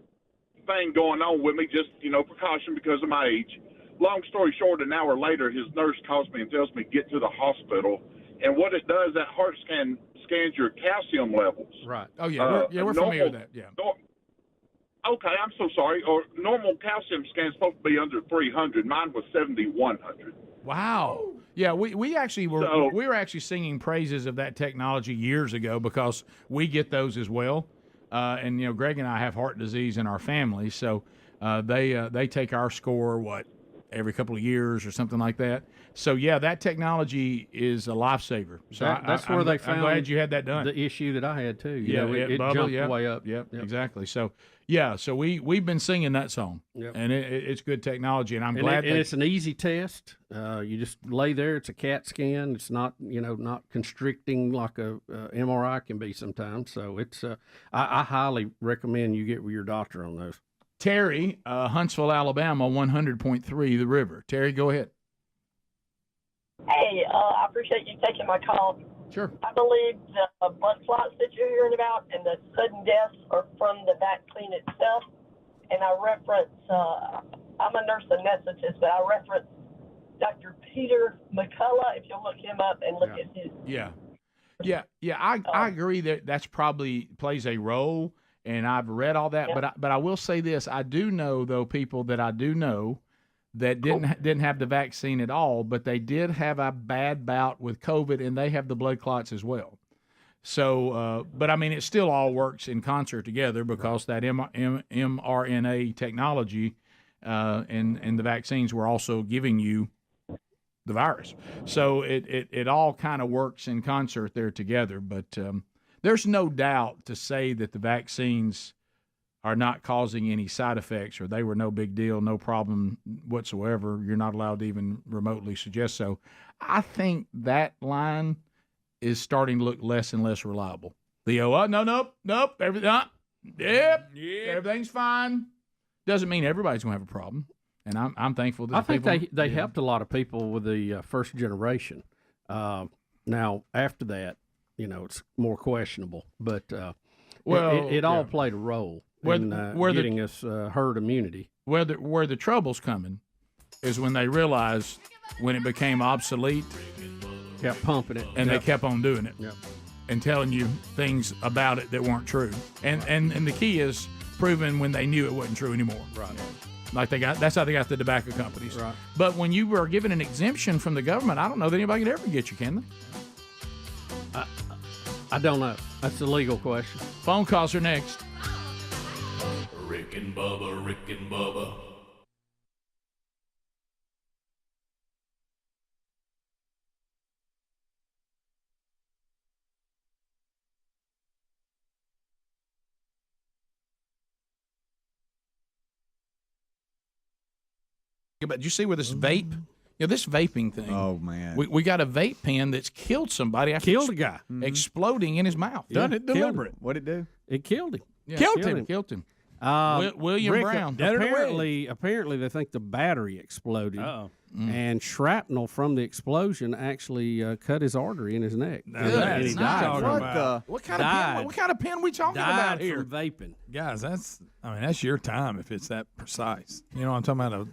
thing going on with me, just, precaution because of my age. Long story short, an hour later, his nurse calls me and tells me get to the hospital. And what it does, that heart scan scans your calcium levels. Right. Oh, yeah. We're familiar with that. Yeah. Okay, I'm so sorry. Or normal calcium scan is supposed to be under 300. Mine was 7,100. Wow. Yeah, we actually were actually singing praises of that technology years ago because we get those as well. And Greg and I have heart disease in our family, so they take our score every couple of years or something like that. So yeah, that technology is a lifesaver. So that's where they found. I'm glad you had that done. The issue that I had too. It Bubba, jumped way up. Yep, exactly. So yeah, so we've been singing that song, and it's good technology, and I'm glad. And it's an easy test. You just lay there. It's a CAT scan. It's not not constricting like a MRI can be sometimes. So it's I highly recommend you get with your doctor on those. Terry, Huntsville, Alabama, 100.3 The River. Terry, go ahead. Hey, I appreciate you taking my call. Sure. I believe the blood clots that you're hearing about and the sudden deaths are from the vaccine itself. And I reference, I'm a nurse anesthetist, but I reference Dr. Peter McCullough, if you'll look him up and look at his. Yeah. I agree that's probably plays a role. And I've read all that, but I will say this: I do know though people that I do know that didn't have the vaccine at all, but they did have a bad bout with COVID, and they have the blood clots as well. So, but I mean, it still all works in concert together because that mRNA technology and the vaccines were also giving you the virus. So it all kind of works in concert there together, but. There's no doubt to say that the vaccines are not causing any side effects or they were no big deal, no problem whatsoever. You're not allowed to even remotely suggest so. I think that line is starting to look less and less reliable. Nope, everything's fine. Doesn't mean everybody's going to have a problem. And I'm thankful that I think they helped a lot of people with the first generation. Now, after that, it's more questionable, but it all played a role in getting us herd immunity. Where the trouble's coming is when they realized when it became obsolete, kept pumping it, and they kept on doing it, and telling you things about it that weren't true. And the key is proving when they knew it wasn't true anymore. Right. Like that's how they got the tobacco companies. Right. But when you were given an exemption from the government, I don't know that anybody could ever get you, can they? I don't know. That's a legal question. Phone calls are next. Rick and Bubba, Rick and Bubba. But did you see where this vape this vaping thing. Oh man, we got a vape pen that's killed somebody. After Killed a guy. exploding in his mouth. Done it deliberate. What'd it do? It killed him. Yeah, Killed him. William Rick, Brown. Apparently, they think the battery exploded, and shrapnel from the explosion actually cut his artery in his neck, and he died. What kind of pen we talking about here? From vaping, guys. That's your time if it's that precise. You know, I'm talking about a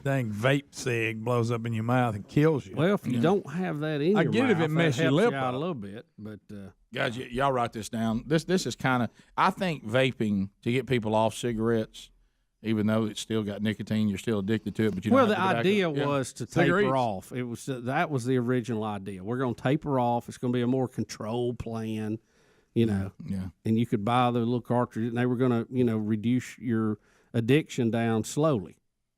dang vape cig blows up in your mouth and kills you. Well, if you don't have that in your mouth, if it messes your lip out up a little bit, but guys, y'all write this down. This is kind of. I think vaping to get people off cigarettes, even though it's still got nicotine, you're still addicted to it. But the idea was to taper off. It was that was the original idea. We're going to taper off. It's going to be a more controlled plan, you know. Yeah. And you could buy the little cartridge, and they were going to reduce your addiction down slowly.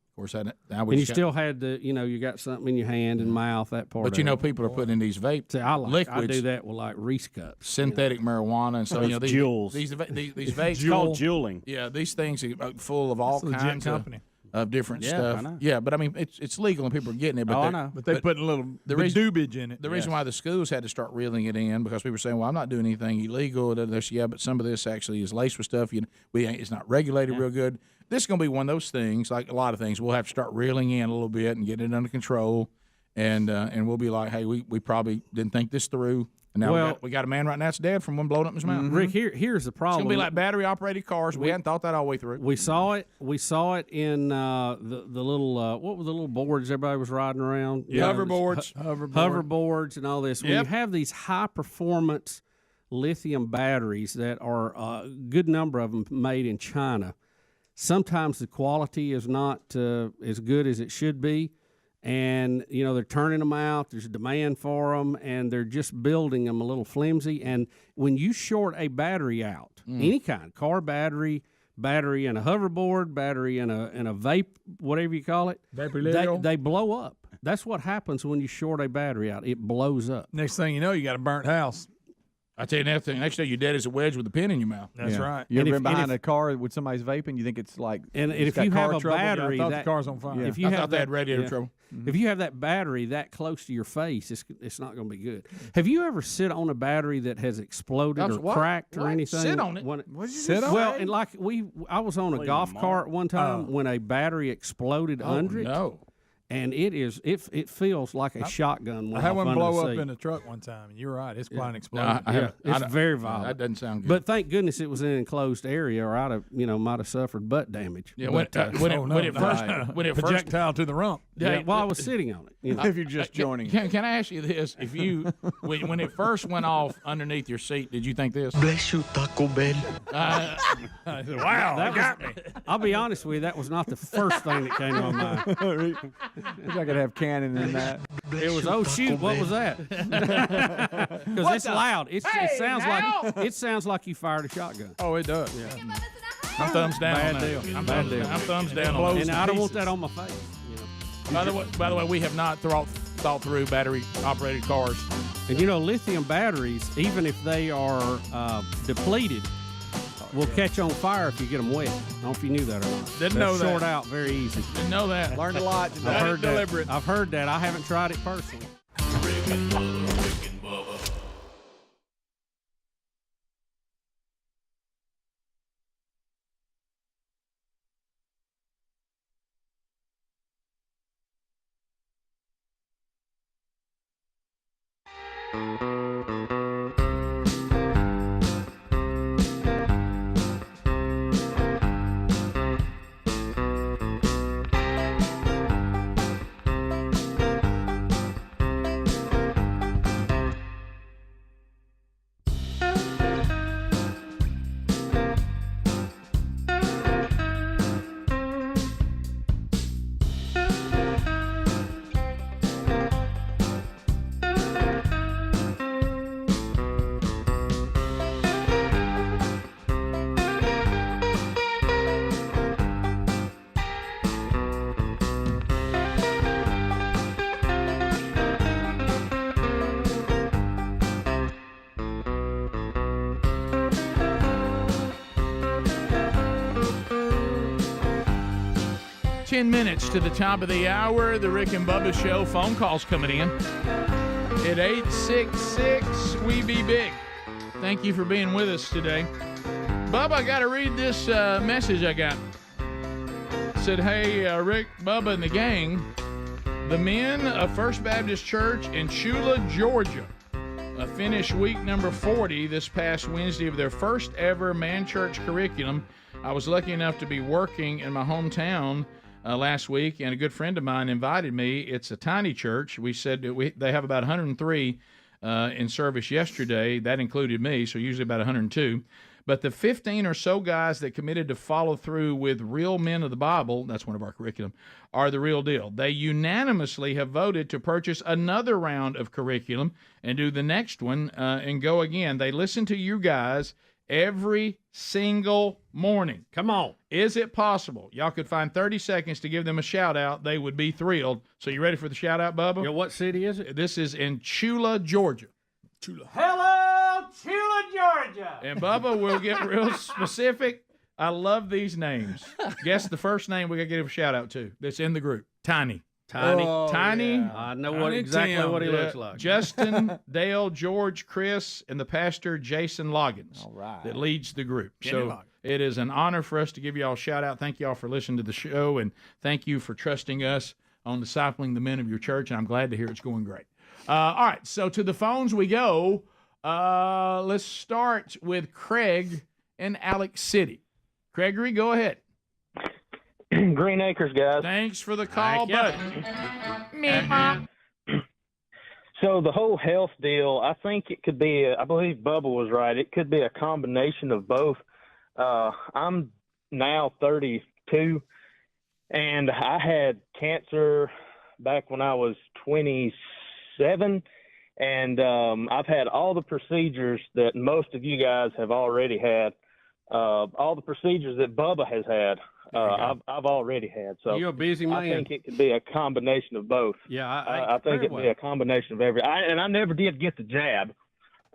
Of course, and you still had the, you got something in your hand and mouth, that part. But people are putting in these vape liquids. I do that with like Reese cups, synthetic marijuana, and so these Juuls. These vapes it's called juuling. Yeah, these things are full of all kinds of different stuff. I know. Yeah, but I mean it's legal and people are getting it. But I know. But they put a little doobage in it. The reason why the schools had to start reeling it in because people were saying, "Well, I'm not doing anything illegal." Yeah, but some of this actually is laced with stuff. It's not regulated real good. This is going to be one of those things, like a lot of things. We'll have to start reeling in a little bit and get it under control, and we'll be like, hey, we probably didn't think this through. And now we got a man right now that's dead from one blowing up his mouth. Rick, here's the problem. It's going to be like battery operated cars. We hadn't thought that all the way through. We saw it. We saw it in the little what were the little boards everybody was riding around? Hoverboards, hoverboards, and all this. When you have these high performance lithium batteries that are a good number of them made in China. Sometimes the quality is not as good as it should be, and they're turning them out. There's a demand for them, and they're just building them a little flimsy. And when you short a battery out, any kind, car battery in a hoverboard, battery in a vape, whatever you call it, they blow up. That's what happens when you short a battery out. It blows up. Next thing you know, you got a burnt house. I tell you another thing. Next day, you're dead as a wedge with a pin in your mouth. That's right. You ever been behind a car with somebody's vaping? You think it's like and if you have a battery, the car's on fire. If you I have thought they had radiator trouble. If you have that battery that close to your face, it's not going to be good. Have you ever sit on a battery that has exploded or cracked or anything? Sit on it. And like I was on a golf cart one time when a battery exploded under it. No. And it feels like a shotgun. I had one blow up in a truck one time, and you're right, it's quite an explosion. It's very violent. That doesn't sound good. But thank goodness it was in an enclosed area, or I'd have might have suffered butt damage. Yeah, when it first projectile to the rump. Yeah, while I was sitting on it. If you're just joining. Can I ask you this? If you when it first went off underneath your seat, did you think this? Bless you, Taco Bell. Wow, that got me. I'll be honest with you, that was not the first thing that came to my mind. Wish I could have Cannon in that. It was shoot, what was that? Because it's loud. It sounds like you fired a shotgun. Oh, it does. Yeah. I'm thumbs down. Bad on deal. that. I'm thumbs down on that. And I don't want that on my face. By the way, we have not thought through battery operated cars. And lithium batteries, even if they are depleted, will catch on fire if you get them wet. I don't know if you knew that or not. Didn't know that. Short out very easy. Didn't know that. Learned a lot. I've heard that. I haven't tried it personally. Rick and Bubba. 10 minutes to the top of the hour. The Rick and Bubba Show. Phone calls coming in at 866-WE-BE-BIG. Thank you for being with us today. Bubba, I got to read this message I got. It said, hey, Rick, Bubba, and the gang, the men of First Baptist Church in Chula, Georgia, finished week number 40 this past Wednesday of their first ever man church curriculum. I was lucky enough to be working in my hometown last week, and a good friend of mine invited me. It's a tiny church. We said they have about 103 in service yesterday. That included me, so usually about 102. But the 15 or so guys that committed to follow through with real men of the Bible, that's one of our curriculum, are the real deal. They unanimously have voted to purchase another round of curriculum and do the next one and go again. They listen to you guys every single morning. Come on. Is it possible y'all could find 30 seconds to give them a shout-out? They would be thrilled. So you ready for the shout-out, Bubba? Yeah, what city is it? This is in Chula, Georgia. Hello, Chula, Georgia. And Bubba will get real specific. I love these names. Guess the first name we got to give a shout-out to that's in the group. Tiny. Tiny. Yeah. I know exactly what he looks like. Justin, Dale, George, Chris, and the pastor, Jason Loggins, that leads the group. So it is an honor for us to give y'all a shout-out. Thank y'all for listening to the show, and thank you for trusting us on discipling the men of your church, and I'm glad to hear it's going great. All right, so to the phones we go. Let's start with Craig in Alex City. Gregory, go ahead. Green Acres, guys. Thanks for the call, buddy. So the whole health deal, I think it could be, I believe Bubba was right, it could be a combination of both. I'm now 32, and I had cancer back when I was 27, and I've had all the procedures that most of you guys have already had, all the procedures that Bubba has had. I've already had. So you're a busy man. I think it could be a combination of both. Yeah, I think it'd be a combination of every. And I never did get the jab.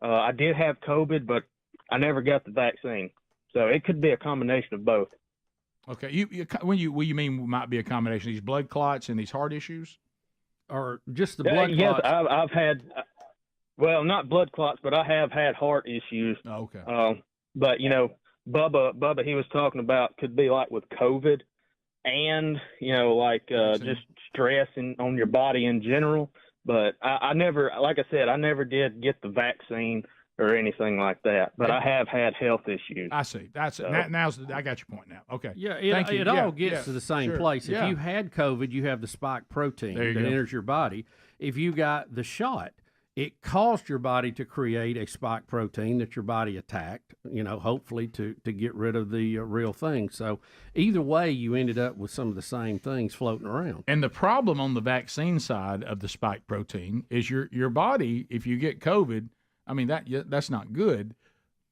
I did have COVID, but I never got the vaccine. So it could be a combination of both. Okay, what you mean might be a combination of these blood clots and these heart issues, or just the blood yes, clots? Yes, I've had. Well, not blood clots, but I have had heart issues. Oh, okay. But you know. Bubba, he was talking about could be like with COVID and, you know, like just stress on your body in general. But I never, like I said, I never did get the vaccine or anything like that. But I have had health issues. I see. I got your point now. Okay. Yeah, Thank you. It all gets to the same place. If Yeah. you had COVID, you have the spike protein that go. enters your body. If you got the shot, it caused your body to create a spike protein that your body attacked, you know, hopefully to get rid of the real thing. So either way, you ended up with some of the same things floating around. And the problem on the vaccine side of the spike protein is your body, if you get COVID, I mean, that's not good.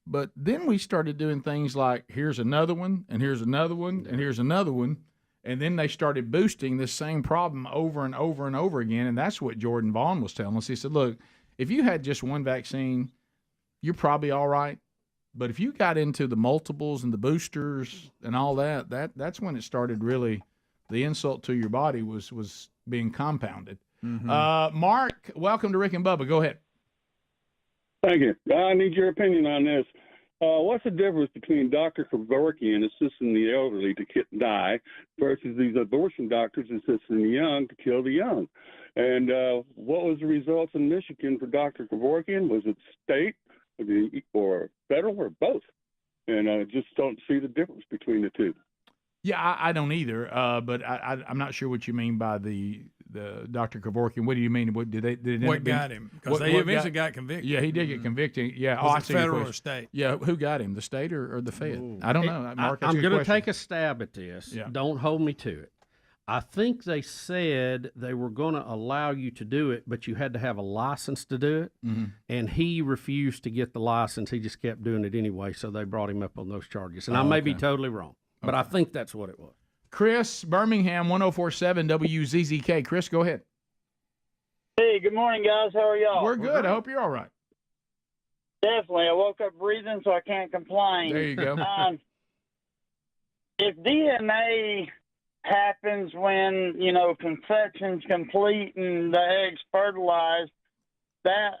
But then we started doing things like here's another one, and here's another one, and here's another one. And then they started boosting this same problem over and over and over again. And that's what Jordan Vaughn was telling us. He said, look, if you had just one vaccine, you're probably all right. But if you got into the multiples and the boosters and all that's when it started really, the insult to your body was being compounded. Mm-hmm. Mark, welcome to Rick and Bubba. Go ahead. Thank you. I need your opinion on this. What's the difference between Dr. Kevorkian assisting the elderly to die versus these abortion doctors assisting the young to kill the young? And what was the results in Michigan for Dr. Kevorkian? Was it state or federal or both? And I just don't see the difference between the two. Yeah, I don't either. But I'm not sure what you mean by the Dr. Kevorkian. What do you mean? What got him? Because they eventually got convicted. Yeah, he did get convicted. Yeah, Was it federal or state? Yeah, who got him? The state or the Fed? Ooh. I don't know. Mark, I'm going to take a stab at this. Yeah. Don't hold me to it. I think they said they were going to allow you to do it, but you had to have a license to do it. Mm-hmm. And he refused to get the license. He just kept doing it anyway, so they brought him up on those charges. And I may be totally wrong, but I think that's what it was. Chris, Birmingham, 104.7 WZZK. Chris, go ahead. Hey, good morning, guys. How are y'all? We're good. I hope you're all right. Definitely. I woke up breathing, so I can't complain. There you go. If DNA happens when, conception's complete and the eggs fertilized. That,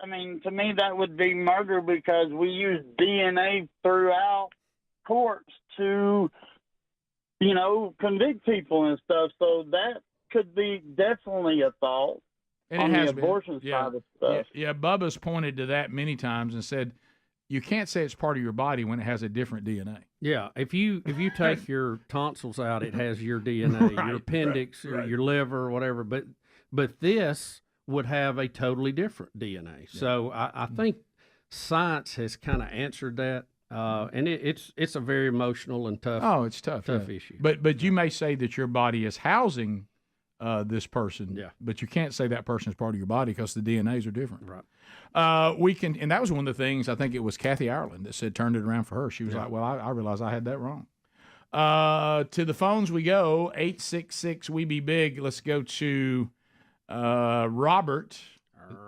to me, that would be murder because we use DNA throughout courts to, convict people and stuff. So that could be definitely a thought on the abortion side of stuff. Yeah, Bubba's pointed to that many times and said, you can't say it's part of your body when it has a different DNA. Yeah, if you take your tonsils out, it has your DNA, your appendix, or your liver, or whatever. But this would have a totally different DNA. Yeah. So I think science has kind of answered that, and it's a very emotional and tough. Oh, it's tough issue. But you may say that your body is housing this person. Yeah. But you can't say that person is part of your body because the DNAs are different. Right. We can, and that was one of the things, I think it was Kathy Ireland that said turned it around for her. She was like, well, I realized I had that wrong. To the phones we go, 866 We Be Big. Let's go to Robert.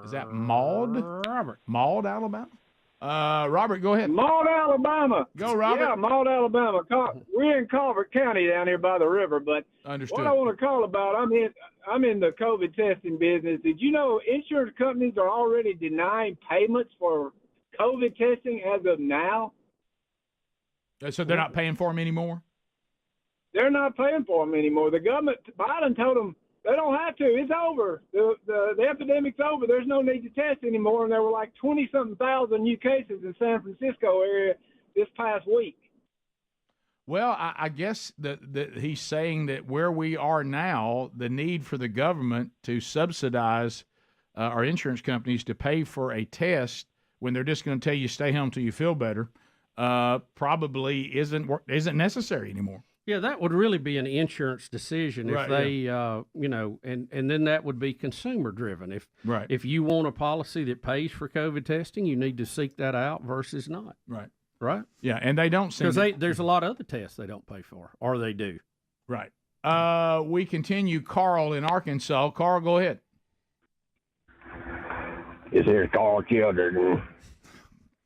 Is that Maud? Robert. Maud, Alabama? Robert, go ahead. Maud, Alabama. Go, Robert. Yeah, Maud, Alabama. We're in Calvert County down here by the river, but Understood. What I want to call about, I'm in the COVID testing business. Did you know insurance companies are already denying payments for COVID testing as of now? So they're not paying for them anymore? They're not paying for them anymore. The government, Biden told them they don't have to. It's over. The epidemic's over. There's no need to test anymore. And there were like 20-something thousand new cases in San Francisco area this past week. Well, I guess that he's saying that where we are now, the need for the government to subsidize our insurance companies to pay for a test when they're just going to tell you stay home till you feel better, probably isn't necessary anymore. Yeah, that would really be an insurance decision if they, and then that would be consumer driven. If you want a policy that pays for COVID testing, you need to seek that out versus not. Right. Right? Yeah, and they don't seem because there's a lot of other tests they don't pay for, or they do. Right. We continue. Carl in Arkansas. Carl, go ahead. This here's Carl Children.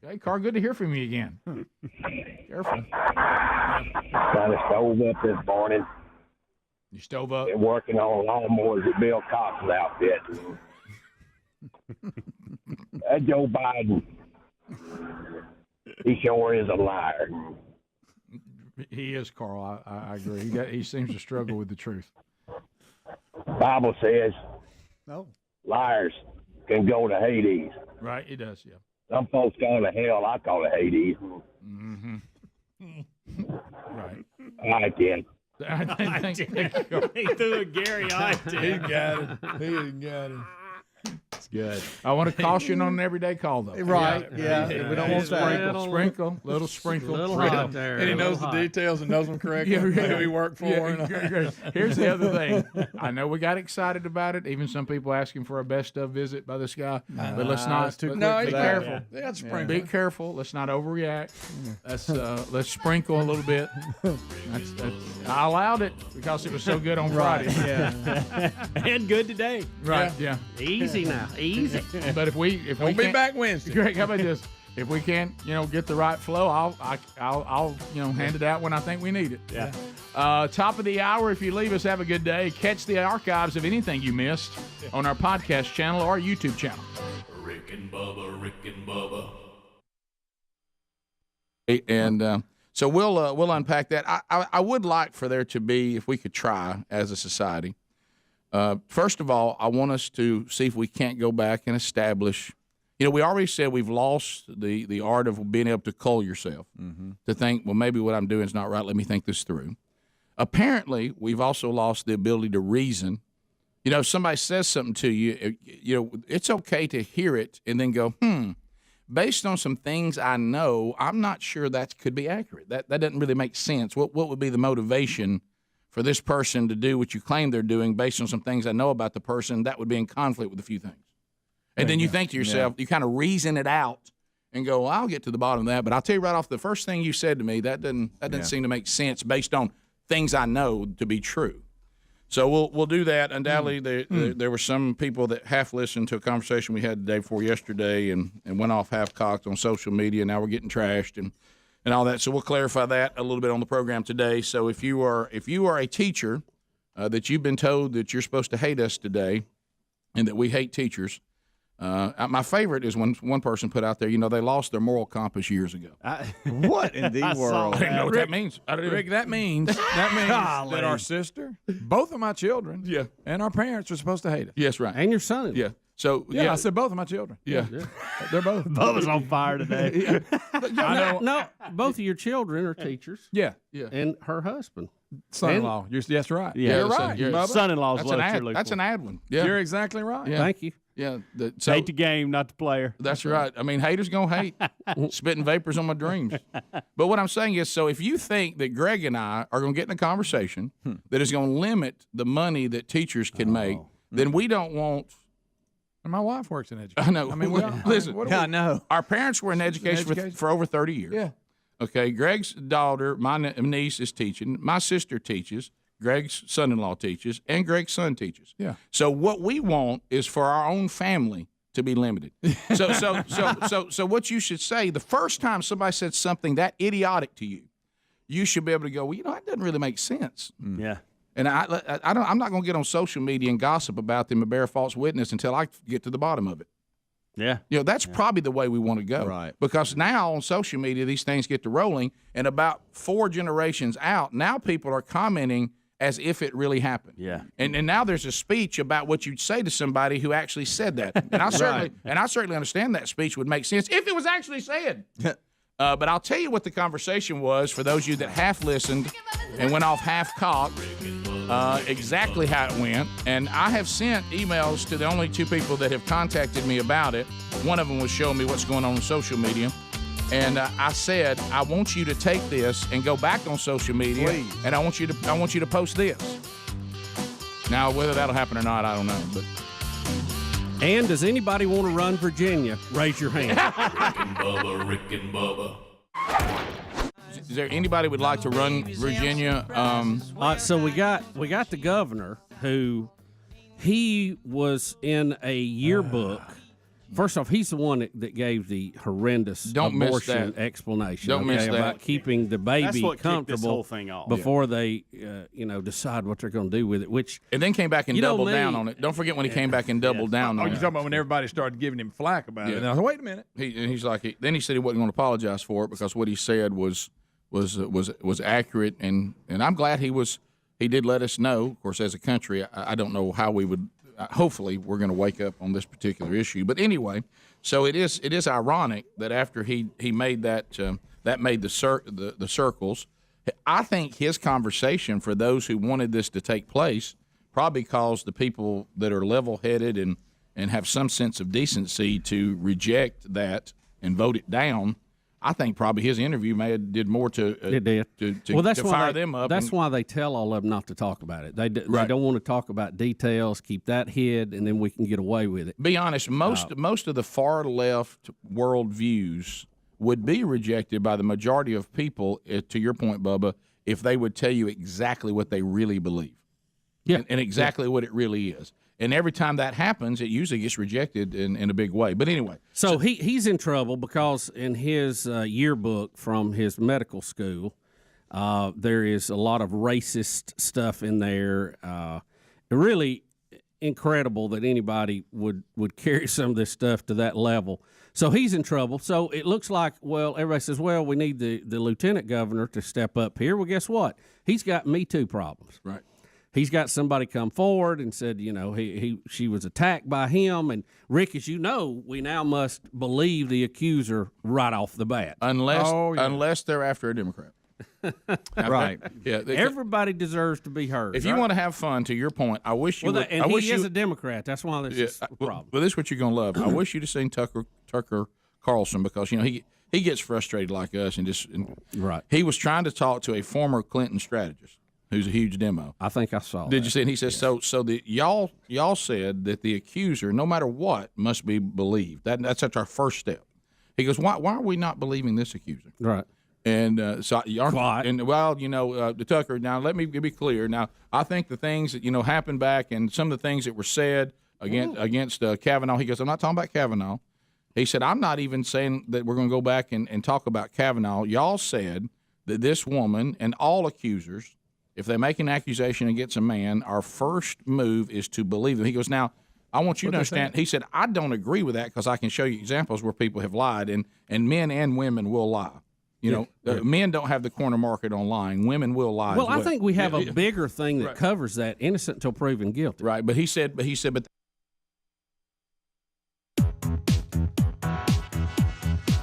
Okay, Carl, good to hear from you again. Careful. Got a stove up this morning. You stove up? Been working on lawnmowers at Bill Cox's outfit. That Joe Biden, he sure is a liar. He is, Carl. I agree. He seems to struggle with the truth. Bible says no liars can go to Hades. Right, it does, yeah. Some folks call it hell. I call it Hades. Mm-hmm. Right. All right, then. He threw a Gary on it. He got it. It's good. I want to caution on an everyday call, though. Right, yeah. We don't want that. Sprinkle. Little sprinkle. Little hot there. And he knows the details and knows them correctly. Who he worked for. Here's the other thing. I know we got excited about it. Even some people asking for a best of visit by this guy. But let's not. Be careful. Yeah, sprinkle. Be careful. Let's not overreact. Let's sprinkle a little bit. I allowed it because it was so good on Friday. Yeah. And good today. Right. Yeah. Easy now. Easy. But if we we'll be back Wednesday. Greg, how about this? If we can't, get the right flow, I'll hand it out when I think we need it. Yeah. Top of the hour. If you leave us, have a good day. Catch the archives of anything you missed on our podcast channel or our YouTube channel. Rick and Bubba. And so we'll unpack that. I would like for there to be, if we could try as a society. First of all, I want us to see if we can't go back and establish. We already said we've lost the art of being able to cull yourself, to think, well, maybe what I'm doing is not right. Let me think this through. Apparently, we've also lost the ability to reason. If somebody says something to you, it's okay to hear it and then go, based on some things I know, I'm not sure that could be accurate. That doesn't really make sense. What would be the motivation for this person to do what you claim they're doing based on some things I know about the person? That would be in conflict with a few things. And then you think to yourself, you kind of reason it out and go, well, I'll get to the bottom of that. But I'll tell you right off, the first thing you said to me, that doesn't seem to make sense based on things I know to be true. So we'll do that. Undoubtedly, there were some people that half listened to a conversation we had the day before yesterday and went off half-cocked on social media. Now we're getting trashed and all that. So we'll clarify that a little bit on the program today. So if you are a teacher that you've been told that you're supposed to hate us today and that we hate teachers. My favorite is when one person put out there, they lost their moral compass years ago. What in the world? I didn't know what that means. Rick, that means that our sister, both of my children, and our parents are supposed to hate us. Yes, right. And your son. Yeah. So I said both of my children. Yeah. They're both. Bubba's on fire today. I know. No, both of your children are teachers. Yeah. And her husband. Son-in-law. That's right. Yeah, You're right. Your son-in-law's That's an ad one. Yeah. You're exactly right. Yeah. Thank you. Yeah. Hate the game, not the player. That's right. I mean, haters going to hate. Spitting vapors on my dreams. But what I'm saying is, so if you think that Greg and I are going to get in a conversation that is going to limit the money that teachers can make, then we don't want. And my wife works in education. I know. I mean, listen. I know. Our parents were in education for over 30 years. Yeah. Okay. Greg's daughter, my niece, is teaching. My sister teaches. Greg's son-in-law teaches, and Greg's son teaches. Yeah. So what we want is for our own family to be limited. So what you should say the first time somebody said something that idiotic to you, you should be able to go, well, that doesn't really make sense. Yeah. And I'm not going to get on social media and gossip about them and bear false witness until I get to the bottom of it. Yeah. That's probably the way we want to go. Right. Because now on social media, these things get to rolling, and about 4 generations out, now people are commenting as if it really happened. Yeah. And now there's a speech about what you'd say to somebody who actually said that. And I certainly understand that speech would make sense if it was actually said. But I'll tell you what the conversation was for those of you that half listened and went off half cocked. Exactly how it went. And I have sent emails to the only 2 people that have contacted me about it. One of them was showing me what's going on social media. And I said, I want you to take this and go back on social media, please. And I want you to post this. Now, whether that'll happen or not, I don't know. But and does anybody want to run Virginia? Raise your hand. Rick and Bubba. Is there anybody would like to run Virginia? So we got the governor who he was in a yearbook. First off, he's the one that gave the horrendous abortion explanation. Don't miss that. About keeping the baby comfortable this whole thing off. before they, decide what they're going to do with it. Which and then came back and doubled down on it. Don't forget when he came back and doubled down on it. You're talking about when everybody started giving him flack about it. And I said, wait a minute. He's like, then he said he wasn't going to apologize for it because what he said was accurate, and I'm glad he did let us know. Of course, as a country, I don't know how we would. Hopefully, we're going to wake up on this particular issue. But anyway, so it is ironic that after he made that made the circles. I think his conversation for those who wanted this to take place probably caused the people that are level-headed and have some sense of decency to reject that and vote it down. I think probably his interview did more to fire them up. That's why they tell all of them not to talk about it. They don't want to talk about details, keep that hid, and then we can get away with it. Be honest, most of the far left worldviews would be rejected by the majority of people, to your point, Bubba, if they would tell you exactly what they really believe. Yeah. And exactly what it really is. And every time that happens, it usually gets rejected in a big way. But anyway. So he's in trouble because in his yearbook from his medical school, there is a lot of racist stuff in there. Really incredible that anybody would carry some of this stuff to that level. So he's in trouble. So it looks like, everybody says, we need the lieutenant governor to step up here. Well, guess what? He's got Me Too problems. Right. He's got somebody come forward and said, she was attacked by him. And Rick, as you know, we now must believe the accuser right off the bat. Unless they're after a Democrat. Right. Yeah. Everybody deserves to be heard. If you want to have fun, to your point, I wish you would. He is a Democrat. That's why this is a problem. But this is what you're going to love. I wish you'd have seen Tucker Carlson because, he gets frustrated like us. Right. He was trying to talk to a former Clinton strategist who's a huge demo. I think I saw Did you see it? And he says, so the y'all said that the accuser, no matter what, must be believed. That's our first step. He goes, why are we not believing this accuser? Right. And so you aren't. The Tucker. Now let me be clear. Now I think the things that happened back and some of the things that were said against Kavanaugh. He goes, I'm not talking about Kavanaugh. He said, I'm not even saying that we're going to go back and talk about Kavanaugh. Y'all said that this woman and all accusers If they make an accusation against a man, our first move is to believe them. He goes, now, I want you to understand. He said, I don't agree with that because I can show you examples where people have lied, and men and women will lie. Men don't have the corner market on lying. Women will lie. Well, I think we have a bigger thing that covers that: innocent until proven guilty. Right, but he said, but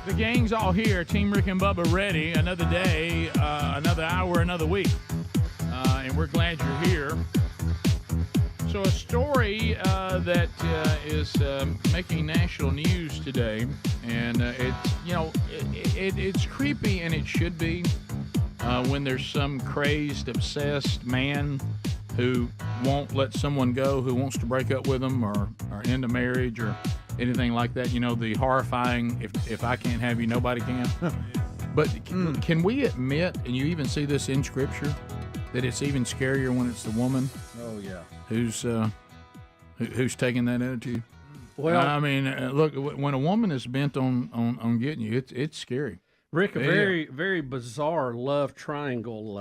the gang's all here. Team Rick and Bubba ready. Another day, another hour, another week, and we're glad you're here. So a story that is making national news today, and it's creepy, and it should be when there's some crazed, obsessed man who won't let someone go, who wants to break up with them or end a marriage or anything like that. The horrifying, if I can't have you, nobody can. But can we admit, and you even see this in Scripture, that it's even scarier when it's the woman? Oh, yeah. Who's taking that attitude? Well, I mean, look, when a woman is bent on getting you, it's scary. Rick, a very, very bizarre love triangle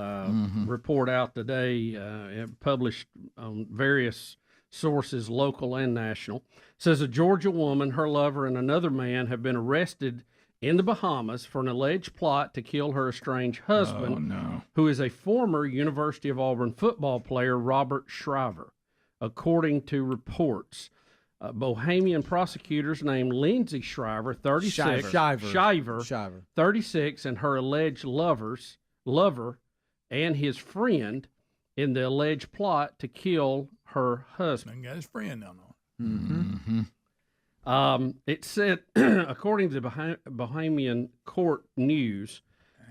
report out today, published on various sources, local and national. Says a Georgia woman, her lover, and another man have been arrested in the Bahamas for an alleged plot to kill her estranged husband, who is a former University of Auburn football player, Robert Shriver. According to reports, Bohemian prosecutors named Lindsay Shriver, 36, Shiver. 36, and her alleged lover and his friend in the alleged plot to kill her husband. Got his friend down there. It said, according to the Bohemian Court News,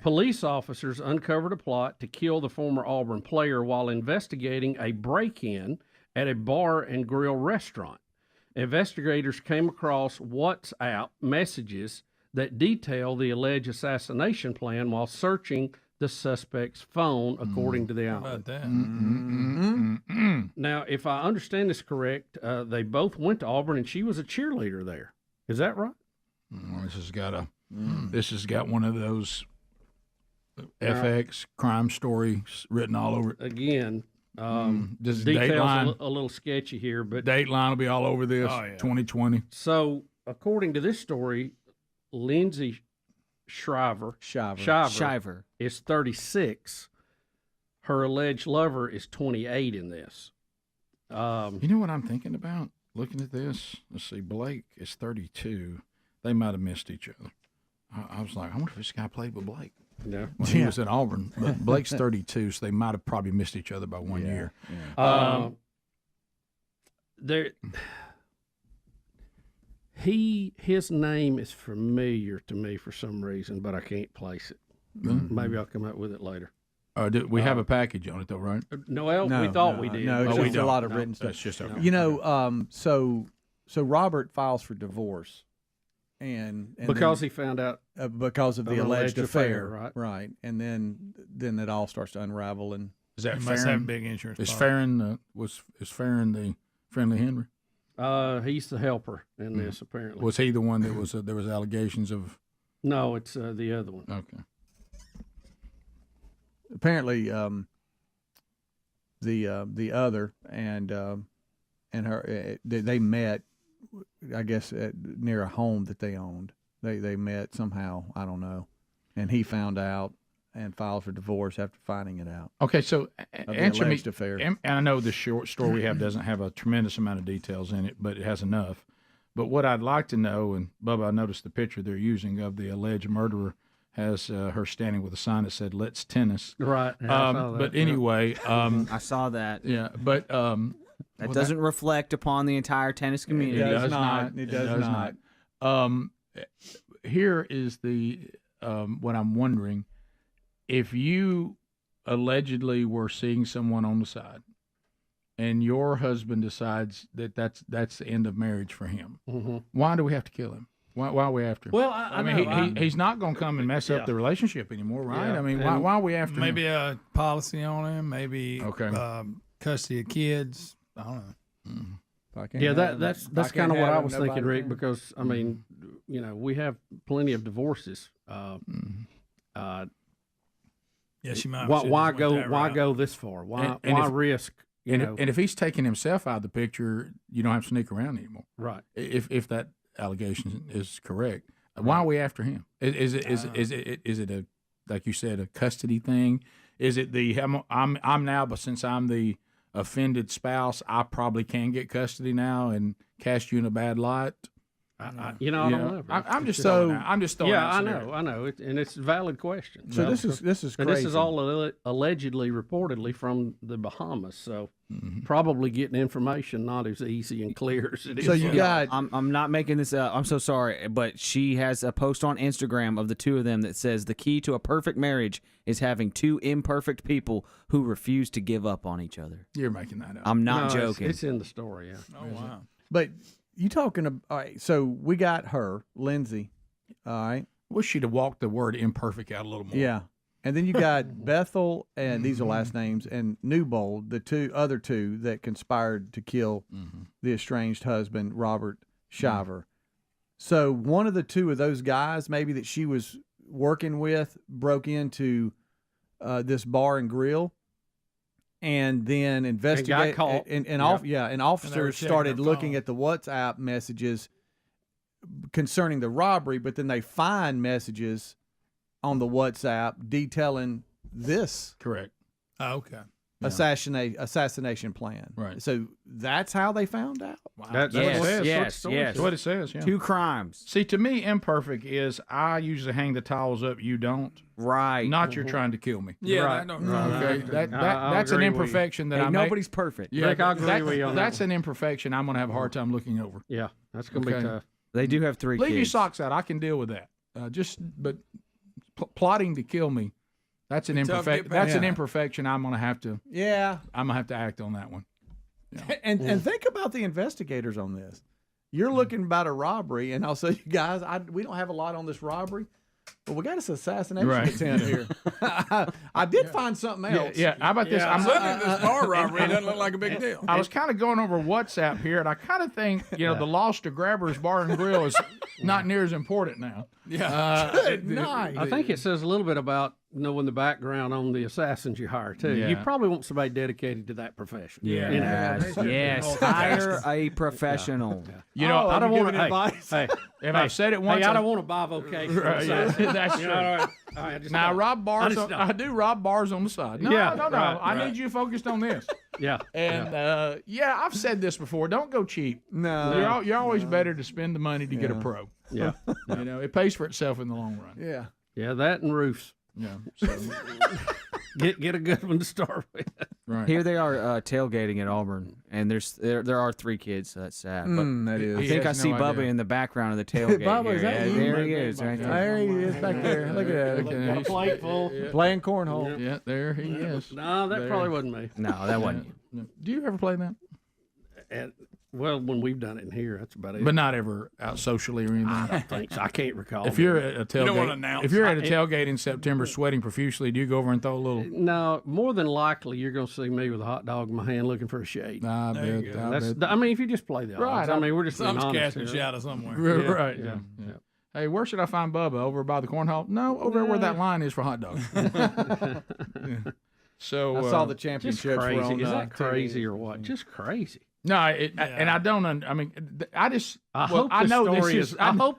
police officers uncovered a plot to kill the former Auburn player while investigating a break-in at a bar and grill restaurant. Investigators came across WhatsApp messages that detail the alleged assassination plan while searching the suspect's phone, according to the outlet. How about that? Now, if I understand this correct, they both went to Auburn, and she was a cheerleader there. Is that right? This has got one of those FX crime stories written all over it. Again, Details Dateline, a little sketchy here, but Dateline will be all over this. 2020. So, according to this story, Lindsay Shriver is 36. Her alleged lover is 28 in this. You know what I'm thinking about? Looking at this, let's see. Blake is 32. They might have missed each other. I was like, I wonder if this guy played with Blake. Yeah, well, he was at Auburn, but Blake's 32, so they might have probably missed each other by 1 year. His name is familiar to me for some reason, but I can't place it. Maybe I'll come up with it later. We have a package on it, though, right? No, we thought we did. No, it's just a lot of written stuff. That's just okay. So Robert files for divorce. And because he found out because of the alleged affair, right? And then it all starts to unravel. And is that must have big insurance? Is Farron is Farron the friendly Henry? He's the helper in this. Apparently, was he the one that was there was allegations of? No, it's the other one. Okay. Apparently, the other and her they met. I guess near a home that they owned. They met somehow, I don't know, and he found out and filed for divorce after finding it out. Okay, so answer me. Affair. And I know the short story we have doesn't have a tremendous amount of details in it, but it has enough. But what I'd like to know, and Bubba, I noticed the picture they're using of the alleged murderer has her standing with a sign that said "Let's tennis." Right. Yeah, but anyway, I saw that. Yeah, but. That doesn't reflect upon the entire tennis community. It does not. It does not. Here is the what I'm wondering: if you allegedly were seeing someone on the side, and your husband decides that that's the end of marriage for him, why do we have to kill him? Why are we after him? Well, I mean, he's not going to come and mess up the relationship anymore, right? Yeah. I mean, why are we after him? Maybe a policy on him. Maybe custody of kids. I don't know. Yeah, that's kind of what I was thinking, Rick. Because I mean, we have plenty of divorces. Yeah, she might. Why go this far? Why risk? And if he's taking himself out of the picture, you don't have to sneak around anymore. Right. If that allegation is correct, why are we after him? Is it a, like you said, a custody thing? Is it the I'm now, but since I'm the offended spouse, I probably can get custody now and cast you in a bad light? I don't know. I'm just throwing out. Yeah, I know, and it's a valid question. So this is crazy. And this is all allegedly, reportedly from the Bahamas. So probably getting information not as easy and clear as it is. So you got. I'm not making this up. I'm so sorry, but she has a post on Instagram of the two of them that says the key to a perfect marriage is having two imperfect people who refuse to give up on each other. You're making that up. I'm not joking. It's in the story. Yeah. Oh wow. But you talking about? All right, so we got her, Lindsay. All right. Wish she'd have walked the word imperfect out a little more. Yeah. And then you got Bethel, and these are last names, and Newbold, the other two that conspired to kill the estranged husband, Robert Shiver. So one of the two of those guys, maybe that she was working with, broke into this bar and grill, and then investigated. And officers started looking at the WhatsApp messages concerning the robbery, but then they find messages on the WhatsApp detailing this correct assassination plan. Right. So that's how they found out. Wow. That's what it says. That's what it says. Yeah. Two crimes. See, to me, imperfect is I usually hang the towels up, you don't. Right. Not you're trying to kill me. Yeah, right. Okay. That's an imperfection that I make. Nobody's perfect. Yeah, Rick, I agree with you on that's an imperfection I'm going to have a hard time looking over. Yeah, that's going to be tough. They do have three kids. Leave your socks out. I can deal with that. But plotting to kill me, that's an imperfection. That's an imperfection. I'm going to have to. Yeah. I'm going to have to act on that one. Yeah. And think about the investigators on this. You're looking about a robbery, and I'll say, you guys, we don't have a lot on this robbery, but we got this assassination attempt here. I did find something else. Yeah. How about this? I'm looking at this bar robbery. It doesn't look like a big deal. I was kind of going over WhatsApp here, and I kind of think, the loss to Grabber's Bar and Grill is not near as important now. Yeah. Good night. I think it says a little bit about knowing the background on the assassins you hire, too. Yeah. You probably want somebody dedicated to that profession. Yes. Hire a professional. I don't want to. Advice. If I've said it once, I don't want to bivocation. That's true. All right, now I rob bars. I do rob bars on the side. No. Right, I need you focused on this. And I've said this before. Don't go cheap. No, you're always better to spend the money to get a pro. Yeah, it pays for itself in the long run. Yeah, that and roofs. Yeah. So. Get a good one to start with. Right. Here they are tailgating at Auburn, and there are three kids, so that's sad. But that is. I think I see Bubba in the background of the tailgate. Bubba, is that you? There he is. Right there he is back there. Look at that. Got a plate full. Playing cornhole. Yeah, there he is. No, that probably wasn't me. No, that wasn't you. Do you ever play that? Well, when we've done it in here, that's about it. But not ever out socially or anything. I don't think so. I can't recall. If you're at a tailgate, you don't want to announce. If you're at a tailgate in September, sweating profusely, do you go over and throw a little? No, more than likely you're going to see me with a hot dog in my hand, looking for a shade. I bet. I mean, if you just play the odds, I mean, we're just being honest casting shadow somewhere. Right. Yeah. Hey, where should I find Bubba? Over by the cornhole? No, over where that line is for hot dogs. So I saw the championship. Crazy. Is that crazy or what? Just crazy. No, and I don't. I mean, I just. I hope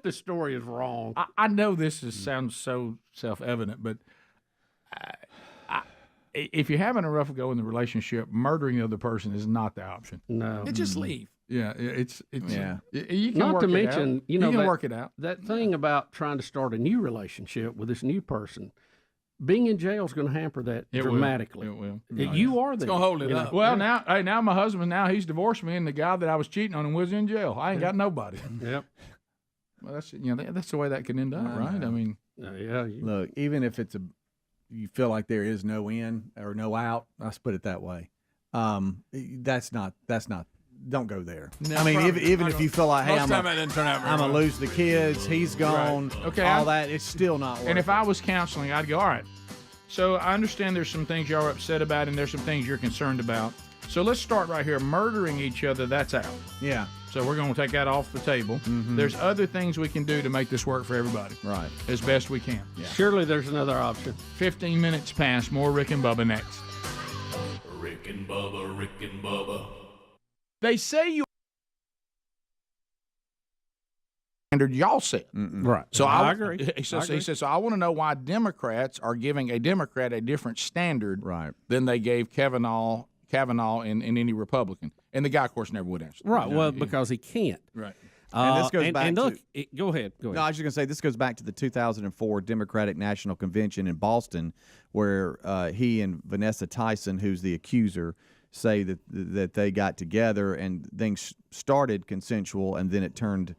the story is wrong. I know this sounds so self-evident, but if you're having a rough go in the relationship, murdering the other person is not the option. No, just leave. Yeah, it's yeah. You can not work to it mention, out. You can work it out. That thing about trying to start a new relationship with this new person. Being in jail is going to hamper that dramatically. It will. You are there. It's going to hold it up. Well, now my husband, he's divorced me, and the guy that I was cheating on him was in jail. I ain't got nobody. Yep. Well, that's the way that can end up, right? I mean, look, even if you feel like there is no in or no out, let's put it that way. That's not. Don't go there. No, I mean, even if you feel like, hey, I'm gonna lose the kids, he's gone, all that, it's still not worth And if I was counseling, I'd go, all right, so I understand there's some things y'all are upset about and there's some things you're concerned about. So let's start right here. Murdering each other, that's out. Yeah. So we're going to take that off the table. There's other things we can do to make this work for everybody. Right. As best we can. Yeah. Surely there's another option. 15 minutes past. More Rick and Bubba next. Rick and Bubba, Rick and Bubba. They say you standard y'all set. Right. So I agree. He says, so I want to know why Democrats are giving a Democrat a different standard than they gave Kavanaugh and any Republican. And the guy, of course, never would answer. Right. Well, because he can't. Right. And this goes back look, to. Go ahead. No, I was just going to say this goes back to the 2004 Democratic National Convention in Boston, where he and Vanessa Tyson, who's the accuser, say that they got together and things started consensual and then it turned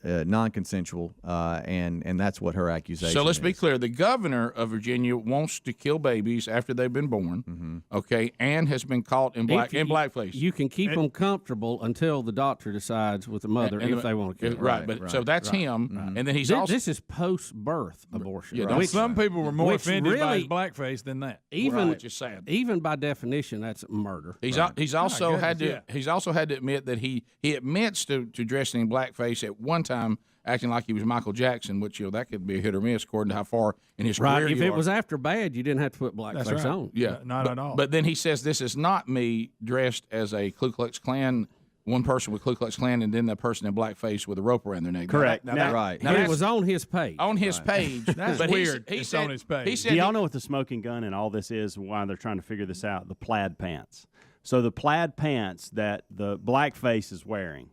non-consensual, and that's what her accusation is. So let's be clear. The governor of Virginia wants to kill babies after they've been born, okay, and has been caught in blackface. You can keep them comfortable until the doctor decides with the mother if they want to kill them. Right. So that's him, and then he's also... This is post-birth abortion. Yeah, right? Some people were more offended by his blackface than that. Which is sad. Even by definition, that's murder. He's also had to admit that he admits to dressing in blackface at one time, acting like he was Michael Jackson, which that could be a hit or miss according to how far in his career If you it are. was after bad, you didn't have to put blackface on. Yeah, not at all. But then he says this is not me dressed as a Ku Klux Klan. One person with Ku Klux Klan, and then that person in blackface with a rope around their neck. Correct. Now, it was on his page. On his page. That's but weird. It's on his page. He said Do y'all know what the smoking gun and all this is, why they're trying to figure this out? The plaid pants. So the plaid pants that the blackface is wearing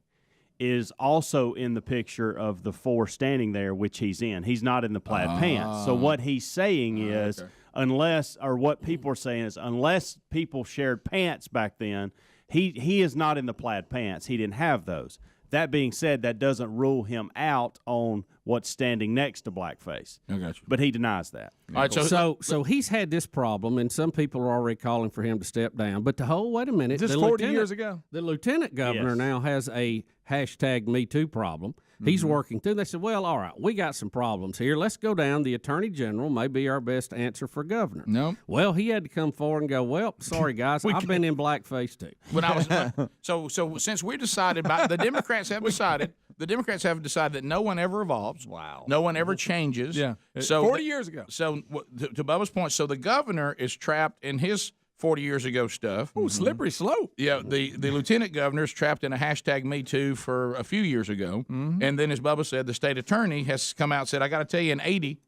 is also in the picture of the four standing there, which he's in. He's not in the plaid pants. So what he's saying is, what people are saying is, unless people shared pants back then, he is not in the plaid pants. He didn't have those. That being said, that doesn't rule him out on what's standing next to blackface. I got you. But he denies that. All right, so he's had this problem, and some people are already calling for him to step down. But wait a minute. Just 40 years ago. The lieutenant governor now has a #MeToo problem. He's working through. They said, well, all right, we got some problems here. Let's go down. The attorney general may be our best answer for governor. No. Well, he had to come forward and go, well, sorry, guys, I've been in blackface too. When I was so since we decided the Democrats have decided that no one ever evolves. Wow. No one ever changes. Yeah. So 40 years ago. So to Bubba's point, so the governor is trapped in his 40 years ago stuff. Ooh, slippery slope. Yeah, the lieutenant governor is trapped in a #MeToo for a few years ago. And then, as Bubba said, the state attorney has come out and said, I got to tell you, in 80,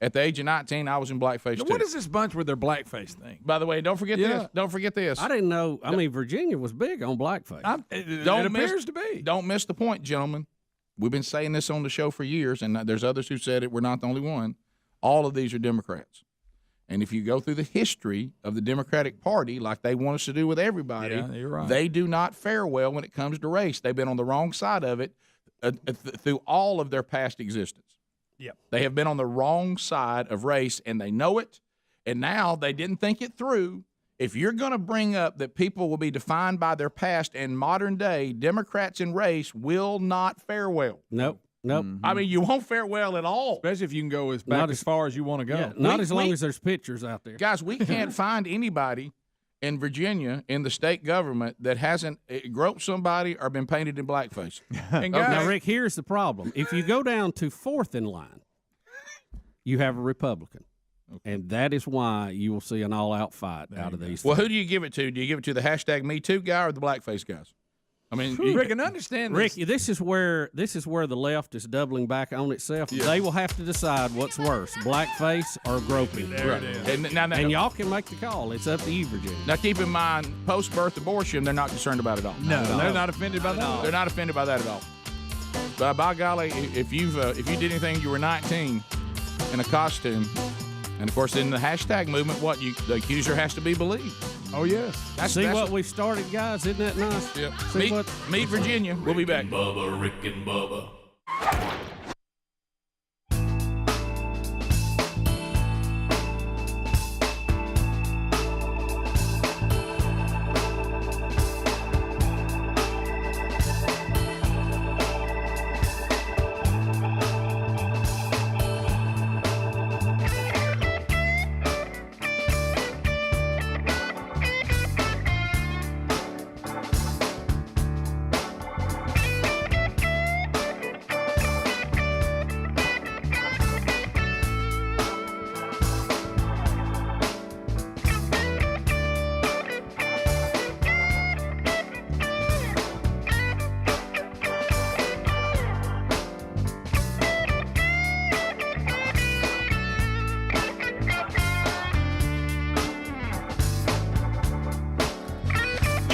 at the age of 19, I was in blackface too. What is this bunch with their blackface thing? By the way, don't forget this. Don't forget this. I didn't know. I mean, Virginia was big on blackface. It appears to be. Don't miss the point, gentlemen. We've been saying this on the show for years, and there's others who said it. We're not the only one. All of these are Democrats. And if you go through the history of the Democratic Party, like they want us to do with everybody, you're right. They do not fare well when it comes to race. They've been on the wrong side of it through all of their past existence. Yep. They have been on the wrong side of race, and they know it. And now they didn't think it through. If you're going to bring up that people will be defined by their past and modern day, Democrats in race will not fare well. Nope. I mean, you won't fare well at all. Especially if you can go as far as you want to go. Yeah, not as long as there's pictures out there. Guys, we can't find anybody in Virginia in the state government that hasn't groped somebody or been painted in blackface. And guys, now, Rick, here's the problem. If you go down to fourth in line, you have a Republican. And that is why you will see an all-out fight out of these. Well, who do you give it to? Do you give it to the #MeToo guy or the blackface guys? I mean, Rick, and understand this. Rick, this is where the left is doubling back on itself. Yeah. They will have to decide what's worse, blackface or groping. There it is. And y'all can make the call. It's up to you, Virginia. Now, keep in mind, post-birth abortion, they're not concerned about it at all. No, they're not offended by that. They're not offended by that at all. But by golly, if you did anything, you were 19 in a costume, and of course in the hashtag movement, the accuser has to be believed. Oh yes. That's what we've started, guys. Isn't that nice? Yep. Meet Virginia. We'll be back. Rick and Bubba.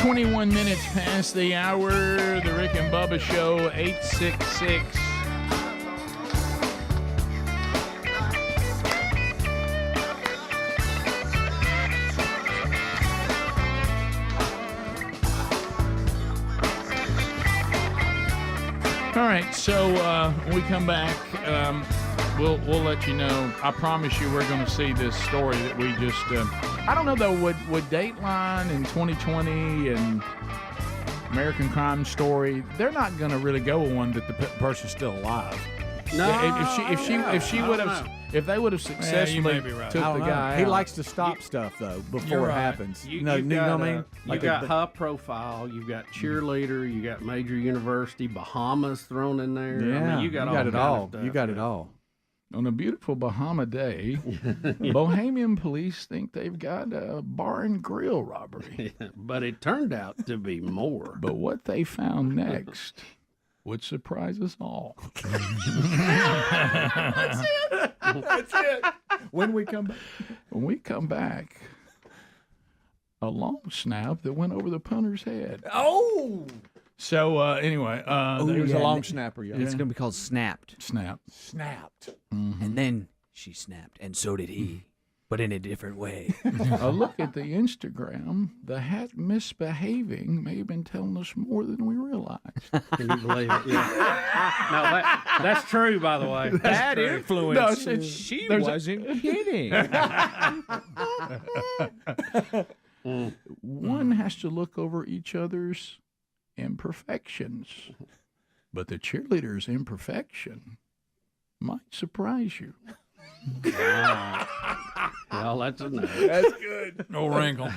21 minutes past the hour. The Rick and Bubba Show, 866. All right, so when we come back, we'll let you know. I promise you we're going to see this story that we just... I don't know, though, would Dateline in 2020 and American Crime Story, they're not going to really go with one that the person's still alive. No, if they would have successfully took the guy He out. likes to stop stuff, though, before it happens. You know what I mean? You got high profile, you got cheerleader, you got major university, Bahamas thrown in there. Yeah, I mean, you got it all. You got it all. On a beautiful Bahama day, Bohemian police think they've got a bar and grill robbery. But it turned out to be more. But what they found next would surprise us all. That's it. When we come back, a long snap that went over the punter's head. Oh! So anyway, he was a long snapper, yeah. It's going to be called Snapped. Snapped. And then she snapped, and so did he, but in a different way. A look at the Instagram, the hat misbehaving may have been telling us more than we realized. Can you believe it? Yeah. No, that's true, by the way. Bad influence. No, she there's wasn't kidding. One has to look over each other's imperfections, but the cheerleader's imperfection might surprise you. Well, that's a no. That's good. No wrinkle.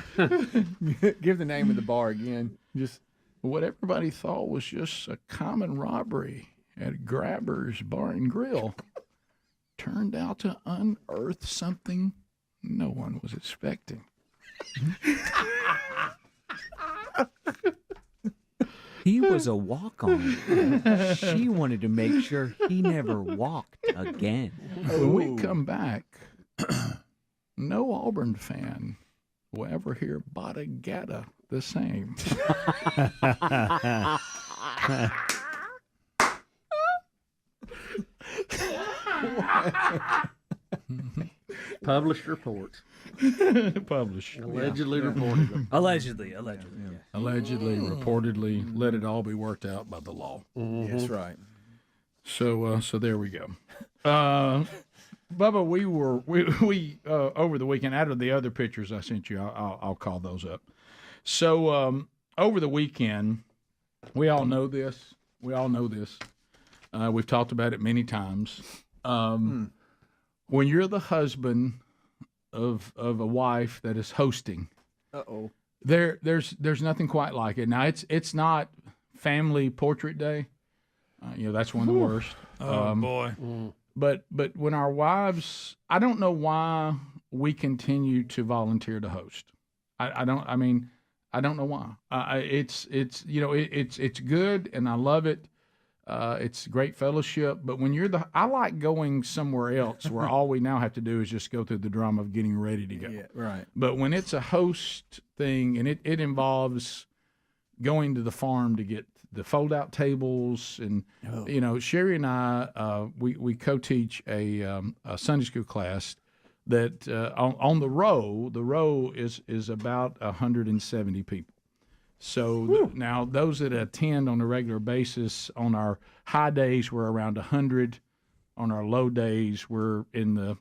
Give the name of the bar again. Just what everybody thought was just a common robbery at Grabber's Bar and Grill turned out to unearth something no one was expecting. He was a walk-on. She wanted to make sure he never walked again. When we come back, no Auburn fan will ever hear Bada Gata the same. Published reports. Published. Allegedly reported. Allegedly. Yeah. Allegedly, reportedly, let it all be worked out by the law. That's right. So there we go. Bubba, we over the weekend, out of the other pictures I sent you, I'll call those up. So over the weekend, we all know this. We've talked about it many times. When you're the husband of a wife that is hosting, there's nothing quite like it. Now it's not Family Portrait Day. That's one of the worst. Oh boy. But when our wives, I don't know why we continue to volunteer to host. I don't know why. It's good and I love it. It's great fellowship, but when I like going somewhere else where all we now have to do is just go through the drama of getting ready to go. Yeah, right. But when it's a host thing and it involves going to the farm to get the fold-out tables and, Sherry and I, we co-teach a Sunday school class that on the row is about 170 people. So now those that attend on a regular basis, on our high days, we're around 100. On our low days, we're in the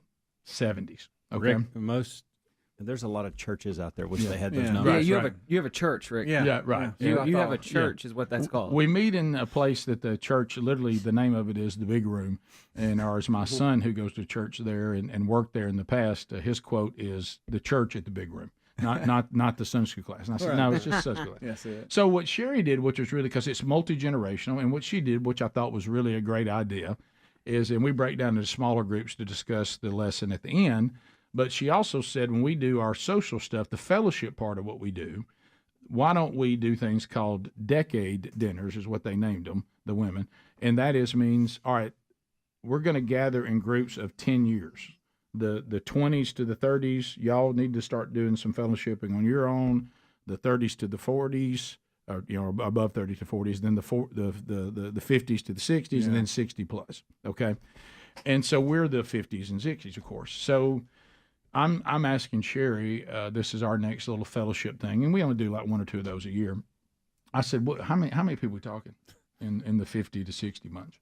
70s. Okay. Rick, there's a lot of churches out there which they had those Yeah, numbers. you have a church, Rick. Yeah, right. You have a church is what that's called. We meet in a place that the church, literally the name of it is the Big Room. And ours, my son who goes to church there and worked there in the past, his quote is the church at the Big Room. Not the Sunday school class. And I said, no, it's just Sunday school class. Yes, it. So what Sherry did, which was really, because it's multi-generational, and what she did, which I thought was really a great idea, is, and we break down into smaller groups to discuss the lesson at the end, but she also said when we do our social stuff, the fellowship part of what we do, why don't we do things called decade dinners is what they named them, the women, and that means, all right, we're going to gather in groups of 10 years. The 20s to the 30s, y'all need to start doing some fellowshipping on your own. the 30s to the 40s, or above 30 to 40s, then the 50s to the 60s, and then 60 plus. Okay, and so we're the 50s and 60s, of course. So I'm asking Sherry. This is our next little fellowship thing, and we only do like 1 or 2 of those a year. I said, how many people are we talking in the 50 to 60 bunch?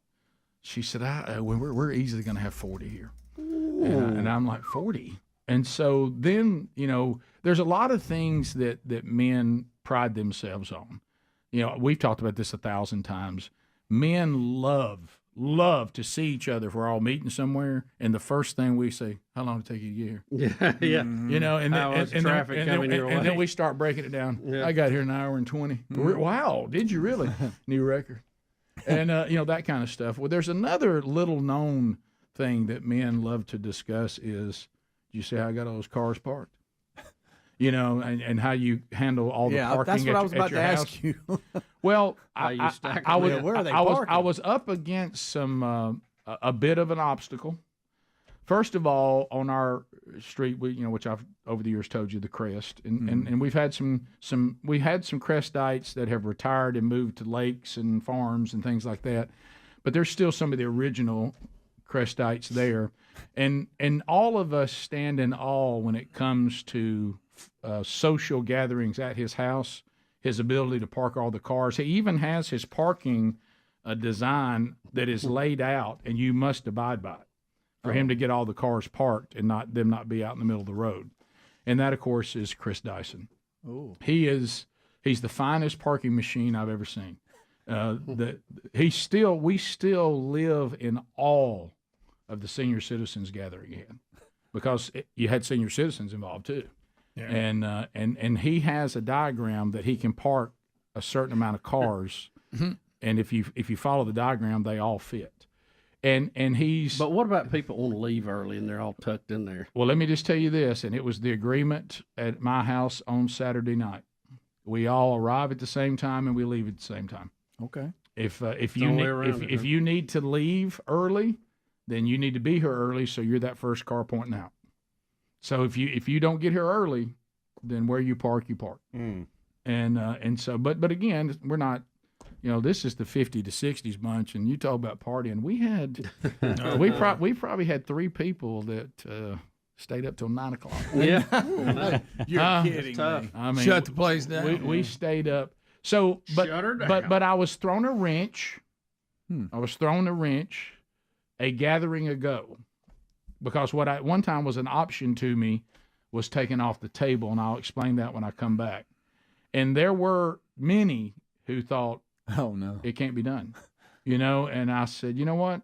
She said, we're easily going to have 40 here. And I'm like, 40? And so then, there's a lot of things that men pride themselves on. We've talked about this 1,000 times. Men love to see each other if we're all meeting somewhere, and the first thing we say, how long did it take you to get here? Yeah. And then we start breaking it down. Yeah. I got here an hour and 20. Wow, did you really? New record. And, that kind of stuff. Well, there's another little known thing that men love to discuss is, do you see how I got all those cars parked? And how you handle all the parking that's what I was about to ask you. Well, I was up against some a bit of an obstacle. First of all, on our street, which I've over the years told you, the Crest, and we've had some Crestites that have retired and moved to lakes and farms and things like that, but there's still some of the original Crestites there, and all of us stand in awe when it comes to social gatherings at his house, his ability to park all the cars. He even has his parking design that is laid out, and you must abide by it for him to get all the cars parked and not be out in the middle of the road. And that, of course, is Chris Dyson. Oh, he's the finest parking machine I've ever seen. We still live in awe of the senior citizens gathering again, because you had senior citizens involved too. Yeah. And he has a diagram that he can park a certain amount of cars, and if you follow the diagram, they all fit. And he's. But what about people want to leave early and they're all tucked in there? Well, let me just tell you this, and it was the agreement at my house on Saturday night. We all arrive at the same time and we leave at the same time. Okay. If you need to leave early, then you need to be here early, so you're that first car pointing out. So if you don't get here early, then where you park, you park. And so, but again, we're not. This is the 50 to 60s bunch, and you talk about partying. We had, we probably had 3 people that stayed up till 9 o'clock. Yeah, you're kidding me. I mean, shut the place down. We stayed up. So, but I was thrown a wrench. I was thrown a wrench, a gathering ago, because what at one time was an option to me was taken off the table, and I'll explain that when I come back. And there were many who thought, oh no, it can't be done, And I said, you know what?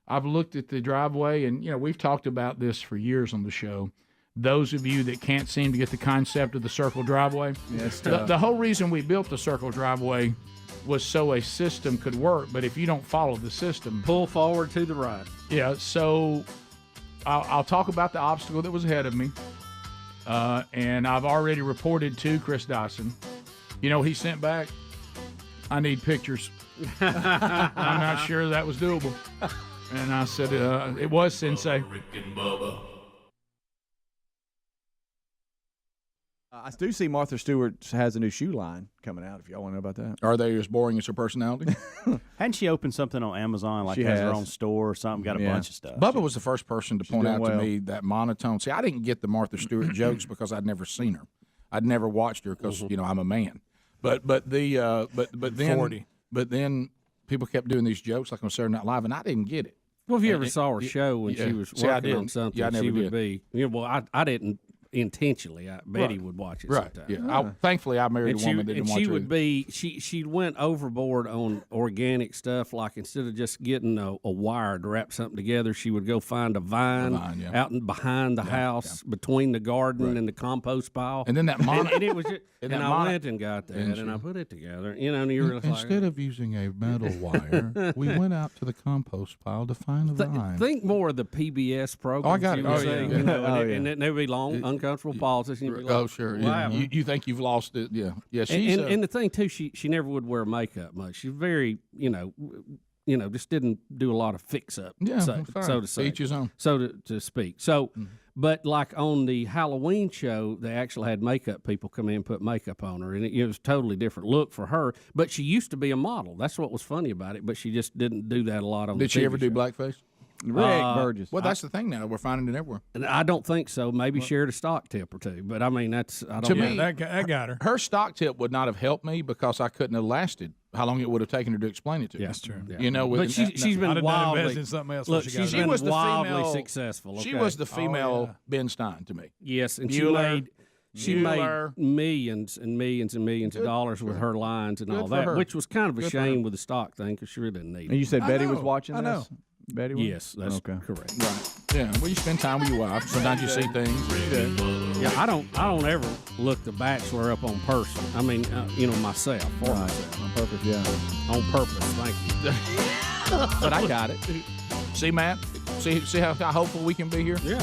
I've looked at the driveway, and we've talked about this for years on the show. Those of you that can't seem to get the concept of the circle driveway, the whole reason we built the circle driveway was so a system could work. But if you don't follow the system, pull forward to the right. Yeah. So I'll talk about the obstacle that was ahead of me, and I've already reported to Chris Dyson. He sent back, I need pictures. I'm not sure that was doable. And I said, it was, Sensei. Rick and Bubba. I do see Martha Stewart has a new shoe line coming out, if y'all want to know about that. Are they as boring as her personality? Hadn't she opened something on Amazon, like has her own store or something, got a bunch of stuff? Bubba was the first person to point out to me that monotone. See, I didn't get the Martha Stewart jokes because I'd never seen her. I'd never watched her because, I'm a man. But then 40. But then people kept doing these jokes like on Saturday Night Live, and I didn't get it. Well, if you ever saw her show when she was working on something, I never she would did. be. I didn't intentionally. Betty would watch it sometimes. Yeah. Thankfully, I married a woman that didn't watch it. She would be. She went overboard on organic stuff. Like instead of just getting a wire to wrap something together, she would go find a vine out and behind the house, between the garden and the compost pile. And then that and it was just. And I went and got that, and I put it together. And you were instead of using a metal wire, we went out to the compost pile to find the vine. Think more of the PBS program. Oh, I got it. And there'd be long, uncomfortable pauses. And you'd be like, oh, sure. Wow. You think you've lost it? Yeah. Yeah. And the thing too, she never would wear makeup much. She's very, just didn't do a lot of fix up. Yeah, so to say, each his own. So to speak. So, But like on the Halloween show, they actually had makeup people come in and put makeup on her, and it was a totally different look for her. But she used to be a model. That's what was funny about it. But she just didn't do that a lot on. Did she ever do blackface? Rick Burgess. Well, that's the thing now. We're finding it everywhere. And I don't think so. Maybe shared a stock tip or two. But I mean, I don't To know. me, that got her. Her stock tip would not have helped me because I couldn't have lasted how long it would have taken her to explain it to me. That's true. You know, But she's been wildly in something else. Look, she's been was the wildly female, successful. She okay? was the female Ben Stein to me. Yes, and Bueller, she made millions and millions and millions of dollars with her lines and all for that, her. which was kind of a Good for shame her. with the stock thing because she really didn't need it. And you said Betty was know, watching I this? know. Betty was? Yes, that's correct. Right. Yeah. Well, you spend time with your wife. Sometimes you see things. Yeah, I don't ever look The Bachelor up on person. I mean, myself for myself. On purpose, yeah. On purpose. Thank you. But I got it. See, Matt? See how hopeful we can be here? Yeah.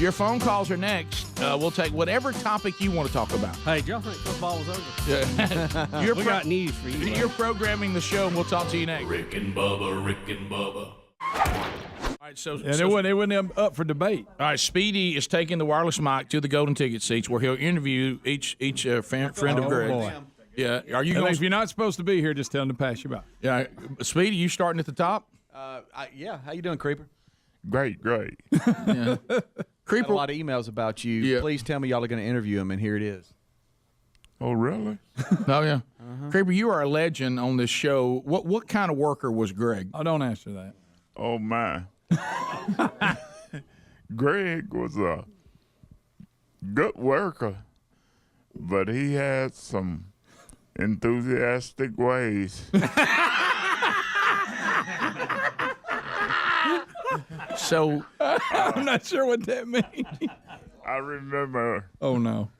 Your phone calls are next. We'll take whatever topic you want to talk about. Hey, do y'all think football is over? Yeah. We got news for you. You're programming the show, and we'll talk to you next. Rick and Bubba, Rick and Bubba. All right, so And it wasn't up for debate. All right, Speedy is taking the wireless mic to the golden ticket seats where he'll interview each friend of Greg. Boy. Yeah, are you And going? if you're not supposed to be here, just tell them to pass you by. Yeah, Speedy, you starting at the top? Yeah. How you doing, Creeper? Great. Yeah. Creeper. A lot of emails about you. Yeah. Please tell me y'all are going to interview him, and here it is. Oh, really? Oh yeah, Creeper, you are a legend on this show. What kind of worker was Greg? I don't answer that. Oh, my. Greg was a good worker, but he had some enthusiastic ways. So I'm not sure what that means. I remember Oh, no.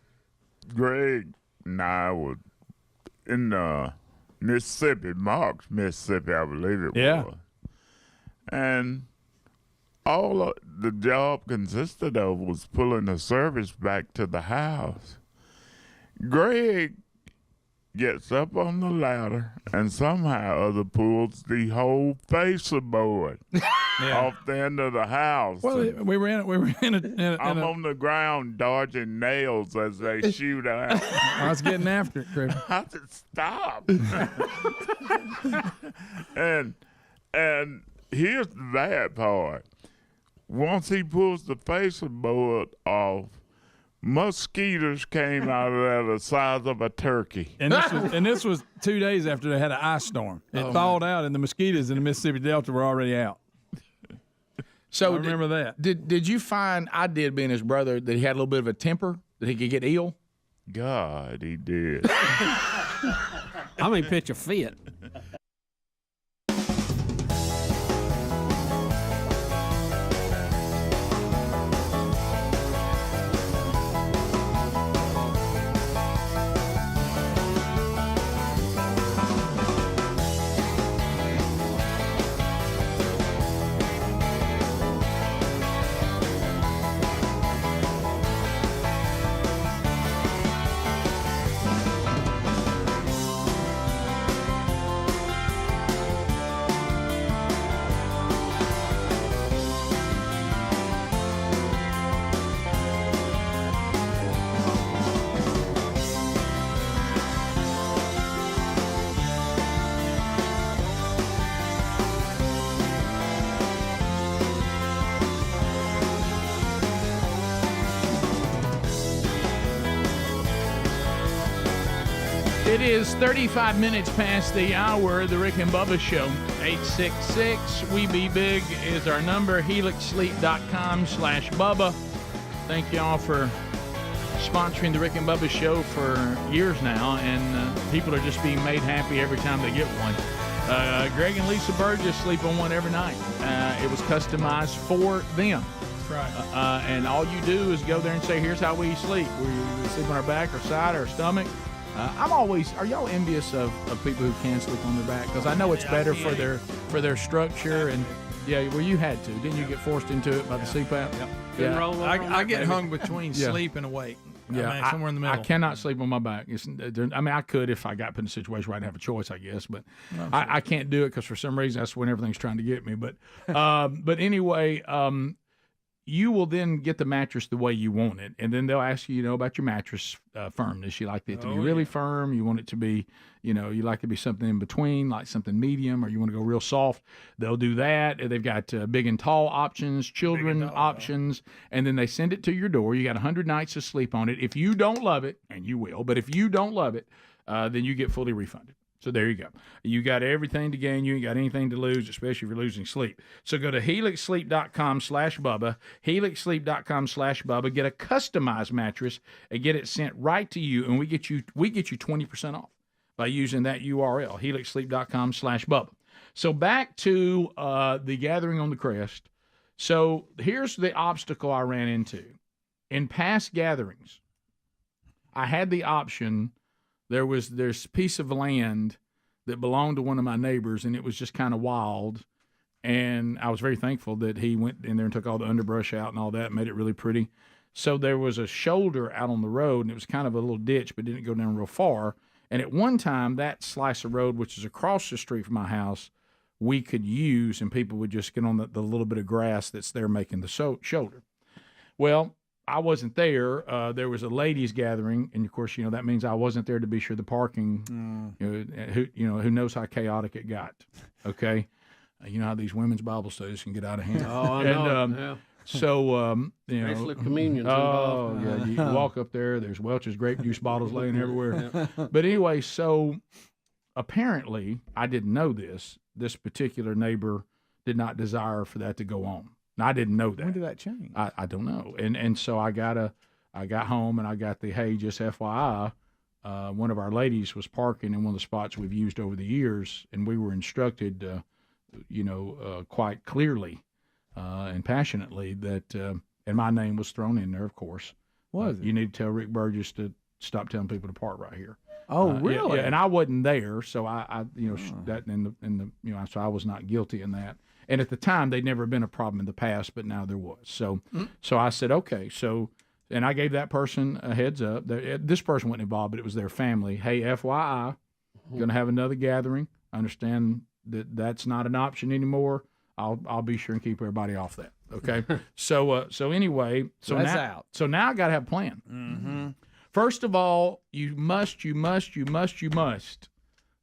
Greg and I were in Mississippi, Marks, Mississippi, I believe it Yeah. was. And all of the job consisted of was pulling the service back to the house. Greg gets up on the ladder and somehow or other pulls the whole facer board off the end of the house. Well, And we were in a I'm on the ground dodging nails as they shoot out. I was getting after it, Chris. I said, stop. and here's the bad part. Once he pulls the facer board off, mosquitoes came out of there the size of a turkey. And this was 2 days after they had an ice storm. It thawed out, and the mosquitoes in the Mississippi Delta were already out. So I remember that. Did you find I did being his brother that he had a little bit of a temper that he could get ill? God, he did. I mean, pitch a fit. It is 35 minutes past the hour of the Rick and Bubba Show. 866-WE-BE-BIG is our number. HelixSleep.com/Bubba. Thank y'all for sponsoring the Rick and Bubba Show for years now, and people are just being made happy every time they get one. Greg and Lisa Burgess sleep on one every night. It was customized for them. Right. And all you do is go there and say, here's how we sleep. We sleep on our back, our side, our stomach. Are y'all envious of people who can sleep on their back? Because I know it's better for their structure. And yeah, well, you had to. Didn't you get forced into it by the CPAP? Yep. Yeah. I get hung between sleep and awake. Yeah, I mean, somewhere in the middle. I cannot sleep on my back. I could if I got put in a situation where I'd have a choice, I guess, but I can't do it because for some reason that's when everything's trying to get me. But anyway, you will then get the mattress the way you want it, and then they'll ask you, about your mattress firmness. You like it to be really firm. You want it to be, you like it to be something in between, like something medium, or you want to go real soft. They'll do that. They've got big and tall options, children options, and then they send it to your door. You got 100 nights to sleep on it. If you don't love it, and you will, but if you don't love it, then you get fully refunded. So there you go. You got everything to gain. You ain't got anything to lose, especially if you're losing sleep. So go to helixsleep.com/Bubba, helixsleep.com/Bubba. Get a customized mattress and get it sent right to you, and we get you 20% off by using that URL, helixsleep.com/Bubba. So back to the gathering on the crest. So here's the obstacle I ran into. In past gatherings, I had the option. There's a piece of land that belonged to one of my neighbors, and it was just kind of wild. And I was very thankful that he went in there and took all the underbrush out and all that, made it really pretty. So there was a shoulder out on the road, and it was kind of a little ditch, but didn't go down real far. And at one time, that slice of road, which is across the street from my house, we could use, and people would just get on the little bit of grass that's there making the shoulder. Well, I wasn't there. There was a ladies' gathering, and of course, that means I wasn't there to be sure the parking. Who knows how chaotic it got? Okay, you know how these women's Bible studies can get out of hand. Oh, I know. So especially communions. Oh, yeah. You walk up there. There's Welch's grape juice bottles laying everywhere. But anyway, so apparently, I didn't know this. This particular neighbor did not desire for that to go on. I didn't know that. When did that change? I don't know. And so I got home and I got the, hey, just FYI, one of our ladies was parking in one of the spots we've used over the years, and we were instructed, quite clearly and passionately that, and my name was thrown in there, of course. Was it? You need to tell Rick Burgess to stop telling people to park right here. Oh, really? Yeah, and I wasn't there, so I that in the so I was not guilty in that. And at the time, they'd never been a problem in the past, but now there was. So I said, okay. So, and I gave that person a heads up. This person wasn't involved, but it was their family. Hey, FYI, going to have another gathering. I understand that that's not an option anymore. I'll be sure and keep everybody off that. Okay. So anyway, that's out. So now I got to have a plan. Mm-hmm. First of all, you must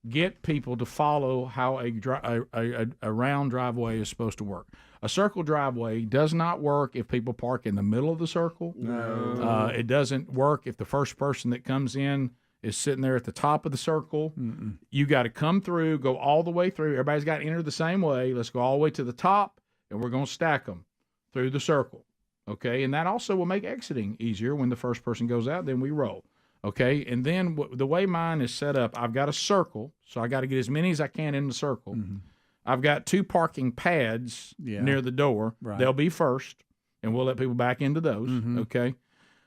get people to follow how a round driveway is supposed to work. A circle driveway does not work if people park in the middle of the circle. No. It doesn't work if the first person that comes in is sitting there at the top of the circle. Mm-mm. You got to come through, go all the way through. Everybody's got to enter the same way. Let's go all the way to the top, and we're going to stack them through the circle. Okay, and that also will make exiting easier when the first person goes out, then we roll. Okay, and then the way mine is set up, I've got a circle, so I got to get as many as I can in the circle. Mm-hmm. I've got 2 parking pads near the door. Right. They'll be first, and we'll let people back into those. Mm-hmm. Okay,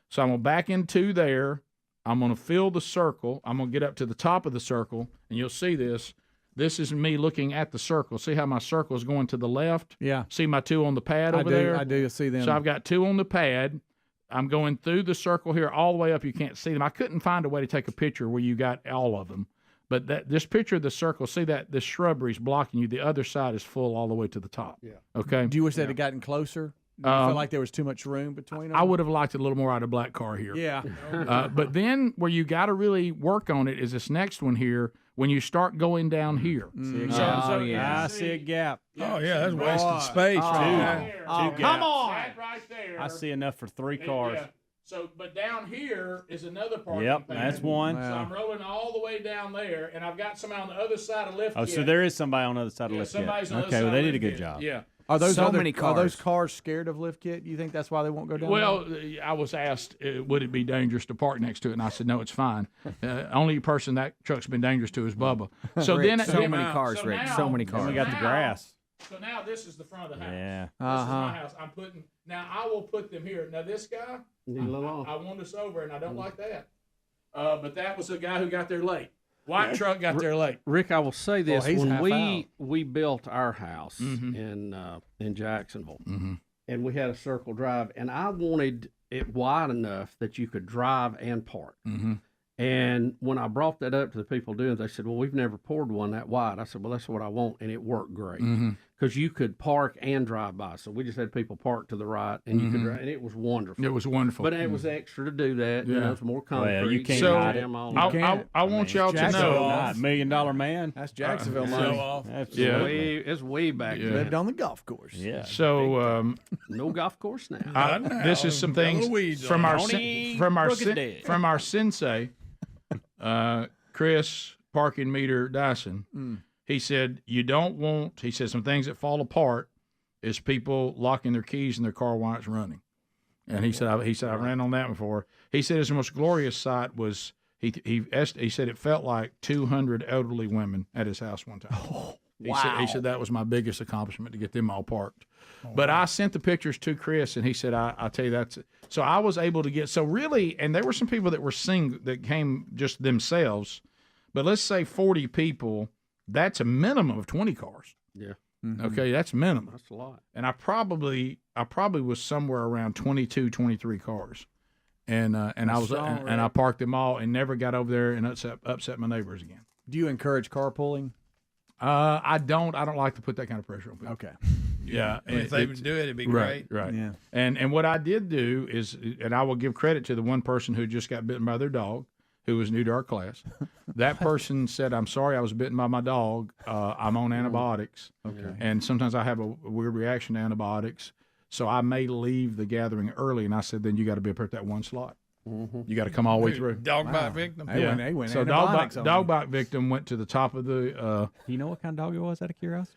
so I'm going to back into there. I'm going to fill the circle. I'm going to get up to the top of the circle, and you'll see this. This is me looking at the circle. See how my circle is going to the left? Yeah. See my 2 on the pad over there? I do see them. So I've got 2 on the pad. I'm going through the circle here all the way up. You can't see them. I couldn't find a way to take a picture where you got all of them. But this picture of the circle, see that this shrubbery is blocking you. The other side is full all the way to the top. Yeah. Okay. Do you wish they'd have gotten closer? Do you feel like there was too much room between them? I would have liked it a little more out of black car here. Yeah. But then where you got to really work on it is this next one here. When you start going down here. I see a gap. Oh, yeah, that's wasted space. Come on. Right there. I see enough for 3 cars. Yeah. So, but down here is another parking Yep, pad. that's one. So I'm rolling all the way down there, and I've got somebody on the other side of Lift. Oh, so there is somebody on the other side of Lift. Somebody's on the other Okay, side well, they of did a Lift good Kit. job. Yeah. Are those many cars. Are those cars scared of Lift Kit? Do you think that's why they won't go down? Well, I was asked, would it be dangerous to park next to it? And I said, no, it's fine. Only person that truck's been dangerous to is Bubba. So Rick, then, so many cars, Rick. So many cars. We got the grass. So now this is the front of the house. Yeah. This is my house. I'm putting. Now I will put them here. Now this guy, I want us over, and I don't like that. But that was the guy who got there late. White truck got there late. Rick, I will say this: he's when half we built our house in Jacksonville, and we had a circle drive, and I wanted it wide enough that you could drive and park. And when I brought that up to the people doing it, they said, well, we've never poured one that wide. I said, well, that's what I want, and it worked great. because you could park and drive by. So we just had people park to the right, and you could drive, and it was wonderful. It was wonderful. But it was extra to do that. You know, it's more concrete. Well, you can't So hide it. I want y'all to know. $1 million man. That's Jacksonville money. Yeah. It's way back. Yeah. Lived on the golf course. Yeah. So no golf course now. This is some things from our sensei, Chris Parking Meter Dyson. He said you don't want. He said some things that fall apart is people locking their keys in their car while it's running. And he said I ran on that before. He said his most glorious sight was he said it felt like 200 elderly women at his house one time. He said that was my biggest accomplishment to get them all parked. But I sent the pictures to Chris, and he said, I'll tell you that's it. So I was able to get, so really, and there were some people that were that came just themselves, but let's say 40 people, that's a minimum of 20 cars. Yeah. Okay, that's minimum. That's a lot. And I probably was somewhere around 22, 23 cars. And I parked them all and never got over there and upset my neighbors again. Do you encourage carpooling? I don't like to put that kind of pressure on people. Okay. Yeah. If they would do it, it'd be great. Right. Yeah. And what I did do is, and I will give credit to the one person who just got bitten by their dog, who was new to our class. That person said, "I'm sorry, I was bitten by my dog. I'm on antibiotics, and sometimes I have a weird reaction to antibiotics. So I may leave the gathering early." And I said, "Then you got to be up at that one slot. You got to come all the way through." Dog bite victim. They went So dog bite victim went to the top of the. Do you know what kind of dog it was, out of curiosity?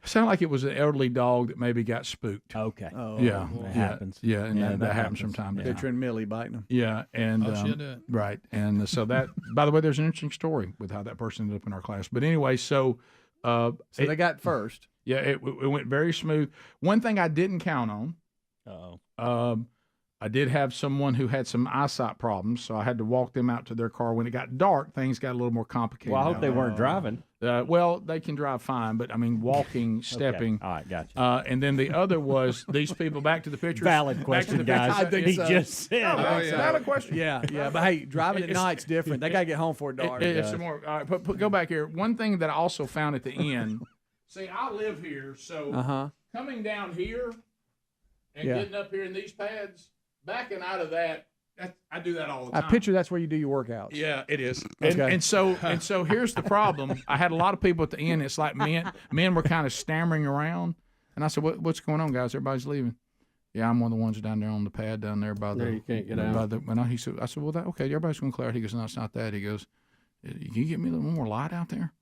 Sounded like it was an elderly dog that maybe got spooked. Okay. Oh, yeah, that happens. Yeah, and that happens from time to time. Picturing Millie biting him. Yeah, and she'll do it. right, and so that. By the way, there's an interesting story with how that person ended up in our class. But anyway, so they got first. Yeah, it went very smooth. One thing I didn't count on. I did have someone who had some eyesight problems, so I had to walk them out to their car. When it got dark, things got a little more complicated. Well, I hope they weren't driving. Well, they can drive fine, but I mean, walking, stepping. All right, gotcha. And then the other was these people. Back to the pictures. Valid question, guys. I think he so. just said. Valid question. Yeah, but hey, driving at night's different. They gotta get home for dark. It's some more. All right, go back here. One thing that I also found at the end. See, I live here, so coming down here and getting up here in these pads, backing out of that. I do that all the time. I picture that's where you do your workouts. Yeah, it is. Okay. And so here's the problem. I had a lot of people at the end. It's like men were kind of stammering around, and I said, "What's going on, guys? Everybody's leaving." Yeah, I'm one of the ones down there on the pad down there by the. You can't get out. I said, "Well, okay, everybody's going to clear out." He goes, "No, it's not that." He goes, "Can you get me a little more light out there?"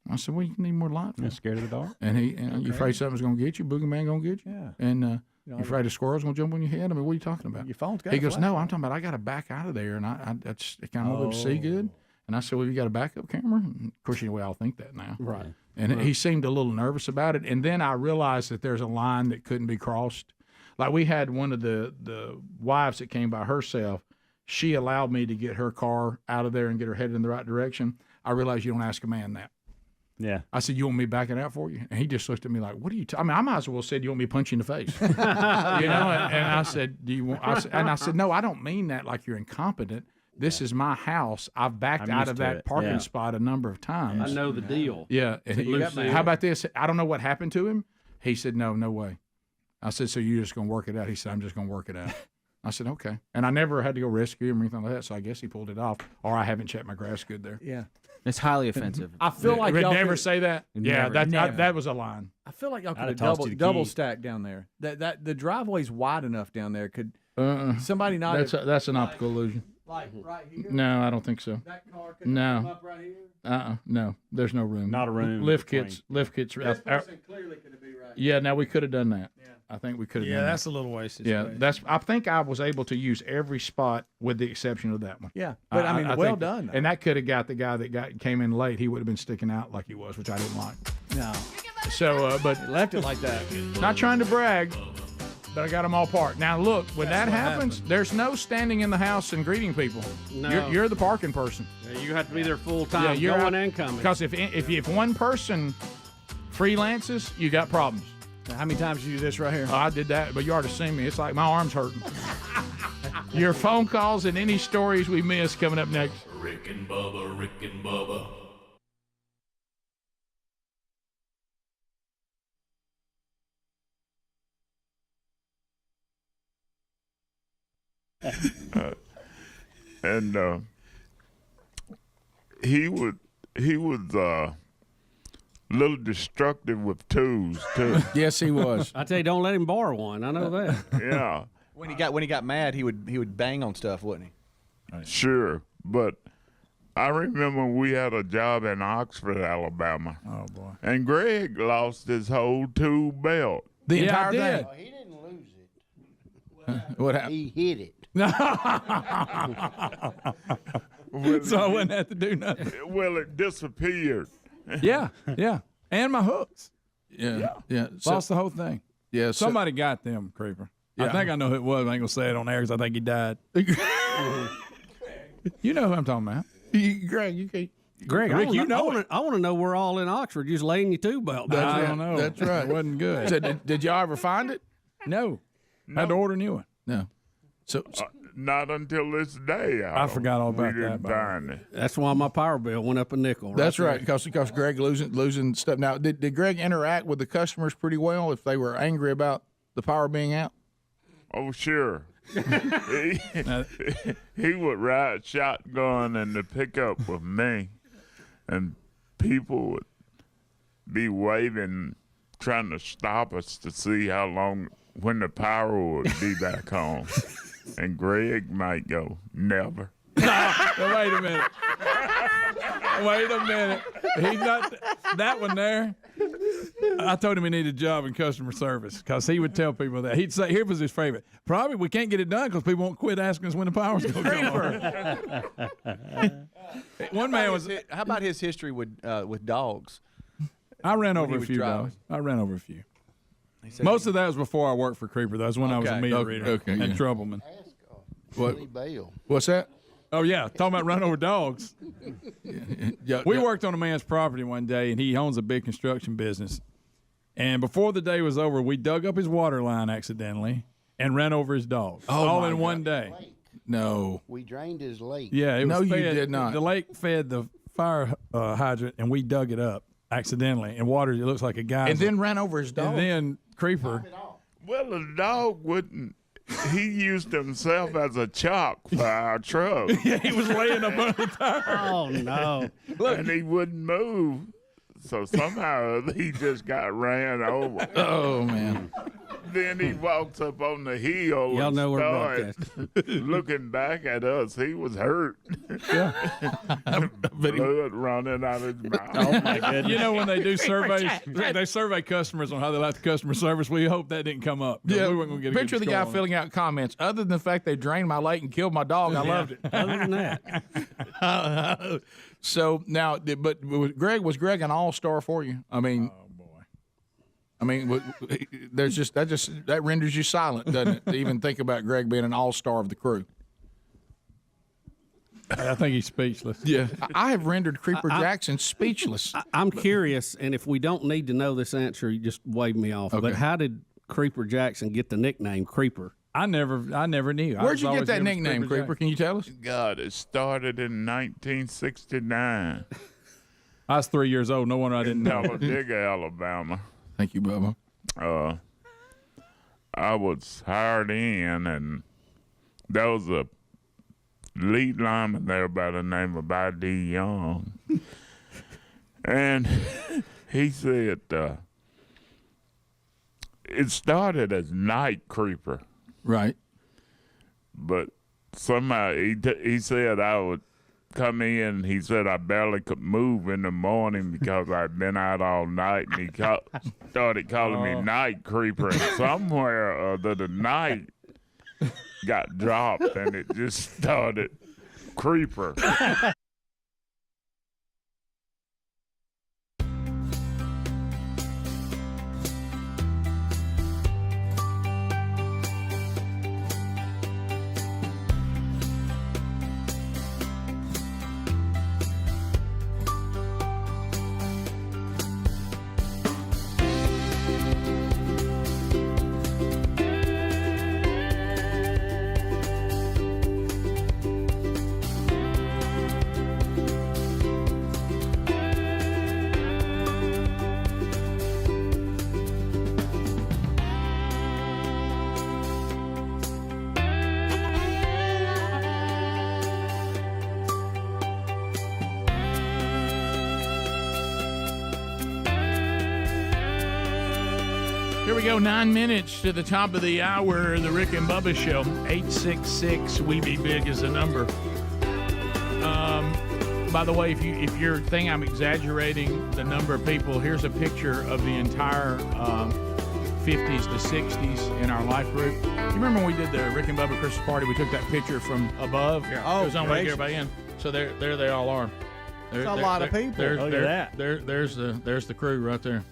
I said, "Well, you need more light." I'm scared of the dark. And you afraid something's going to get you? Boogeyman going to get you? Yeah. And you afraid a squirrel's going to jump on your head? I mean, what are you talking about? Your phone's got. He goes, "No, I'm talking about I got to back out of there, and I kind of able to see good." And I said, "Well, you got a backup camera?" And of course, we all think that now, Right. And he seemed a little nervous about it. And then I realized that there's a line that couldn't be crossed. Like we had one of the wives that came by herself. She allowed me to get her car out of there and get her headed in the right direction. I realized you don't ask a man that. Yeah. I said, "You want me backing out for you?" And he just looked at me like, "What are you?" I mean, I might as well said, "You want me to punch you in the face?" And I said, "Do you want?" I said, "No, I don't mean that like you're incompetent. This is my house. I've backed out of that parking spot a number of times. I know the deal." Yeah. And how about this? I don't know what happened to him. He said, "No way." I said, "So you're just going to work it out?" He said, "I'm just going to work it out." I said, "Okay." And I never had to go rescue him or anything like that, so I guess he pulled it off. Or I haven't checked my grass good there. Yeah. It's highly offensive. I feel like Would y'all never could, say that. Yeah, that was a line. I feel like y'all could I'd have have double key. stacked down there. That the driveway's wide enough down there. Could somebody not? That's an optical illusion. Like right here. No, I don't think so. That car could come up right here. No, there's no room. Not a room. Lift kits. This person clearly could be right. Yeah, now we could have done that. Yeah. I think we could have. Yeah, done that's that. a little wasted. Yeah, space. I think I was able to use every spot with the exception of that one. Yeah, but I mean, well done. And that could have got the guy that came in late. He would have been sticking out like he was, which I didn't like. No. So, but left it like that. Not trying to brag, but I got them all parked. Now look, when that happens, there's no standing in the house and greeting people. No. You're the parking person. Yeah, you have to be there full time, going and coming. Because if one person freelances, you got problems. How many times did you do this right here? Oh, I did that, but you ought to see me. It's like my arm's hurting. Your phone calls and any stories we missed coming up next. Rick and Bubba, Rick and Bubba. And he was a little destructive with tools too. Yes, he was. I tell you, don't let him borrow one. I know that. Yeah. When he got mad, he would bang on stuff, wouldn't he? Sure, but I remember we had a job in Oxford, Alabama. Oh boy! And Greg lost his whole tool belt. The entire thing. Oh, he didn't lose it. What happened? He hit it. So I wouldn't have to do nothing. Well, it disappeared. Yeah, and my hooks. Yeah. Lost the whole thing. Yeah, somebody got them, Creeper. Yeah. I think I know who it was. I ain't gonna say it on air because I think he died. You know who I'm talking about. Greg, you can't. Greg, Rick, I want to know we're all in Oxford just laying your tube belt. I don't know. That's right. It wasn't good. So did y'all ever find it? No. Had to order a new one. No. So not until this day. I forgot all about we that. didn't find it. That's why my power bill went up a nickel. That's right, because Greg losing stuff. Now, did Greg interact with the customers pretty well if they were angry about the power being out? Oh, sure. He would ride shotgun in the pickup with me, and people would be waving, trying to stop us to see how long, when the power would be back on. And Greg might go, never. Wait a minute. He's not that one there. I told him he needed a job in customer service because he would tell people that. He'd say, here was his favorite. Probably we can't get it done because people won't quit asking us when the power's going to come on. One man was. How about his history with dogs? I ran over a few dogs. Most of that was before I worked for Creeper. That was when I was a meat reader and troubleman. What's that? Oh, yeah, talking about run over dogs. We worked on a man's property one day, and he owns a big construction business. And before the day was over, we dug up his water line accidentally and ran over his dog. All in one day. No. We drained his lake. Yeah, it was you fed, did not. The lake fed the fire hydrant, and we dug it up accidentally. And water, it looks like a guy. And then ran over his dog. And then Creeper. Well, the dog wouldn't. He used himself as a chalk for our truck. Yeah, he was laying up under the tire. Oh, no. And he wouldn't move. So somehow he just got ran over. Oh, man. Then he walks up on the hill Y'all and know we're starts looking back at us. He was hurt. Yeah. Blood running out of his mouth. Oh, my goodness. You know, when they do surveys, they survey customers on how they like the customer service. We hope that didn't come up. Yeah, we weren't gonna get a picture good the guy score on filling out comments. Other than the fact they drained my lake and killed my dog, I loved it. Other than that. So now, but was Greg an all-star for you? I mean, there's that renders you silent, doesn't it? To even think about Greg being an all-star of the crew. I think he's speechless. Yeah, I have rendered Creeper Jackson speechless. I'm curious, and if we don't need to know this answer, you just wave me off. Okay. But how did Creeper Jackson get the nickname Creeper? I never knew. Where'd you get that nickname, Creeper? Can you tell us? God, it started in 1969. I was 3 years old. No wonder I didn't know. Talladega, Alabama. Thank you, Bubba. I was hired in, and there was a lead lineman there by the name of I.D. Young. And he said it started as Night Creeper. Right. But somehow he said I would come in. He said I barely could move in the morning because I'd been out all night, and he started calling me Night Creeper. And somewhere or other, the night got dropped, and it just started Creeper. Here we go, 9 minutes to the top of the hour, the Rick and Bubba Show. 866-WE-BE-BIG is the number. By the way, if you're thinking I'm exaggerating the number of people, here's a picture of the entire 50s to 60s in our life group. You remember when we did the Rick and Bubba Christmas party? We took that picture from above. Oh, it was on way to get gracious. everybody in. So there they all are. That's a lot of people. Look at that. There's the crew right there.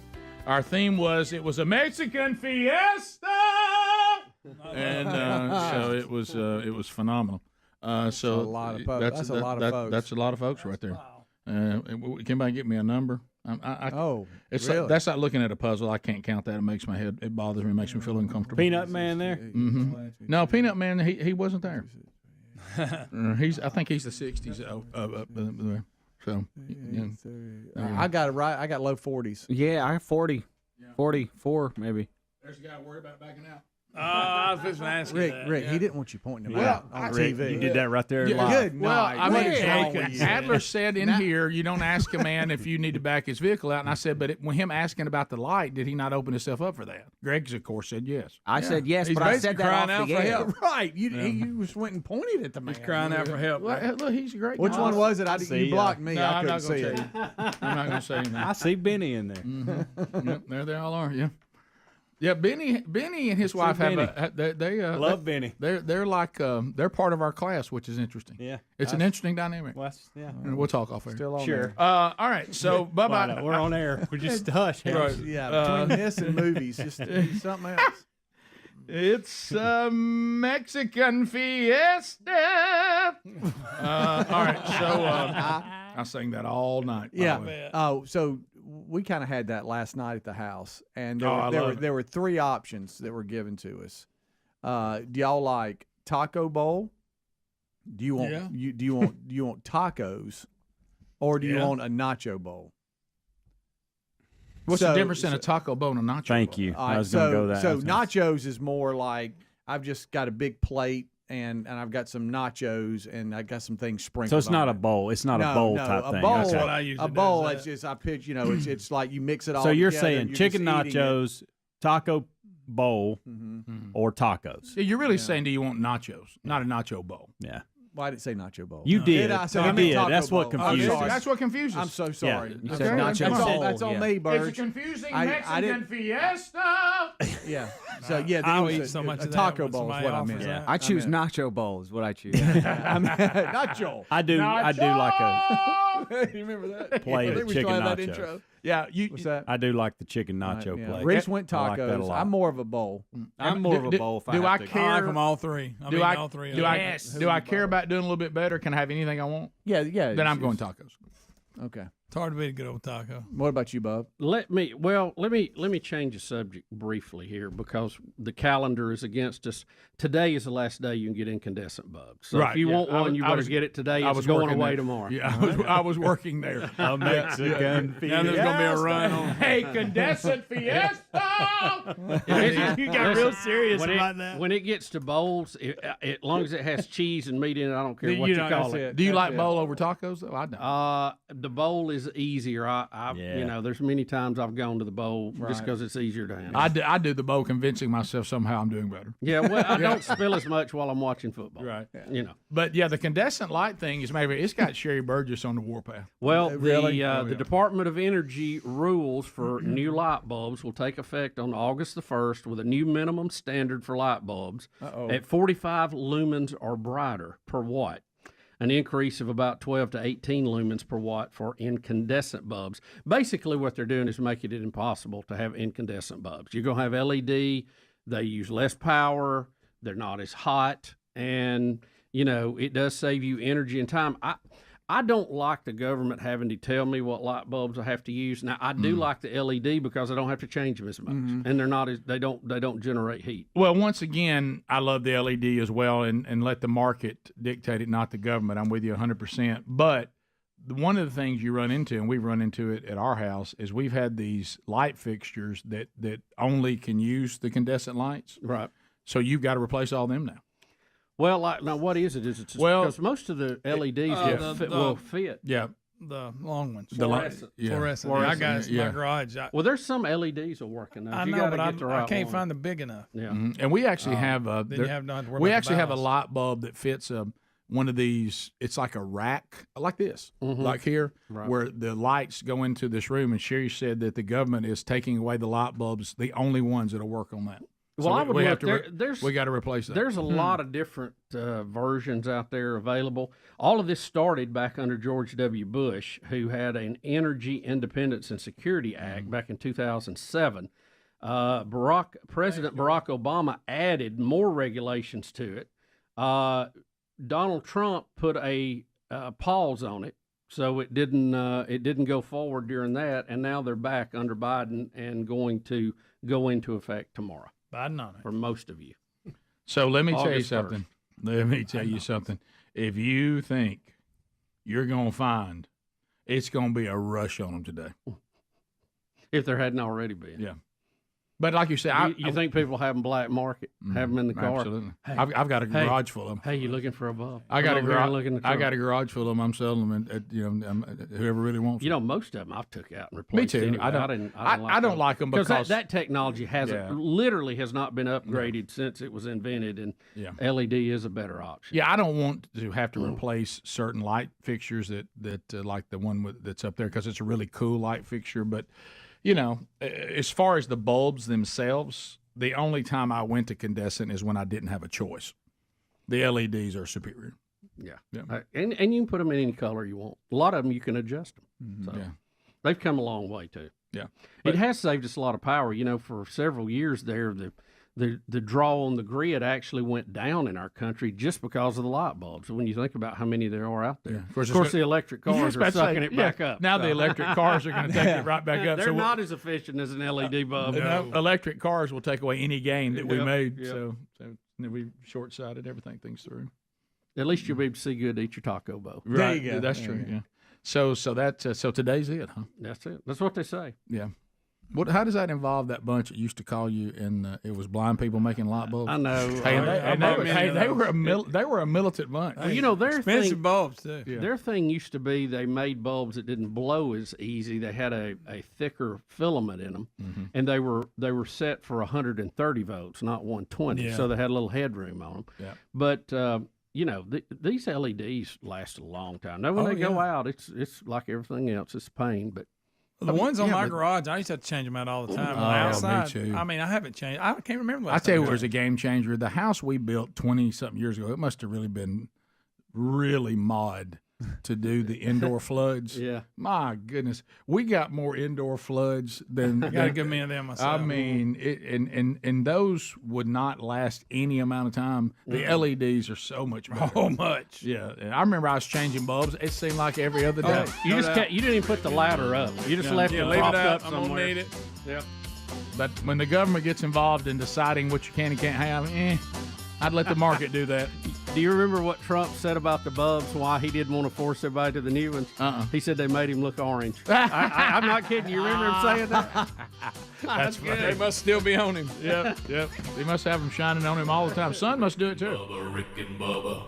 Our theme was it was a Mexican fiesta, and so it was phenomenal. So a lot of folks. That's a lot of folks. That's a lot of folks right there. Can anybody get me a number? Really? That's like looking at a puzzle. I can't count that. It makes my head. It bothers me. It makes me feel uncomfortable. Peanut Man there? Mm-hmm. No, Peanut Man. He wasn't there. I think he's the 60s up there. So I got it right. I got low 40s. Yeah, I have 40. 44 maybe. There's a guy worried about backing out. I was just asking Rick, he didn't want you pointing him Well, out on TV. You did that right there. Yeah, live. Good Well, night. I mean, What is wrong with you? Adler said in here, you don't ask a man if you need to back his vehicle out. And I said, but when him asking about the light, did he not open himself up for that? Greg's, of course, said yes. I said yes, He's but I said basically that crying off out the for air. help. Right. You just went and pointed at the man. He's crying out for help. Well, look, he's a great Which guy. one was it? You blocked me. No, I I'm couldn't not see gonna it. tell you. I'm not going to say anything. I see Benny in there. Mm-hmm. Yep, there they all are. Yeah. Yeah, Benny and his wife have they love Benny. They're like they're part of our class, which is interesting. Yeah, it's an interesting dynamic. Well, yeah, we'll talk off air. Still on sure. there. All right, so Bubba, we're on air. We're just hush. Right. Yeah, between this and movies, just do something else. It's a Mexican fiesta. All right, so I sang that all night. Yeah. Oh, so we kind of had that last night at the house, and there were three options that were given to us. Do y'all like taco bowl? Do you want do you want tacos, or do you want a nacho bowl? What's the difference in a taco bowl and a nacho Thank bowl? you. Right, I was going to go that. So nachos is more like I've just got a big plate and I've got some nachos and I got some things sprinkled. So it's not on a it. bowl. It's not a bowl type a thing. Bowl, Okay. what I usually a bowl. do. It's just I pitch. It's like you mix it all. So you're together and saying you're chicken just eating it. nachos, taco bowl, or tacos? Yeah, you're really saying, do you want nachos, not a nacho bowl? Yeah. Why did it say nacho bowl? You did. I say You I meant did. taco That's what bowl. confused I'm us. sorry. That's what confuses. I'm so sorry. You Okay. said nacho That's bowl. that's on me, Burge. It's a confusing I Mexican didn't- fiesta. Yeah. So yeah, I'll it eat was so much a of that taco when bowl is somebody what I offers meant. that. I choose meant- nacho bowl is what I choose. nacho. I do like a You remember that? plate I of think we chicken still have that nachos. intro. Yeah, What's that? I do like the chicken nacho Yeah. plate. Reese went I like that a tacos. lot. I'm more of a bowl. I'm more of a bowl. If do I I have to. care? I like them all three. I mean, all three. of Do them. I do I care about doing a little bit better? Can I have anything I want? Yeah. Then I'm going tacos. Okay. It's hard to beat a good old taco. What about you, Bub? Let me change the subject briefly here because the calendar is against us. Today is the last day you can get incandescent bulbs. So if you want one, you better get it today. It's going away tomorrow. Yeah, I was working there. A Mexican Now there's gonna be a run on. Hey, condensate fiesta! You got real serious about that. When it gets to bowls, as long as it has cheese and meat in it, I don't care what you call it. Do you like bowl over tacos? Though? I don't. The bowl is easier. There's many times I've gone to the bowl just because it's easier to handle. I do the bowl, convincing myself somehow I'm doing better. Yeah, well, I don't spill as much while I'm watching football. Right. You know. But yeah, the condensate light thing is maybe it's got Sherry Burgess on the warpath. Well, Really? the Department of Energy rules for new light bulbs will take effect on August the 1st with a new minimum standard for light bulbs at 45 lumens or brighter per watt. An increase of about 12 to 18 lumens per watt for incandescent bulbs. Basically, what they're doing is making it impossible to have incandescent bulbs. You're going to have LED. They use less power. They're not as hot. And, it does save you energy and time. I don't like the government having to tell me what light bulbs I have to use. Now, I do like the LED because I don't have to change them as much. And they're not as, they don't generate heat. Well, once again, I love the LED as well, and let the market dictate it, not the government. I'm with you 100%. But one of the things you run into, and we've run into it at our house, is we've had these light fixtures that only can use the condensate lights. Right. So you've got to replace all them now. Well, now what is it? Is it just because most of the LEDs will fit? Yeah. the long ones. Fluorescent. Fluorescent. Yeah, I got it in my garage. Well, there's some LEDs are working. I You know, gotta but get the right I can't one. find the big enough. Yeah. And we actually have Then you have not to worry we about the actually have a ballast. light bulb that fits one of these. It's like a rack, like this, like here, Right. where the lights go into this room. And Sherry said that the government is taking away the light bulbs, the only ones that'll work on that. Well, So I would we look, have to we got to replace that. There's a lot of different versions out there available. All of this started back under George W. Bush, who had an Energy Independence and Security Act back in 2007. President Barack Obama added more regulations to it. Donald Trump put a pause on it, so it didn't go forward during that, and now they're back under Biden and going to go into effect tomorrow. Biden on it. For most of you. So let me tell you August something. Let me tell you something. If you think you're going to find, it's going to be a rush on them today. If there hadn't already been. Yeah. But like you said, you think people have them black market, have them in the car? Absolutely. Hey, I've got a garage full of them. Hey, you looking for a bulb? I got a garage. garage full of them. I'm selling them, at whoever really wants them. You know, most of them I've took out and replaced. Me too. Anyway. I don't like them because that technology literally has not been upgraded since it was invented, and LED is a better option. Yeah, I don't want to have to replace certain light fixtures that like the one that's up there because it's a really cool light fixture, but. You know, as far as the bulbs themselves, the only time I went to condensate is when I didn't have a choice. The LEDs are superior. Yeah. And you can put them in any color you want. A lot of them you can adjust them. So they've come a long way too. Yeah. It has saved us a lot of power. You know, for several years there, the draw on the grid actually went down in our country just because of the light bulbs. When you think about how many there are out there. Yeah. Of course, the electric cars are sucking it back up. Now the electric cars are going to take it right back up. They're not as efficient as an LED bulb. Electric cars will take away any gain that we made. Yep. So we short-sighted everything things through. At least you'll be able to see good to eat your taco bowl. Right. There you go. That's true. Yeah. So today's it, huh? That's it. That's what they say. Yeah. How does that involve that bunch that used to call you and it was blind people making light bulbs? I know. They were a militant bunch. Well, you know, their expensive bulbs too. Yeah. Their thing used to be they made bulbs that didn't blow as easy. They had a thicker filament in them, and they were set for 130 volts, not 120. Yeah. So they had a little headroom on them. Yeah. But you know, these LEDs last a long time. Now when they go out, it's like everything else. It's pain, but. The ones on my garage, I used to have to change them out all the time. Outside, me too. I mean, I haven't changed. I can't remember last I tell you, time. it was a game changer. The house we built 20-something years ago, it must have really been really mod to do the indoor floods. Yeah. My goodness. We got more indoor floods than... I got to give me a them myself. I mean, and those would not last any amount of time. The LEDs are so much better. So much. Yeah. And I remember I was changing bulbs. It seemed like every other day. You didn't even put the ladder up. You just left it propped up somewhere. I'm gonna need it. Yep. But when the government gets involved in deciding what you can and can't have, I'd let the market do that. Do you remember what Trump said about the bulbs, why he didn't want to force everybody to the new ones? He said they made him look orange. I'm not kidding. You remember him saying that? That's funny. They must still be on him. Yep. They must have them shining on him all the time. Sun must do it too. Bubba, Rick and Bubba.